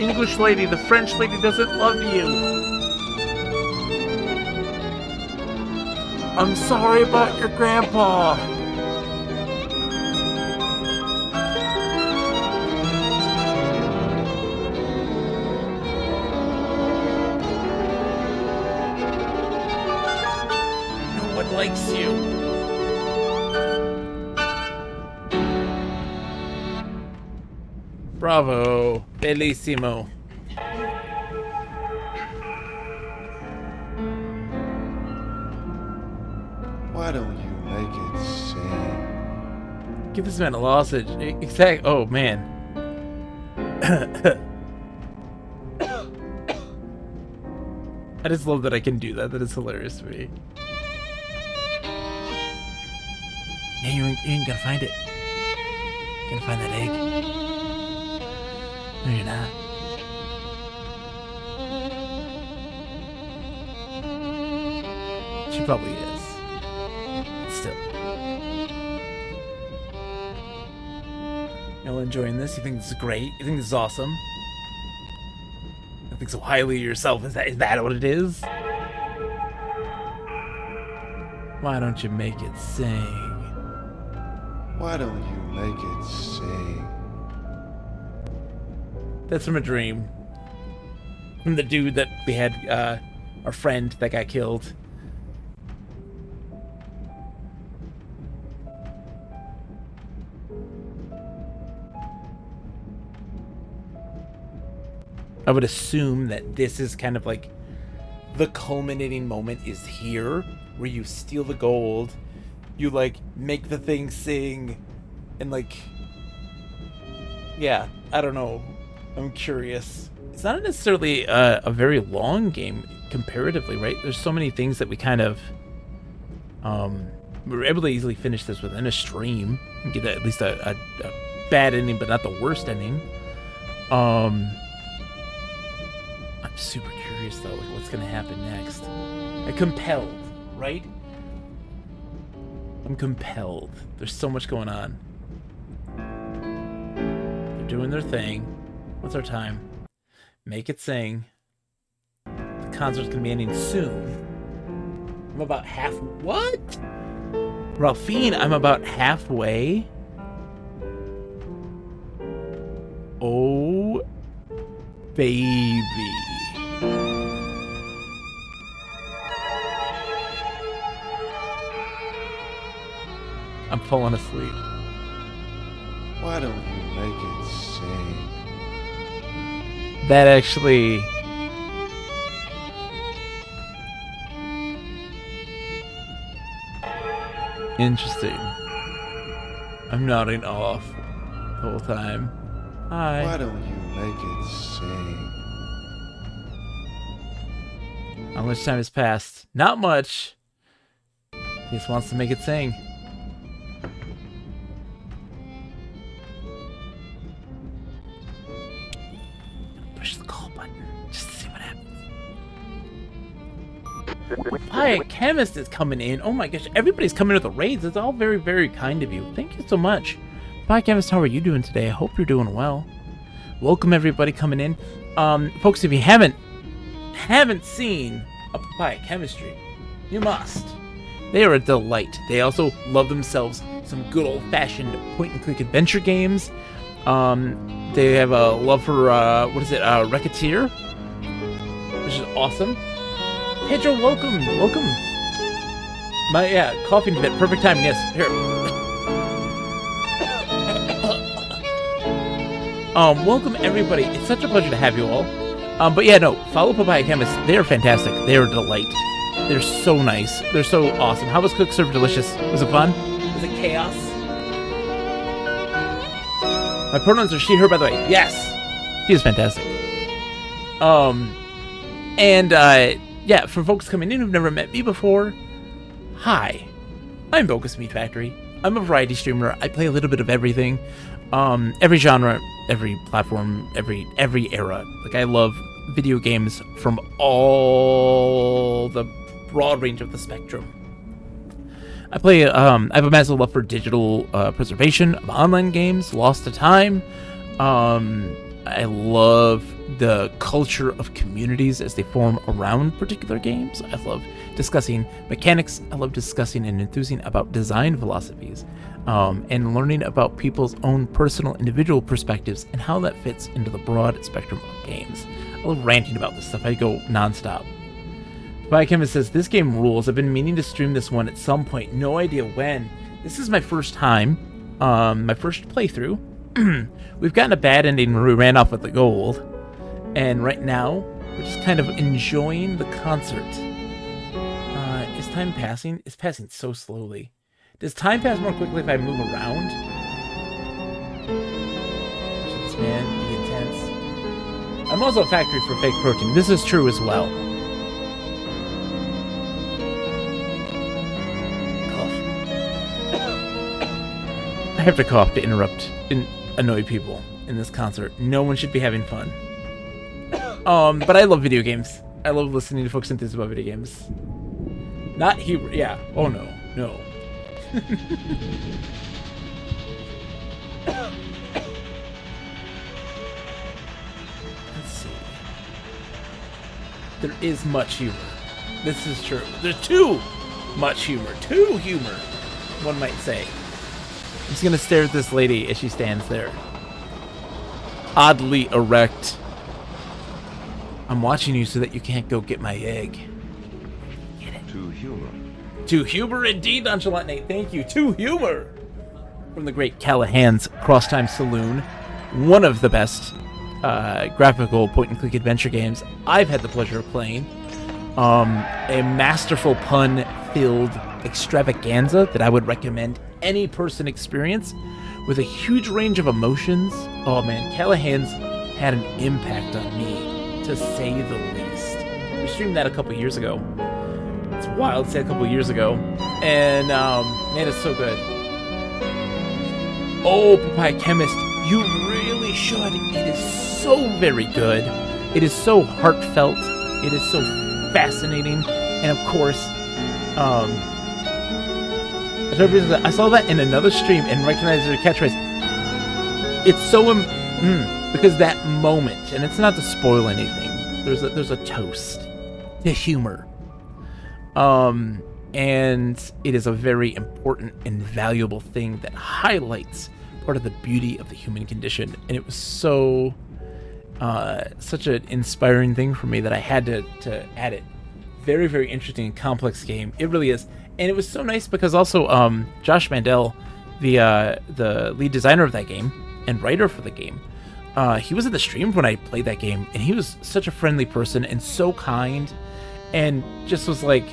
English lady, the French lady doesn't love you. I'm sorry about your grandpa. No one likes you. Bravo. Bellissimo. Why don't you make it sing? Give this man a lozenge. Exact. Oh, man. I just love that I can do that. That is hilarious to me. Yeah, you ain't gonna find it. You're gonna find that egg. No, you're not. She probably is. Still. Y'all enjoying this? You think this is great? You think this is awesome? You think so highly of yourself? Is that what it is? Why don't you make it sing? Why don't you make it sing? That's from a dream. From the dude that we had, our friend that got killed. I would assume that this is kind of like the culminating moment is here, where you steal the gold, you like make the thing sing, and like, yeah, I don't know. I'm curious. It's not necessarily a very long game comparatively, right? There's so many things that we kind of we were able to easily finish this within a stream and get at least a bad ending, but not the worst ending. I'm super curious though, like what's gonna happen next. I'm compelled, right? I'm compelled. There's so much going on. They're doing their thing. What's our time? Make it sing. The concert's gonna be ending soon. I'm about half. What? Ralphine, I'm about halfway. Oh, baby. I'm falling asleep. Why don't you make it sing? That actually... Interesting. I'm nodding off the whole time. Hi. Why don't you make it sing? How much time has passed? Not much. He just wants to make it sing. Push the call button just to see what happens. Hi, Chemist is coming in. Oh my gosh, everybody's coming with the raids. It's all very, very kind of you. Thank you so much. Hi, Chemist, how are you doing today? I hope you're doing well. Welcome everybody coming in. Folks, if you haven't seen a Papaya Chemistry, you must. They are a delight. They also love themselves some good old-fashioned point-and-click adventure games. They have a love for what is it? Racketeer, which is awesome. Pedro, welcome. My coughing fit, perfect timing. Yes, here. Welcome everybody. It's such a pleasure to have you all. But yeah, no, follow Papaya Chemist. They are fantastic. They are a delight. They're so nice. They're so awesome. How was Cook Serve Delicious? Was it fun? Was it chaos? My pronouns are she, her, by the way. Yes! She is fantastic. Yeah, for folks coming in who've never met me before, hi. I'm Bogus Meat Factory. I'm a variety streamer. I play a little bit of everything. Every genre, every platform, every era. Like, I love video games from all the broad range of the spectrum. I play, I have a massive love for digital preservation of online games, Lost to Time. I love the culture of communities as they form around particular games. I love discussing mechanics. I love discussing and enthusing about design philosophies, and learning about people's own personal individual perspectives and how that fits into the broad spectrum of games. I love ranting about this stuff. I go nonstop. Biochemist says, this game rules. I've been meaning to stream this one at some point. No idea when. This is my first time. My first playthrough. We've gotten a bad ending where we ran off with the gold. And right now, we're just kind of enjoying the concert. Is time passing? It's passing so slowly. Does time pass more quickly if I move around? Should this man be intense? I'm also a factory for fake protein. This is true as well. I have to cough to interrupt and annoy people in this concert. No one should be having fun. But I love video games. I love listening to folks enthuse about video games. Not Hubert. Yeah. Oh no. No. Let's see. There is much humor. This is true. There's too much humor. Too humor, one might say. I'm just gonna stare at this lady as she stands there. Oddly erect. I'm watching you so that you can't go get my egg. Get it? To humor. To humor indeed, Nonchalant Nate. Thank you. To humor. From the great Callahan's Cross Time Saloon. One of the best graphical point-and-click adventure games I've had the pleasure of playing. A masterful pun-filled extravaganza that I would recommend any person experience, with a huge range of emotions. Oh man, Callahan's had an impact on me, to say the least. We streamed that a couple years ago. It's wild to say a couple years ago. And man, it's so good. Oh, Papaya Chemist, you really should. It is so very good. It is so heartfelt. It is so fascinating. And of course, I saw that in another stream and recognized their catchphrase. It's so because that moment, and it's not to spoil anything. There's a toast to humor, and it is a very important and valuable thing that highlights part of the beauty of the human condition. And it was so such an inspiring thing for me that I had to add it. Very, very interesting and complex game. It really is. And it was so nice because also Josh Mandel, the lead designer of that game and writer for the game, he was in the stream when I played that game, and he was such a friendly person and so kind, and just was like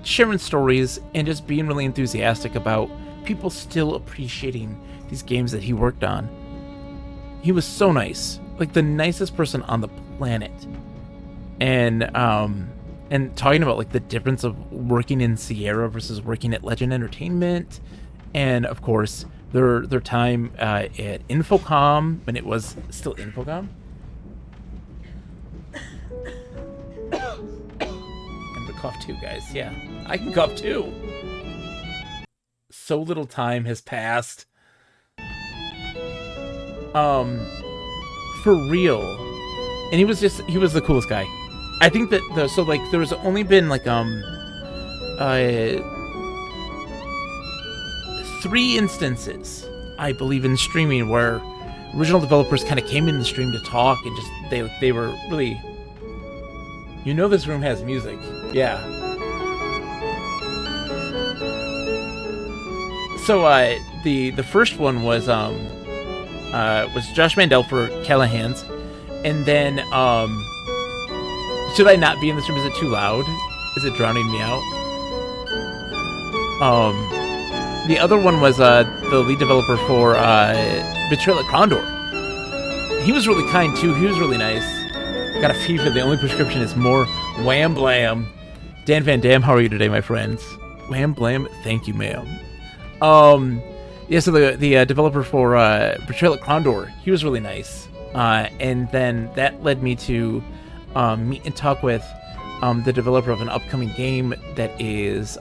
sharing stories and just being really enthusiastic about people still appreciating these games that he worked on. He was so nice, like the nicest person on the planet. And talking about like the difference of working in Sierra versus working at Legend Entertainment, and of course their time at Infocom when it was still Infocom. I'm gonna cough too, guys. Yeah, I can cough too. So little time has passed. For real, and he was the coolest guy. I think that there's only been like 3 instances, I believe, in streaming where original developers kind of came in the stream to talk, and just they were really. You know, this room has music, yeah. So the first one was Josh Mandel for Callahan's, and then should I not be in this room? Is it too loud? Is it drowning me out? The other one was the lead developer for Betrayal at Condor. He was really kind too. He was really nice. Got a fever. The only prescription is more wham blam. Dan Van Dam, how are you today, my friends? Wham blam. Thank you, ma'am. Yeah. So the developer for Betrayal at Condor, he was really nice. And then that led me to meet and talk with the developer of an upcoming game that is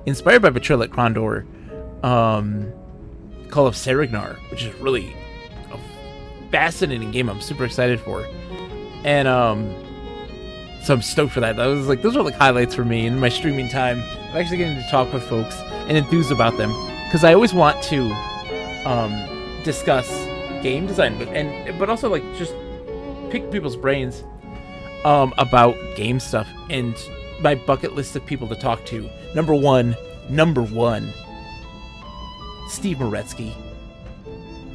inspired by Betrayal at Condor, Call of Serignar, which is really a fascinating game I'm super excited for. And so I'm stoked for that. Those were like highlights for me in my streaming time. I'm actually getting to talk with folks and enthuse about them, because I always want to discuss game design, but also like just pick people's brains about game stuff. And my bucket list of people to talk to. Number one, Steve Moretsky.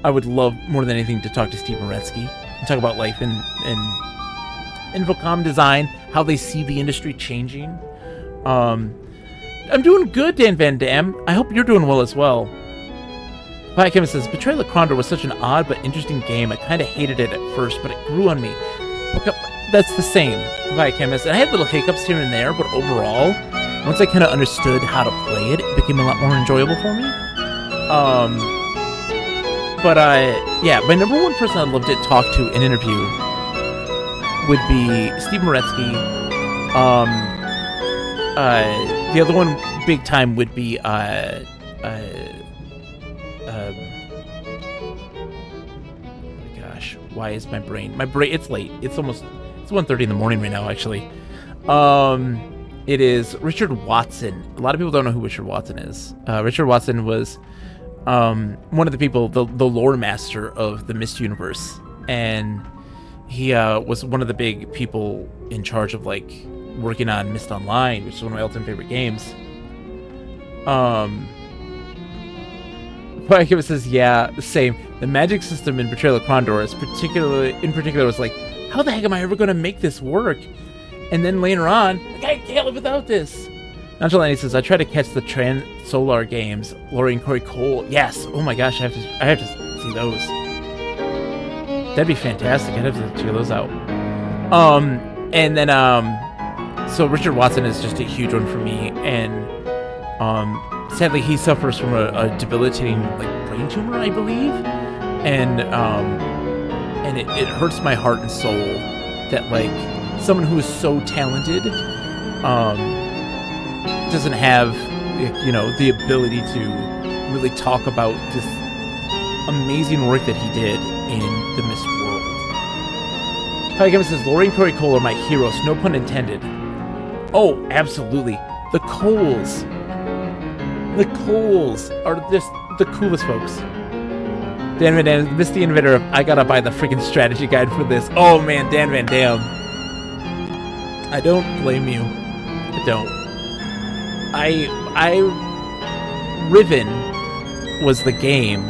I would love more than anything to talk to Steve Moretsky and talk about life in Infocom design, how they see the industry changing. I'm doing good, Dan Van Dam. I hope you're doing well as well. Black Kevin says, Betrayal at Condor was such an odd but interesting game. I kind of hated it at first, but it grew on me. That's the same, Black Chemist. And I had little hiccups here and there, but overall, once I kind of understood how to play it, it became a lot more enjoyable for me. Yeah, my number one person I'd love to talk to and interview would be Steve Moretsky. The other one, big time, would be oh my gosh, why is my brain? It's late. It's 1:30 in the morning right now, actually. It is Richard Watson. A lot of people don't know who Richard Watson is. Richard Watson was one of the people, the lore master of the Myst universe, and he was one of the big people in charge of like working on Myst Online, which is one of my all-time favorite games. Pike says, yeah, the same. The magic system in Betrayal at Condor in particular was like, how the heck am I ever going to make this work? And then later on, like, I can't live without this. Angelani says, I try to catch the Trans-Solar games. Lori and Corey Cole. Yes. Oh my gosh, I have to see those. That'd be fantastic. I'd have to check those out. And then, so Richard Watson is just a huge one for me. And, sadly, he suffers from a debilitating, like, brain tumor, I believe. And it hurts my heart and soul that, like, someone who is so talented, doesn't have, you know, the ability to really talk about this amazing work that he did in the Myst world. Pike says, Lori and Corey Cole are my heroes, no pun intended. Oh, absolutely. The Coles. The Coles are just the coolest folks. Dan Van Dam, this the inventor of I gotta buy the freaking strategy guide for this. Oh man, Dan Van Dam. I don't blame you. I don't. Riven was the game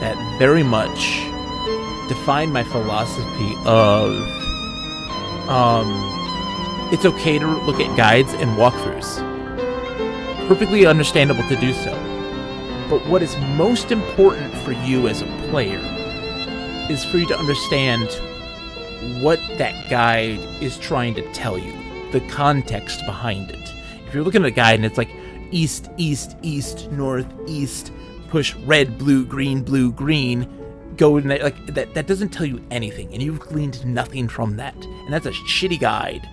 that very much defined my philosophy of it's okay to look at guides and walkthroughs. Perfectly understandable to do so. But what is most important for you as a player is for you to understand what that guide is trying to tell you, the context behind it. If you're looking at a guide and it's like east, east, east, north, east, push red, blue, green, go in there, like that doesn't tell you anything, and you've gleaned nothing from that, and that's a shitty guide.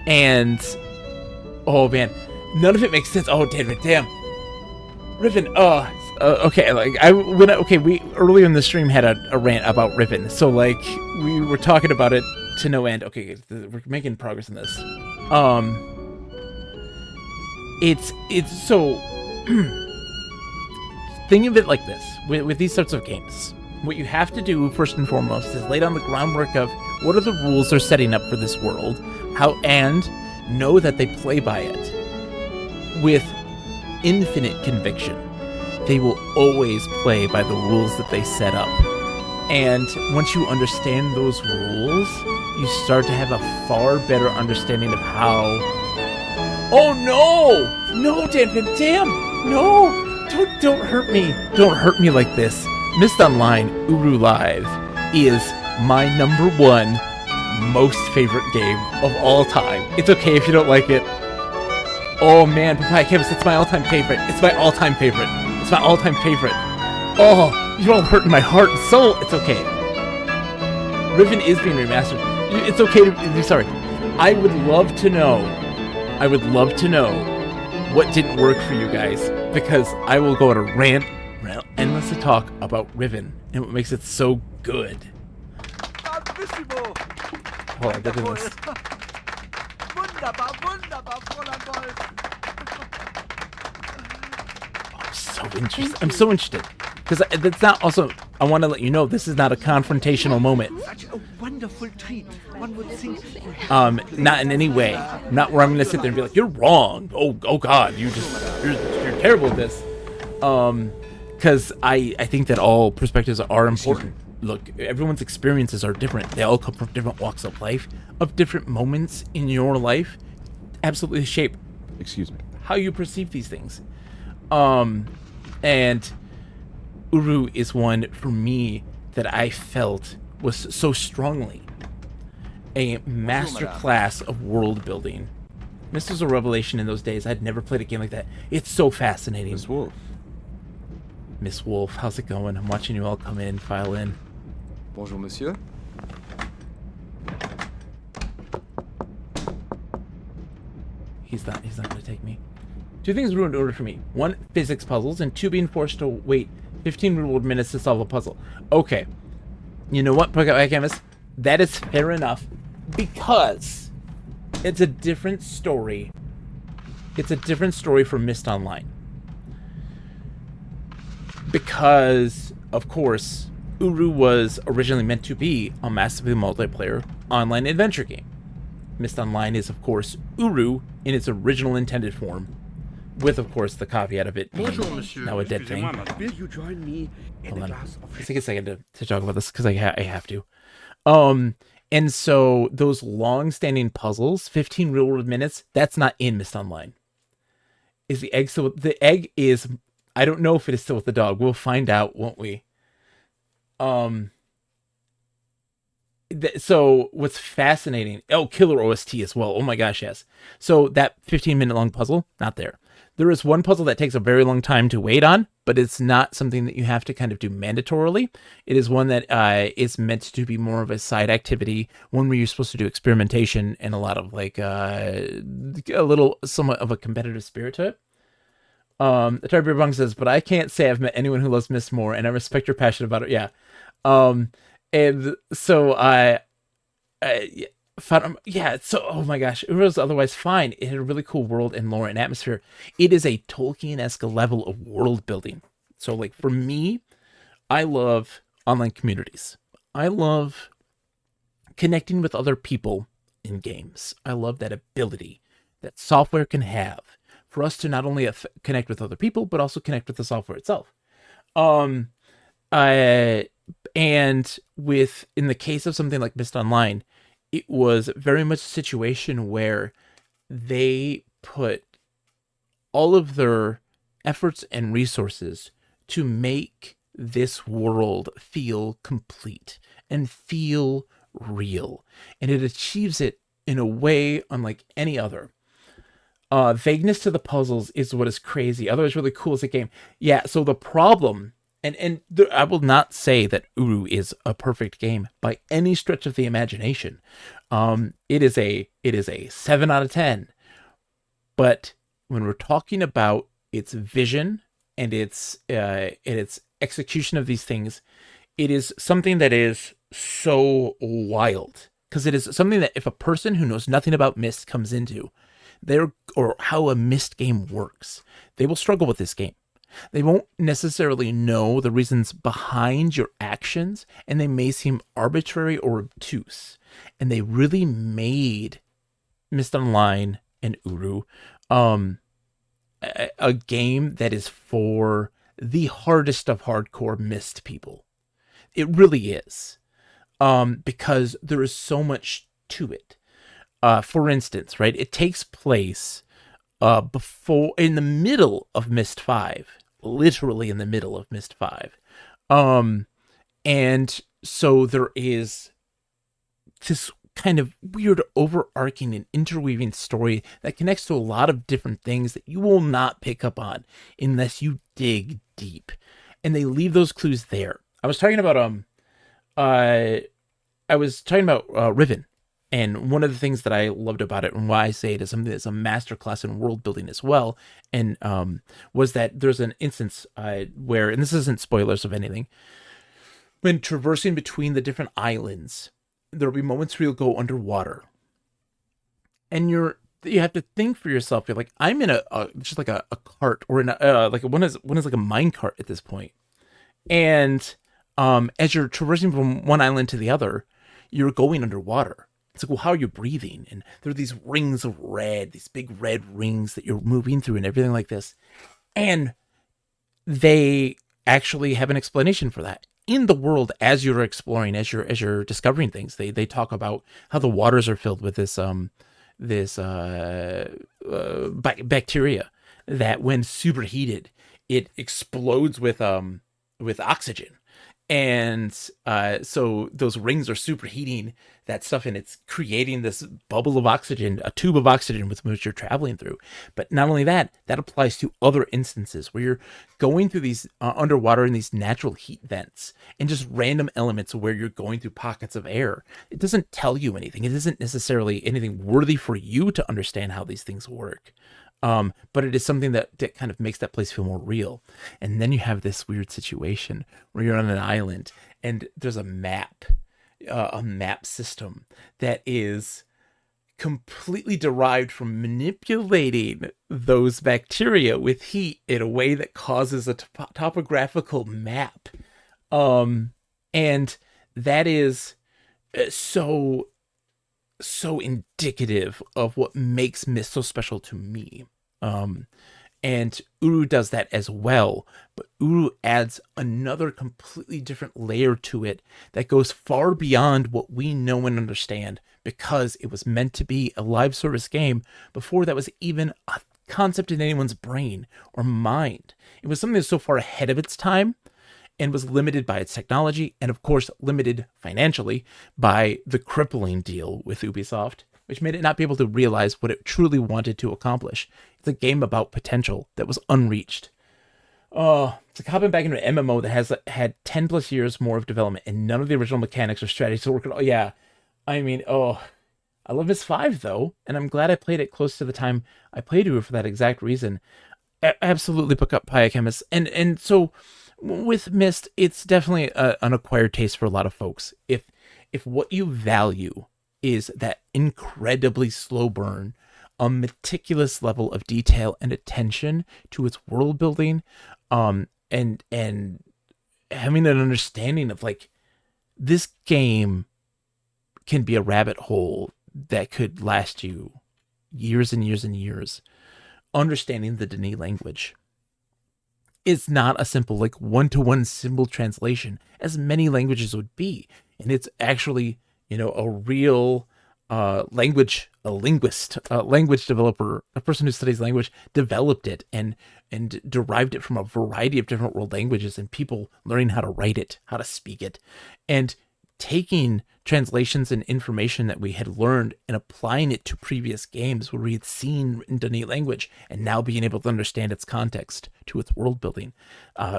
And oh man, none of it makes sense. Oh damn, Riven. Okay, like we earlier in the stream had a rant about Riven, so like we were talking about it to no end. Okay, we're making progress in this. It's so think of it like this, with these sorts of games. What you have to do first and foremost is lay down the groundwork of what are the rules they're setting up for this world, and know that they play by it with infinite conviction. They will always play by the rules that they set up. And once you understand those rules, you start to have a far better understanding of how... Oh no! No, damn! No! Don't hurt me! Don't hurt me like this. Mist Online Uru Live is my #1 most favorite game of all time. It's okay if you don't like it. Oh man, Papaya Campus, it's my all-time favorite. It's my all-time favorite. It's my all-time favorite. Oh, you're all hurting my heart and soul. It's okay. Riven is being remastered. It's okay to be sorry. I would love to know what didn't work for you guys, because I will go on a rant, endlessly talk about Riven and what makes it so good. Hold on, that didn't... I'm so interested, because that's not also. I want to let you know this is not a confrontational moment. Such a wonderful treat. One would think. Not in any way. Not where I'm going to sit there and be like, "You're wrong." Oh God, you're terrible at this. Because I think that all perspectives are important. Look, everyone's experiences are different. They all come from different walks of life, of different moments in your life. Absolutely shape. Excuse me. How you perceive these things. And Uru is one for me that I felt was so strongly a masterclass of world building. This was a revelation in those days. I'd never played a game like that. It's so fascinating. Miss Wolf. Miss Wolf, how's it going? I'm watching you all come in, file in. Bonjour, monsieur. He's not gonna take me. 2 things ruined order for me. 1, physics puzzles, and 2, being forced to wait 15 real-world minutes to solve a puzzle. Okay. You know what, Pokemon Canvas? That is fair enough, because it's a different story. It's a different story from Mist Online. Because, of course, Uru was originally meant to be a massively multiplayer online adventure game. Mist Online is, of course, Uru in its original intended form, with, of course, the caveat of it being now a dead thing. Will you join me in a glass of... Let's take a second to talk about this, because I have to. And so those long-standing puzzles, 15 real-world minutes, that's not in Mist Online. Is the egg still... The egg is... I don't know if it is still with the dog. We'll find out, won't we? So what's fascinating... Oh, killer OST as well. Oh my gosh, yes. So that 15-minute long puzzle, not there. There is one puzzle that takes a very long time to wait on, but it's not something that you have to kind of do mandatorily. It is one that is meant to be more of a side activity, one where you're supposed to do experimentation and a lot of like a little somewhat of a competitive spirit to it. The Tribe Bong says, but I can't say I've met anyone who loves Mist more, and I respect your passion about it. Yeah. And so yeah, so, oh my gosh, it was otherwise fine. It had a really cool world and lore and atmosphere. It is a Tolkien-esque level of world building. So, like, for me, I love online communities. I love connecting with other people in games. I love that ability that software can have for us to not only connect with other people, but also connect with the software itself. And in the case of something like Mist Online, it was very much a situation where they put all of their efforts and resources to make this world feel complete and feel real. And it achieves it in a way unlike any other. Vagueness to the puzzles is what is crazy. Otherwise, really cool as a game. Yeah, so the problem... I will not say that Uru is a perfect game by any stretch of the imagination. It is a 7 out of 10. But when we're talking about its vision and its execution of these things, it is something that is so wild. Because it is something that if a person who knows nothing about Myst comes into, or how a Myst game works, they will struggle with this game. They won't necessarily know the reasons behind your actions, and they may seem arbitrary or obtuse. And they really made Myst Online and Uru a game that is for the hardest of hardcore Myst people. It really is. Because there is so much to it. For instance, right, it takes place in the middle of Myst 5, literally in the middle of Myst 5. And so there is this kind of weird overarching and interweaving story that connects to a lot of different things that you will not pick up on unless you dig deep. And they leave those clues there. I was talking about Riven, and one of the things that I loved about it and why I say it is something that's a masterclass in world building as well, and was that there's an instance where, and this isn't spoilers of anything, when traversing between the different islands, there'll be moments where you'll go underwater, and you have to think for yourself. You're like, I'm in just like a cart, or in like one is like a mine cart at this point, and as you're traversing from one island to the other, you're going underwater. It's like, well, how are you breathing? And there are these rings of red, these big red rings that you're moving through and everything like this. And they actually have an explanation for that. In the world, as you're exploring, as you're discovering things, they talk about how the waters are filled with this bacteria that, when superheated, it explodes with oxygen. And so those rings are superheating that stuff, and it's creating this bubble of oxygen, a tube of oxygen with which you're traveling through. But not only that, that applies to other instances where you're going through these underwater in these natural heat vents and just random elements where you're going through pockets of air. It doesn't tell you anything. It isn't necessarily anything worthy for you to understand how these things work. But it is something that kind of makes that place feel more real. And then you have this weird situation where you're on an island and there's a map system that is completely derived from manipulating those bacteria with heat in a way that causes a topographical map. And that is so indicative of what makes Myst so special to me. And Uru does that as well, but Uru adds another completely different layer to it that goes far beyond what we know and understand, because it was meant to be a live service game before that was even a concept in anyone's brain or mind. It was something that's so far ahead of its time and was limited by its technology, and of course limited financially by the crippling deal with Ubisoft, which made it not be able to realize what it truly wanted to accomplish. It's a game about potential that was unreached. It's like hopping back into an MMO that has had 10 plus years more of development, and none of the original mechanics or strategies are working. Oh yeah, I mean, I love Myst 5 though, and I'm glad I played it close to the time I played it for that exact reason. Absolutely pick up Biochemist, and so with Myst, it's definitely an acquired taste for a lot of folks. If what you value is that incredibly slow burn, a meticulous level of detail and attention to its world building, and having an understanding of, like, this game can be a rabbit hole that could last you years and years and years. Understanding the Denis language is not a simple, like, one-to-one symbol translation, as many languages would be. And it's actually, a real language developer, a person who studies language, developed it and derived it from a variety of different world languages, and people learning how to write it, how to speak it, and taking translations and information that we had learned and applying it to previous games where we had seen in Denis language, and now being able to understand its context to its world building.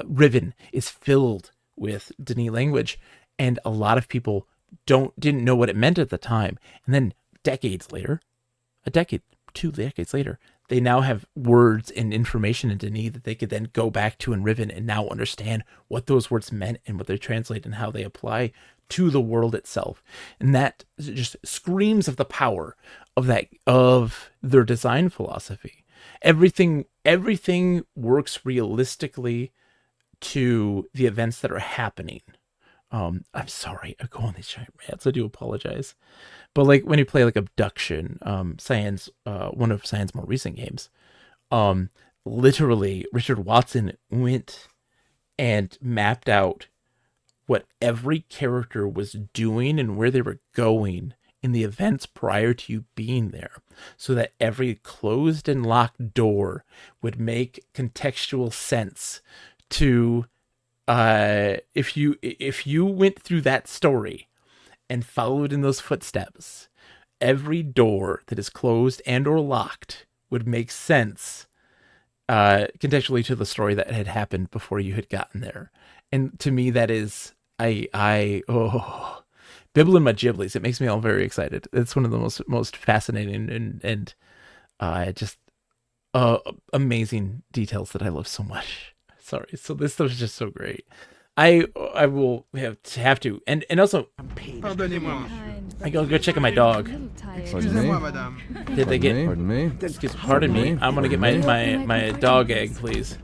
Riven is filled with Denis language, and a lot of people didn't know what it meant at the time. And then 2 decades later, they now have words and information in Denis that they could then go back to in Riven and now understand what those words meant and what they translate and how they apply to the world itself. And that just screams of the power of their design philosophy. everything works realistically to the events that are happening. I'm sorry, I go on these giant rants. I do apologize, but like when you play like Abduction, Cyan's one of Cyan's more recent games, literally Richard Watson went and mapped out what every character was doing and where they were going in the events prior to you being there, so that every closed and locked door would make contextual sense to if you went through that story and followed in those footsteps, every door that is closed and or locked would make sense contextually to the story that had happened before you had gotten there. And to me, that is Bibble and my Ghiblies. It makes me all very excited. It's one of the most fascinating and just amazing details that I love so much. Sorry, so this stuff is just so great. I will have to and also Pardonnez-moi. I go check on my dog. Excusez-moi, madame. Did they get? Pardon me. Pardon me. I'm gonna get my dog egg, please.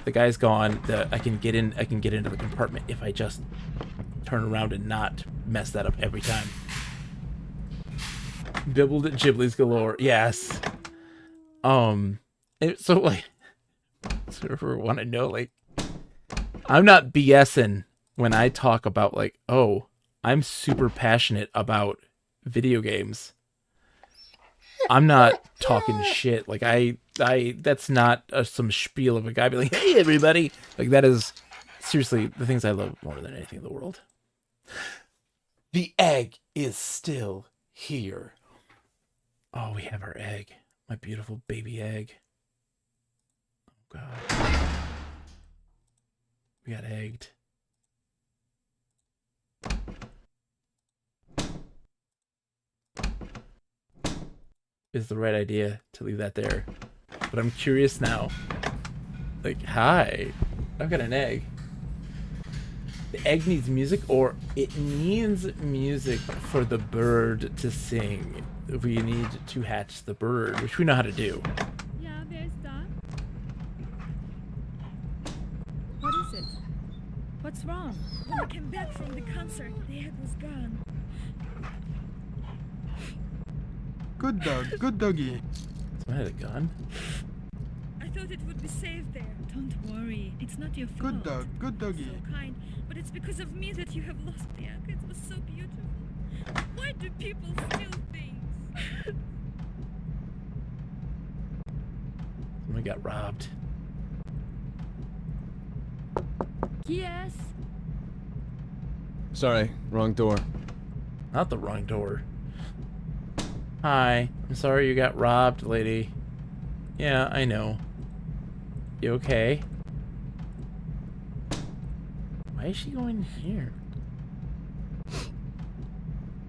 The guy's gone. I can get into the compartment if I just turn around and not mess that up every time. Bibbled at Ghiblies galore. Yes. So like, so if you want to know, like, I'm not BSing when I talk about like, oh, I'm super passionate about video games. I'm not talking shit. Like I that's not some spiel of a guy being like, hey everybody. Like that is seriously the things I love more than anything in the world. The egg is still here. Oh, we have our egg. My beautiful baby egg. Oh God. We got egged. Is the right idea to leave that there. But I'm curious now. Like, hi. I've got an egg. The egg needs music, or it needs music for the bird to sing. We need to hatch the bird, which we know how to do. Yeah, there's that. What is it? What's wrong? When I came back from the concert, the egg was gone. Good dog, good doggy. Someone had a gun? I thought it would be safe there. Don't worry, it's not your fault. Good dog, good doggy. So kind, but it's because of me that you have lost the egg. It was so beautiful. Why do people steal things? Someone got robbed. Yes. Sorry, wrong door. Not the wrong door. Hi, I'm sorry you got robbed, lady. Yeah, I know. You okay? Why is she going here?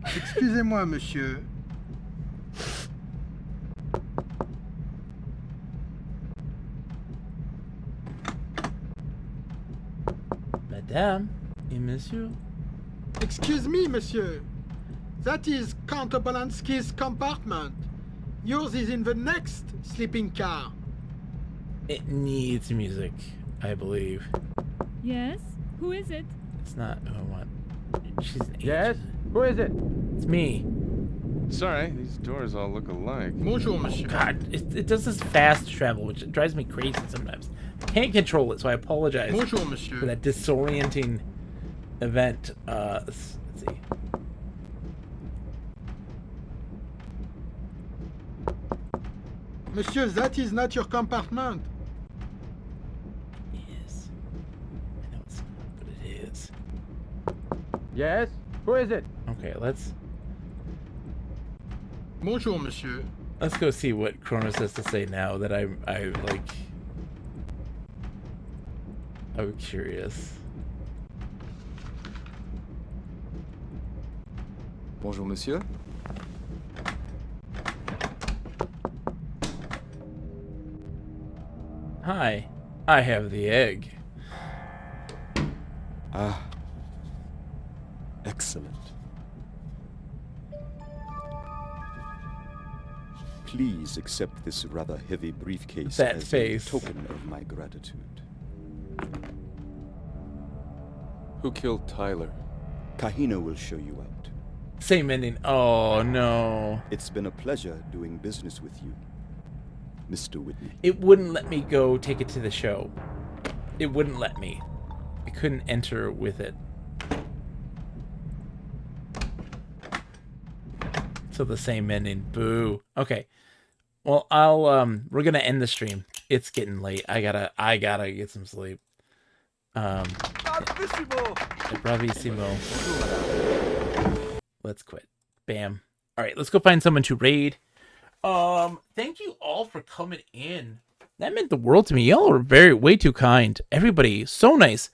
Excusez-moi, monsieur. Madame et monsieur. Excuse me, monsieur. That is Count Obolensky's compartment. Yours is in the next sleeping car. It needs music, I believe. Yes? Who is it? It's not who I want. She's an agent. Yes? Who is it? It's me. Sorry, these doors all look alike. Bonjour, monsieur. God, it does this fast travel, which drives me crazy sometimes. Can't control it, so I apologize. Bonjour, monsieur. For that disorienting event. Let's see. Monsieur, that is not your compartment. It is. I know it's not, but it is. Yes? Who is it? Okay, let's Bonjour, monsieur. go see what Kronos has to say now that I'm curious. Bonjour, monsieur. Hi, I have the egg. Ah. Excellent. Please accept this rather heavy briefcase That as face. a token of my gratitude. Who killed Tyler? Kahina will show you out. Same ending. Oh, no. It's been a pleasure doing business with you, Mr. Whitney. It wouldn't let me go take it to the show. It wouldn't let me. I couldn't enter with it. So the same ending. Boo. Okay. Well, we're gonna end the stream. It's getting late. I gotta get some sleep. Bravissimo. Let's quit. Bam. All right, let's go find someone to raid. Thank you all for coming in. That meant the world to me. Y'all are way too kind. Everybody, so nice.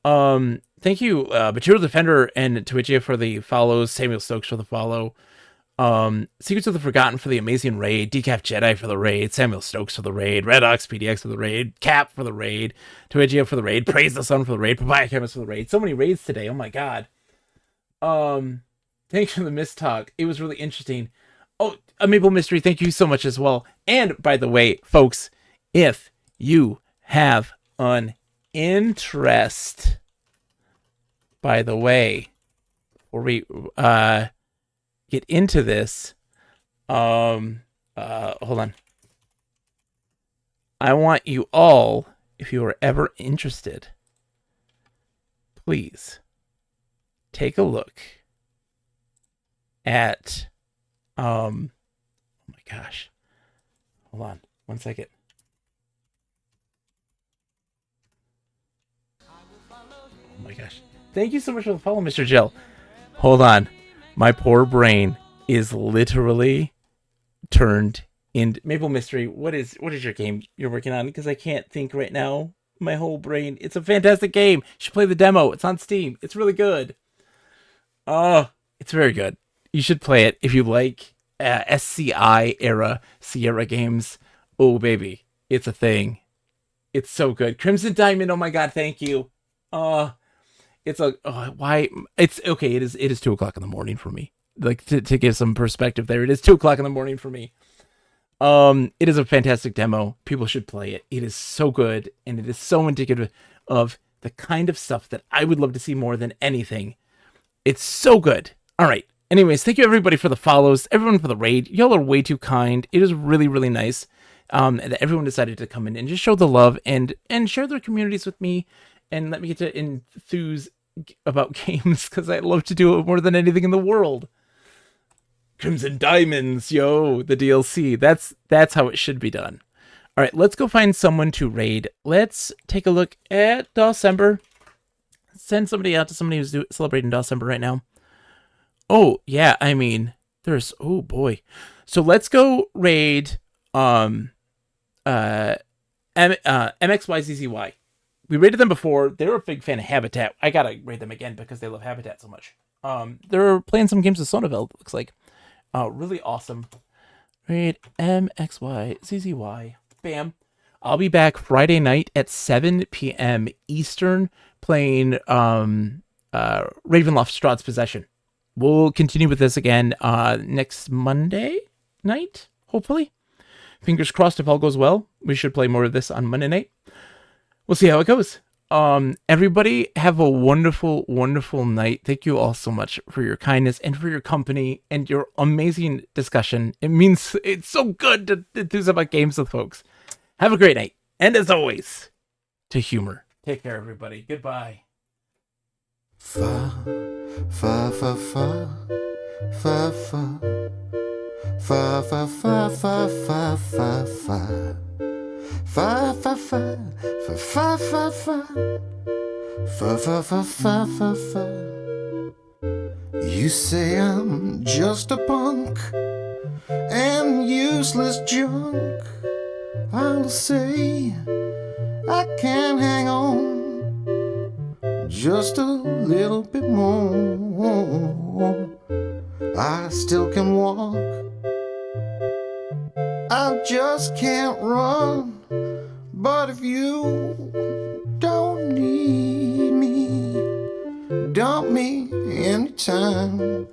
Thank you, Material Defender and Twitchia for the follows. Samuel Stokes for the follow. Secrets of the Forgotten for the amazing raid. Decaf Jedi for the raid. Samuel Stokes for the raid. Red Ox PDX for the raid. Cap for the raid. Twitchia for the raid. Praise the Sun for the raid. Papaya Chemist for the raid. So many raids today. Oh my god. Thanks for the mistalk. It was really interesting. Oh, a Maple Mystery, thank you so much as well. And by the way, folks, if you have an interest, by the way, before we get into this, hold on. I want you all, if you are ever interested, please take a look at oh my gosh. Hold on 1 second. Oh my gosh. Thank you so much for the follow, Mr. Jill. Hold on. My poor brain is literally turned into Maple Mystery. What is your game you're working on? Because I can't think right now. My whole brain. It's a fantastic game. You should play the demo. It's on Steam. It's really good. Oh, it's very good. You should play it if you like SCI era Sierra games. Oh, baby. It's a thing. It's so good. Crimson Diamond. Oh my god, thank you. It's a why it's okay. It is 2:00 in the morning for me. Like to give some perspective there. It is 2:00 in the morning for me. It is a fantastic demo. People should play it. It is so good, and it is so indicative of the kind of stuff that I would love to see more than anything. It's so good. All right. Anyways, thank you everybody for the follows, everyone for the raid. Y'all are way too kind. It is really, really nice that everyone decided to come in and just show the love and share their communities with me and let me get to enthuse about games because I love to do it more than anything in the world. Crimson Diamonds, yo, the DLC. That's how it should be done. All right, let's go find someone to raid. Let's take a look at December. Send somebody out to somebody who's celebrating December right now. Oh, yeah, I mean, there's, oh boy. So let's go raid MXYZZY. We raided them before. They were a big fan of Habitat. I gotta raid them again because they love Habitat so much. They're playing some games with Sonneville, it looks like. Really awesome. Raid MXYZZY. Bam. I'll be back Friday night at 7 p.m. Eastern playing Ravenloft Strahd's Possession. We'll continue with this again next Monday night, hopefully. Fingers crossed if all goes well. We should play more of this on Monday night. We'll see how it goes. Everybody have a wonderful, wonderful night. Thank you all so much for your kindness and for your company and your amazing discussion. It means it's so good to do something about games with folks. Have a great night. And as always, to humor. Take care, everybody. Goodbye. Fa, fa, fa, fa, fa, fa, fa, fa, fa, fa, fa, fa, fa. Fa fa fa fa fa fa fa fa fa fa fa fa fa. You say I'm just a punk and useless junk. I'll say I can hang on just a little bit more. I still can walk, I just can't run. But if you don't need me, dump me anytime.